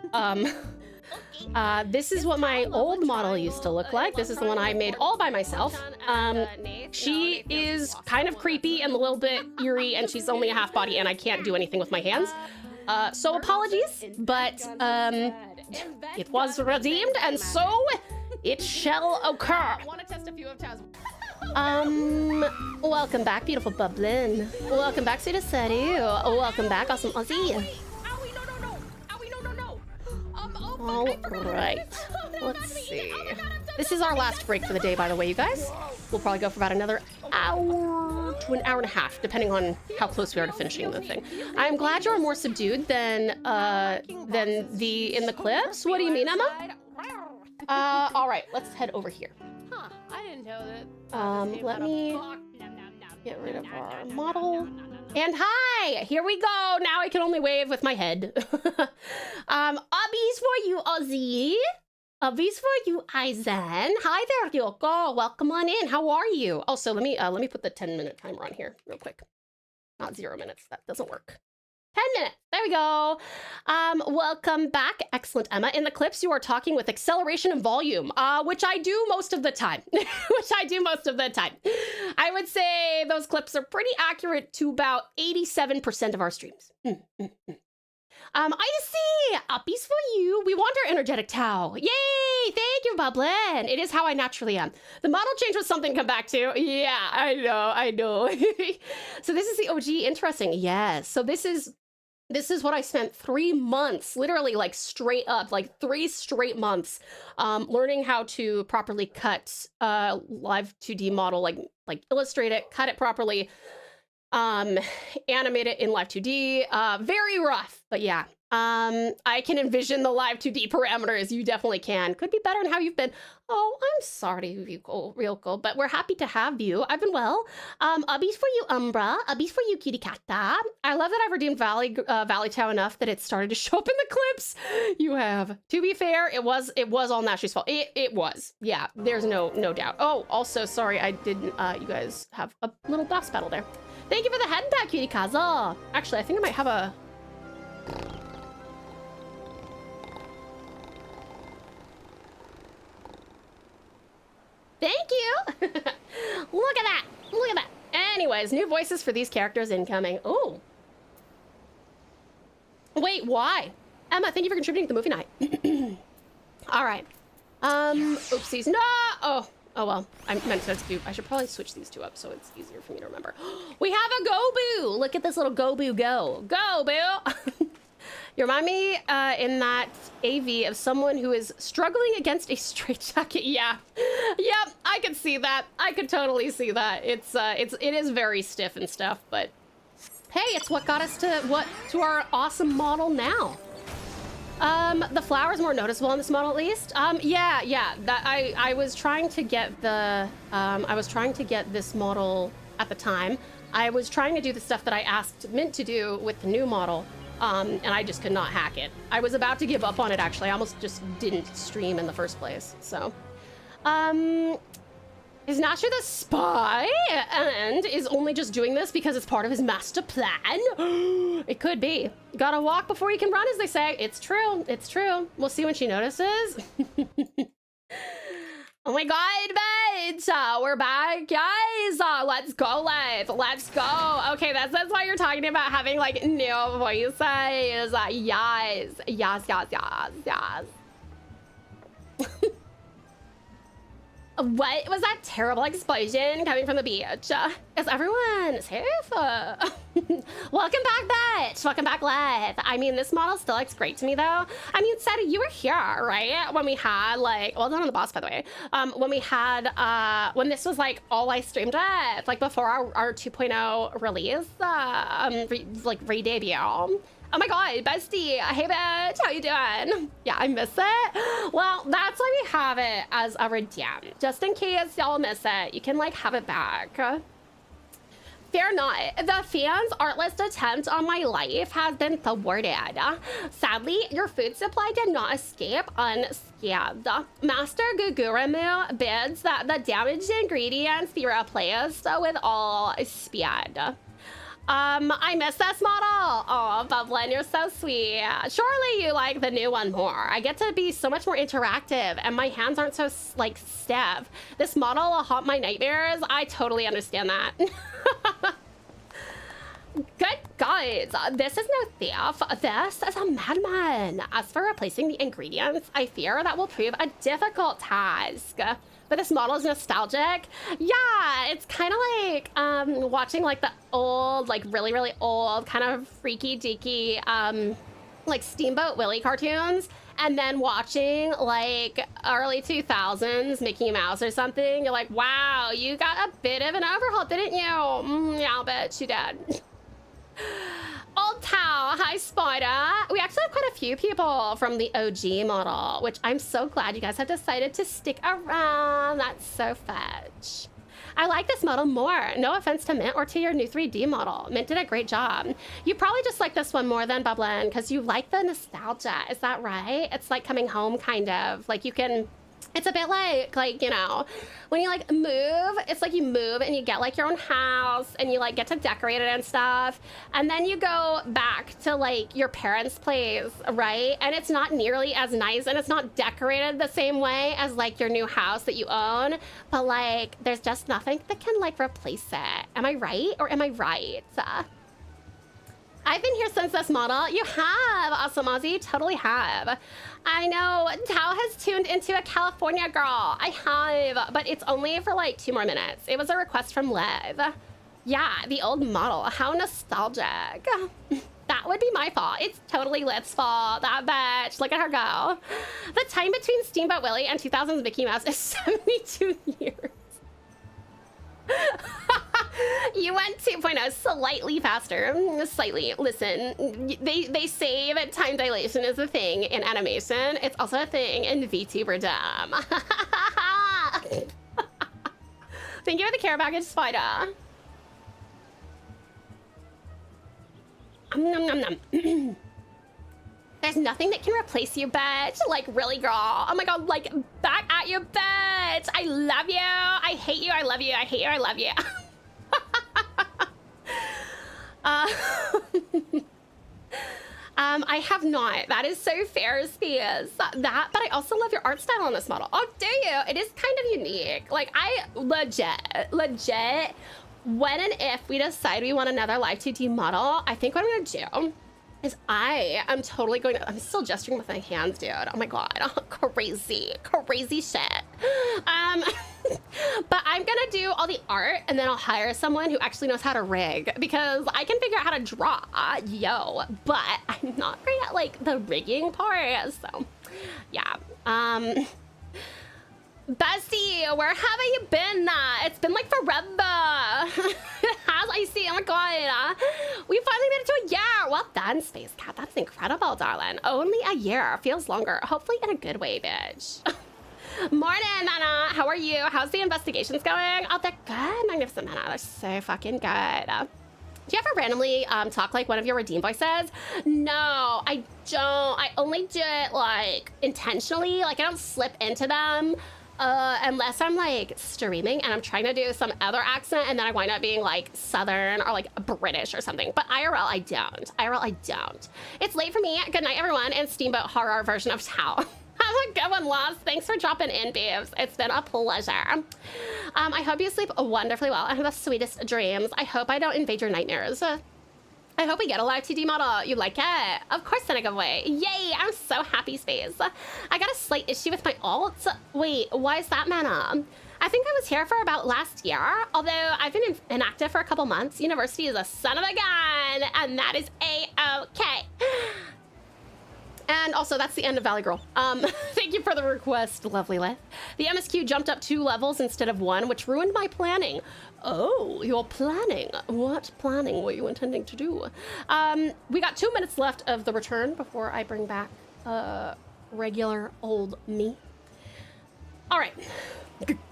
this is what my old model used to look like. This is the one I made all by myself. She is kind of creepy and a little bit eerie, and she's only a half body, and I can't do anything with my hands. So apologies, but it was redeemed, and so it shall occur. I want to test a few of Taz. Welcome back, beautiful Bublin. Welcome back, Sweet Seti. Welcome back, awesome Aussie. Owie, no. Owie, no. All right, let's see. This is our last break for the day, by the way, you guys. We'll probably go for about another hour to an hour and a half, depending on how close we are to finishing the thing. I'm glad you're more subdued than the in the clips. What do you mean, Emma? All right, let's head over here. Huh, I didn't know that. Let me get rid of our model. And hi, here we go. Now I can only wave with my head. Ubbies for you, Ozzy. Ubbies for you, Aizen. Hi there, Yoko. Welcome on in. How are you? Also, let me put the 10-minute timer on here real quick. Not 0 minutes. That doesn't work. 10 minutes. There we go. Welcome back. Excellent, Emma. In the clips, you are talking with acceleration and volume, which I do most of the time. I would say those clips are pretty accurate to about 87% of our streams. I see. Uppies for you. We want our energetic Tau. Yay! Thank you, Bublin. It is how I naturally am. The model change was something to come back to. Yeah, I know. So this is the OG. Interesting. Yes. So this is what I spent 3 months, literally like straight up, like 3 straight months, learning how to properly cut live 2D model, like illustrate it, cut it properly, animate it in live 2D. Very rough, but yeah. I can envision the live 2D parameters. You definitely can. Could be better than how you've been. Oh, I'm sorry, Ryoko, but we're happy to have you. I've been well. Ubbies for you, Umbra. Ubbies for you, Kitty Katta. I love that I've redeemed Valley Tau enough that it started to show up in the clips. You have. To be fair, it was all Nashi's fault. It was. Yeah, there's no doubt. Oh, also, sorry, I didn't, you guys have a little boss battle there. Thank you for the head back, Cutie Kaza. Actually, I think I might have a... Thank you. Look at that. Look at that. Anyways, new voices for these characters incoming. Oh. Wait, why? Emma, thank you for contributing to the movie night. All right. Oopsies. No. Oh well. I meant to do. I should probably switch these two up so it's easier for me to remember. We have a Go-Boo. Look at this little Go-Boo go. Go-Boo. You remind me in that AV of someone who is struggling against a straitjacket. Yeah, yep, I could see that. I could totally see that. It is very stiff and stuff, but hey, it's what got us to our awesome model now. The flower's more noticeable on this model at least. Yeah. That I was trying to get the this model at the time. I was trying to do the stuff that I asked Mint to do with the new model. And I just could not hack it. I was about to give up on it, actually. I almost just didn't stream in the first place, so. Is Nasher the spy and is only just doing this because it's part of his master plan? It could be. Gotta walk before you can run, as they say. It's true. It's true. We'll see when she notices. Oh my god, bitch! We're back, guys! Let's go, let's go! Okay, that's why you're talking about having, like, new voices. Yes. What was that terrible explosion coming from the beach? Is everyone safe? Welcome back, bitch! Welcome back, live. I mean, this model still looks great to me, though. I mean, Sadie, you were here, right? When we had, like, well done on the boss, by the way. When we had, when this was, like, all I streamed with, like, before our 2.0 release, re-debut. Oh my god, bestie! Hey, bitch! How you doing? Yeah, I miss it. Well, that's why we have it as a redeem. Just in case y'all miss it, you can, like, have it back. Fear not, the fans' artless attempt on my life has been thwarted. Sadly, your food supply did not escape unscathed. Master Guguramu bids that the damaged ingredients be replaced with all speed. I miss this model. Oh, Bublin, you're so sweet. Surely you like the new one more. I get to be so much more interactive and my hands aren't so, like, stiff. This model will haunt my nightmares. I totally understand that. Good guys, this is no thief. This is a madman. As for replacing the ingredients, I fear that will prove a difficult task. But this model is nostalgic. Yeah, it's kind of like watching like the old, like really, really old kind of freaky deaky like Steamboat Willie cartoons, and then watching like early 2000s Mickey Mouse or something. You're like, wow, you got a bit of an overhaul, didn't you? Yeah, I'll bet you did. Old Tau, hi Spider. We actually have quite a few people from the OG model, which I'm so glad you guys have decided to stick around. That's so fetch. I like this model more. No offense to Mint or to your new 3D model. Mint did a great job. You probably just like this one more than Bublin because you like the nostalgia. Is that right? It's like coming home, kind of. Like you can... It's a bit like, you know, when you like move, it's like you move and you get like your own house and you like get to decorate it and stuff. And then you go back to like your parents' place, right? And it's not nearly as nice and it's not decorated the same way as like your new house that you own. But like, there's just nothing that can like replace it. Am I right or am I right? I've been here since this model. You have, Awesome Aussie, totally have. I know, Tao has tuned into a California girl. I have, but it's only for like 2 more minutes. It was a request from Liv. Yeah, the old model, how nostalgic. That would be my fault. It's totally Liv's fault, that bitch. Look at her go. The time between Steamboat Willie and 2000's Mickey Mouse is 72 years. You went 2.0 slightly faster, slightly. Listen, they say that time dilation is a thing in animation. It's also a thing in VTuberdom. Thank you for the care package, Spider. Nom, nom, nom. There's nothing that can replace you, bitch. Like, really, girl. Oh my god, like, back at you, bitch. I love you. I hate you. I love you. I hate you. I love you. I have not. That is so fair, Spears. That, but I also love your art style on this model. Oh, do you? It is kind of unique. Like, I legit, when and if we decide we want another Live 2D model, I think what I'm gonna do is I am totally going to, I'm still gesturing with my hands, dude. Oh my god, crazy shit. But I'm gonna do all the art and then I'll hire someone who actually knows how to rig because I can figure out how to draw, but I'm not great at like the rigging part, so yeah. Bestie, where have you been? It's been like forever. It has, I see. Oh my god. We finally made it to a year. Well done, Space Cat. That's incredible, darling. Only a year. Feels longer. Hopefully in a good way, bitch. Morning, Mana. How are you? How's the investigations going? Oh, they're good. Magnificent, Mana. They're so fucking good. Do you ever randomly talk like one of your redeem voices? No, I don't. I only do it like intentionally. Like I don't slip into them. Unless I'm like streaming and I'm trying to do some other accent and then I wind up being like Southern or like British or something. But IRL, I don't. IRL, I don't. It's late for me. Good night, everyone. And Steamboat horror version of Tao. Have a good one, Lost. Thanks for dropping in, babes. It's been a pleasure. I hope you sleep wonderfully well and have the sweetest dreams. I hope I don't invade your nightmares. I hope we get a live TD model. You like it? Of course in a good way. Yay, I'm so happy, Space. I got a slight issue with my alt. Wait, why is that, Mana? I think I was here for about last year, although I've been inactive for a couple months. University is a son of a gun, and that is A-okay. And also, that's the end of Valley Girl. Thank you for the request, lovely Lith. The MSQ jumped up 2 levels instead of 1, which ruined my planning. Oh, you're planning. What planning were you intending to do? We got 2 minutes left of the return before I bring back regular old me. All right.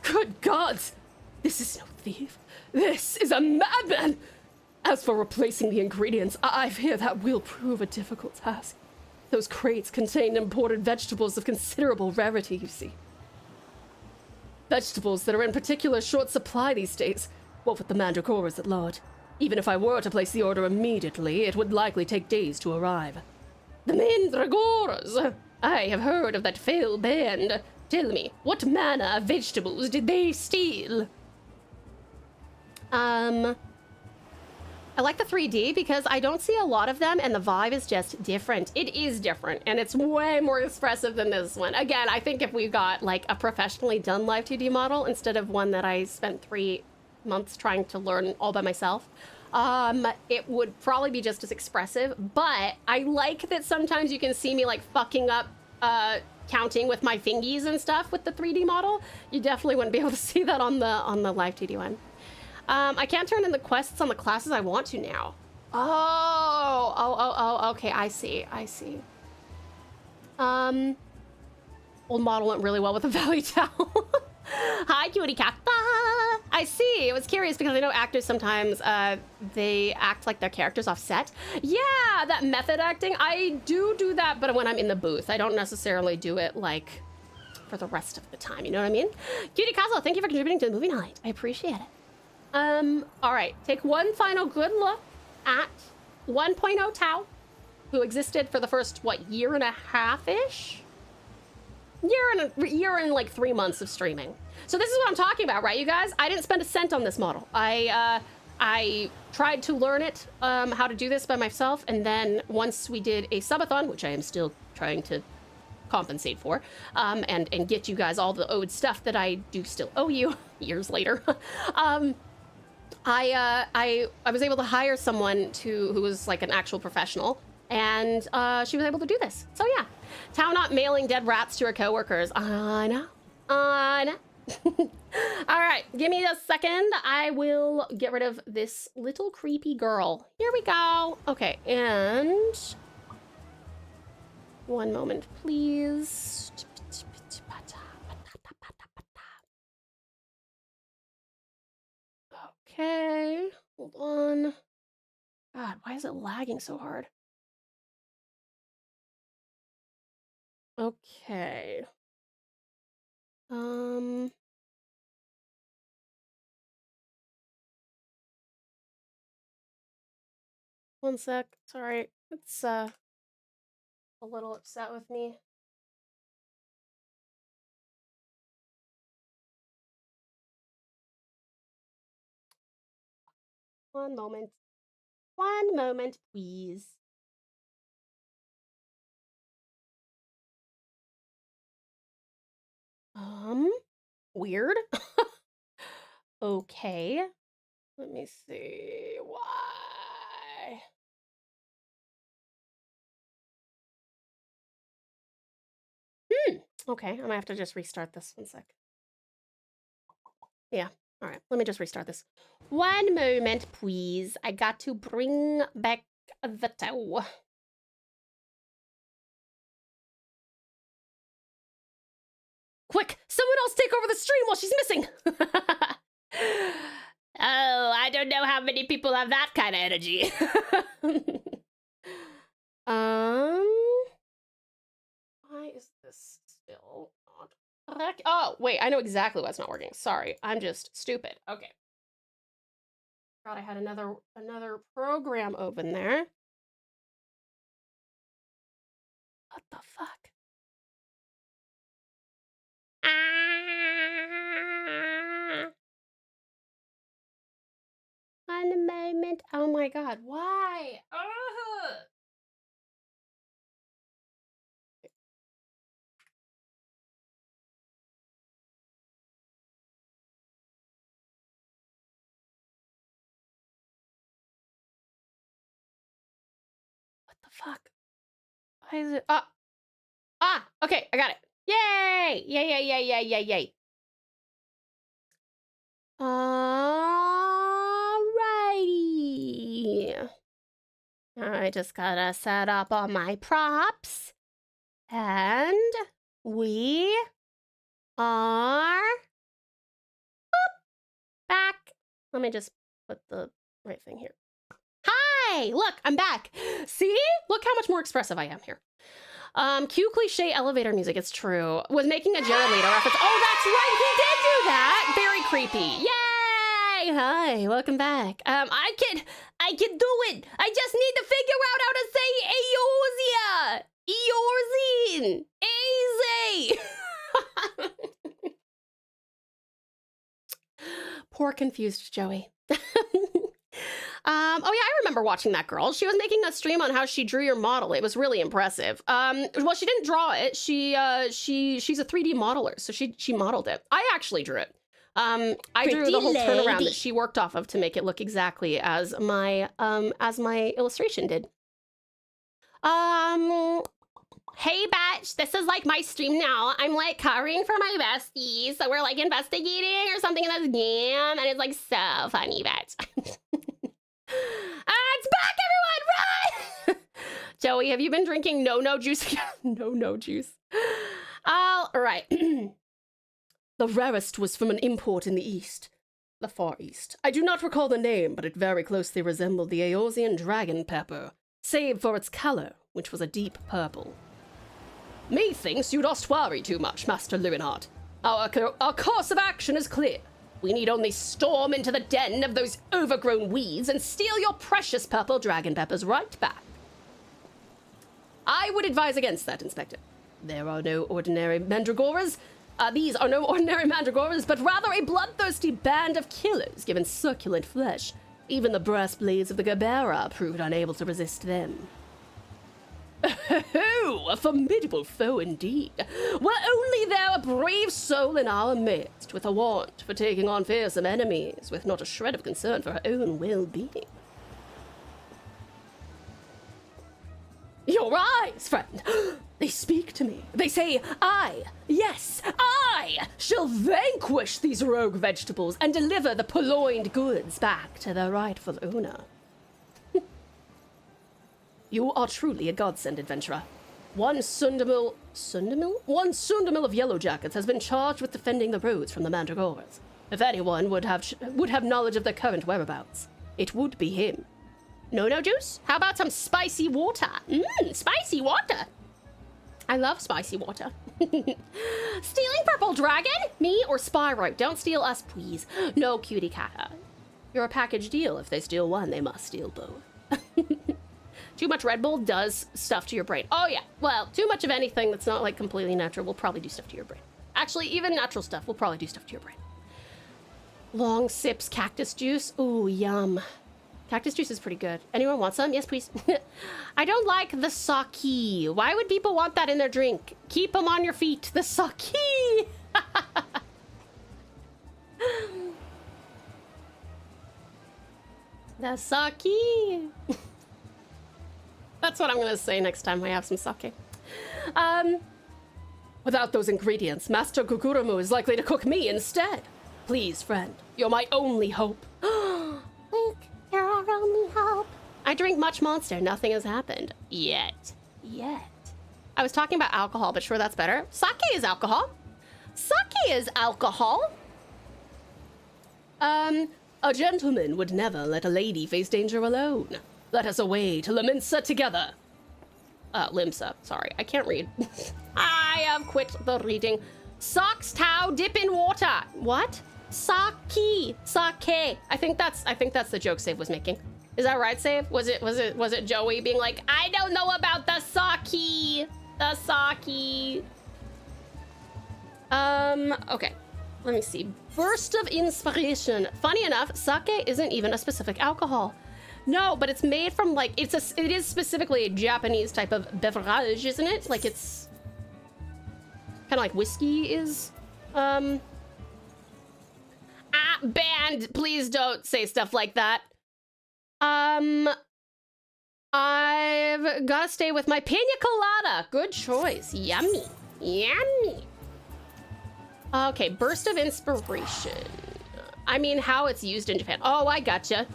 Good gods! This is no thief. This is a madman! As for replacing the ingredients, I fear that will prove a difficult task. Those crates contain imported vegetables of considerable rarity, you see. Vegetables that are in particular short supply these days, what with the mandragoras at large. Even if I were to place the order immediately, it would likely take days to arrive. The mandragoras! I have heard of that failed band. Tell me, what manner of vegetables did they steal? I like the 3D because I don't see a lot of them and the vibe is just different. It is different and it's way more expressive than this one. Again, I think if we got like a professionally done live 2D model instead of one that I spent 3 months trying to learn all by myself, it would probably be just as expressive. But I like that sometimes you can see me like fucking up counting with my fingies and stuff with the 3D model. You definitely wouldn't be able to see that on the live 2D one. I can't turn in the quests on the classes I want to now. Oh, okay, I see. Old model went really well with the Valley Towel. Hi, cutie cat. I see. I was curious because I know actors sometimes, they act like their characters offset. Yeah, that method acting, I do that, but when I'm in the booth. I don't necessarily do it, like, for the rest of the time, you know what I mean? Cutie Castle, thank you for contributing to the movie night. I appreciate it. All right, take one final good look at 1.0 Tau, who existed for the first, what, year and a half-ish? Year and like 3 months of streaming. So this is what I'm talking about, right, you guys? I didn't spend a cent on this model. I tried to learn it, how to do this by myself, and then once we did a subathon, which I am still trying to compensate for, and get you guys all the owed stuff that I do still owe you years later. I was able to hire someone who was like an actual professional, and she was able to do this. So yeah, Tau not mailing dead rats to her coworkers. I know. All right, give me a second. I will get rid of this little creepy girl. Here we go. Okay, and one moment, please. Okay, hold on. God, why is it lagging so hard? Okay. One sec. Sorry, it's a little upset with me. One moment. One moment, please. Weird. Okay. Let me see. Why? Okay, I might have to just restart this. One sec. Yeah. All right, let me just restart this. One moment, please. I got to bring back the toe. Quick, someone else take over the stream while she's missing. Oh, I don't know how many people have that kind of energy. Why is this still not working? Oh, wait, I know exactly why it's not working. Sorry, I'm just stupid. Okay. Thought I had another program open there. What the fuck? moment. Oh my god, why? Ugh. What the fuck? Why is it? Okay, I got it. Yay! Yay, yay, yay, yay, yay, yay. Alrighty. I just gotta set up all my props. And we are back. Let me just put the right thing here. Hi! Look, I'm back. See? Look how much more expressive I am here. Cue cliche elevator music, it's true. Was making a Jared Leto reference. Oh, that's right, he did do that! Very creepy. Yay! Hi, welcome back. I can do it! I just need to figure out how to say Eorzea! Easy! Poor confused Joey. Oh yeah, I remember watching that girl. She was making a stream on how she drew your model. It was really impressive. Well, she didn't draw it. She's a 3D modeler, so she modeled it. I actually drew it. I drew the whole turnaround that she worked off of to make it look exactly as my illustration did. Hey, Batch, this is like my stream now. I'm like covering for my besties, so we're like investigating or something in this game, and it's like so funny, Batch. It's back, everyone! Run! Joey, have you been drinking no juice? No juice. All right. The rarest was from an import in the east. The Far East. I do not recall the name, but it very closely resembled the Eorzean dragon pepper, save for its color, which was a deep purple. Methinks you dost worry too much, Master Leonhardt. Our course of action is clear. We need only storm into the den of those overgrown weeds and steal your precious purple dragon peppers right back. I would advise against that, Inspector. There are no ordinary mandragoras. These are no ordinary mandragoras, but rather a bloodthirsty band of killers given succulent flesh. Even the brass blades of the Gabera proved unable to resist them. Oh, a formidable foe indeed. Were only there a brave soul in our midst, with a want for taking on fearsome enemies, with not a shred of concern for her own well-being. Your eyes, friend! They speak to me. They say, yes, I shall vanquish these rogue vegetables and deliver the purloined goods back to their rightful owner. You are truly a godsend, adventurer. One Sundamill of Yellow Jackets has been charged with defending the roads from the Mandragoras. If anyone would have knowledge of their current whereabouts, it would be him. No juice? How about some spicy water? Spicy water! I love spicy water. Stealing purple dragon? Me or Spyro? Don't steal us, please. No, cutie cat. You're a package deal. If they steal one, they must steal both. Too much Red Bull does stuff to your brain. Oh yeah, well, too much of anything that's not like completely natural will probably do stuff to your brain. Actually, even natural stuff will probably do stuff to your brain. Long sips cactus juice. Ooh, yum. Cactus juice is pretty good. Anyone want some? Yes, please. I don't like the sake. Why would people want that in their drink? Keep them on your feet. The sake. The sake. That's what I'm gonna say next time I have some sake. Without those ingredients, Master Gugurumu is likely to cook me instead. Please, friend, you're my only hope. Link, you're our only hope. I drink much Monster, nothing has happened. Yet. I was talking about alcohol, but sure, that's better. Sake is alcohol. Sake is alcohol. A gentleman would never let a lady face danger alone. Let us away to Limsa together. Limsa, sorry, I can't read. I have quit the reading. Socks, Tau, dip in water. What? Sake. I think that's the joke Save was making. Is that right, Save? Was it Joey being like, I don't know about the sake. The sake. Okay. Let me see. Burst of inspiration. Funny enough, sake isn't even a specific alcohol. No, but it's made from like, it is specifically a Japanese type of beverage, isn't it? Like it's kind of like whiskey is. Banned. Please don't say stuff like that. I've got to stay with my pina colada. Good choice. Yummy. Yummy. Okay, burst of inspiration. I mean, how it's used in Japan. Oh, I gotcha.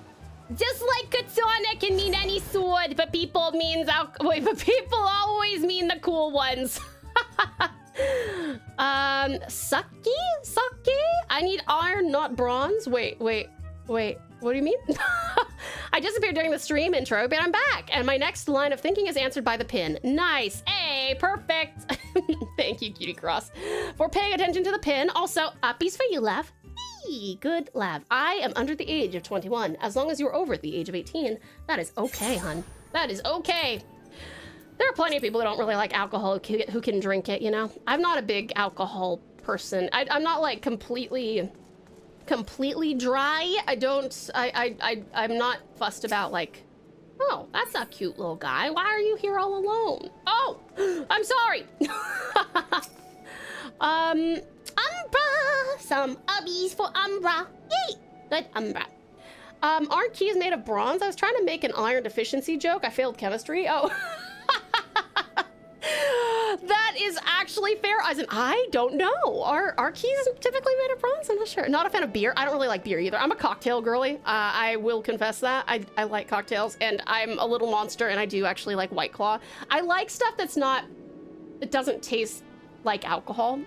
Just like katana can mean any sword, but people means but people always mean the cool ones. Sake? I need iron, not bronze. Wait. What do you mean? I disappeared during the stream intro, but I'm back. And my next line of thinking is answered by the pin. Nice. Hey, perfect. Thank you, Cutie Cross, for paying attention to the pin. Also, uppies for you, Lav. Hey, good, Lav. I am under the age of 21. As long as you're over the age of 18, that is okay, hun. That is okay. There are plenty of people who don't really like alcohol who can drink it, you know? I'm not a big alcohol person. I'm not like completely dry. I'm not fussed about like, oh, that's a cute little guy. Why are you here all alone? Oh, I'm sorry. Umbra, some ubbies for Umbra. Yay, good Umbra. Aren't keys made of bronze? I was trying to make an iron deficiency joke. I failed chemistry. Oh. That is actually fair. As in, I don't know. Are keys typically made of bronze? I'm not sure. Not a fan of beer. I don't really like beer either. I'm a cocktail girly. I will confess that. I like cocktails, and I'm a little monster, and I do actually like White Claw. I like stuff it doesn't taste like alcohol.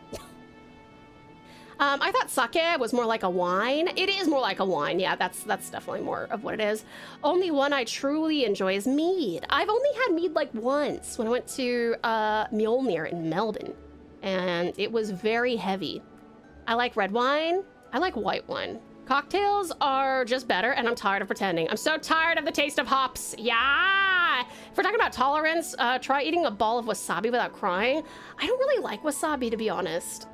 I thought sake was more like a wine. It is more like a wine. Yeah, that's definitely more of what it is. Only one I truly enjoy is mead. I've only had mead like once when I went to Mjolnir in Melbourne, and it was very heavy. I like red wine. I like white wine. Cocktails are just better, and I'm tired of pretending. I'm so tired of the taste of hops. Yeah! If we're talking about tolerance, try eating a ball of wasabi without crying. I don't really like wasabi, to be honest.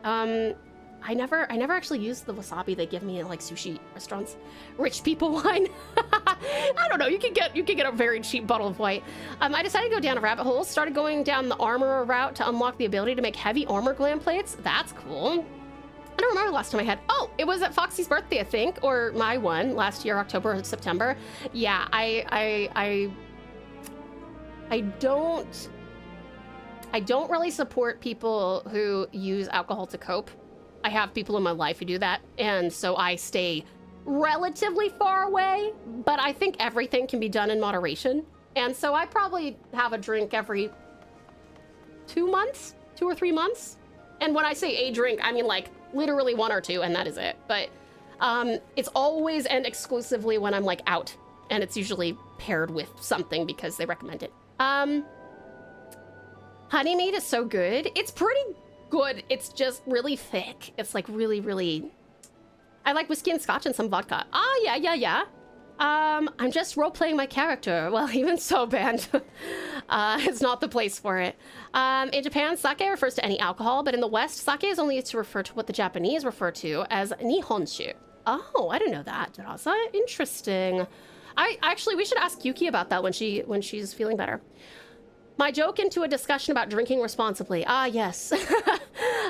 I never actually use the wasabi they give me in like sushi restaurants. Rich people wine. I don't know. You can get a very cheap bottle of white. I decided to go down a rabbit hole. Started going down the armor route to unlock the ability to make heavy armor glam plates. That's cool. I don't remember the last time I had. Oh, it was at Foxy's birthday, I think, or my one last year, October or September. Yeah, I don't really support people who use alcohol to cope. I have people in my life who do that, and so I stay relatively far away, but I think everything can be done in moderation. And so I probably have a drink every 2 months, 2 or 3 months. And when I say a drink, I mean like literally 1 or 2, and that is it. But it's always and exclusively when I'm like out, and it's usually paired with something because they recommend it. Honey mead is so good. It's pretty good. It's just really thick. It's like really. I like whiskey and scotch and some vodka. Ah, yeah. I'm just role-playing my character. Well, even so, band. It's not the place for it. In Japan, sake refers to any alcohol, but in the West, sake is only used to refer to what the Japanese refer to as nihonshu. Oh, I didn't know that, Darasa. Interesting. We should ask Yuki about that when she's feeling better. My joke into a discussion about drinking responsibly. Ah, yes.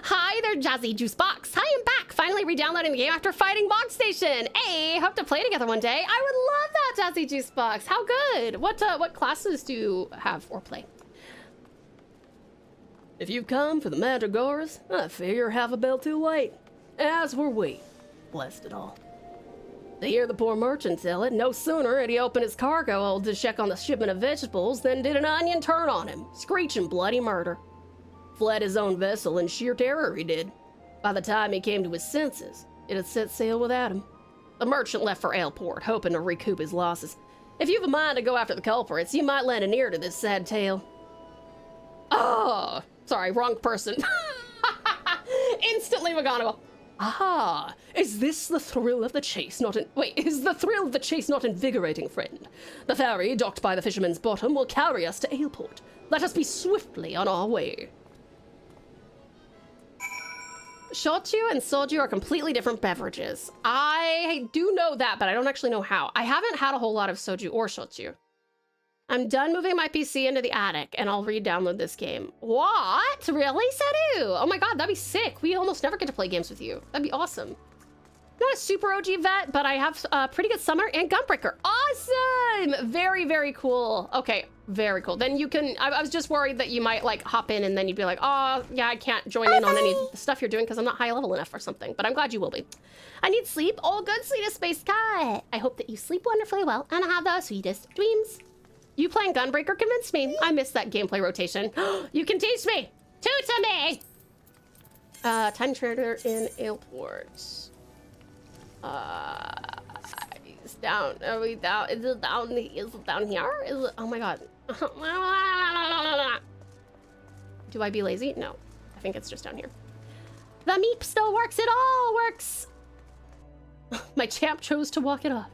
Hi there, Jazzy Juice Box. Hi, I'm back. Finally re-downloading the game after fighting Box Station. Hey, hope to play together one day. I would love that, Jazzy Juice Box. How good. What classes do you have or play? If you've come for the Mandragoras, I fear you're half a bell too late. As were we. Blessed it all. To hear the poor merchant tell it, no sooner had he opened his cargo hold to check on the shipment of vegetables than did an onion turn on him, screeching bloody murder. Fled his own vessel in sheer terror, he did. By the time he came to his senses, it had set sail without him. The merchant left for Aleport, hoping to recoup his losses. If you've a mind to go after the culprits, you might lend an ear to this sad tale. Oh, sorry, wrong person. Instantly McGonagall. Ah, is the thrill of the chase not invigorating, friend? The ferry, docked by the fisherman's bottom, will carry us to Aleport. Let us be swiftly on our way. Shochu and soju are completely different beverages. I do know that, but I don't actually know how. I haven't had a whole lot of soju or shochu. I'm done moving my PC into the attic, and I'll re-download this game. What? Really, Sedu? Oh my god, that'd be sick. We almost never get to play games with you. That'd be awesome. Not a super OG vet, but I have pretty good summer and Gunbreaker. Awesome! Very, very cool. Okay, very cool. Then you can, I was just worried that you might like hop in and then you'd be like, oh, yeah, I can't join in on any stuff you're doing because I'm not high level enough or something, but I'm glad you will be. I need sleep. All good, sweetest space cat. I hope that you sleep wonderfully well and have the sweetest dreams. You playing Gunbreaker convinced me. I missed that gameplay rotation. You can teach me. Tutor me. Tiny trader in airports. He's down. Are we down? Is it down? Is it down here? Is it? Oh my god. Do I be lazy? No. I think it's just down here. The meep still works. It all works. My champ chose to walk it off.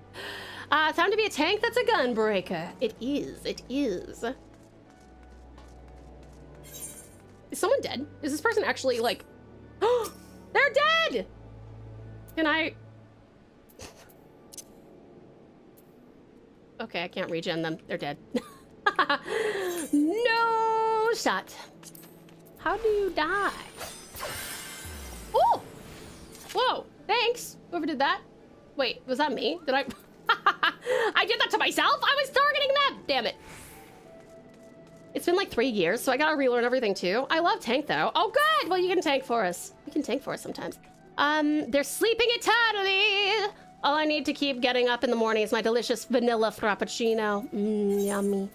Time to be a tank that's a gunbreaker. It is. It is. Is someone dead? Is this person actually like... They're dead! Can I... Okay, I can't regen them. They're dead. No shot. How do you die? Oh! Whoa, thanks. Whoever did that. Wait, was that me? Did I... I did that to myself? I was targeting them! Damn it. It's been like 3 years, so I gotta relearn everything too. I love tank though. Oh good! Well, you can tank for us. You can tank for us sometimes. They're sleeping eternally. All I need to keep getting up in the morning is my delicious vanilla frappuccino. Yummy.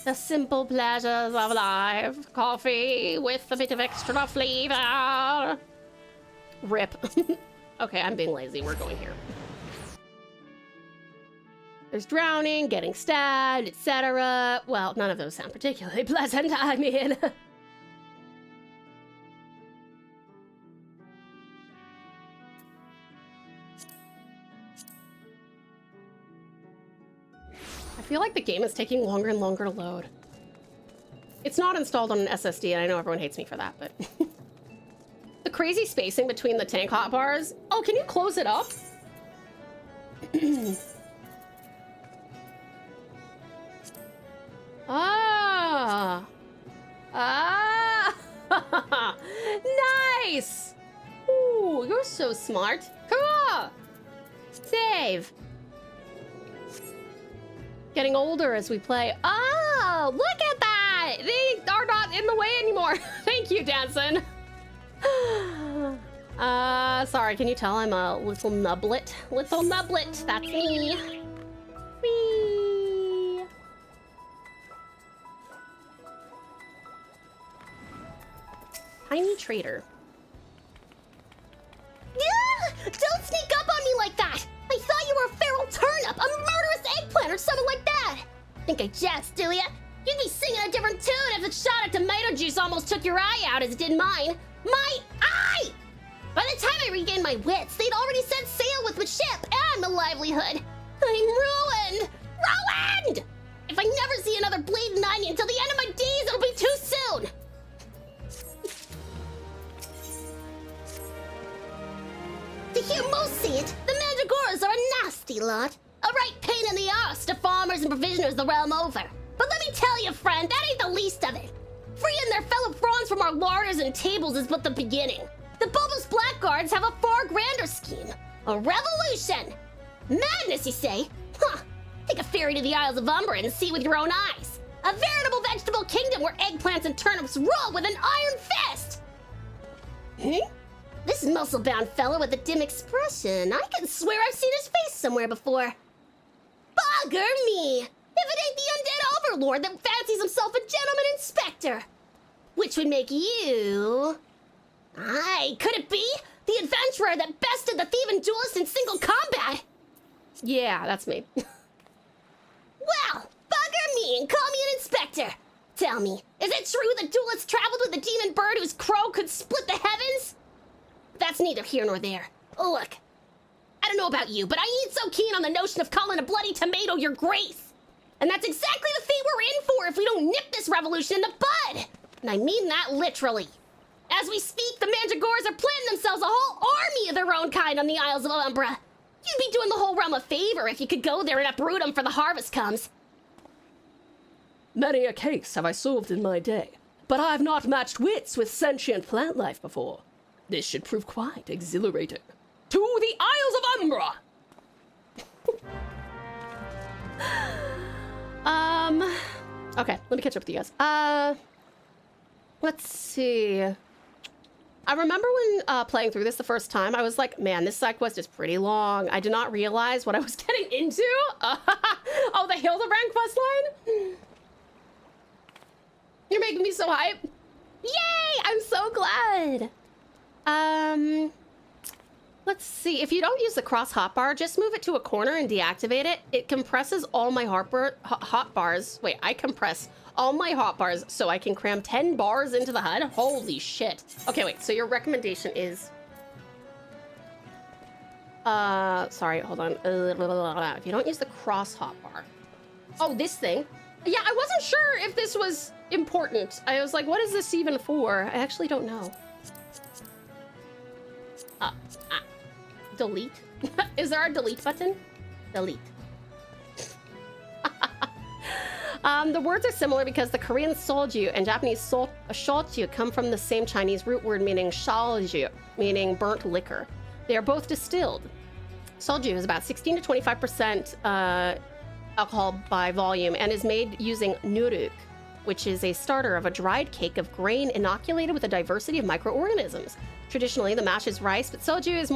The simple pleasures of life. Coffee with a bit of extra flavor. Rip. Okay, I'm being lazy. We're going here. There's drowning, getting stabbed, etc. Well, none of those sound particularly pleasant, I mean. I feel like the game is taking longer and longer to load. It's not installed on an SSD, and I know everyone hates me for that, but... The crazy spacing between the tank hotbars. Oh, can you close it up? Ah! Ah! Nice! Ooh, you're so smart. Cool! Save. Getting older as we play. Oh, look at that! They are not in the way anymore. Thank you, Danson. Sorry, can you tell I'm a little nublet? Little nublet, that's me. Whee! Tiny trader. Yeah! Don't sneak up on me like that! I thought you were a feral turnip, a murderous eggplant, or something like that! Think I jest, do ya? You'd be singing a different tune if a shot of tomato juice almost took your eye out as it did mine. My eye! By the time I regained my wits, they'd already set sail with my ship and my livelihood. I'm ruined! Ruined! If I never see another bleeding onion till the end of my days, it'll be too soon! To hear most say it, the Mandragoras are a nasty lot. A right pain in the arse to farmers and provisioners the realm over. But let me tell you, friend, that ain't the least of it. Freeing their fellow fronts from our larders and tables is but the beginning. The bulbous blackguards have a far grander scheme. A revolution! Madness, you say? Huh. Take a ferry to the Isles of Umber and see with your own eyes. A veritable vegetable kingdom where eggplants and turnips rule with an iron fist! This muscle-bound fellow with a dim expression, I can swear I've seen his face somewhere before. Bugger me! If it ain't the undead overlord that fancies himself a gentleman inspector! Which would make you... Aye, could it be? The adventurer that bested the thieving duelist in single combat! Yeah, that's me. Well, bugger me and call me an inspector! Tell me, is it true the duelist traveled with a demon bird whose crow could split the heavens? That's neither here nor there. Look, I don't know about you, but I ain't so keen on the notion of calling a bloody tomato your grace. And that's exactly the fate we're in for if we don't nip this revolution in the bud. And I mean that literally. As we speak, the Mandragores are planting themselves a whole army of their own kind on the Isles of Umbra. You'd be doing the whole realm a favor if you could go there and uproot them for the harvest comes. Many a case have I solved in my day, but I have not matched wits with sentient plant life before. This should prove quite exhilarating. To the Isles of Umbra! Okay, let me catch up with you guys. Let's see. I remember when playing through this the first time, I was like, man, this side quest is pretty long. I did not realize what I was getting into. Oh, the Hildebrand quest line? You're making me so hype. Yay! I'm so glad. Let's see. If you don't use the cross hotbar, just move it to a corner and deactivate it. It compresses all my hotbars. Wait, I compress all my hotbars so I can cram 10 bars into the HUD. Holy shit. Okay, wait. So your recommendation is... sorry, hold on. If you don't use the cross hotbar. Oh, this thing. Yeah, I wasn't sure if this was important. I was like, what is this even for? I actually don't know. Delete? Is there a delete button? Delete. The words are similar because the Korean soju and Japanese shochu come from the same Chinese root word meaning shalju, meaning burnt liquor. They are both distilled. Soju is about 16 to 25% alcohol by volume and is made using nuruk, which is a starter of a dried cake of grain inoculated with a diversity of microorganisms. Traditionally, the mash is rice, but soju is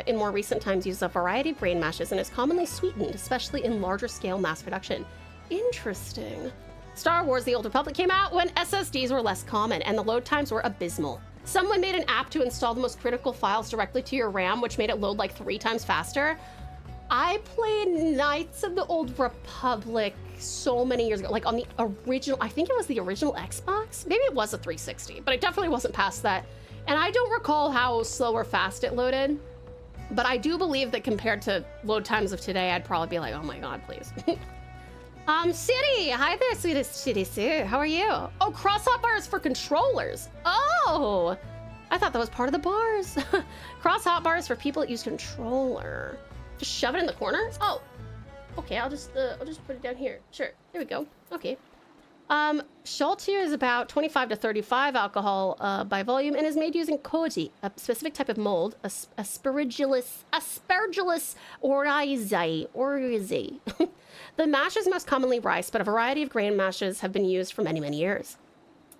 in more recent times uses a variety of grain mashes and is commonly sweetened, especially in larger scale mass production. Interesting. Star Wars: The Old Republic came out when SSDs were less common and the load times were abysmal. Someone made an app to install the most critical files directly to your RAM, which made it load like 3 times faster. I played Knights of the Old Republic so many years ago, like on the original, I think it was the original Xbox. Maybe it was a 360, but it definitely wasn't past that. And I don't recall how slow or fast it loaded, but I do believe that compared to load times of today, I'd probably be like, oh my God, please. City, hi there, sweetest City Sue. How are you? Oh, cross-hop bars for controllers. Oh, I thought that was part of the bars. Cross-hop bars for people that use controller. Just shove it in the corner? Oh, okay, I'll just put it down here. Sure, there we go. Okay. Shochu is about 25 to 35 alcohol by volume and is made using koji, a specific type of mold, aspergillus oryzae. The mash is most commonly rice, but a variety of grain mashes have been used for many, many years.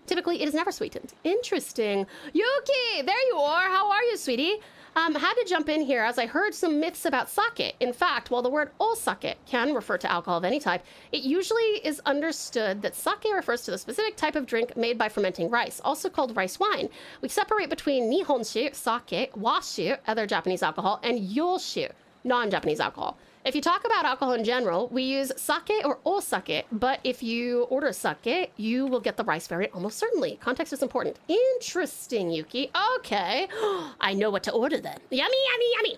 Typically, it is never sweetened. Interesting. Yuki, there you are. How are you, sweetie? Had to jump in here as I heard some myths about sake. In fact, while the word osake can refer to alcohol of any type, it usually is understood that sake refers to the specific type of drink made by fermenting rice, also called rice wine. We separate between nihonshu, sake, washu, other Japanese alcohol, and yoshu, non-Japanese alcohol. If you talk about alcohol in general, we use sake or osake, but if you order sake, you will get the rice variant almost certainly. Context is important. Interesting, Yuki. Okay. I know what to order then. Yummy, yummy, yummy.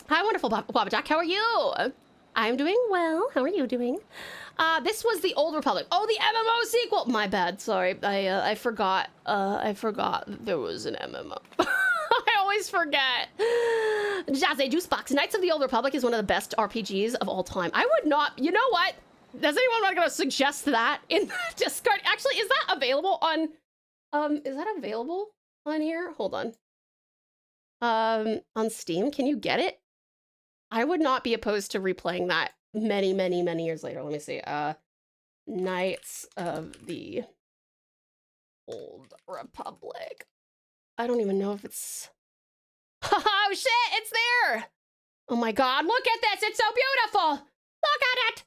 Hi, wonderful Baba Jack. How are you? I'm doing well. How are you doing? This was the Old Republic. Oh, the MMO sequel. My bad. Sorry. I forgot. I forgot there was an MMO. I always forget. Jazzy Juicebox. Knights of the Old Republic is one of the best RPGs of all time. I would not... You know what? Does anyone want to suggest that in the Discord? Actually, is that available on... Is that available on here? Hold on. On Steam? Can you get it? I would not be opposed to replaying that many, many, many years later. Let me see. Knights of the Old Republic. I don't even know if it's... Oh shit, it's there! Oh my God, look at this, it's so beautiful! Look at it!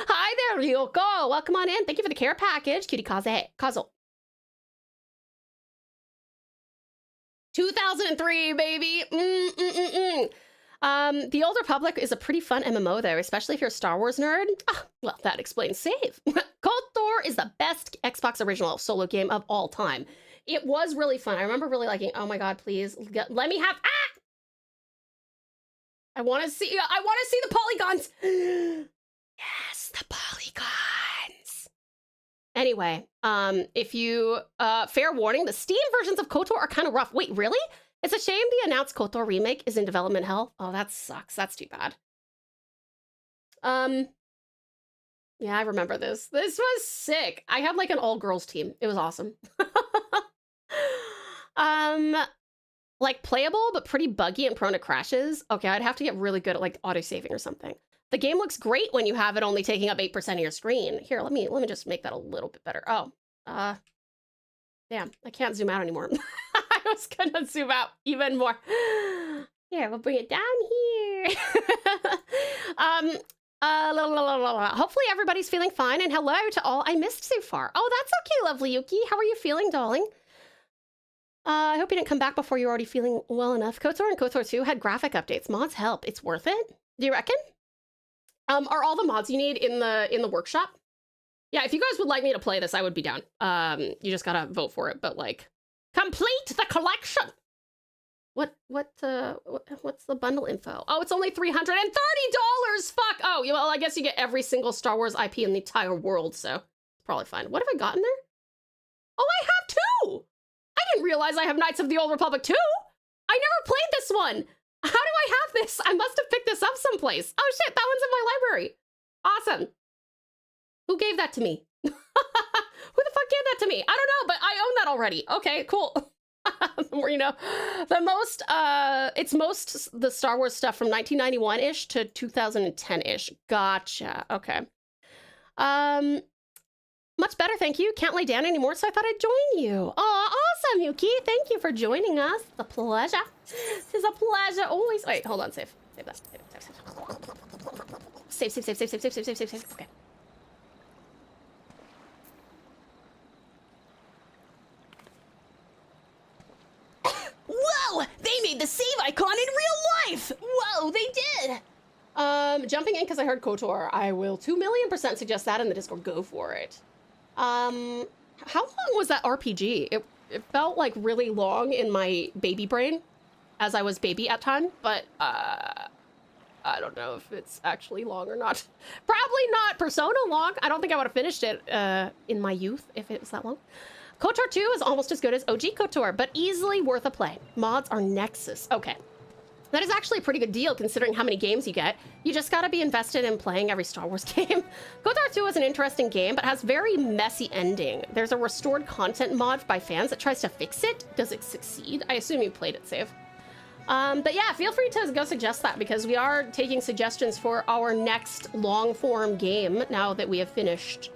Hi there, Ryoko. Welcome on in. Thank you for the care package, Cutie Kazo. 2003, baby! The Old Republic is a pretty fun MMO though, especially if you're a Star Wars nerd. Ah, well, that explains Save. KOTOR is the best Xbox original solo game of all time. It was really fun. I remember really liking, oh my God, please let me have, I want to see the polygons. Yes, the polygons. Anyway, if you, fair warning, the Steam versions of KOTOR are kind of rough. Wait, really? It's a shame the announced KOTOR remake is in development hell. Oh, that sucks. That's too bad. Yeah, I remember this. This was sick. I had like an all-girls team. It was awesome. Like playable, but pretty buggy and prone to crashes. Okay, I'd have to get really good at like auto-saving or something. The game looks great when you have it only taking up 8% of your screen. Here, let me just make that a little bit better. Oh, damn, I can't zoom out anymore. I was gonna zoom out even more. Here, we'll bring it down here. Hopefully everybody's feeling fine, and hello to all I missed so far. Oh, that's okay, lovely Yuki. How are you feeling, darling? I hope you didn't come back before you're already feeling well enough. KOTOR and KOTOR 2 had graphic updates. Mods help. It's worth it. Do you reckon? Are all the mods you need in the workshop? Yeah, if you guys would like me to play this, I would be down. You just gotta vote for it, but like, complete the collection. What's the bundle info? Oh, it's only $330. Fuck. Oh, well, I guess you get every single Star Wars IP in the entire world, so it's probably fine. What have I gotten there? Oh, I have 2. I didn't realize I have Knights of the Old Republic 2. I never played this one. How do I have this? I must have picked this up someplace. Oh shit, that one's in my library. Awesome. Who gave that to me? Who the fuck gave that to me? I don't know, but I own that already. Okay, cool. The more you know. It's most the Star Wars stuff from 1991-ish to 2010-ish. Gotcha. Okay. Much better, thank you. Can't lay down anymore, so I thought I'd join you. Oh, awesome, Yuki. Thank you for joining us. It's a pleasure. It's a pleasure always. Wait, hold on, save. Save that. Save. Okay. Whoa! They made the save icon in real life! Whoa, they did! Jumping in because I heard KOTOR. I will 2,000,000% suggest that in the Discord. Go for it. How long was that RPG? It felt like really long in my baby brain as I was baby at time, but I don't know if it's actually long or not. Probably not Persona long. I don't think I would have finished it in my youth if it was that long. KOTOR 2 is almost as good as OG KOTOR, but easily worth a play. Mods are Nexus. Okay. That is actually a pretty good deal considering how many games you get. You just gotta be invested in playing every Star Wars game. KOTOR 2 is an interesting game, but has very messy ending. There's a restored content mod by fans that tries to fix it. Does it succeed? I assume you played it, Save. But yeah, feel free to go suggest that because we are taking suggestions for our next long-form game now that we have finished,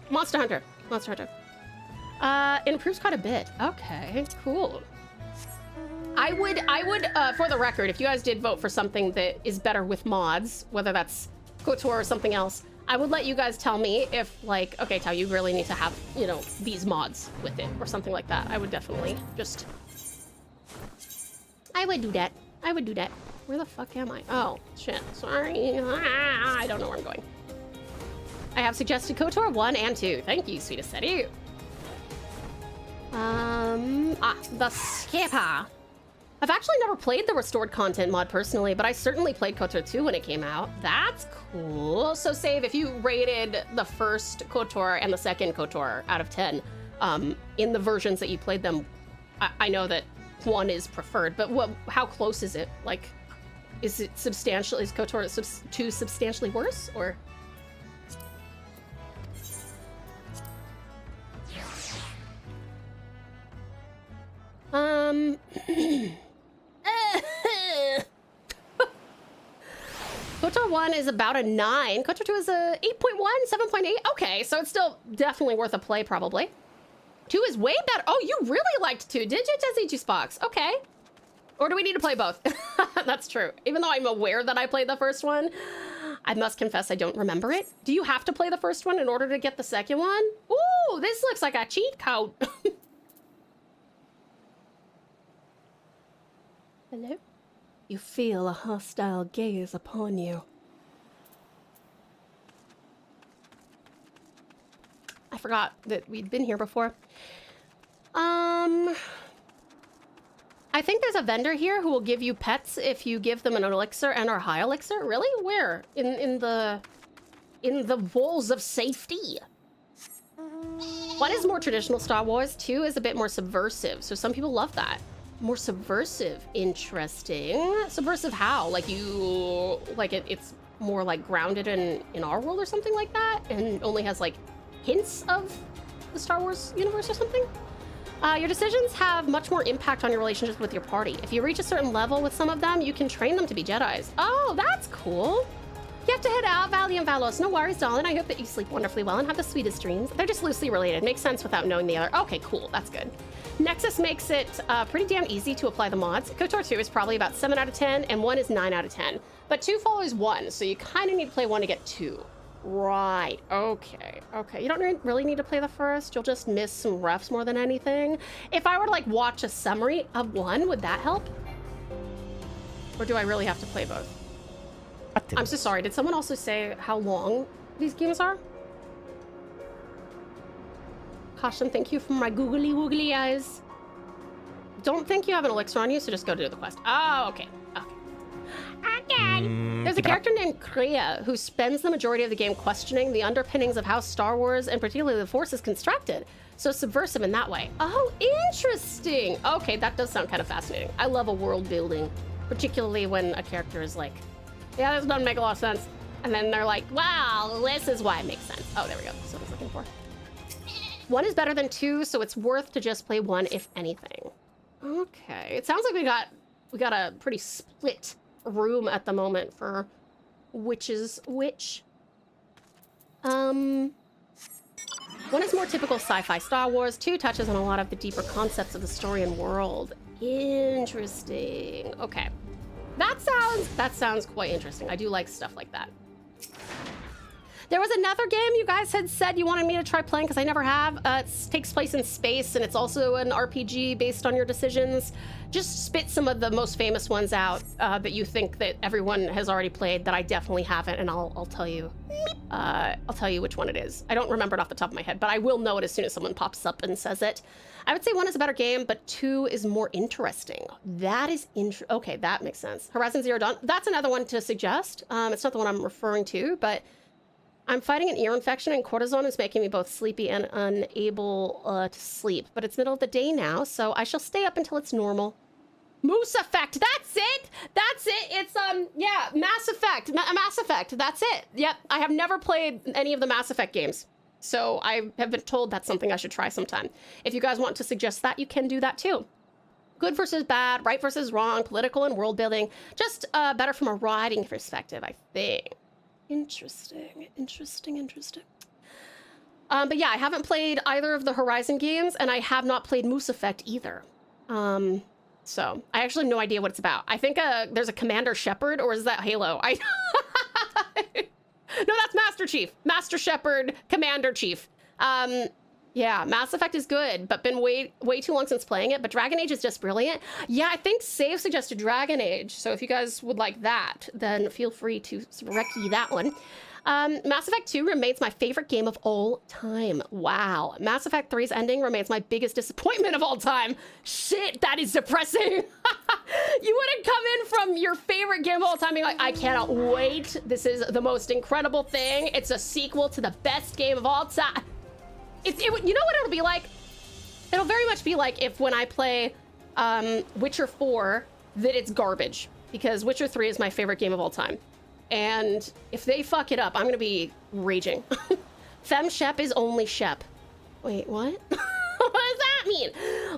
Monster Hunter. It improves quite a bit. Okay, cool. I would, for the record, if you guys did vote for something that is better with mods, whether that's KOTOR or something else, I would let you guys tell me if, like, okay, Tau, you really need to have, you know, these mods with it or something like that. I would definitely just... I would do that. Where the fuck am I? Oh, shit. Sorry. I don't know where I'm going. I have suggested KOTOR 1 and 2. Thank you, sweetest Eddie. The Skipper. I've actually never played the restored content mod personally, but I certainly played KOTOR 2 when it came out. That's cool. So, Save, if you rated the first KOTOR and the second KOTOR out of 10, in the versions that you played them, I know that 1 is preferred, but how close is it? Like, is it substantial? Is KOTOR 2 substantially worse, or? KOTOR 1 is about a 9. KOTOR 2 is a 8.1, 7.8. Okay, so it's still definitely worth a play, probably. 2 is way better. Oh, you really liked 2, did you, Jesse Spox? Okay. Or do we need to play both? That's true. Even though I'm aware that I played the first one, I must confess I don't remember it. Do you have to play the first one in order to get the second one? Ooh, this looks like a cheat code. Hello? You feel a hostile gaze upon you. I forgot that we'd been here before. I think there's a vendor here who will give you pets if you give them an elixir and or high elixir. Really? Where? In the walls of safety. 1 is more traditional Star Wars. 2 is a bit more subversive. So some people love that. More subversive. Interesting. Subversive how? Like it's more like grounded in our world or something like that, and only has like hints of the Star Wars universe or something. Your decisions have much more impact on your relationships with your party. If you reach a certain level with some of them, you can train them to be Jedis. Oh, that's cool. You have to head out, Valley and Valos. No worries, darling. I hope that you sleep wonderfully well and have the sweetest dreams. They're just loosely related. Makes sense without knowing the other. Okay, cool. That's good. Nexus makes it pretty damn easy to apply the mods. KOTOR 2 is probably about 7 out of 10, and 1 is 9 out of 10. But 2 follows 1, so you kind of need to play 1 to get 2. Right. Okay. Okay. You don't really need to play the first. You'll just miss some refs more than anything. If I were to like watch a summary of 1, would that help? Or do I really have to play both? I'm so sorry. Did someone also say how long these games are? Caution, thank you for my googly woogly eyes. Don't think you have an elixir on you, so just go do the quest. Oh, okay. Okay. Okay. There's a character named Kreia who spends the majority of the game questioning the underpinnings of how Star Wars and particularly the Force is constructed. So subversive in that way. Oh, interesting. Okay, that does sound kind of fascinating. I love a world building, particularly when a character is like, yeah, this doesn't make a lot of sense. And then they're like, wow, this is why it makes sense. Oh, there we go. That's what I was looking for. 1 is better than 2, so it's worth to just play 1 if anything. Okay, it sounds like we got a pretty split room at the moment for which is which. 1 is more typical sci-fi Star Wars. 2 touches on a lot of the deeper concepts of the story and world. Interesting. Okay. That sounds quite interesting. I do like stuff like that. There was another game you guys had said you wanted me to try playing because I never have. It takes place in space and it's also an RPG based on your decisions. Just spit some of the most famous ones out that you think that everyone has already played that I definitely haven't, and I'll tell you. I'll tell you which one it is. I don't remember it off the top of my head, but I will know it as soon as someone pops up and says it. I would say 1 is a better game, but 2 is more interesting. That is okay, that makes sense. Horizon Zero Dawn, that's another one to suggest. It's not the one I'm referring to, but I'm fighting an ear infection and cortisone is making me both sleepy and unable to sleep. But it's middle of the day now, so I shall stay up until it's normal. Moose Effect, that's it! That's it! It's, yeah, Mass Effect. Mass Effect, that's it. Yep, I have never played any of the Mass Effect games. So I have been told that's something I should try sometime. If you guys want to suggest that, you can do that too. Good versus bad, right versus wrong, political and world building. Just better from a writing perspective, I think. Interesting. But yeah, I haven't played either of the Horizon games, and I have not played Moose Effect either. So I actually have no idea what it's about. I think there's a Commander Shepard, or is that Halo? No, that's Master Chief. Master Shepard, Commander Chief. Yeah, Mass Effect is good, but been way too long since playing it. But Dragon Age is just brilliant. Yeah, I think Save suggested Dragon Age. So if you guys would like that, then feel free to recce that one. Mass Effect 2 remains my favorite game of all time. Wow. Mass Effect 3's ending remains my biggest disappointment of all time. Shit, that is depressing. You wouldn't come in from your favorite game of all time being like, I cannot wait. This is the most incredible thing. It's a sequel to the best game of all time. You know what it'll be like? It'll very much be like if when I play Witcher 4, that it's garbage. Because Witcher 3 is my favorite game of all time. And if they fuck it up, I'm gonna be raging. Fem Shep is only Shep. Wait, what? What does that mean?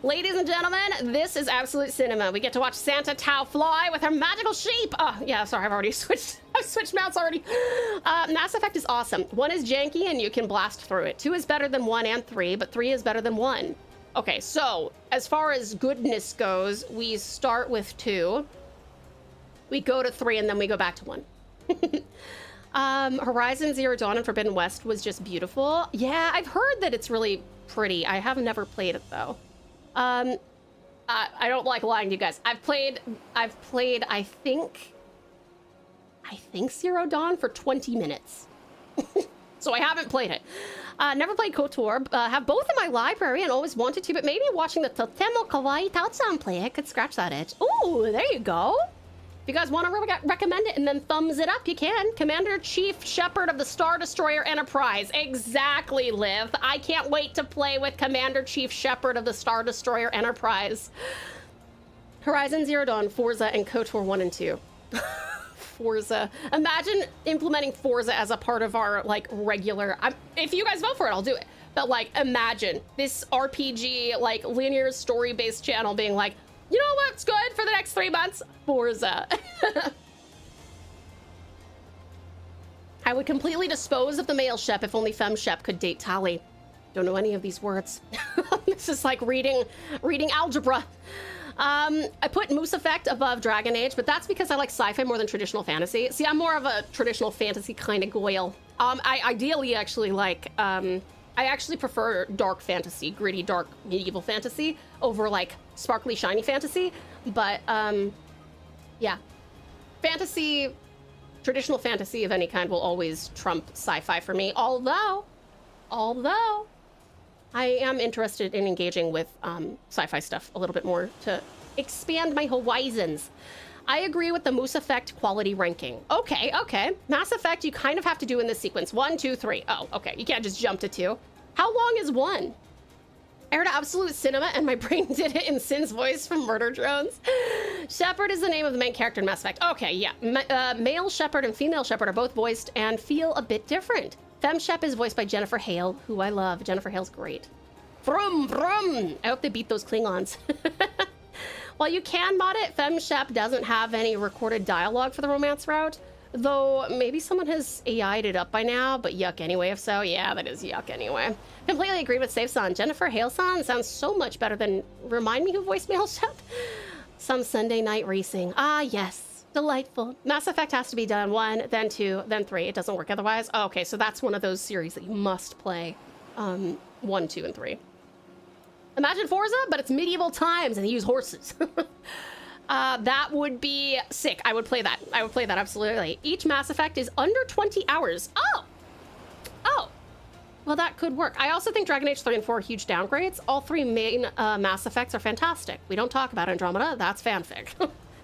Ladies and gentlemen, this is absolute cinema. We get to watch Santa Tau fly with her magical sheep. Oh, yeah, sorry, I've switched mounts already. Mass Effect is awesome. 1 is janky and you can blast through it. 2 is better than 1 and 3, but 3 is better than 1. Okay, so as far as goodness goes, we start with 2. We go to 3 and then we go back to 1. Horizon Zero Dawn and Forbidden West was just beautiful. Yeah, I've heard that it's really pretty. I have never played it though. I don't like lying to you guys. I've played I think Zero Dawn for 20 minutes. So I haven't played it. Never played KOTOR. Have both in my library and always wanted to, but maybe watching the Totemo Kawaii Taotsan play it could scratch that itch. Ooh, there you go. If you guys want to recommend it and then thumbs it up, you can. Commander-Chief Shepard of the Star Destroyer Enterprise. Exactly, Liv. I can't wait to play with Commander-Chief Shepard of the Star Destroyer Enterprise. Horizon Zero Dawn, Forza, and KOTOR 1 and 2. Forza. Imagine implementing Forza as a part of our, like, regular... if you guys vote for it, I'll do it. But, like, imagine this RPG, like, linear story-based channel being like, you know what's good for the next 3 months? Forza. I would completely dispose of the male Shep if only femme Shep could date Tally. Don't know any of these words. This is like reading algebra. I put Moose Effect above Dragon Age, but that's because I like sci-fi more than traditional fantasy. See, I'm more of a traditional fantasy kind of goyle. I ideally actually like, I actually prefer dark fantasy, gritty, dark medieval fantasy over like sparkly, shiny fantasy. But yeah, fantasy, traditional fantasy of any kind will always trump sci-fi for me. Although I am interested in engaging with sci-fi stuff a little bit more to expand my horizons. I agree with the Moose Effect quality ranking. Okay. Mass Effect, you kind of have to do in this sequence. 1, 2, 3. Oh, okay. You can't just jump to 2. How long is 1? I heard Absolute Cinema and my brain did it in Sin's voice from Murder Drones. Shepard is the name of the main character in Mass Effect. Okay, yeah. Male Shepard and female Shepard are both voiced and feel a bit different. Femme Shep is voiced by Jennifer Hale, who I love. Jennifer Hale's great. Vroom, vroom. I hope they beat those Klingons. While you can mod it, Femme Shep doesn't have any recorded dialogue for the romance route, though maybe someone has AI'd it up by now, but yuck anyway. If so, yeah, that is yuck anyway. Completely agree with Safe-san. Jennifer Hale-san sounds so much better than... Remind me who voiced Male Shep? Some Sunday Night Racing. Ah, yes. Delightful. Mass Effect has to be done 1, then 2, then 3. It doesn't work otherwise. Oh, okay, so that's one of those series that you must play 1, 2, and 3. Imagine Forza, but it's medieval times and they use horses. That would be sick. I would play that. I would play that, absolutely. Each Mass Effect is under 20 hours. Oh! Well, that could work. I also think Dragon Age 3 and 4 are huge downgrades. All 3 main Mass Effects are fantastic. We don't talk about Andromeda. That's fanfic.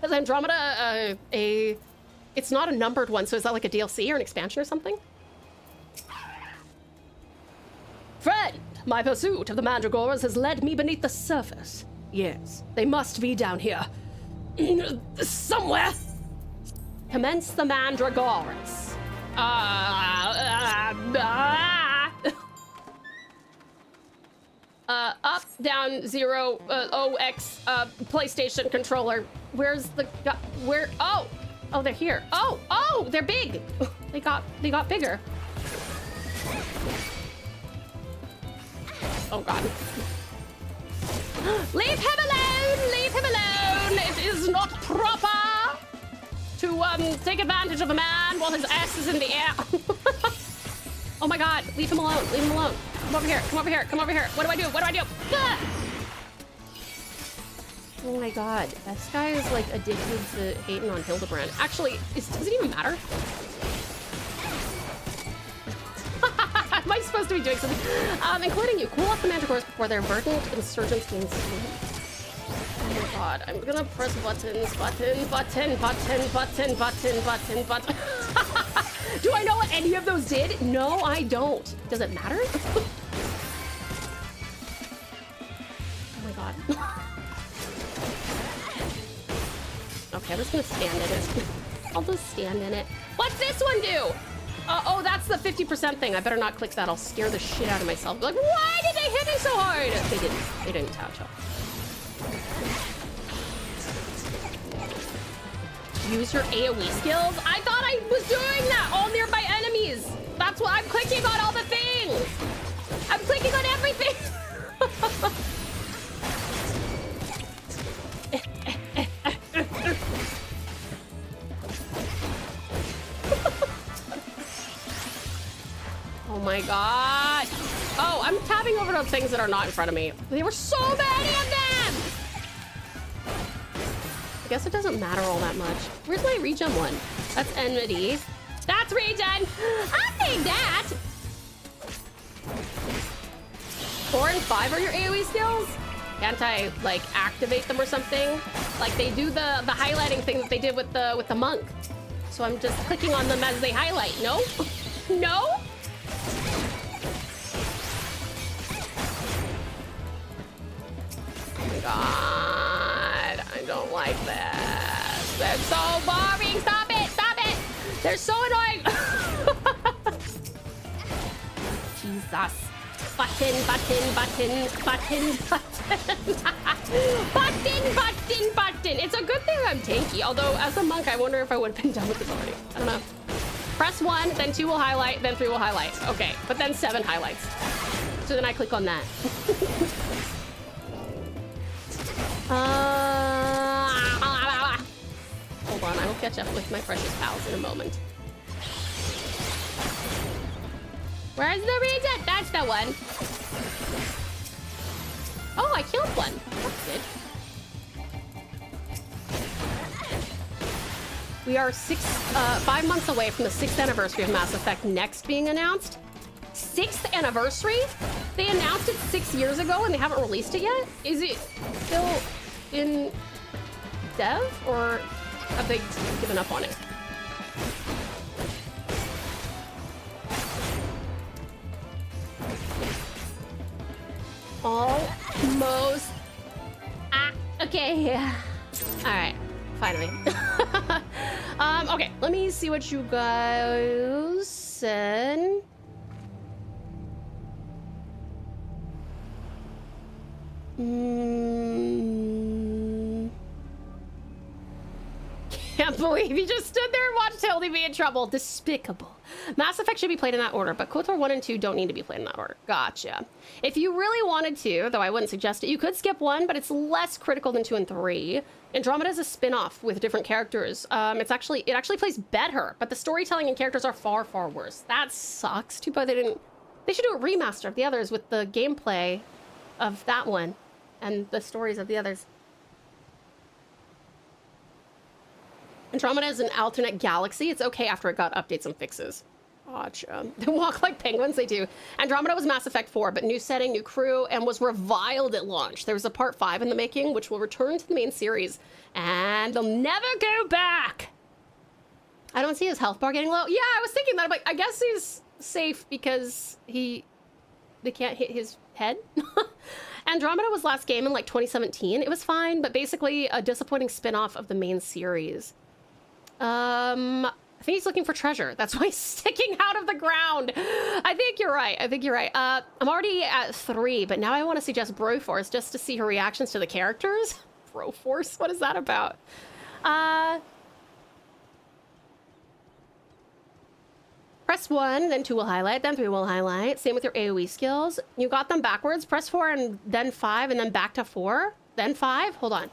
Is Andromeda it's not a numbered one, so is that like a DLC or an expansion or something? Friend, my pursuit of the Mandragores has led me beneath the surface. Yes, they must be down here. Somewhere. Commence the Mandragores. Up, down, 0, OX, PlayStation controller. Where's the where? Oh, they're here. Oh, they're big. They got bigger. Oh God. Leave him alone! Leave him alone! It is not proper to take advantage of a man while his ass is in the air. Oh my God, leave him alone, leave him alone. Come over here, come over here, come over here. What do I do? What do I do? Ah! Oh my God, this guy is like addicted to hating on Hildebrand. Actually, does it even matter? Am I supposed to be doing something? Including you. Cool off the Mandragores before their verdant insurgents gain speed. Oh my God, I'm gonna press buttons. Do I know what any of those did? No, I don't. Does it matter? Oh my God. Okay, I'm just gonna stand in it. I'll just stand in it. What's this one do? Oh, that's the 50% thing. I better not click that. I'll scare the shit out of myself. Like, why did they hit me so hard? They didn't touch up. Use your AoE skills? I thought I was doing that. All nearby enemies. That's what I'm clicking on, all the things. I'm clicking on everything. Oh my God. Oh, I'm tapping over to things that are not in front of me. There were so many of them. I guess it doesn't matter all that much. Where's my regen one? That's enmity. That's regen. I'll take that. 5 are your AoE skills? Can't I, like, activate them or something? Like, they do the highlighting thing that they did with the monk. So I'm just clicking on them as they highlight. No? No? Oh my god. I don't like this. They're so boring. Stop it. Stop it. They're so annoying. Jesus. Button. Button. It's a good thing I'm tanky. Although, as a monk, I wonder if I would have been done with this already. I don't know. Press 1, then 2 will highlight, then 3 will highlight. Okay, but then 7 highlights. So then I click on that. Hold on, I will catch up with my precious pals in a moment. Where's the reset? That's the one. Oh, I killed one. That's good. We are 5 months away from the 6th anniversary of Mass Effect Next being announced. 6th anniversary? They announced it 6 years ago and they haven't released it yet? Is it still in dev or have they given up on it? Almost. Okay. All right. Finally. Okay. Let me see what you guys said. Can't believe he just stood there and watched Hildy be in trouble. Despicable. Mass Effect should be played in that order, but KOTOR 1 and 2 don't need to be played in that order. Gotcha. If you really wanted to, though I wouldn't suggest it, you could skip 1, but it's less critical than 2 and 3. Andromeda is a spin-off with different characters. It actually plays better, but the storytelling and characters are far, far worse. That sucks. Too bad they didn't. They should do a remaster of the others with the gameplay of that one and the stories of the others. Andromeda is an alternate galaxy. It's okay after it got updates and fixes. Gotcha. They walk like penguins, they do. Andromeda was Mass Effect 4, but new setting, new crew, and was reviled at launch. There was a part 5 in the making, which will return to the main series, and they'll never go back. I don't see his health bar getting low. Yeah, I was thinking that. I'm like, I guess he's safe because they can't hit his head. Andromeda was last game in like 2017. It was fine, but basically a disappointing spin-off of the main series. I think he's looking for treasure. That's why he's sticking out of the ground. I think you're right. I'm already at 3, but now I want to suggest Broforce just to see her reactions to the characters. Broforce? What is that about? Press 1, then 2 will highlight, then 3 will highlight. Same with your AoE skills. You got them backwards. Press 4 and then 5 and then back to 4. Then 5. Hold on.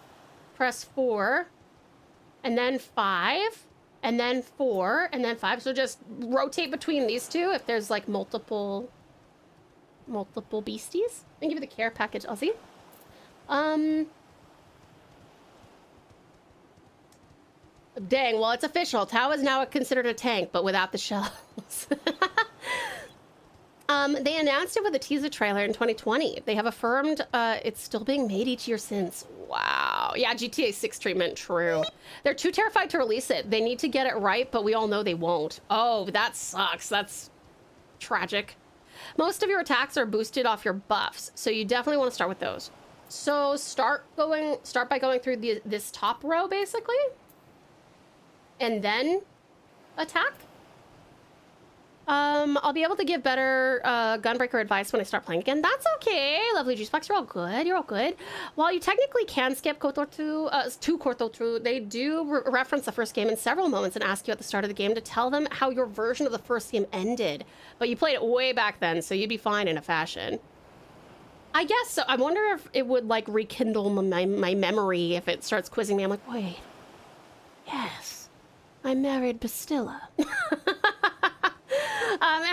Press 4 and then 5 and then 4 and then 5. So just rotate between these two if there's like multiple beasties. Thank you for the care package, Ozzy. Dang, well, it's official. Tau is now considered a tank, but without the shells. They announced it with a teaser trailer in 2020. They have affirmed it's still being made each year since. Wow. Yeah, GTA 6 treatment, true. They're too terrified to release it. They need to get it right, but we all know they won't. Oh, that sucks. That's tragic. Most of your attacks are boosted off your buffs, so you definitely want to start with those. So start by going through this top row, basically. And then attack. I'll be able to give better Gunbreaker advice when I start playing again. That's okay. Lovely Juicebox, you're all good. You're all good. While you technically can skip KOTOR 2, KOTOR 2, they do reference the first game in several moments and ask you at the start of the game to tell them how your version of the first game ended. But you played it way back then, so you'd be fine in a fashion. I guess so. I wonder if it would like rekindle my memory if it starts quizzing me. I'm like, wait. Yes. I married Bastilla.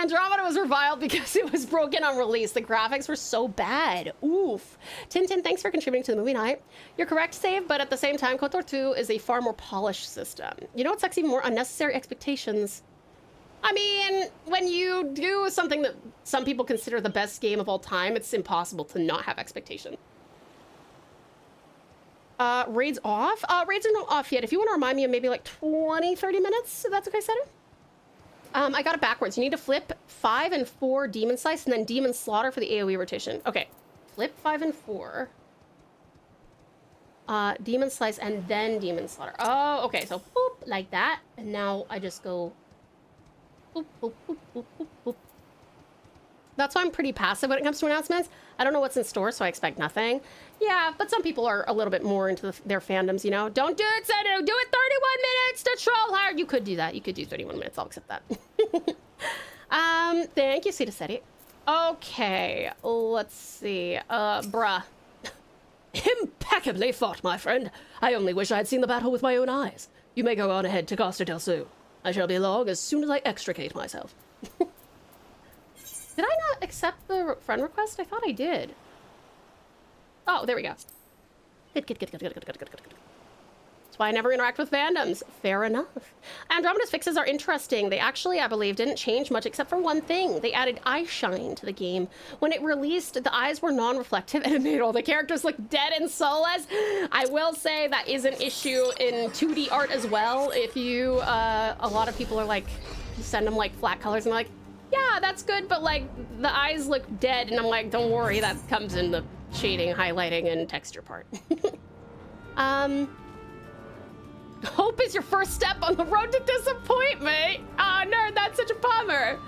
Andromeda was reviled because it was broken on release. The graphics were so bad. Oof. Tintin, thanks for contributing to the movie night. You're correct, Save, but at the same time, KOTOR 2 is a far more polished system. You know what sucks even more? Unnecessary expectations. I mean, when you do something that some people consider the best game of all time, it's impossible to not have expectation. Raids off? Raids are not off yet. If you want to remind me of maybe like 20, 30 minutes, if that's okay, Setter. I got it backwards. You need to flip 5 and 4 Demon Slice and then Demon Slaughter for the AoE rotation. Okay, flip 5 and 4. Demon Slice and then Demon Slaughter. Oh, okay, so boop, like that. And now I just go boop, boop, boop, boop, boop, boop. That's why I'm pretty passive when it comes to announcements. I don't know what's in store, so I expect nothing. Yeah, but some people are a little bit more into their fandoms, you know? Don't do it, Sedu! Do it 31 minutes to troll hard! You could do that. You could do 31 minutes. I'll accept that. Thank you, Sita Seti. Okay, let's see. Bruh. Impeccably fought, my friend. I only wish I had seen the battle with my own eyes. You may go on ahead to Costa del Sul. I shall be along as soon as I extricate myself. Did I not accept the friend request? I thought I did. Oh, there we go. Good. That's why I never interact with fandoms. Fair enough. Andromeda's fixes are interesting. They actually, I believe, didn't change much except for one thing. They added eye shine to the game. When it released, the eyes were non-reflective and it made all the characters look dead and soulless. I will say that is an issue in 2D art as well. If you, a lot of people are like, you send them like flat colors and they're like, yeah, that's good, but like the eyes look dead, and I'm like, don't worry, that comes in the shading, highlighting, and texture part. Hope is your first step on the road to disappointment. Oh, nerd, that's such a bummer.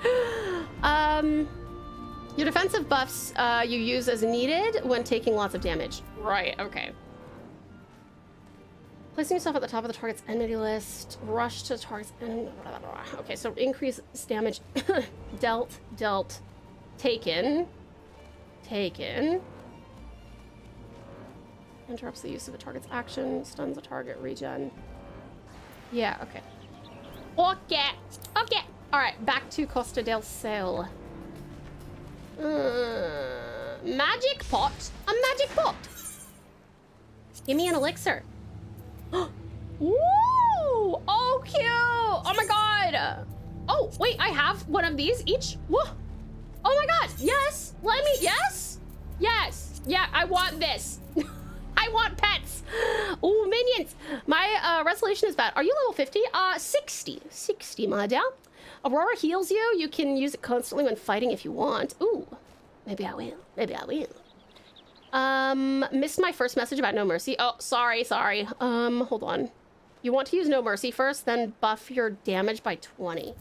Your defensive buffs you use as needed when taking lots of damage. Right, okay. Placing yourself at the top of the target's enemy list. Rush to target's enemy. Okay, so increase damage dealt, taken. Interrupts the use of the target's action, stuns the target, regen. Yeah, okay. Okay. All right, back to Costa del Sol. Magic pot. A magic pot. Give me an elixir. Ooh! Oh, cute! Oh my god! Oh, wait, I have one of these each? Whoa! Oh my god! Yes! Let me... Yes! Yes! Yeah, I want this. I want pets! Ooh, minions! My resolution is bad. Are you level 50? 60. 60, my dear. Aurora heals you. You can use it constantly when fighting if you want. Ooh. Maybe I will. Missed my first message about No Mercy. Oh, sorry. Hold on. You want to use No Mercy first, then buff your damage by 20.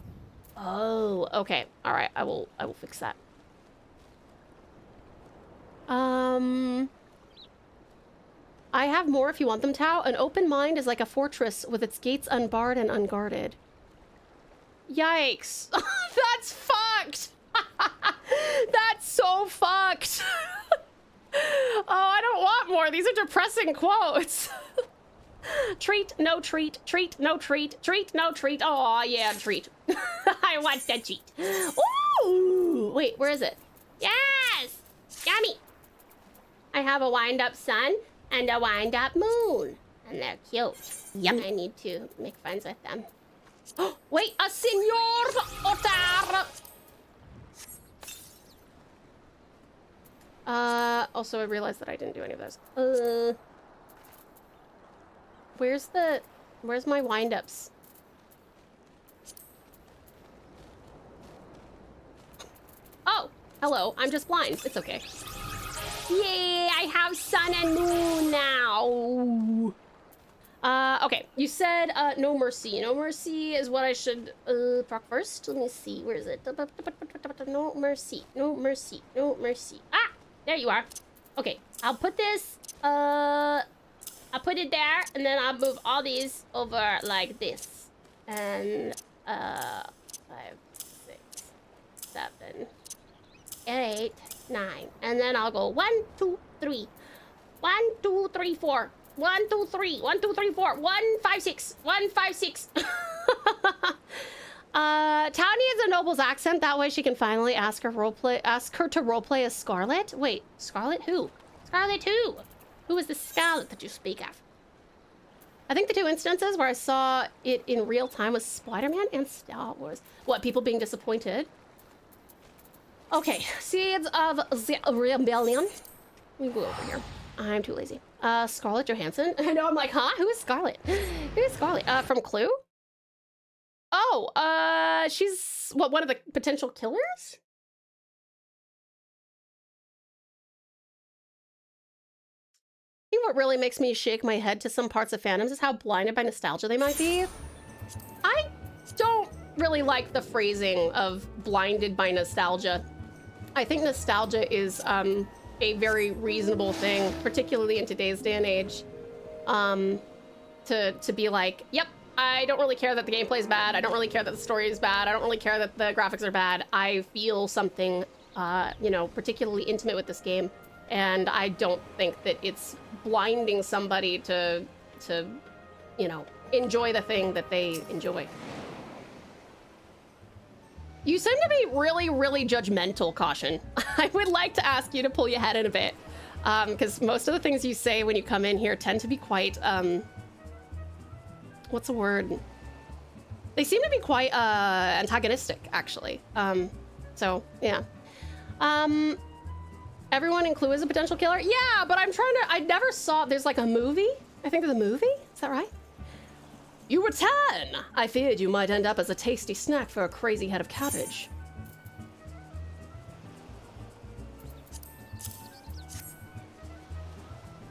Oh, okay. All right, I will fix that. I have more if you want them, Tau. An open mind is like a fortress with its gates unbarred and unguarded. Yikes. That's fucked. That's so fucked. Oh, I don't want more. These are depressing quotes. Treat, no treat. Treat, no treat. Treat, no treat. Oh, yeah, treat. I want the treat. Ooh! Wait, where is it? Yes! Yummy! I have a wind-up sun and a wind-up moon. And they're cute. Yum. I need to make friends with them. Oh, wait, a Senor Otar! Also, I realized that I didn't do any of those. Where's my wind-ups? Oh, hello, I'm just blind. It's okay. Yay, I have sun and moon now. Okay, you said No Mercy. No Mercy is what I should proc first. Let me see, where is it? No Mercy, No Mercy, No Mercy. Ah, there you are. Okay, I'll put this, I'll put it there, and then I'll move all these over like this. And, 5, 6, 7, 8, 9. And then I'll go 1, 2, 3. 1, 2, 3, 4. 1, 2, 3. 1, 2, 3, 4. 1, 5, 6. 1, 5, 6. Tao needs a noble's accent. That way she can finally ask her to roleplay as Scarlet. Wait, Scarlet who? Scarlet who? Who is the Scarlet that you speak of? I think the two instances where I saw it in real time was Spider-Man and Star Wars. What, people being disappointed? Okay, Seeds of the Rebellion. Let me go over here. I'm too lazy. Scarlett Johansson. I know, I'm like, huh? Who is Scarlett? Who is Scarlett? From Clue? Oh, she's, what, one of the potential killers? I think what really makes me shake my head to some parts of fandoms is how blinded by nostalgia they might be. I don't really like the phrasing of blinded by nostalgia. I think nostalgia is a very reasonable thing, particularly in today's day and age. To be like, yep, I don't really care that the gameplay is bad. I don't really care that the story is bad. I don't really care that the graphics are bad. I feel something, you know, particularly intimate with this game. And I don't think that it's blinding somebody to, you know, enjoy the thing that they enjoy. You seem to be really, really judgmental, Caution. I would like to ask you to pull your head in a bit. Because most of the things you say when you come in here tend to be quite, what's the word? They seem to be quite antagonistic, actually. So, yeah. Everyone in Clue is a potential killer? Yeah, but I'm trying to, I never saw, there's like a movie? I think there's a movie? Is that right? You return! I feared you might end up as a tasty snack for a crazy head of cabbage.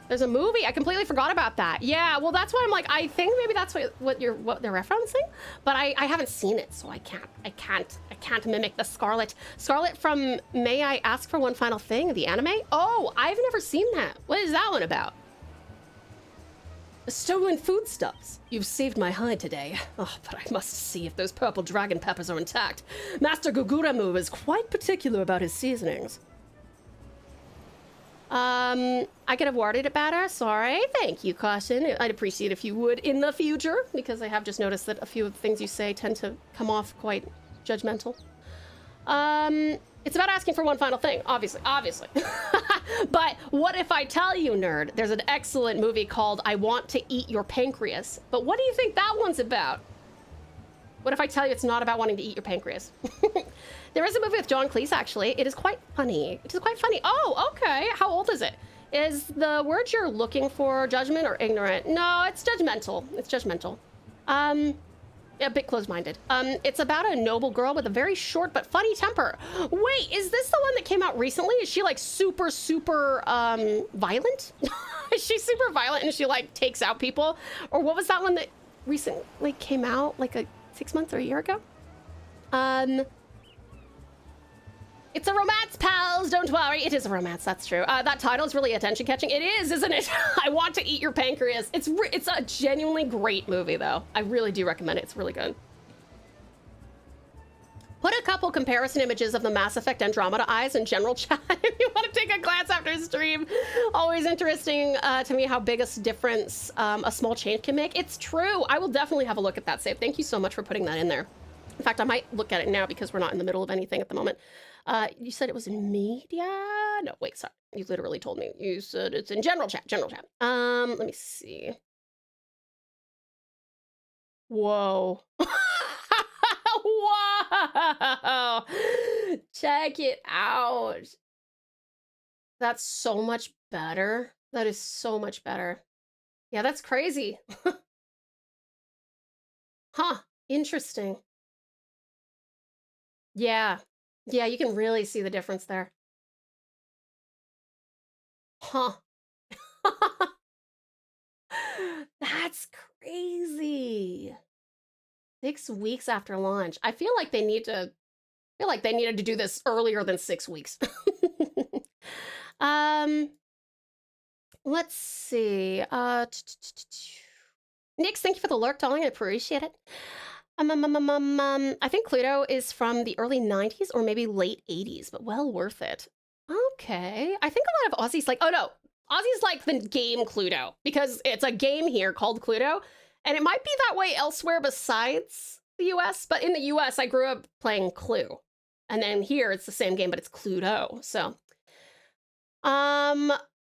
There's a movie? I completely forgot about that. Yeah, well, that's why I'm like, I think maybe that's what they're referencing, but I haven't seen it, so I can't mimic the Scarlet. Scarlet from May I Ask for One Final Thing, the anime? Oh, I've never seen that. What is that one about? The stolen foodstuffs. You've saved my hide today. Oh, but I must see if those purple dragon peppers are intact. Master Guguramu is quite particular about his seasonings. I could have worded it better. Sorry. Thank you, Caution. I'd appreciate if you would in the future, because I have just noticed that a few of the things you say tend to come off quite judgmental. It's about asking for one final thing, obviously. But what if I tell you, nerd, there's an excellent movie called I Want to Eat Your Pancreas. But what do you think that one's about? What if I tell you it's not about wanting to eat your pancreas? There is a movie with John Cleese, actually. It is quite funny. It is quite funny. Oh, okay. How old is it? Is the word you're looking for judgment or ignorant? No, it's judgmental. It's judgmental. A bit closed-minded. It's about a noble girl with a very short but funny temper. Wait, is this the one that came out recently? Is she like super violent? Is she super violent and she like takes out people? Or what was that one that recently came out like 6 months or a year ago? It's a romance, pals. Don't worry. It is a romance. That's true. That title is really attention-catching. It is, isn't it? I Want to Eat Your Pancreas. It's a genuinely great movie, though. I really do recommend it. It's really good. Put a couple comparison images of the Mass Effect Andromeda eyes in general chat if you want to take a glance after the stream. Always interesting to me how big a difference a small change can make. It's true. I will definitely have a look at that save. Thank you so much for putting that in there. In fact, I might look at it now because we're not in the middle of anything at the moment. You said it was in media? No, wait, sorry. You literally told me. You said it's in general chat, let me see. Whoa. Whoa. Check it out. That's so much better. That is so much better. Yeah, that's crazy. Huh, interesting. Yeah. Yeah, you can really see the difference there. Huh. That's crazy. 6 weeks after launch. I feel like they need to needed to do this earlier than 6 weeks. Let's see. Nix, thank you for the lurk, darling. I appreciate it. I think Cluedo is from the early 90s or maybe late 80s, but well worth it. Okay. I think a lot of Aussies like, oh no, Aussies like the game Cluedo because it's a game here called Cluedo, and it might be that way elsewhere besides the US, but in the US, I grew up playing Clue. And then here it's the same game, but it's Cluedo. So, I'm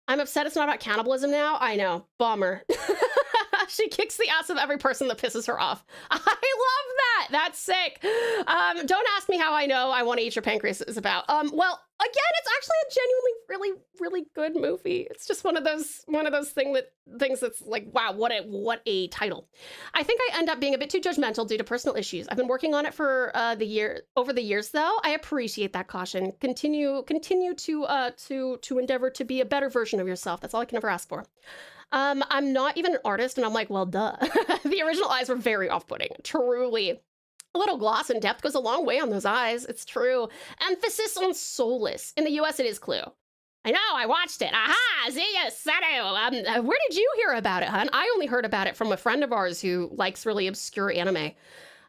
upset it's not about cannibalism now. I know, bummer. She kicks the ass of every person that pisses her off. I love that. That's sick. Don't ask me how I know I Want to Eat Your Pancreas is about. Well, again, it's actually a genuinely really good movie. It's just one of those things that's like, wow, what a title. I think I end up being a bit too judgmental due to personal issues. I've been working on it for over the years though. I appreciate that caution. Continue to endeavor to be a better version of yourself. That's all I can ever ask for. I'm not even an artist, and I'm like, well, duh. The original eyes were very off-putting, truly. A little gloss and depth goes a long way on those eyes. It's true. Emphasis on soulless. In the US, it is Clue. I know, I watched it. Aha, see ya, Sato. Where did you hear about it, hun? I only heard about it from a friend of ours who likes really obscure anime.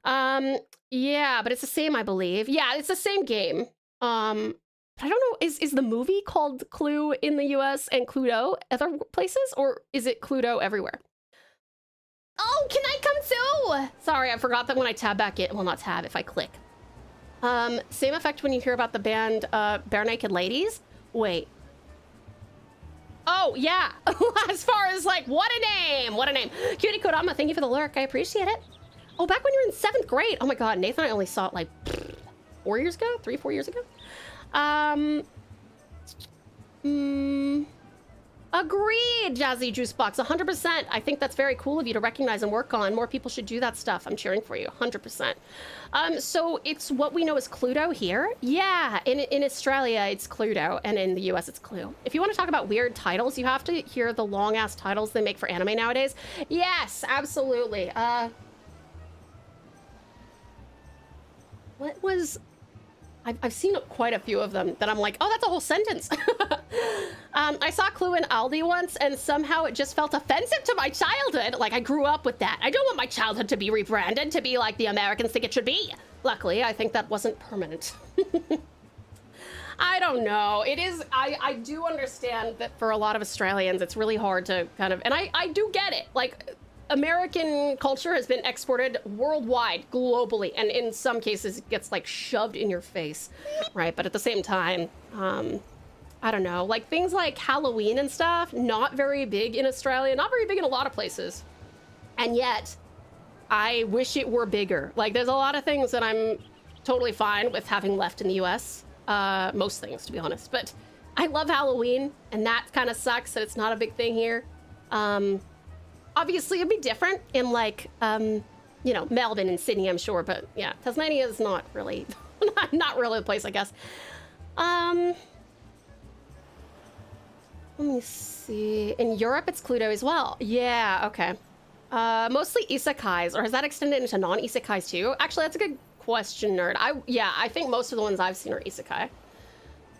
Yeah, but it's the same, I believe. Yeah, it's the same game. But I don't know, is the movie called Clue in the US and Cluedo other places, or is it Cluedo everywhere? Oh, can I come too? Sorry, I forgot that when I tab back in, well, not tab, if I click. Same effect when you hear about the band Bare Naked Ladies. Wait. Oh, yeah. As far as like, what a name. Cutie Kodama, thank you for the lurk. I appreciate it. Oh, back when you were in 7th grade. Oh my God, Nathan, I only saw it like 4 years ago, 3-4 years ago. Agreed, Jazzy Juicebox, 100%. I think that's very cool of you to recognize and work on. More people should do that stuff. I'm cheering for you, 100%. So it's what we know as Cluedo here. Yeah, in Australia, it's Cluedo, and in the US, it's Clue. If you want to talk about weird titles, you have to hear the long-ass titles they make for anime nowadays. Yes, absolutely. What was... I've seen quite a few of them that I'm like, oh, that's a whole sentence. I saw Clue in Aldi once, and somehow it just felt offensive to my childhood. Like, I grew up with that. I don't want my childhood to be rebranded to be like the Americans think it should be. Luckily, I think that wasn't permanent. I don't know. It is, I do understand that for a lot of Australians, it's really hard to kind of, and I do get it. Like, American culture has been exported worldwide, globally, and in some cases it gets like shoved in your face, right? But at the same time, I don't know, like things like Halloween and stuff, not very big in Australia, not very big in a lot of places. And yet, I wish it were bigger. Like there's a lot of things that I'm totally fine with having left in the US, most things to be honest, but I love Halloween, and that kind of sucks that it's not a big thing here. Obviously, it'd be different in like, you know, Melbourne and Sydney, I'm sure. But yeah, Tasmania is not really, not really the place, I guess. Let me see. In Europe, it's Cluedo as well. Yeah, okay. Mostly isekais, or has that extended into non-isekais too? Actually, that's a good question, nerd. Yeah, I think most of the ones I've seen are isekai.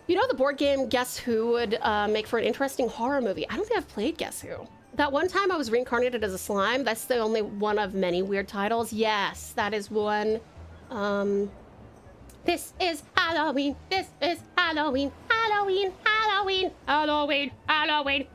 You know the board game Guess Who would make for an interesting horror movie? I don't think I've played Guess Who. That one time I was reincarnated as a slime, that's the only one of many weird titles. Yes, that is one. This is Halloween, this is Halloween, Halloween, Halloween, Halloween, Halloween.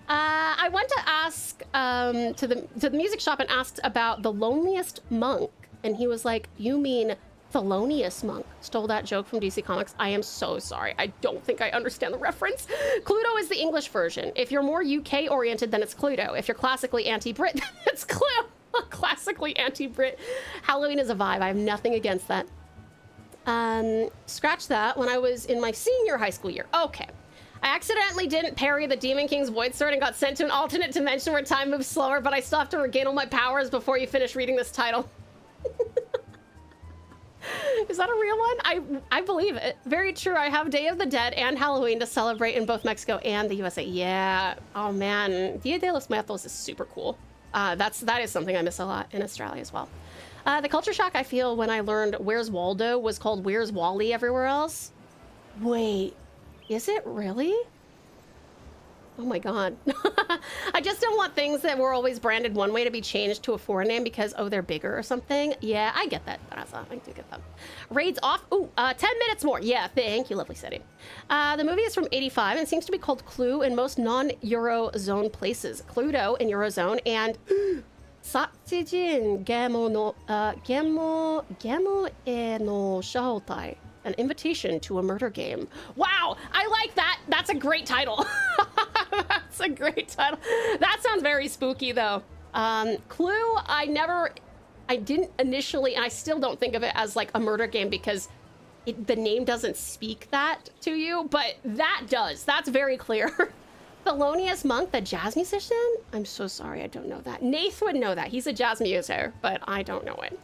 I went to ask to the music shop and asked about the loneliest monk, and he was like, you mean Thelonious Monk? Stole that joke from DC Comics. I am so sorry. I don't think I understand the reference. Cluedo is the English version. If you're more UK oriented, then it's Cluedo. If you're classically anti-Brit, then it's Clue. Classically anti-Brit. Halloween is a vibe. I have nothing against that. Scratch that. When I was in my senior high school year. Okay. I accidentally didn't parry the Demon King's Void Sword and got sent to an alternate dimension where time moves slower, but I still have to regain all my powers before you finish reading this title. Is that a real one? I believe it. Very true. I have Day of the Dead and Halloween to celebrate in both Mexico and the USA. Yeah. Oh man, Dia de los Muertos is super cool. That is something I miss a lot in Australia as well. The culture shock I feel when I learned Where's Waldo was called Where's Wally everywhere else. Wait, is it really? Oh my god. I just don't want things that were always branded one way to be changed to a foreign name because, oh, they're bigger or something. Yeah, I get that. I do get that. Raids off. Ooh, 10 minutes more. Yeah, thank you, lovely city. The movie is from '85 and seems to be called Clue in most non-Eurozone places. Cluedo in Eurozone and Satsujin Gamo no Shoutai. An invitation to a murder game. Wow, I like that. That's a great title. That's a great title. That sounds very spooky, though. Clue, I didn't initially, and I still don't think of it as like a murder game because the name doesn't speak that to you, but that does. That's very clear. Thelonious Monk, the jazz musician? I'm so sorry, I don't know that. Nath would know that. He's a jazz musician, but I don't know it.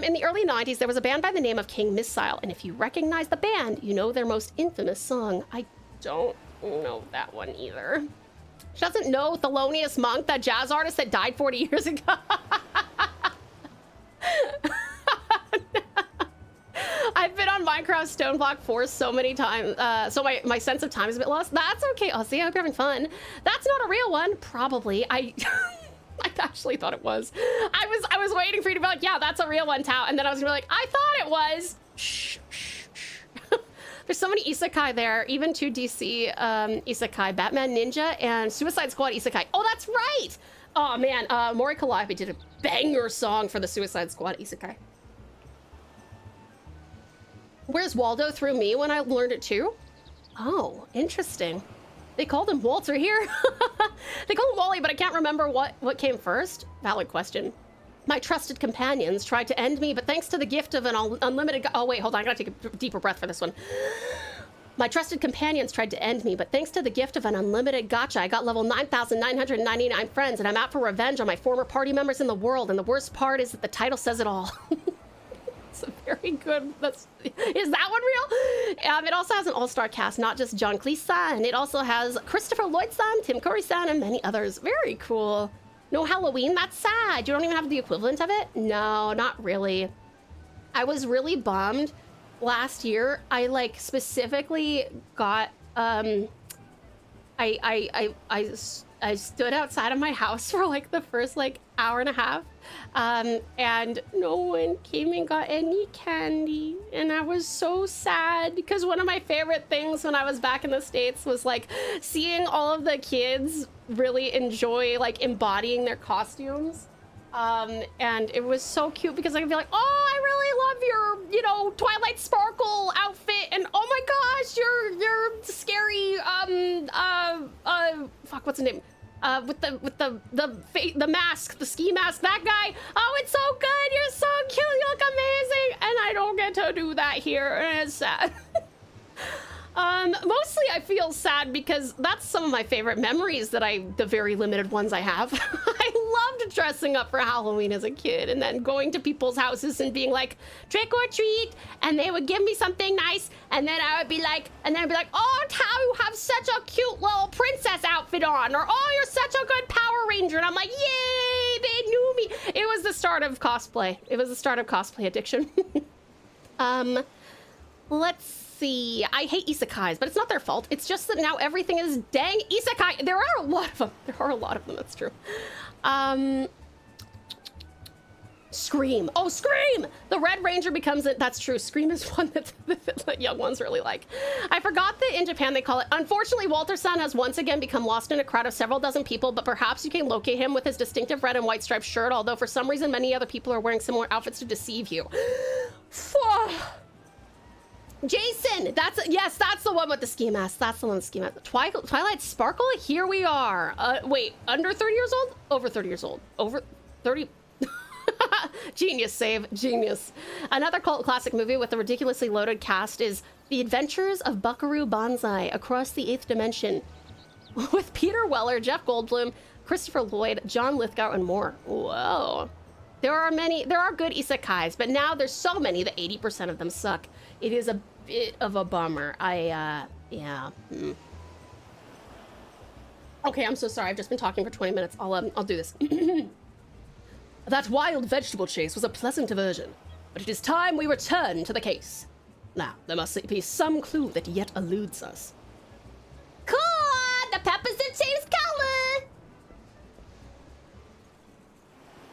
In the early 90s, there was a band by the name of King Missile, and if you recognize the band, you know their most infamous song. I don't know that one either. She doesn't know Thelonious Monk, that jazz artist that died 40 years ago. I've been on Minecraft Stoneblock Force so many times, so my sense of time is a bit lost. That's okay, Aussie, I hope you're having fun. That's not a real one, probably. I actually thought it was. I was waiting for you to be like, yeah, that's a real one, Tao, and then I was gonna be like, I thought it was. Shh, shh, shh. There's so many isekai there, even 2 DC isekai, Batman Ninja and Suicide Squad isekai. Oh, that's right! Oh man, Mori Calliope did a banger song for the Suicide Squad isekai. Where's Waldo through me when I learned it too? Oh, interesting. They called him Walter here. They called him Wally, but I can't remember what came first. Valid question. My trusted companions tried to end me, but thanks to the gift of an unlimited... Oh, wait, hold on. I gotta take a deeper breath for this one. My trusted companions tried to end me, but thanks to the gift of an unlimited gacha, I got level 9,999 friends, and I'm out for revenge on my former party members in the world, and the worst part is that the title says it all. It's a very good... Is that one real? It also has an all-star cast, not just John Cleese-san. It also has Christopher Lloyd-san, Tim Curry-san, and many others. Very cool. No Halloween? That's sad. You don't even have the equivalent of it? No, not really. I was really bummed. Last year, I like specifically got... I stood outside of my house for like the first like hour and a half, and no one came and got any candy, and I was so sad because one of my favorite things when I was back in the States was like seeing all of the kids really enjoy like embodying their costumes, and it was so cute because I could be like, oh, I really love your, you know, Twilight Sparkle outfit, and oh my gosh, your scary fuck, what's his name? With the mask, the ski mask, that guy. Oh, it's so good. You're so cute. You look amazing. And I don't get to do that here, and it's sad. Mostly I feel sad because that's some of my favorite memories the very limited ones I have. I loved dressing up for Halloween as a kid and then going to people's houses and being like, trick or treat, and they would give me something nice, and then I'd be like, oh, Tao, you have such a cute little princess outfit on, or oh, you're such a good Power Ranger, and I'm like, yay, they knew me. It was the start of cosplay. It was the start of cosplay addiction. Let's see. I hate isekais, but it's not their fault. It's just that now everything is dang isekai. There are a lot of them. That's true. Scream. Oh, Scream! The Red Ranger becomes it. That's true. Scream is one that young ones really like. I forgot that in Japan they call it. Unfortunately, Walter-san has once again become lost in a crowd of several dozen people, but perhaps you can locate him with his distinctive red and white striped shirt, although for some reason many other people are wearing similar outfits to deceive you. Jason! Yes, that's the one with the ski mask. That's the one with the ski mask. Twilight Sparkle? Here we are. Wait, under 30 years old? Over 30 years old. Over 30... Genius save, genius. Another cult classic movie with a ridiculously loaded cast is The Adventures of Buckaroo Banzai Across the Eighth Dimension, with Peter Weller, Jeff Goldblum, Christopher Lloyd, John Lithgow, and more. Whoa. There are good isekais, but now there's so many that 80% of them suck. It is a bit of a bummer. Yeah. Okay, I'm so sorry. I've just been talking for 20 minutes. I'll do this. That wild vegetable chase was a pleasant diversion, but it is time we return to the case. Now, there must be some clue that yet eludes us. Cool! The peppers have changed color!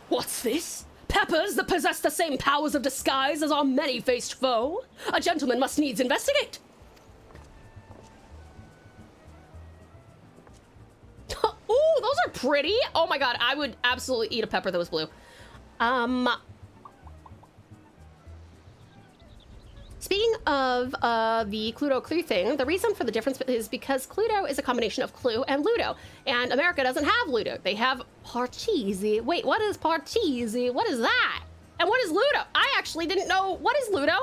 What's this? Peppers that possess the same powers of disguise as our many-faced foe? A gentleman must needs investigate. Ooh, those are pretty. Oh my god, I would absolutely eat a pepper that was blue. Speaking of the Cluedo-Clue thing, the reason for the difference is because Cluedo is a combination of Clue and Ludo, and America doesn't have Ludo. They have Parcheesi. Wait, what is Parcheesi? What is that? And what is Ludo? I actually didn't know. What is Ludo?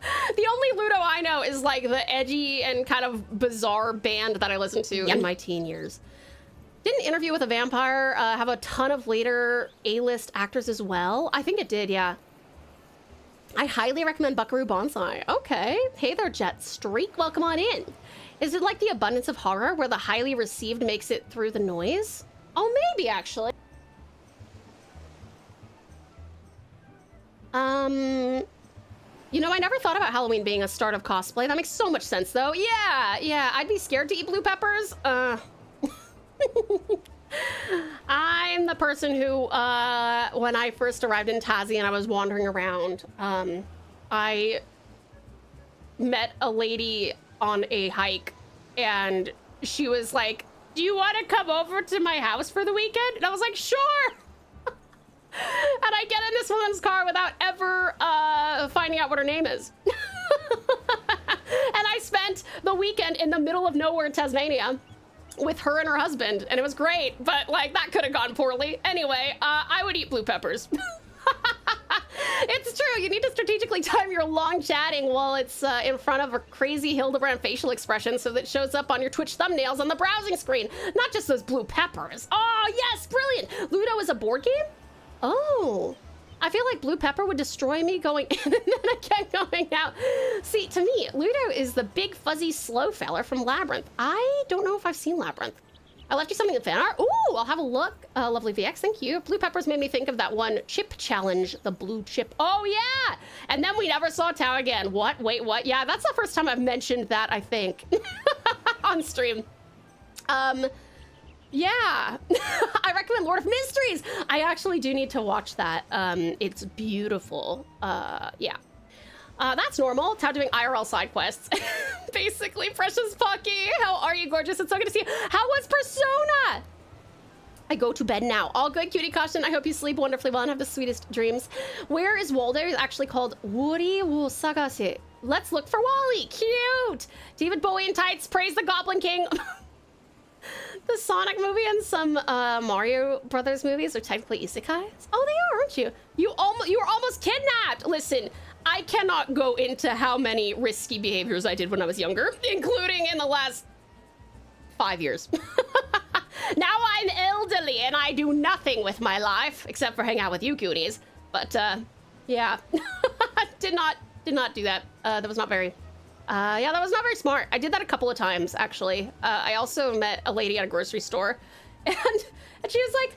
The only Ludo I know is like the edgy and kind of bizarre band that I listened to in my teen years. Didn't Interview with a Vampire have a ton of later A-list actors as well? I think it did, yeah. I highly recommend Buckaroo Banzai. Okay. Hey there, Jet Streak. Welcome on in. Is it like The Abundance of Horror, where the highly received makes it through the noise? Oh, maybe, actually. You know, I never thought about Halloween being a start of cosplay. That makes so much sense, though. Yeah, I'd be scared to eat blue peppers. I'm the person who, when I first arrived in Tassie and I was wandering around, I met a lady on a hike, and she was like, "Do you want to come over to my house for the weekend?" And I was like, "Sure." And I get in this woman's car without ever finding out what her name is. And I spent the weekend in the middle of nowhere in Tasmania with her and her husband, and it was great, but like that could have gone poorly. Anyway, I would eat blue peppers. It's true, you need to strategically time your long chatting while it's in front of a crazy Hildebrand facial expression so that it shows up on your Twitch thumbnails on the browsing screen, not just those blue peppers. Oh yes, brilliant. Ludo is a board game? Oh, I feel like blue pepper would destroy me going in and then again going out. See, to me, Ludo is the big fuzzy slow feller from Labyrinth. I don't know if I've seen Labyrinth. I left you something in Fanart. Ooh, I'll have a look. Lovely VX, thank you. Blue peppers made me think of that one chip challenge, the blue chip. Oh yeah, and then we never saw Tau again. What? Wait, what? Yeah, that's the first time I've mentioned that, I think, on stream. Yeah, I recommend Lord of Mysteries. I actually do need to watch that. It's beautiful. Yeah. That's normal. Tau doing IRL side quests. Basically, Precious Pucky. How are you, gorgeous? It's so good to see you. How was Persona? I go to bed now. All good, cutie caution. I hope you sleep wonderfully well and have the sweetest dreams. Where is Waldo? It's actually called Wuri wo Sagase. Let's look for Wally. Cute. David Bowie in tights. Praise the Goblin King. The Sonic movie and some Mario Brothers movies are technically isekais. Oh, they are, aren't you? You were almost kidnapped. Listen, I cannot go into how many risky behaviors I did when I was younger, including in the last 5 years. Now I'm elderly and I do nothing with my life except for hang out with you cuties. But yeah, did not do that. That was not very. Yeah, that was not very smart. I did that a couple of times, actually. I also met a lady at a grocery store, and she was like,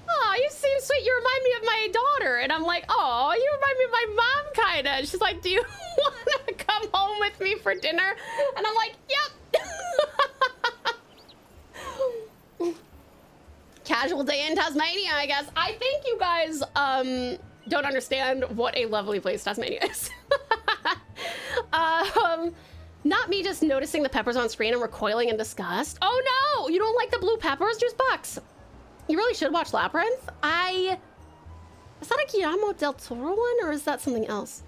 "Oh, you seem sweet. You remind me of my daughter." And I'm like, "Oh, you remind me of my mom, kinda." And she's like, "Do you want to come home with me for dinner?" And I'm like, "Yep." Casual day in Tasmania, I guess. I think you guys don't understand what a lovely place Tasmania is. Not me just noticing the peppers on screen and recoiling in disgust. Oh no, you don't like the blue peppers? Just bucks. You really should watch Labyrinth. Is that a Guillermo del Toro one or is that something else?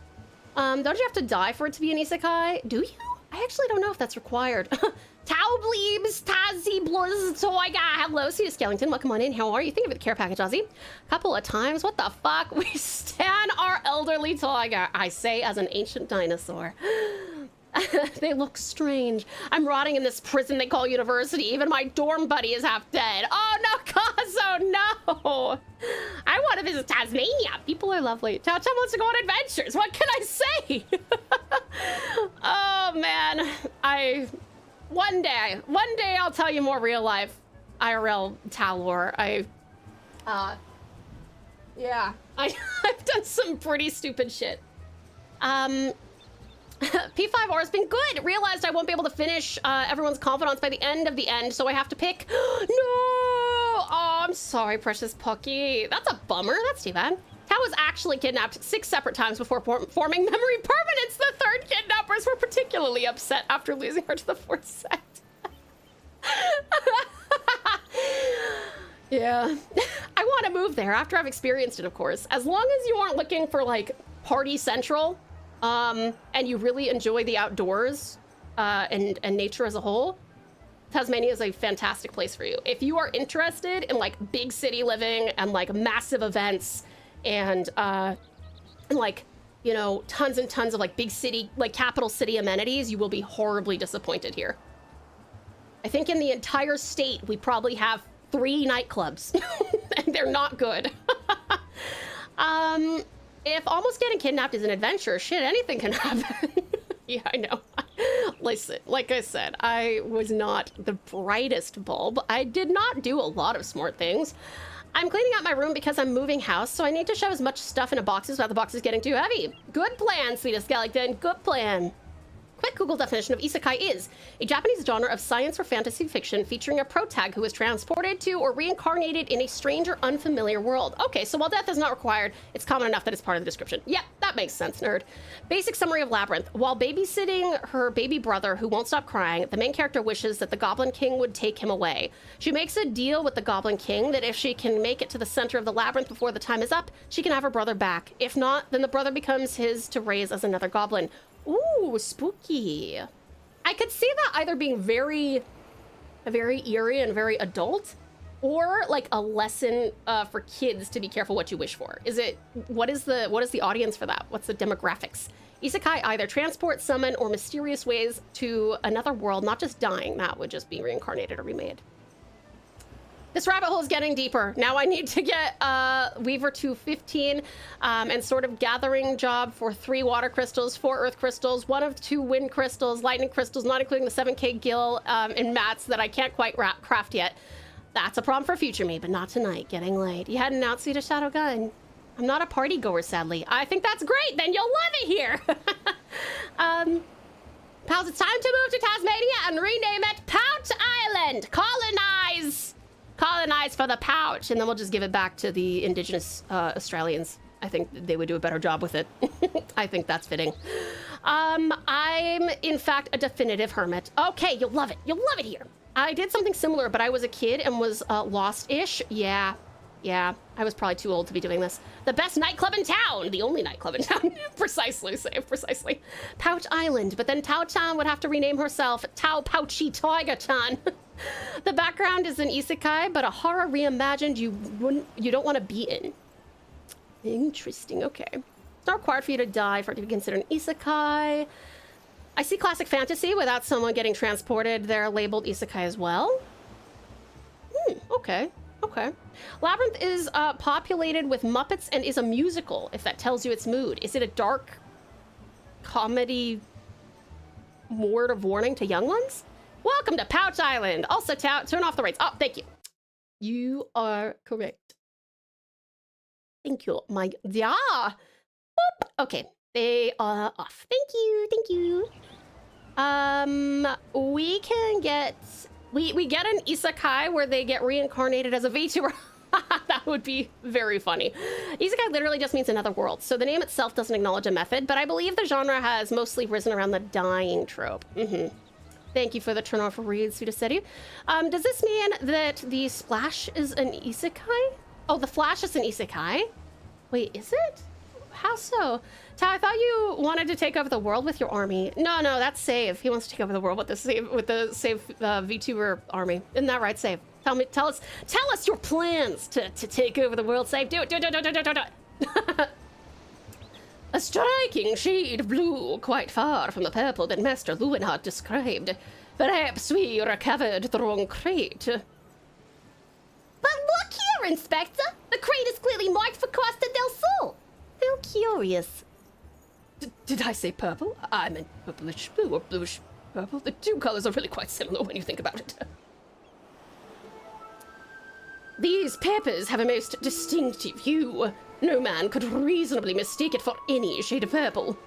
Don't you have to die for it to be an isekai? Do you? I actually don't know if that's required. Tau Bleebs, Tazzy Blizz, Toyga. Hello, Cedar Skellington. Welcome on in. How are you? Thank you for the care package, Ozzy. Couple of times. What the fuck? We stand our elderly Toyga. I say as an ancient dinosaur. They look strange. I'm rotting in this prison they call university. Even my dorm buddy is half dead. Oh no, Kazo, no. I want to visit Tasmania. People are lovely. Tau wants to go on adventures. What can I say? Oh man, one day I'll tell you more real life IRL Tau lore. Yeah, I've done some pretty stupid shit. P5R has been good. Realized I won't be able to finish everyone's confidants by the end of the end, so I have to pick. No! Oh, I'm sorry, Precious Pucky. That's a bummer. That's too bad. Tau was actually kidnapped 6 separate times before forming memory permanence. The third kidnappers were particularly upset after losing her to the 4th set. Yeah. I want to move there after I've experienced it, of course. As long as you aren't looking for, like, Party Central, and you really enjoy the outdoors and nature as a whole, Tasmania is a fantastic place for you. If you are interested in like big city living and like massive events and like, you know, tons and tons of like big city, like capital city amenities, you will be horribly disappointed here. I think in the entire state, we probably have 3 nightclubs and they're not good. If almost getting kidnapped is an adventure, shit, anything can happen. Yeah, I know. Listen, like I said, I was not the brightest bulb. I did not do a lot of smart things. I'm cleaning out my room because I'm moving house, so I need to shove as much stuff into boxes without the boxes getting too heavy. Good plan, sweetest skeleton, good plan. Quick Google definition of isekai is a Japanese genre of science or fantasy fiction featuring a protag who is transported to or reincarnated in a strange or unfamiliar world. Okay, so while death is not required, it's common enough that it's part of the description. Yeah, that makes sense, nerd. Basic summary of Labyrinth. While babysitting her baby brother who won't stop crying, the main character wishes that the Goblin King would take him away. She makes a deal with the Goblin King that if she can make it to the center of the labyrinth before the time is up, she can have her brother back. If not, then the brother becomes his to raise as another goblin. Ooh, spooky. I could see that either being very eerie and very adult, or like a lesson for kids to be careful what you wish for. What is the audience for that? What's the demographics? Isekai either transport, summon, or mysterious ways to another world, not just dying. That would just be reincarnated or remade. This rabbit hole is getting deeper. Now I need to get Weaver to 15 and sort of gathering job for 3 water crystals, 4 earth crystals, 1 of 2 wind crystals, lightning crystals, not including the 7k gil and mats that I can't quite craft yet. That's a problem for future me, but not tonight. Getting late. You hadn't outseen a shadow gun. I'm not a party goer, sadly. I think that's great. Then you'll love it here. Pals, it's time to move to Tasmania and rename it Pouch Island. Colonize for the pouch, and then we'll just give it back to the indigenous Australians. I think they would do a better job with it. I think that's fitting. I'm, in fact, a definitive hermit. Okay, you'll love it. You'll love it here. I did something similar, but I was a kid and was lost-ish. Yeah, I was probably too old to be doing this. The best nightclub in town. The only nightclub in town. Precisely, Save, precisely. Pouch Island, but then Tao-chan would have to rename herself TauTassieTiger-chan. The background is an isekai, but a horror reimagined you don't want to be in. Interesting, okay. It's not required for you to die for it to be considered an isekai. I see classic fantasy without someone getting transported. They're labeled isekai as well. Okay. Labyrinth is populated with Muppets and is a musical, if that tells you its mood. Is it a dark comedy word of warning to young ones? Welcome to Pouch Island. Also, turn off the rates. Oh, thank you. You are correct. Thank you, my dear. Boop. Okay, they are off. Thank you. We can get... We get an isekai where they get reincarnated as a Vtuber. That would be very funny. Isekai literally just means another world, so the name itself doesn't acknowledge a method, but I believe the genre has mostly risen around the dying trope. Thank you for the turn off read, Sudaseti. Does this mean that the splash is an isekai? Oh, the flash is an isekai? Wait, is it? How so? Tao, I thought you wanted to take over the world with your army. No, that's Save. He wants to take over the world with the Save Vtuber army. Isn't that right, Save? Tell us your plans to take over the world, Save. Do it. A striking shade of blue, quite far from the purple that Master Leeuwenhoek described. Perhaps we recovered the wrong crate. But look here, Inspector! The crate is clearly marked for Costa del Sol. How curious. Did I say purple? I meant purplish blue or bluish purple. The two colors are really quite similar when you think about it. These papers have a most distinctive hue. No man could reasonably mistake it for any shade of purple.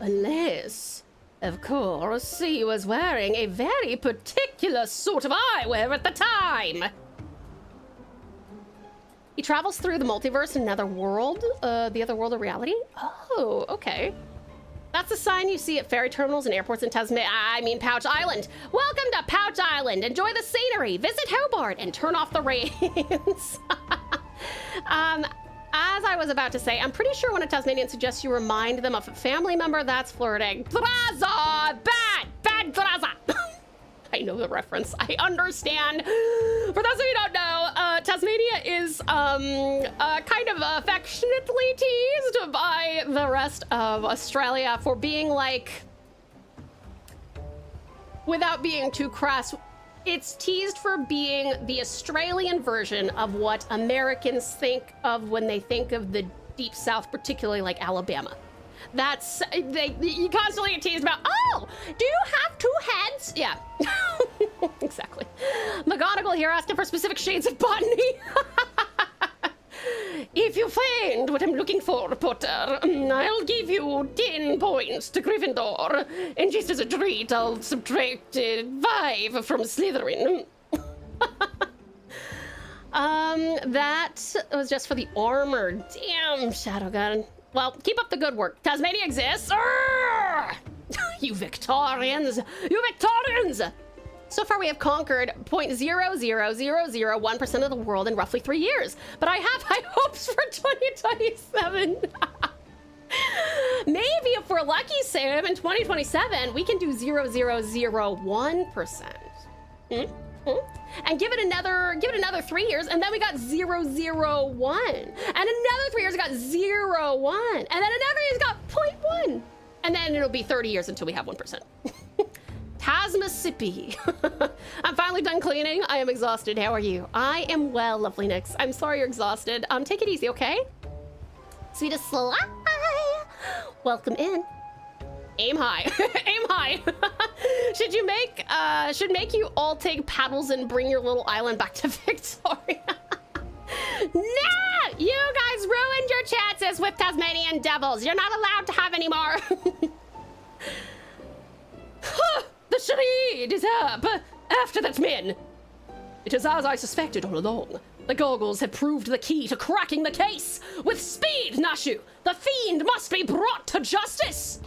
Unless, of course, he was wearing a very particular sort of eyewear at the time. He travels through the multiverse in another world, the other world of reality. Oh, okay. That's a sign you see at ferry terminals and airports in Tasmania. I mean Pouch Island. Welcome to Pouch Island. Enjoy the scenery. Visit Hobart and turn off the rains. as I was about to say, I'm pretty sure when a Tasmanian suggests you remind them of a family member, that's flirting. Thraza! Bad Thraza! I know the reference. I understand. For those of you who don't know, Tasmania is kind of affectionately teased by the rest of Australia for being like, without being too crass, it's teased for being the Australian version of what Americans think of when they think of the Deep South, particularly like Alabama. That's, you constantly get teased about, oh, do you have two heads? Yeah, exactly. McGonagall here asking for specific shades of botany. If you find what I'm looking for, Potter, I'll give you 10 points to Gryffindor. And just as a treat, I'll subtract 5 from Slytherin. That was just for the armor. Damn, Shadowgun. Well, keep up the good work. Tasmania exists. You Victorians! You Victorians! So far, we have conquered 0.00001% of the world in roughly 3 years. But I have high hopes for 2027. Maybe if we're lucky, Sam, in 2027, we can do 0.001%. And give it another 3 years, and then we got 0.001. And another 3 years, we got 0.1. And then another year's got 0.1. And then it'll be 30 years until we have 1%. Tasmasippy. I'm finally done cleaning. I am exhausted. How are you? I am well, lovely Nix. I'm sorry you're exhausted. Take it easy, okay? Sweetest Sly. Welcome in. Aim high. Aim high. Should make you all take paddles and bring your little island back to Victoria. No! You guys ruined your chances with Tasmanian devils. You're not allowed to have any more. The charade is up. After that, men. It is as I suspected all along. The goggles have proved the key to cracking the case. With speed, Nashu, the fiend must be brought to justice.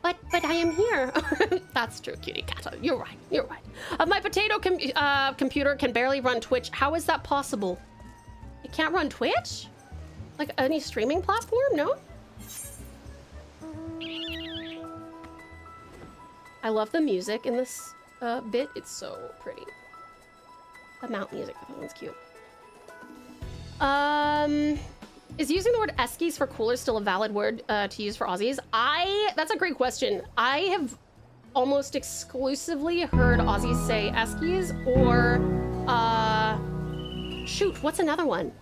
But I am here. That's true, cutie cat. You're right. You're right. My potato computer can barely run Twitch. How is that possible? It can't run Twitch? Like any streaming platform? No? I love the music in this bit. It's so pretty. The mount music, that one's cute. Is using the word eskies for cooler still a valid word to use for Aussies? That's a great question. I have almost exclusively heard Aussies say eskies or, shoot, what's another one?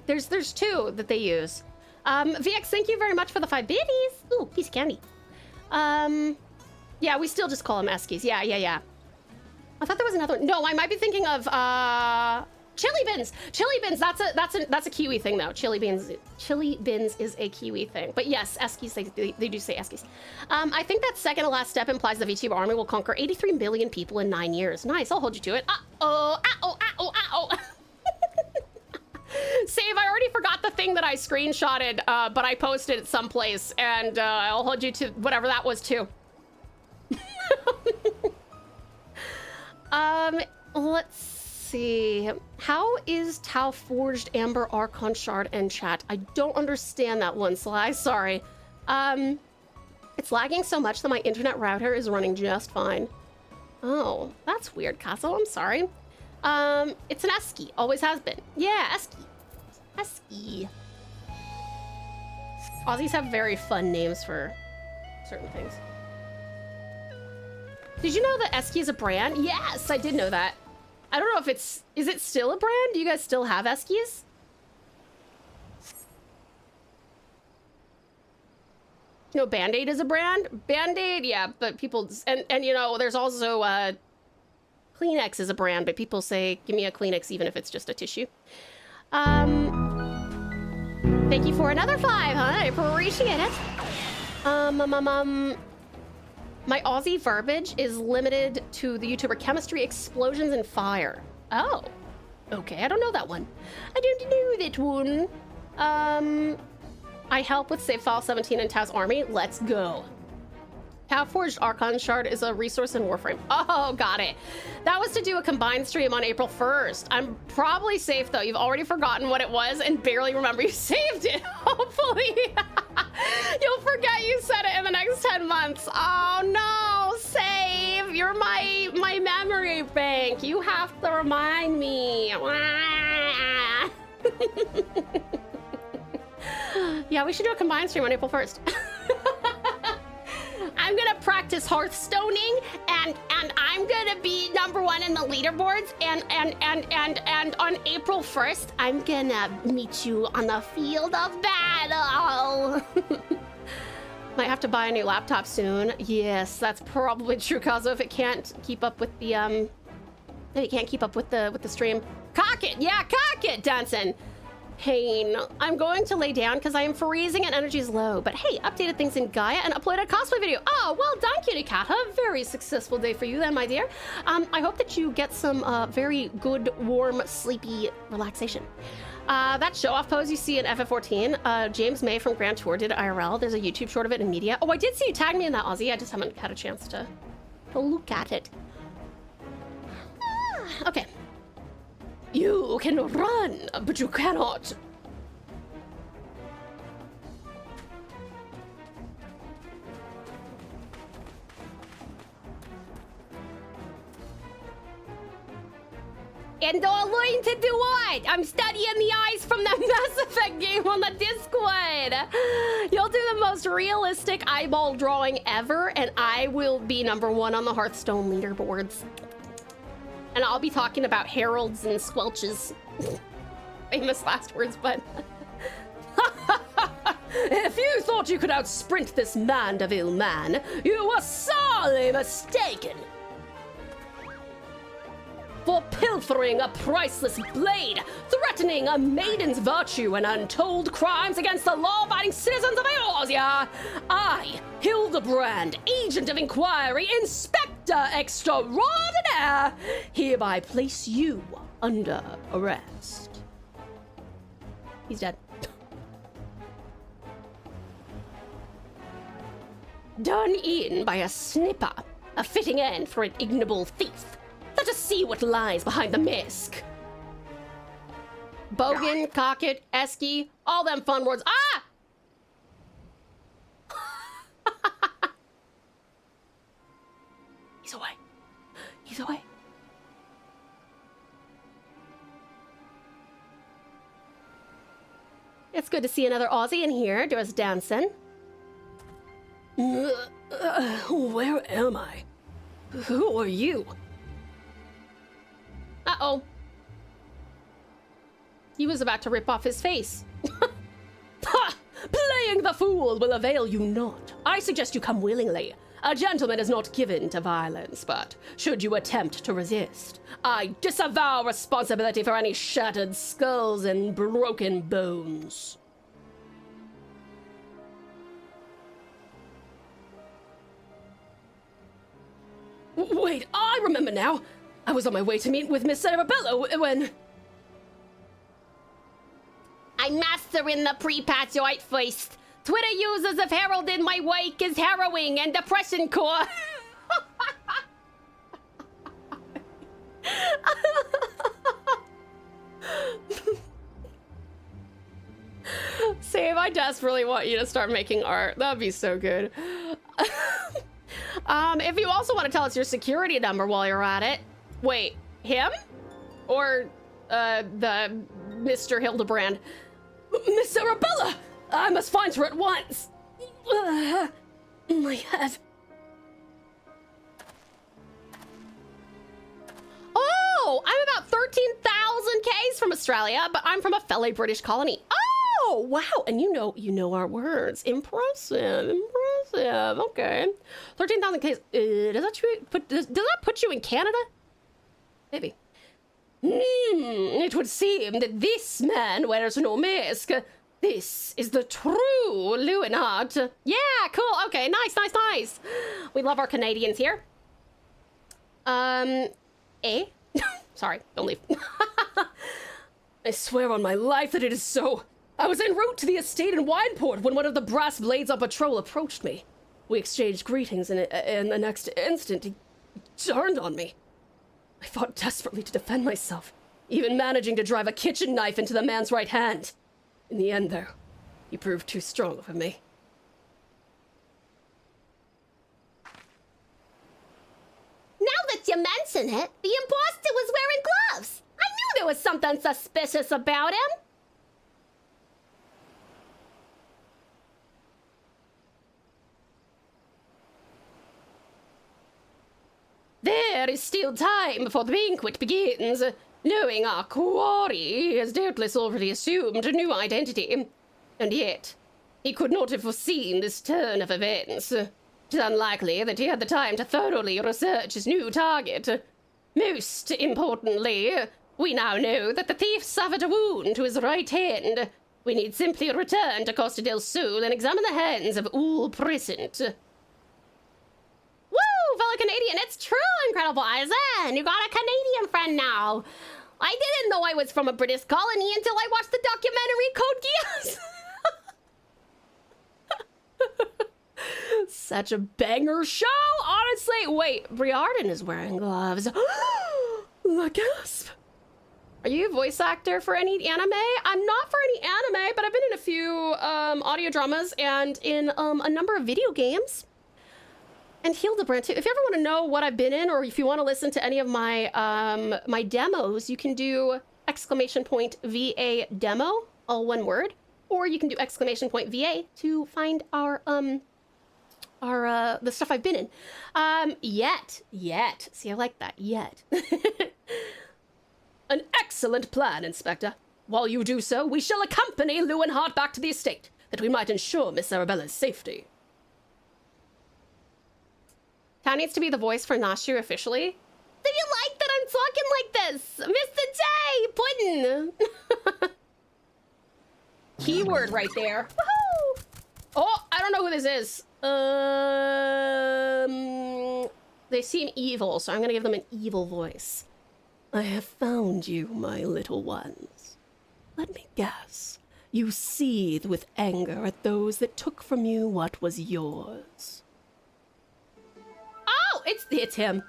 There's two that they use. VX, thank you very much for the 5 biddies. Ooh, piece of candy. Yeah, we still just call them eskies. Yeah. I thought there was another one. No, I might be thinking of, chili bins. Chili bins. That's a Kiwi thing, though. Chili bins is a Kiwi thing. But yes, eskies. They do say eskies. I think that second to last step implies the Vtuber army will conquer 83 million people in 9 years. Nice. I'll hold you to it. Uh-oh. Save. I already forgot the thing that I screenshotted, but I posted it someplace, and I'll hold you to whatever that was too. Let's see. How is Tau forged Amber Archon shard and chat? I don't understand that one, Sly. Sorry. It's lagging so much that my internet router is running just fine. Oh, that's weird, Castle. I'm sorry. It's an esky. Always has been. Yeah, esky. Esky. Aussies have very fun names for certain things. Did you know that esky is a brand? Yes, I did know that. I don't know if is it still a brand? Do you guys still have eskies? You know, Band-Aid is a brand? Band-Aid, yeah, but people, and you know, there's also, Kleenex is a brand, but people say, give me a Kleenex even if it's just a tissue. Thank you for another 5, huh? I appreciate it. My Aussie verbiage is limited to the YouTuber chemistry, explosions, and fire. Oh, okay, I don't know that one. I don't know that one. I help with Save File 17 and Taz Army. Let's go. Half-Forged Archon Shard is a resource in Warframe. Oh, got it. That was to do a combined stream on April 1st. I'm probably safe, though. You've already forgotten what it was and barely remember you saved it. Hopefully. You'll forget you said it in the next 10 months. Oh, no. Save. You're my memory bank. You have to remind me. Yeah, we should do a combined stream on April 1st. I'm gonna practice Hearthstoning, and I'm gonna be #1 in the leaderboards, and on April 1st, I'm gonna meet you on the field of battle. Might have to buy a new laptop soon. Yes, that's probably true, Kazo, if it can't keep up with the if it can't keep up with the stream. Cock it, yeah, cock it, Danson. Pain. I'm going to lay down because I am freezing and energy is low. But hey, updated things in Gaia and uploaded a cosplay video. Oh, well done, Kitty Cat. A very successful day for you then, my dear. I hope that you get some very good, warm, sleepy relaxation. That show-off pose you see in FF14, James May from Grand Tour did IRL. There's a YouTube short of it in media. Oh, I did see you tag me in that, Aussie. I just haven't had a chance to look at it. Okay. You can run, but you cannot. And I'll learn to do what? I'm studying the eyes from the Mass Effect game on the Discord. You'll do the most realistic eyeball drawing ever, and I will be #1 on the Hearthstone leaderboards. And I'll be talking about heralds and squelches. Famous last words, but... If you thought you could outsprint this Mandeville man, you were sorely mistaken. For pilfering a priceless blade, threatening a maiden's virtue, and untold crimes against the law-abiding citizens of Eorzea, I, Hildebrand, Agent of Inquiry, Inspector Extraordinaire, hereby place you under arrest. He's dead. Done in by a snipper, a fitting end for an ignoble thief. Let us see what lies behind the mask. Bogan, cocket, esky, all them fun words. Ah! He's away. He's away. It's good to see another Aussie in here. There's Danson. Where am I? Who are you? Uh-oh. He was about to rip off his face. Ha! Playing the fool will avail you not. I suggest you come willingly. A gentleman is not given to violence, but should you attempt to resist, I disavow responsibility for any shattered skulls and broken bones. Wait, I remember now. I was on my way to meet with Miss Arabella when... I'm mastering the pre-patchoite first. Twitter users have heralded my wake as harrowing and depression core. Save, I desperately want you to start making art. That'd be so good. If you also want to tell us your security number while you're at it. Wait, him? Or, the Mr. Hildebrand? Miss Arabella! I must find her at once! My head. Oh, I'm about 13,000 Ks from Australia, but I'm from a fellow British colony. Oh, wow, and you know our words. Impressive, impressive, okay. 13,000 Ks, does that put you in Canada? Maybe. It would seem that this man wears no mask. This is the true Leonard. Yeah, cool. Okay, nice, nice, nice. We love our Canadians here. Sorry, don't leave. I swear on my life that it is so. I was en route to the estate in Wineport when one of the brass blades on patrol approached me. We exchanged greetings, and in the next instant, he turned on me. I fought desperately to defend myself, even managing to drive a kitchen knife into the man's right hand. In the end, though, he proved too strong for me. Now that you mention it, the imposter was wearing gloves. I knew there was something suspicious about him. There is still time before the banquet begins. Knowing our quarry has doubtless already assumed a new identity. And yet, he could not have foreseen this turn of events. It is unlikely that he had the time to thoroughly research his new target. Most importantly, we now know that the thief suffered a wound to his right hand. We need simply return to Costa del Sol and examine the hands of all present. Woo, fellow Canadian, it's truly incredible, Eisen. You got a Canadian friend now. I didn't know I was from a British colony until I watched the documentary Code Geass. Such a banger show, honestly. Wait, Briarden is wearing gloves. The gasp. Are you a voice actor for any anime? I'm not for any anime, but I've been in a few audio dramas and in a number of video games. And Hildebrand too. If you ever want to know what I've been in, or if you want to listen to any of my my demos, you can do !VA demo, all one word, or you can do !VA to find our the stuff I've been in. Yet. See, I like that. Yet. An excellent plan, Inspector. While you do so, we shall accompany Lewinhart back to the estate, that we might ensure Miss Arabella's safety. Town needs to be the voice for Nashu officially. Do you like that I'm talking like this? Mr. J, Puddin'. Keyword right there. Woohoo! Oh, I don't know who this is. They seem evil, so I'm gonna give them an evil voice. I have found you, my little ones. Let me guess. You seethe with anger at those that took from you what was yours. Oh, it's him.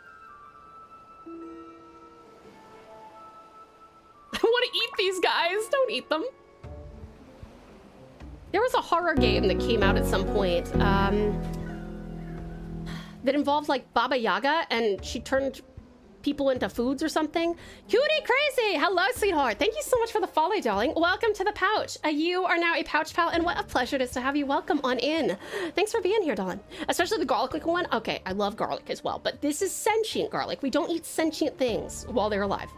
I want to eat these guys. Don't eat them. There was a horror game that came out at some point that involved like Baba Yaga, and she turned people into foods or something. Cutie Crazy! Hello, sweetheart. Thank you so much for the follow, darling. Welcome to the pouch. You are now a pouch pal, and what a pleasure it is to have you. Welcome on in. Thanks for being here, darling. Especially the garlic one. Okay, I love garlic as well, but this is sentient garlic. We don't eat sentient things while they're alive.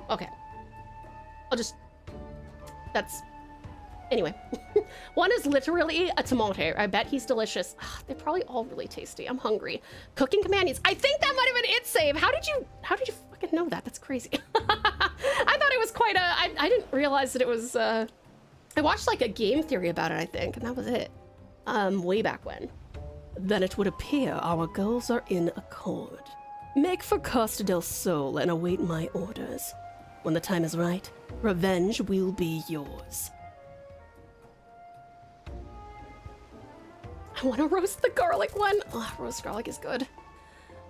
Okay. That's... Anyway, one is literally a tomato. I bet he's delicious. Ugh, they're probably all really tasty. I'm hungry. Cooking companions. I think that might have been it, Save. How did you fucking know that? That's crazy. I thought it was quite a, I didn't realize that it was, I watched like a game theory about it, I think, and that was it. Way back when. Then it would appear our goals are in accord. Make for Costa del Sol and await my orders. When the time is right, revenge will be yours. I want to roast the garlic one. Oh, roast garlic is good.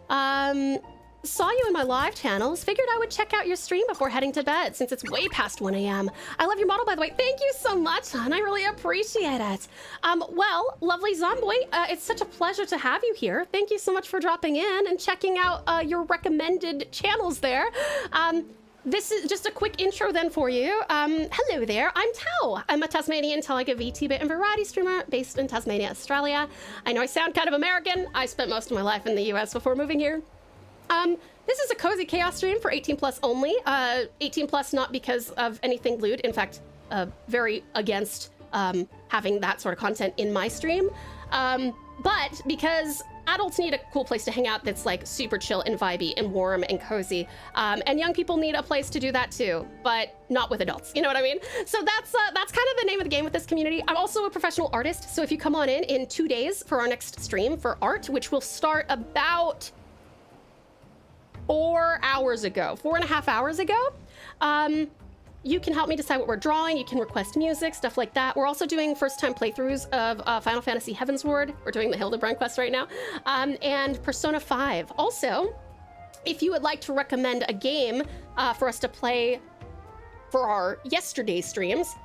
Saw you in my live channels. Figured I would check out your stream before heading to bed since it's way past 1 a.m. I love your model, by the way. Thank you so much, and I really appreciate it. Well, lovely Zomboy, it's such a pleasure to have you here. Thank you so much for dropping in and checking out your recommended channels there. This is just a quick intro then for you. Hello there, I'm Tau. I'm a Tasmanian Tiger Vtuber and variety streamer based in Tasmania, Australia. I know I sound kind of American. I spent most of my life in the US before moving here. This is a cozy chaos stream for 18 plus only. 18 plus not because of anything lewd. In fact, very against having that sort of content in my stream. But because adults need a cool place to hang out that's like super chill and vibey and warm and cozy. And young people need a place to do that too, but not with adults, you know what I mean? So that's kind of the name of the game with this community. I'm also a professional artist, so if you come on in 2 days for our next stream for art, which will start about 4 hours ago, 4.5 hours ago, you can help me decide what we're drawing. You can request music, stuff like that. We're also doing first-time playthroughs of Final Fantasy Heavensward. We're doing the Hildebrand quest right now, and Persona 5. Also, if you would like to recommend a game for us to play for our yesterday streams,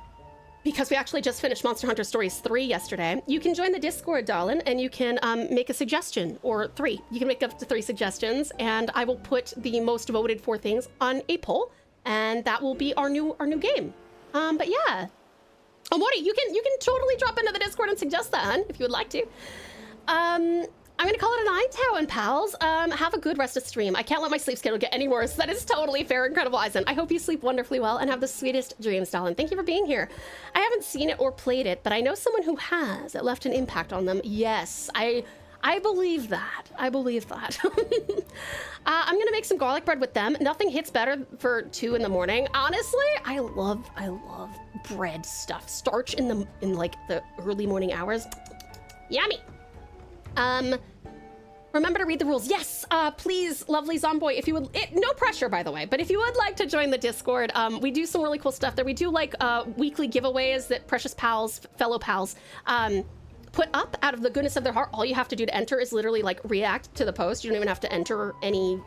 because we actually just finished Monster Hunter Stories 3 yesterday, you can join the Discord, darling, and you can make a suggestion, or 3. You can make up to 3 suggestions, and I will put the most voted for things on a poll, and that will be our new game. But yeah. Oh, Morty, you can totally drop into the Discord and suggest that, hun, if you would like to. I'm gonna call it a night, Tao and pals. Have a good rest of stream. I can't let my sleep schedule get any worse. That is totally fair, incredible, Eisen. I hope you sleep wonderfully well and have the sweetest dreams, darling. Thank you for being here. I haven't seen it or played it, but I know someone who has. It left an impact on them. Yes, I believe that. I believe that. I'm gonna make some garlic bread with them. Nothing hits better for 2 in the morning. Honestly, I love bread stuff. Starch in like the early morning hours. Yummy. Remember to read the rules. Yes, please, lovely Zomboy, if you would, no pressure, by the way, but if you would like to join the Discord, we do some really cool stuff there. We do like weekly giveaways that precious pals, fellow pals, put up out of the goodness of their heart. All you have to do to enter is literally like react to the post. You don't even have to enter any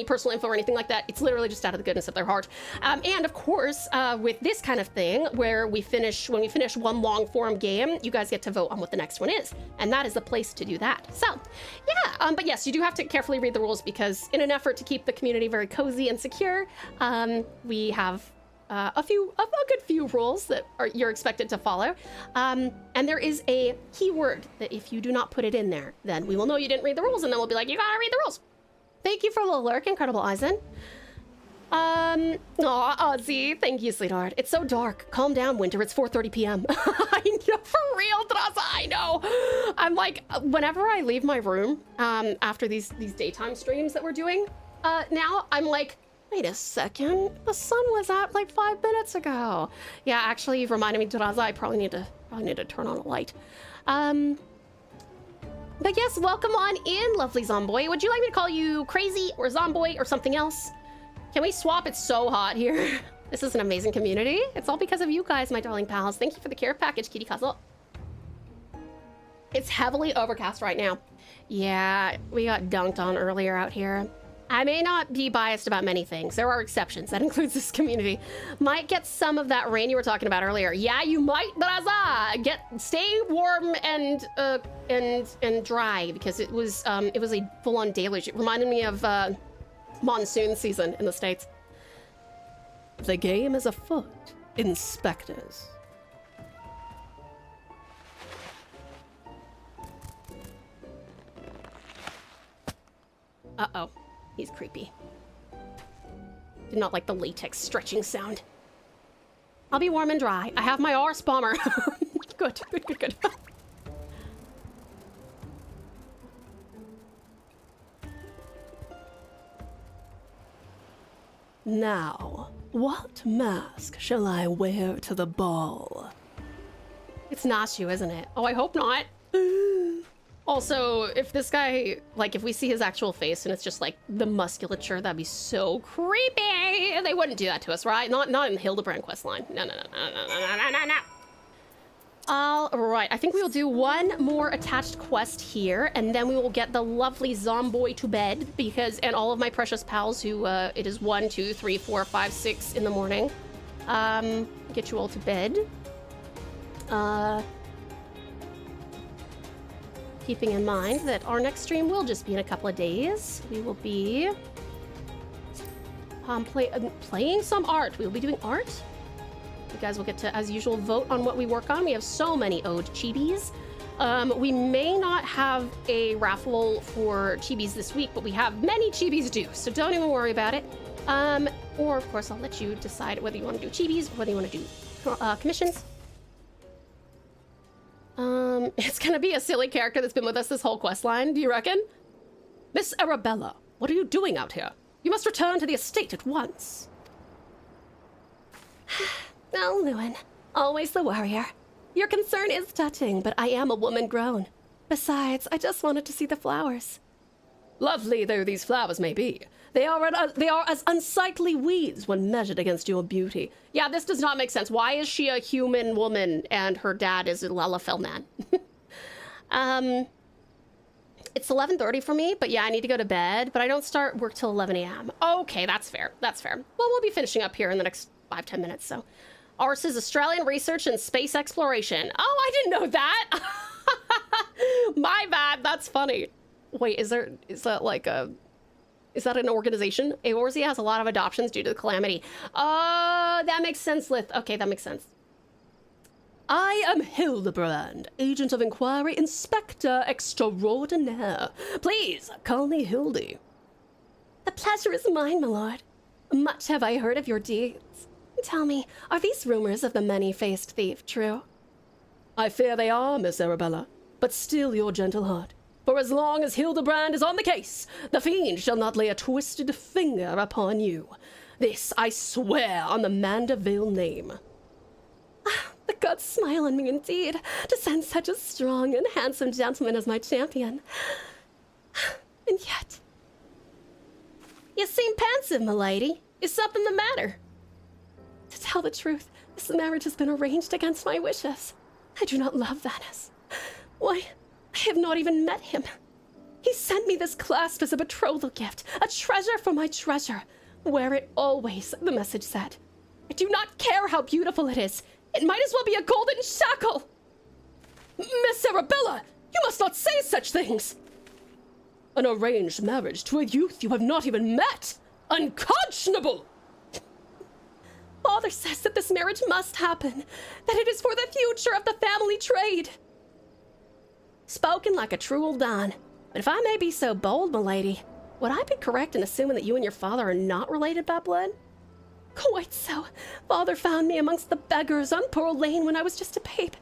personal info or anything like that. It's literally just out of the goodness of their heart. And of course, with this kind of thing, where when we finish one long form game, you guys get to vote on what the next one is. And that is the place to do that. So yeah, but yes, you do have to carefully read the rules because in an effort to keep the community very cozy and secure, we have a good few rules that you're expected to follow. And there is a keyword that if you do not put it in there, then we will know you didn't read the rules and then we'll be like, you gotta read the rules. Thank you for the lurk, incredible Eisen. Aw, Ozzy, thank you, sweetheart. It's so dark. Calm down, Winter. It's 4:30 p.m. I know, for real, Drasa, I know. I'm like, whenever I leave my room after these daytime streams that we're doing, now I'm like, wait a second, the sun was out like 5 minutes ago. Yeah, actually, you've reminded me, Drasa, I probably need to turn on a light. But yes, welcome on in, lovely Zomboy. Would you like me to call you Crazy or Zomboy or something else? Can we swap? It's so hot here. This is an amazing community. It's all because of you guys, my darling pals. Thank you for the care package, Kitty Cuzzle. It's heavily overcast right now. Yeah, we got dunked on earlier out here. I may not be biased about many things. There are exceptions. That includes this community. Might get some of that rain you were talking about earlier. Yeah, you might, Draza. Stay warm and dry because it was a full-on deluge. It reminded me of monsoon season in the States. The game is afoot, inspectors. Uh-oh. He's creepy. Did not like the latex stretching sound. I'll be warm and dry. I have my arse bomber. Good. Now, what mask shall I wear to the ball? It's Nashu, isn't it? Oh, I hope not. Also, if this guy, like, if we see his actual face and it's just, like, the musculature, that'd be so creepy. They wouldn't do that to us, right? Not in the Hildebrand questline. No. All right, I think we will do one more attached quest here, and then we will get the lovely Zomboy to bed, and all of my precious pals who, it is 1, 2, 3, 4, 5, 6 in the morning. Get you all to bed. Keeping in mind that our next stream will just be in a couple of days. We will be playing some art. We will be doing art. You guys will get to, as usual, vote on what we work on. We have so many ode chibis. We may not have a raffle for chibis this week, but we have many chibis due, so don't even worry about it. Or, of course, I'll let you decide whether you want to do chibis or whether you want to do commissions. It's gonna be a silly character that's been with us this whole quest line, do you reckon? Miss Arabella, what are you doing out here? You must return to the estate at once. Oh, Lewin, always the warrior. Your concern is touching, but I am a woman grown. Besides, I just wanted to see the flowers. Lovely though these flowers may be, They are as unsightly weeds when measured against your beauty. Yeah, this does not make sense. Why is she a human woman and her dad is a Lalafell man? It's 11:30 for me, but yeah, I need to go to bed, but I don't start work till 11 a.m. Okay, that's fair. That's fair. Well, we'll be finishing up here in the next 5-10 minutes, so. Ours is Australian Research and Space Exploration. Oh, I didn't know that. My bad. That's funny. Wait, is that an organization? Eorzea has a lot of adoptions due to the calamity. That makes sense, Lith. Okay, that makes sense. I am Hildebrand, Agent of Inquiry, Inspector Extraordinaire. Please, call me Hildy. The pleasure is mine, my lord. Much have I heard of your deeds. Tell me, are these rumors of the many-faced thief true? I fear they are, Miss Arabella, but still your gentle heart. For as long as Hildebrand is on the case, the fiend shall not lay a twisted finger upon you. This I swear on the Mandeville name. The gods smile on me indeed, to send such a strong and handsome gentleman as my champion. And yet... You seem pensive, milady. Is something the matter? To tell the truth, this marriage has been arranged against my wishes. I do not love Venice. Why, I have not even met him. He sent me this clasp as a betrothal gift, a treasure for my treasure. Wear it always, the message said. I do not care how beautiful it is. It might as well be a golden shackle! Miss Arabella, you must not say such things! An arranged marriage to a youth you have not even met! Unconscionable! Father says that this marriage must happen, that it is for the future of the family trade. Spoken like a true old Don, but if I may be so bold, milady, would I be correct in assuming that you and your father are not related by blood? Quite so. Father found me amongst the beggars on Pearl Lane when I was just a babe.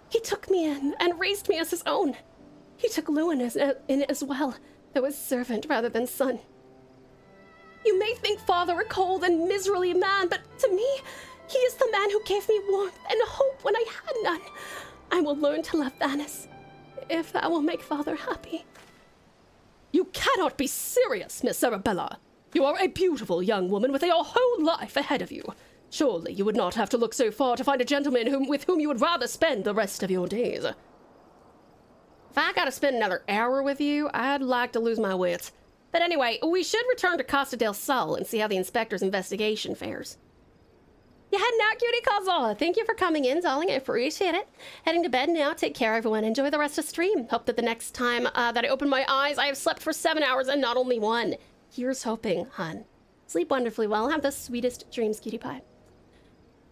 He took me in and raised me as his own. He took Lewin in as well, though as servant rather than son. You may think father a cold and miserly man, but to me, he is the man who gave me warmth and hope when I had none. I will learn to love Venice, if that will make father happy. You cannot be serious, Miss Arabella. You are a beautiful young woman with your whole life ahead of you. Surely you would not have to look so far to find a gentleman with whom you would rather spend the rest of your days. If I gotta spend another hour with you, I'd like to lose my wits. But anyway, we should return to Costa del Sol and see how the inspector's investigation fares. You heading out, cutie Cazzola? Thank you for coming in, darling. I appreciate it. Heading to bed now. Take care, everyone. Enjoy the rest of the stream. Hope that the next time that I open my eyes, I have slept for 7 hours and not only 1. Here's hoping, hun. Sleep wonderfully well. Have the sweetest dreams, cutie pie.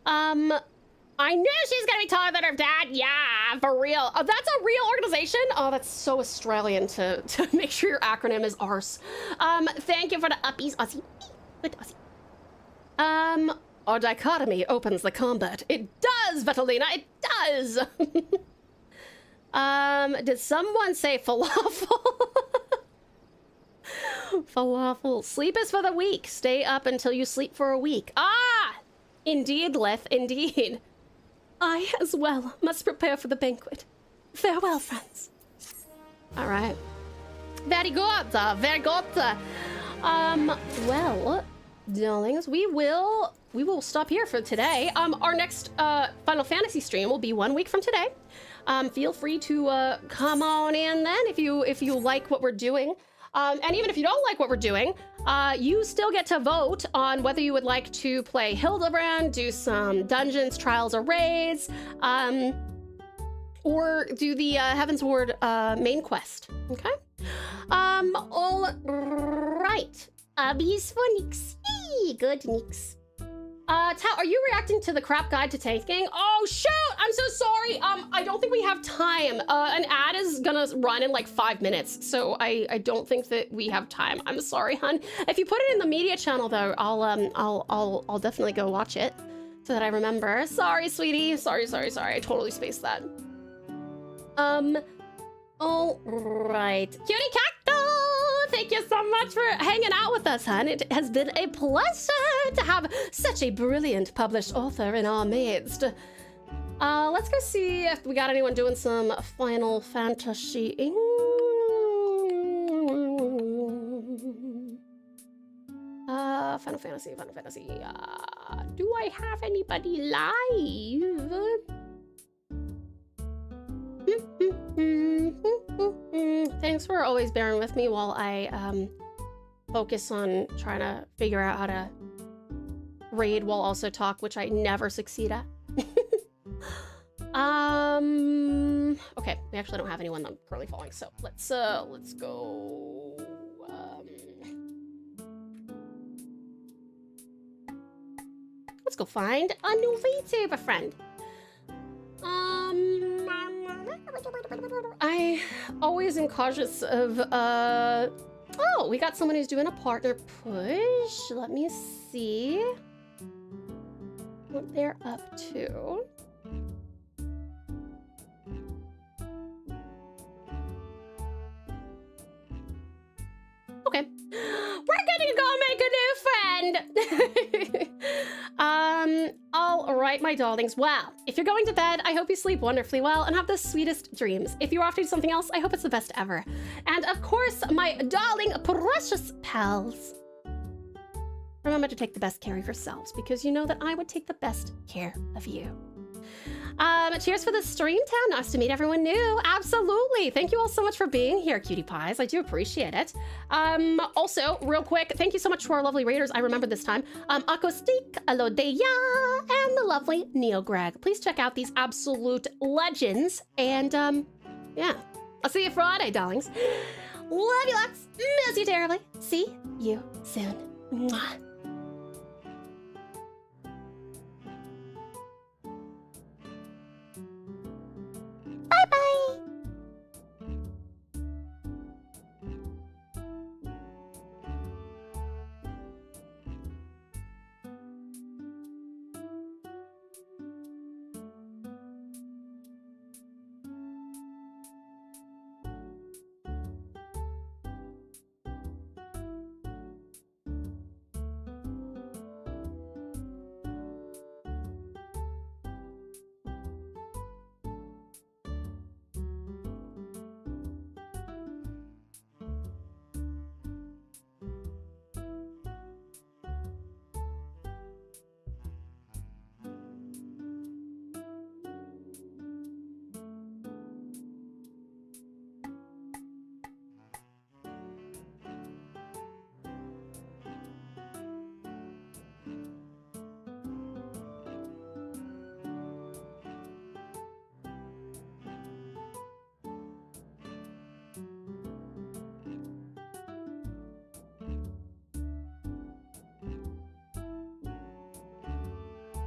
I knew she's gonna be taller than her dad. Yeah, for real. Oh, that's a real organization? Oh, that's so Australian to make sure your acronym is ARSE. Thank you for the uppies, Aussie. Good Aussie. Our dichotomy opens the combat. It does, Vitalina, it does! Did someone say falafel? Falafel. Sleep is for the weak. Stay up until you sleep for a week. Ah! Indeed, Leth, indeed. I, as well, must prepare for the banquet. Farewell, friends. All right. Very good, very good. Well, darlings, we will stop here for today. Our next Final Fantasy stream will be 1 week from today. Feel free to come on in then if you like what we're doing. And even if you don't like what we're doing, you still get to vote on whether you would like to play Hildebrand, do some dungeons, trials, or raids, or do the Heavensward main quest. Okay? All right. Abby's for Nix. Good Nix. Tao, are you reacting to the crap guide to tanking? Oh, shoot! I'm so sorry. I don't think we have time. An ad is gonna run in like 5 minutes, so I don't think that we have time. I'm sorry, hun. If you put it in the media channel, though, I'll definitely go watch it so that I remember. Sorry, sweetie. Sorry. I totally spaced that. All right. Cutie Cacto! Thank you so much for hanging out with us, hun. It has been a pleasure to have such a brilliant published author in our midst. Let's go see if we got anyone doing some Final Fantasy. Final Fantasy. Do I have anybody live? Thanks for always bearing with me while I focus on trying to figure out how to raid while also talk, which I never succeed at. Okay, we actually don't have anyone I'm currently following, so let's go. Let's go find a new VTuber friend. I always am cautious of, oh, we got someone who's doing a partner push. Let me see what they're up to. Okay, we're gonna go make a new friend. All right, my darlings. Well, if you're going to bed, I hope you sleep wonderfully well and have the sweetest dreams. If you're off to do something else, I hope it's the best ever. And of course, my darling, precious pals, remember to take the best care of yourselves, because you know that I would take the best care of you. Cheers for the stream, Town. Nice to meet everyone new. Absolutely. Thank you all so much for being here, cutie pies. I do appreciate it. Also, real quick, thank you so much to our lovely raiders. I remembered this time. Acoustic, Alodeya, and the lovely Neo Greg. Please check out these absolute legends. And, yeah. I'll see you Friday, darlings. Love you lots. Miss you terribly. See you soon. Mwah.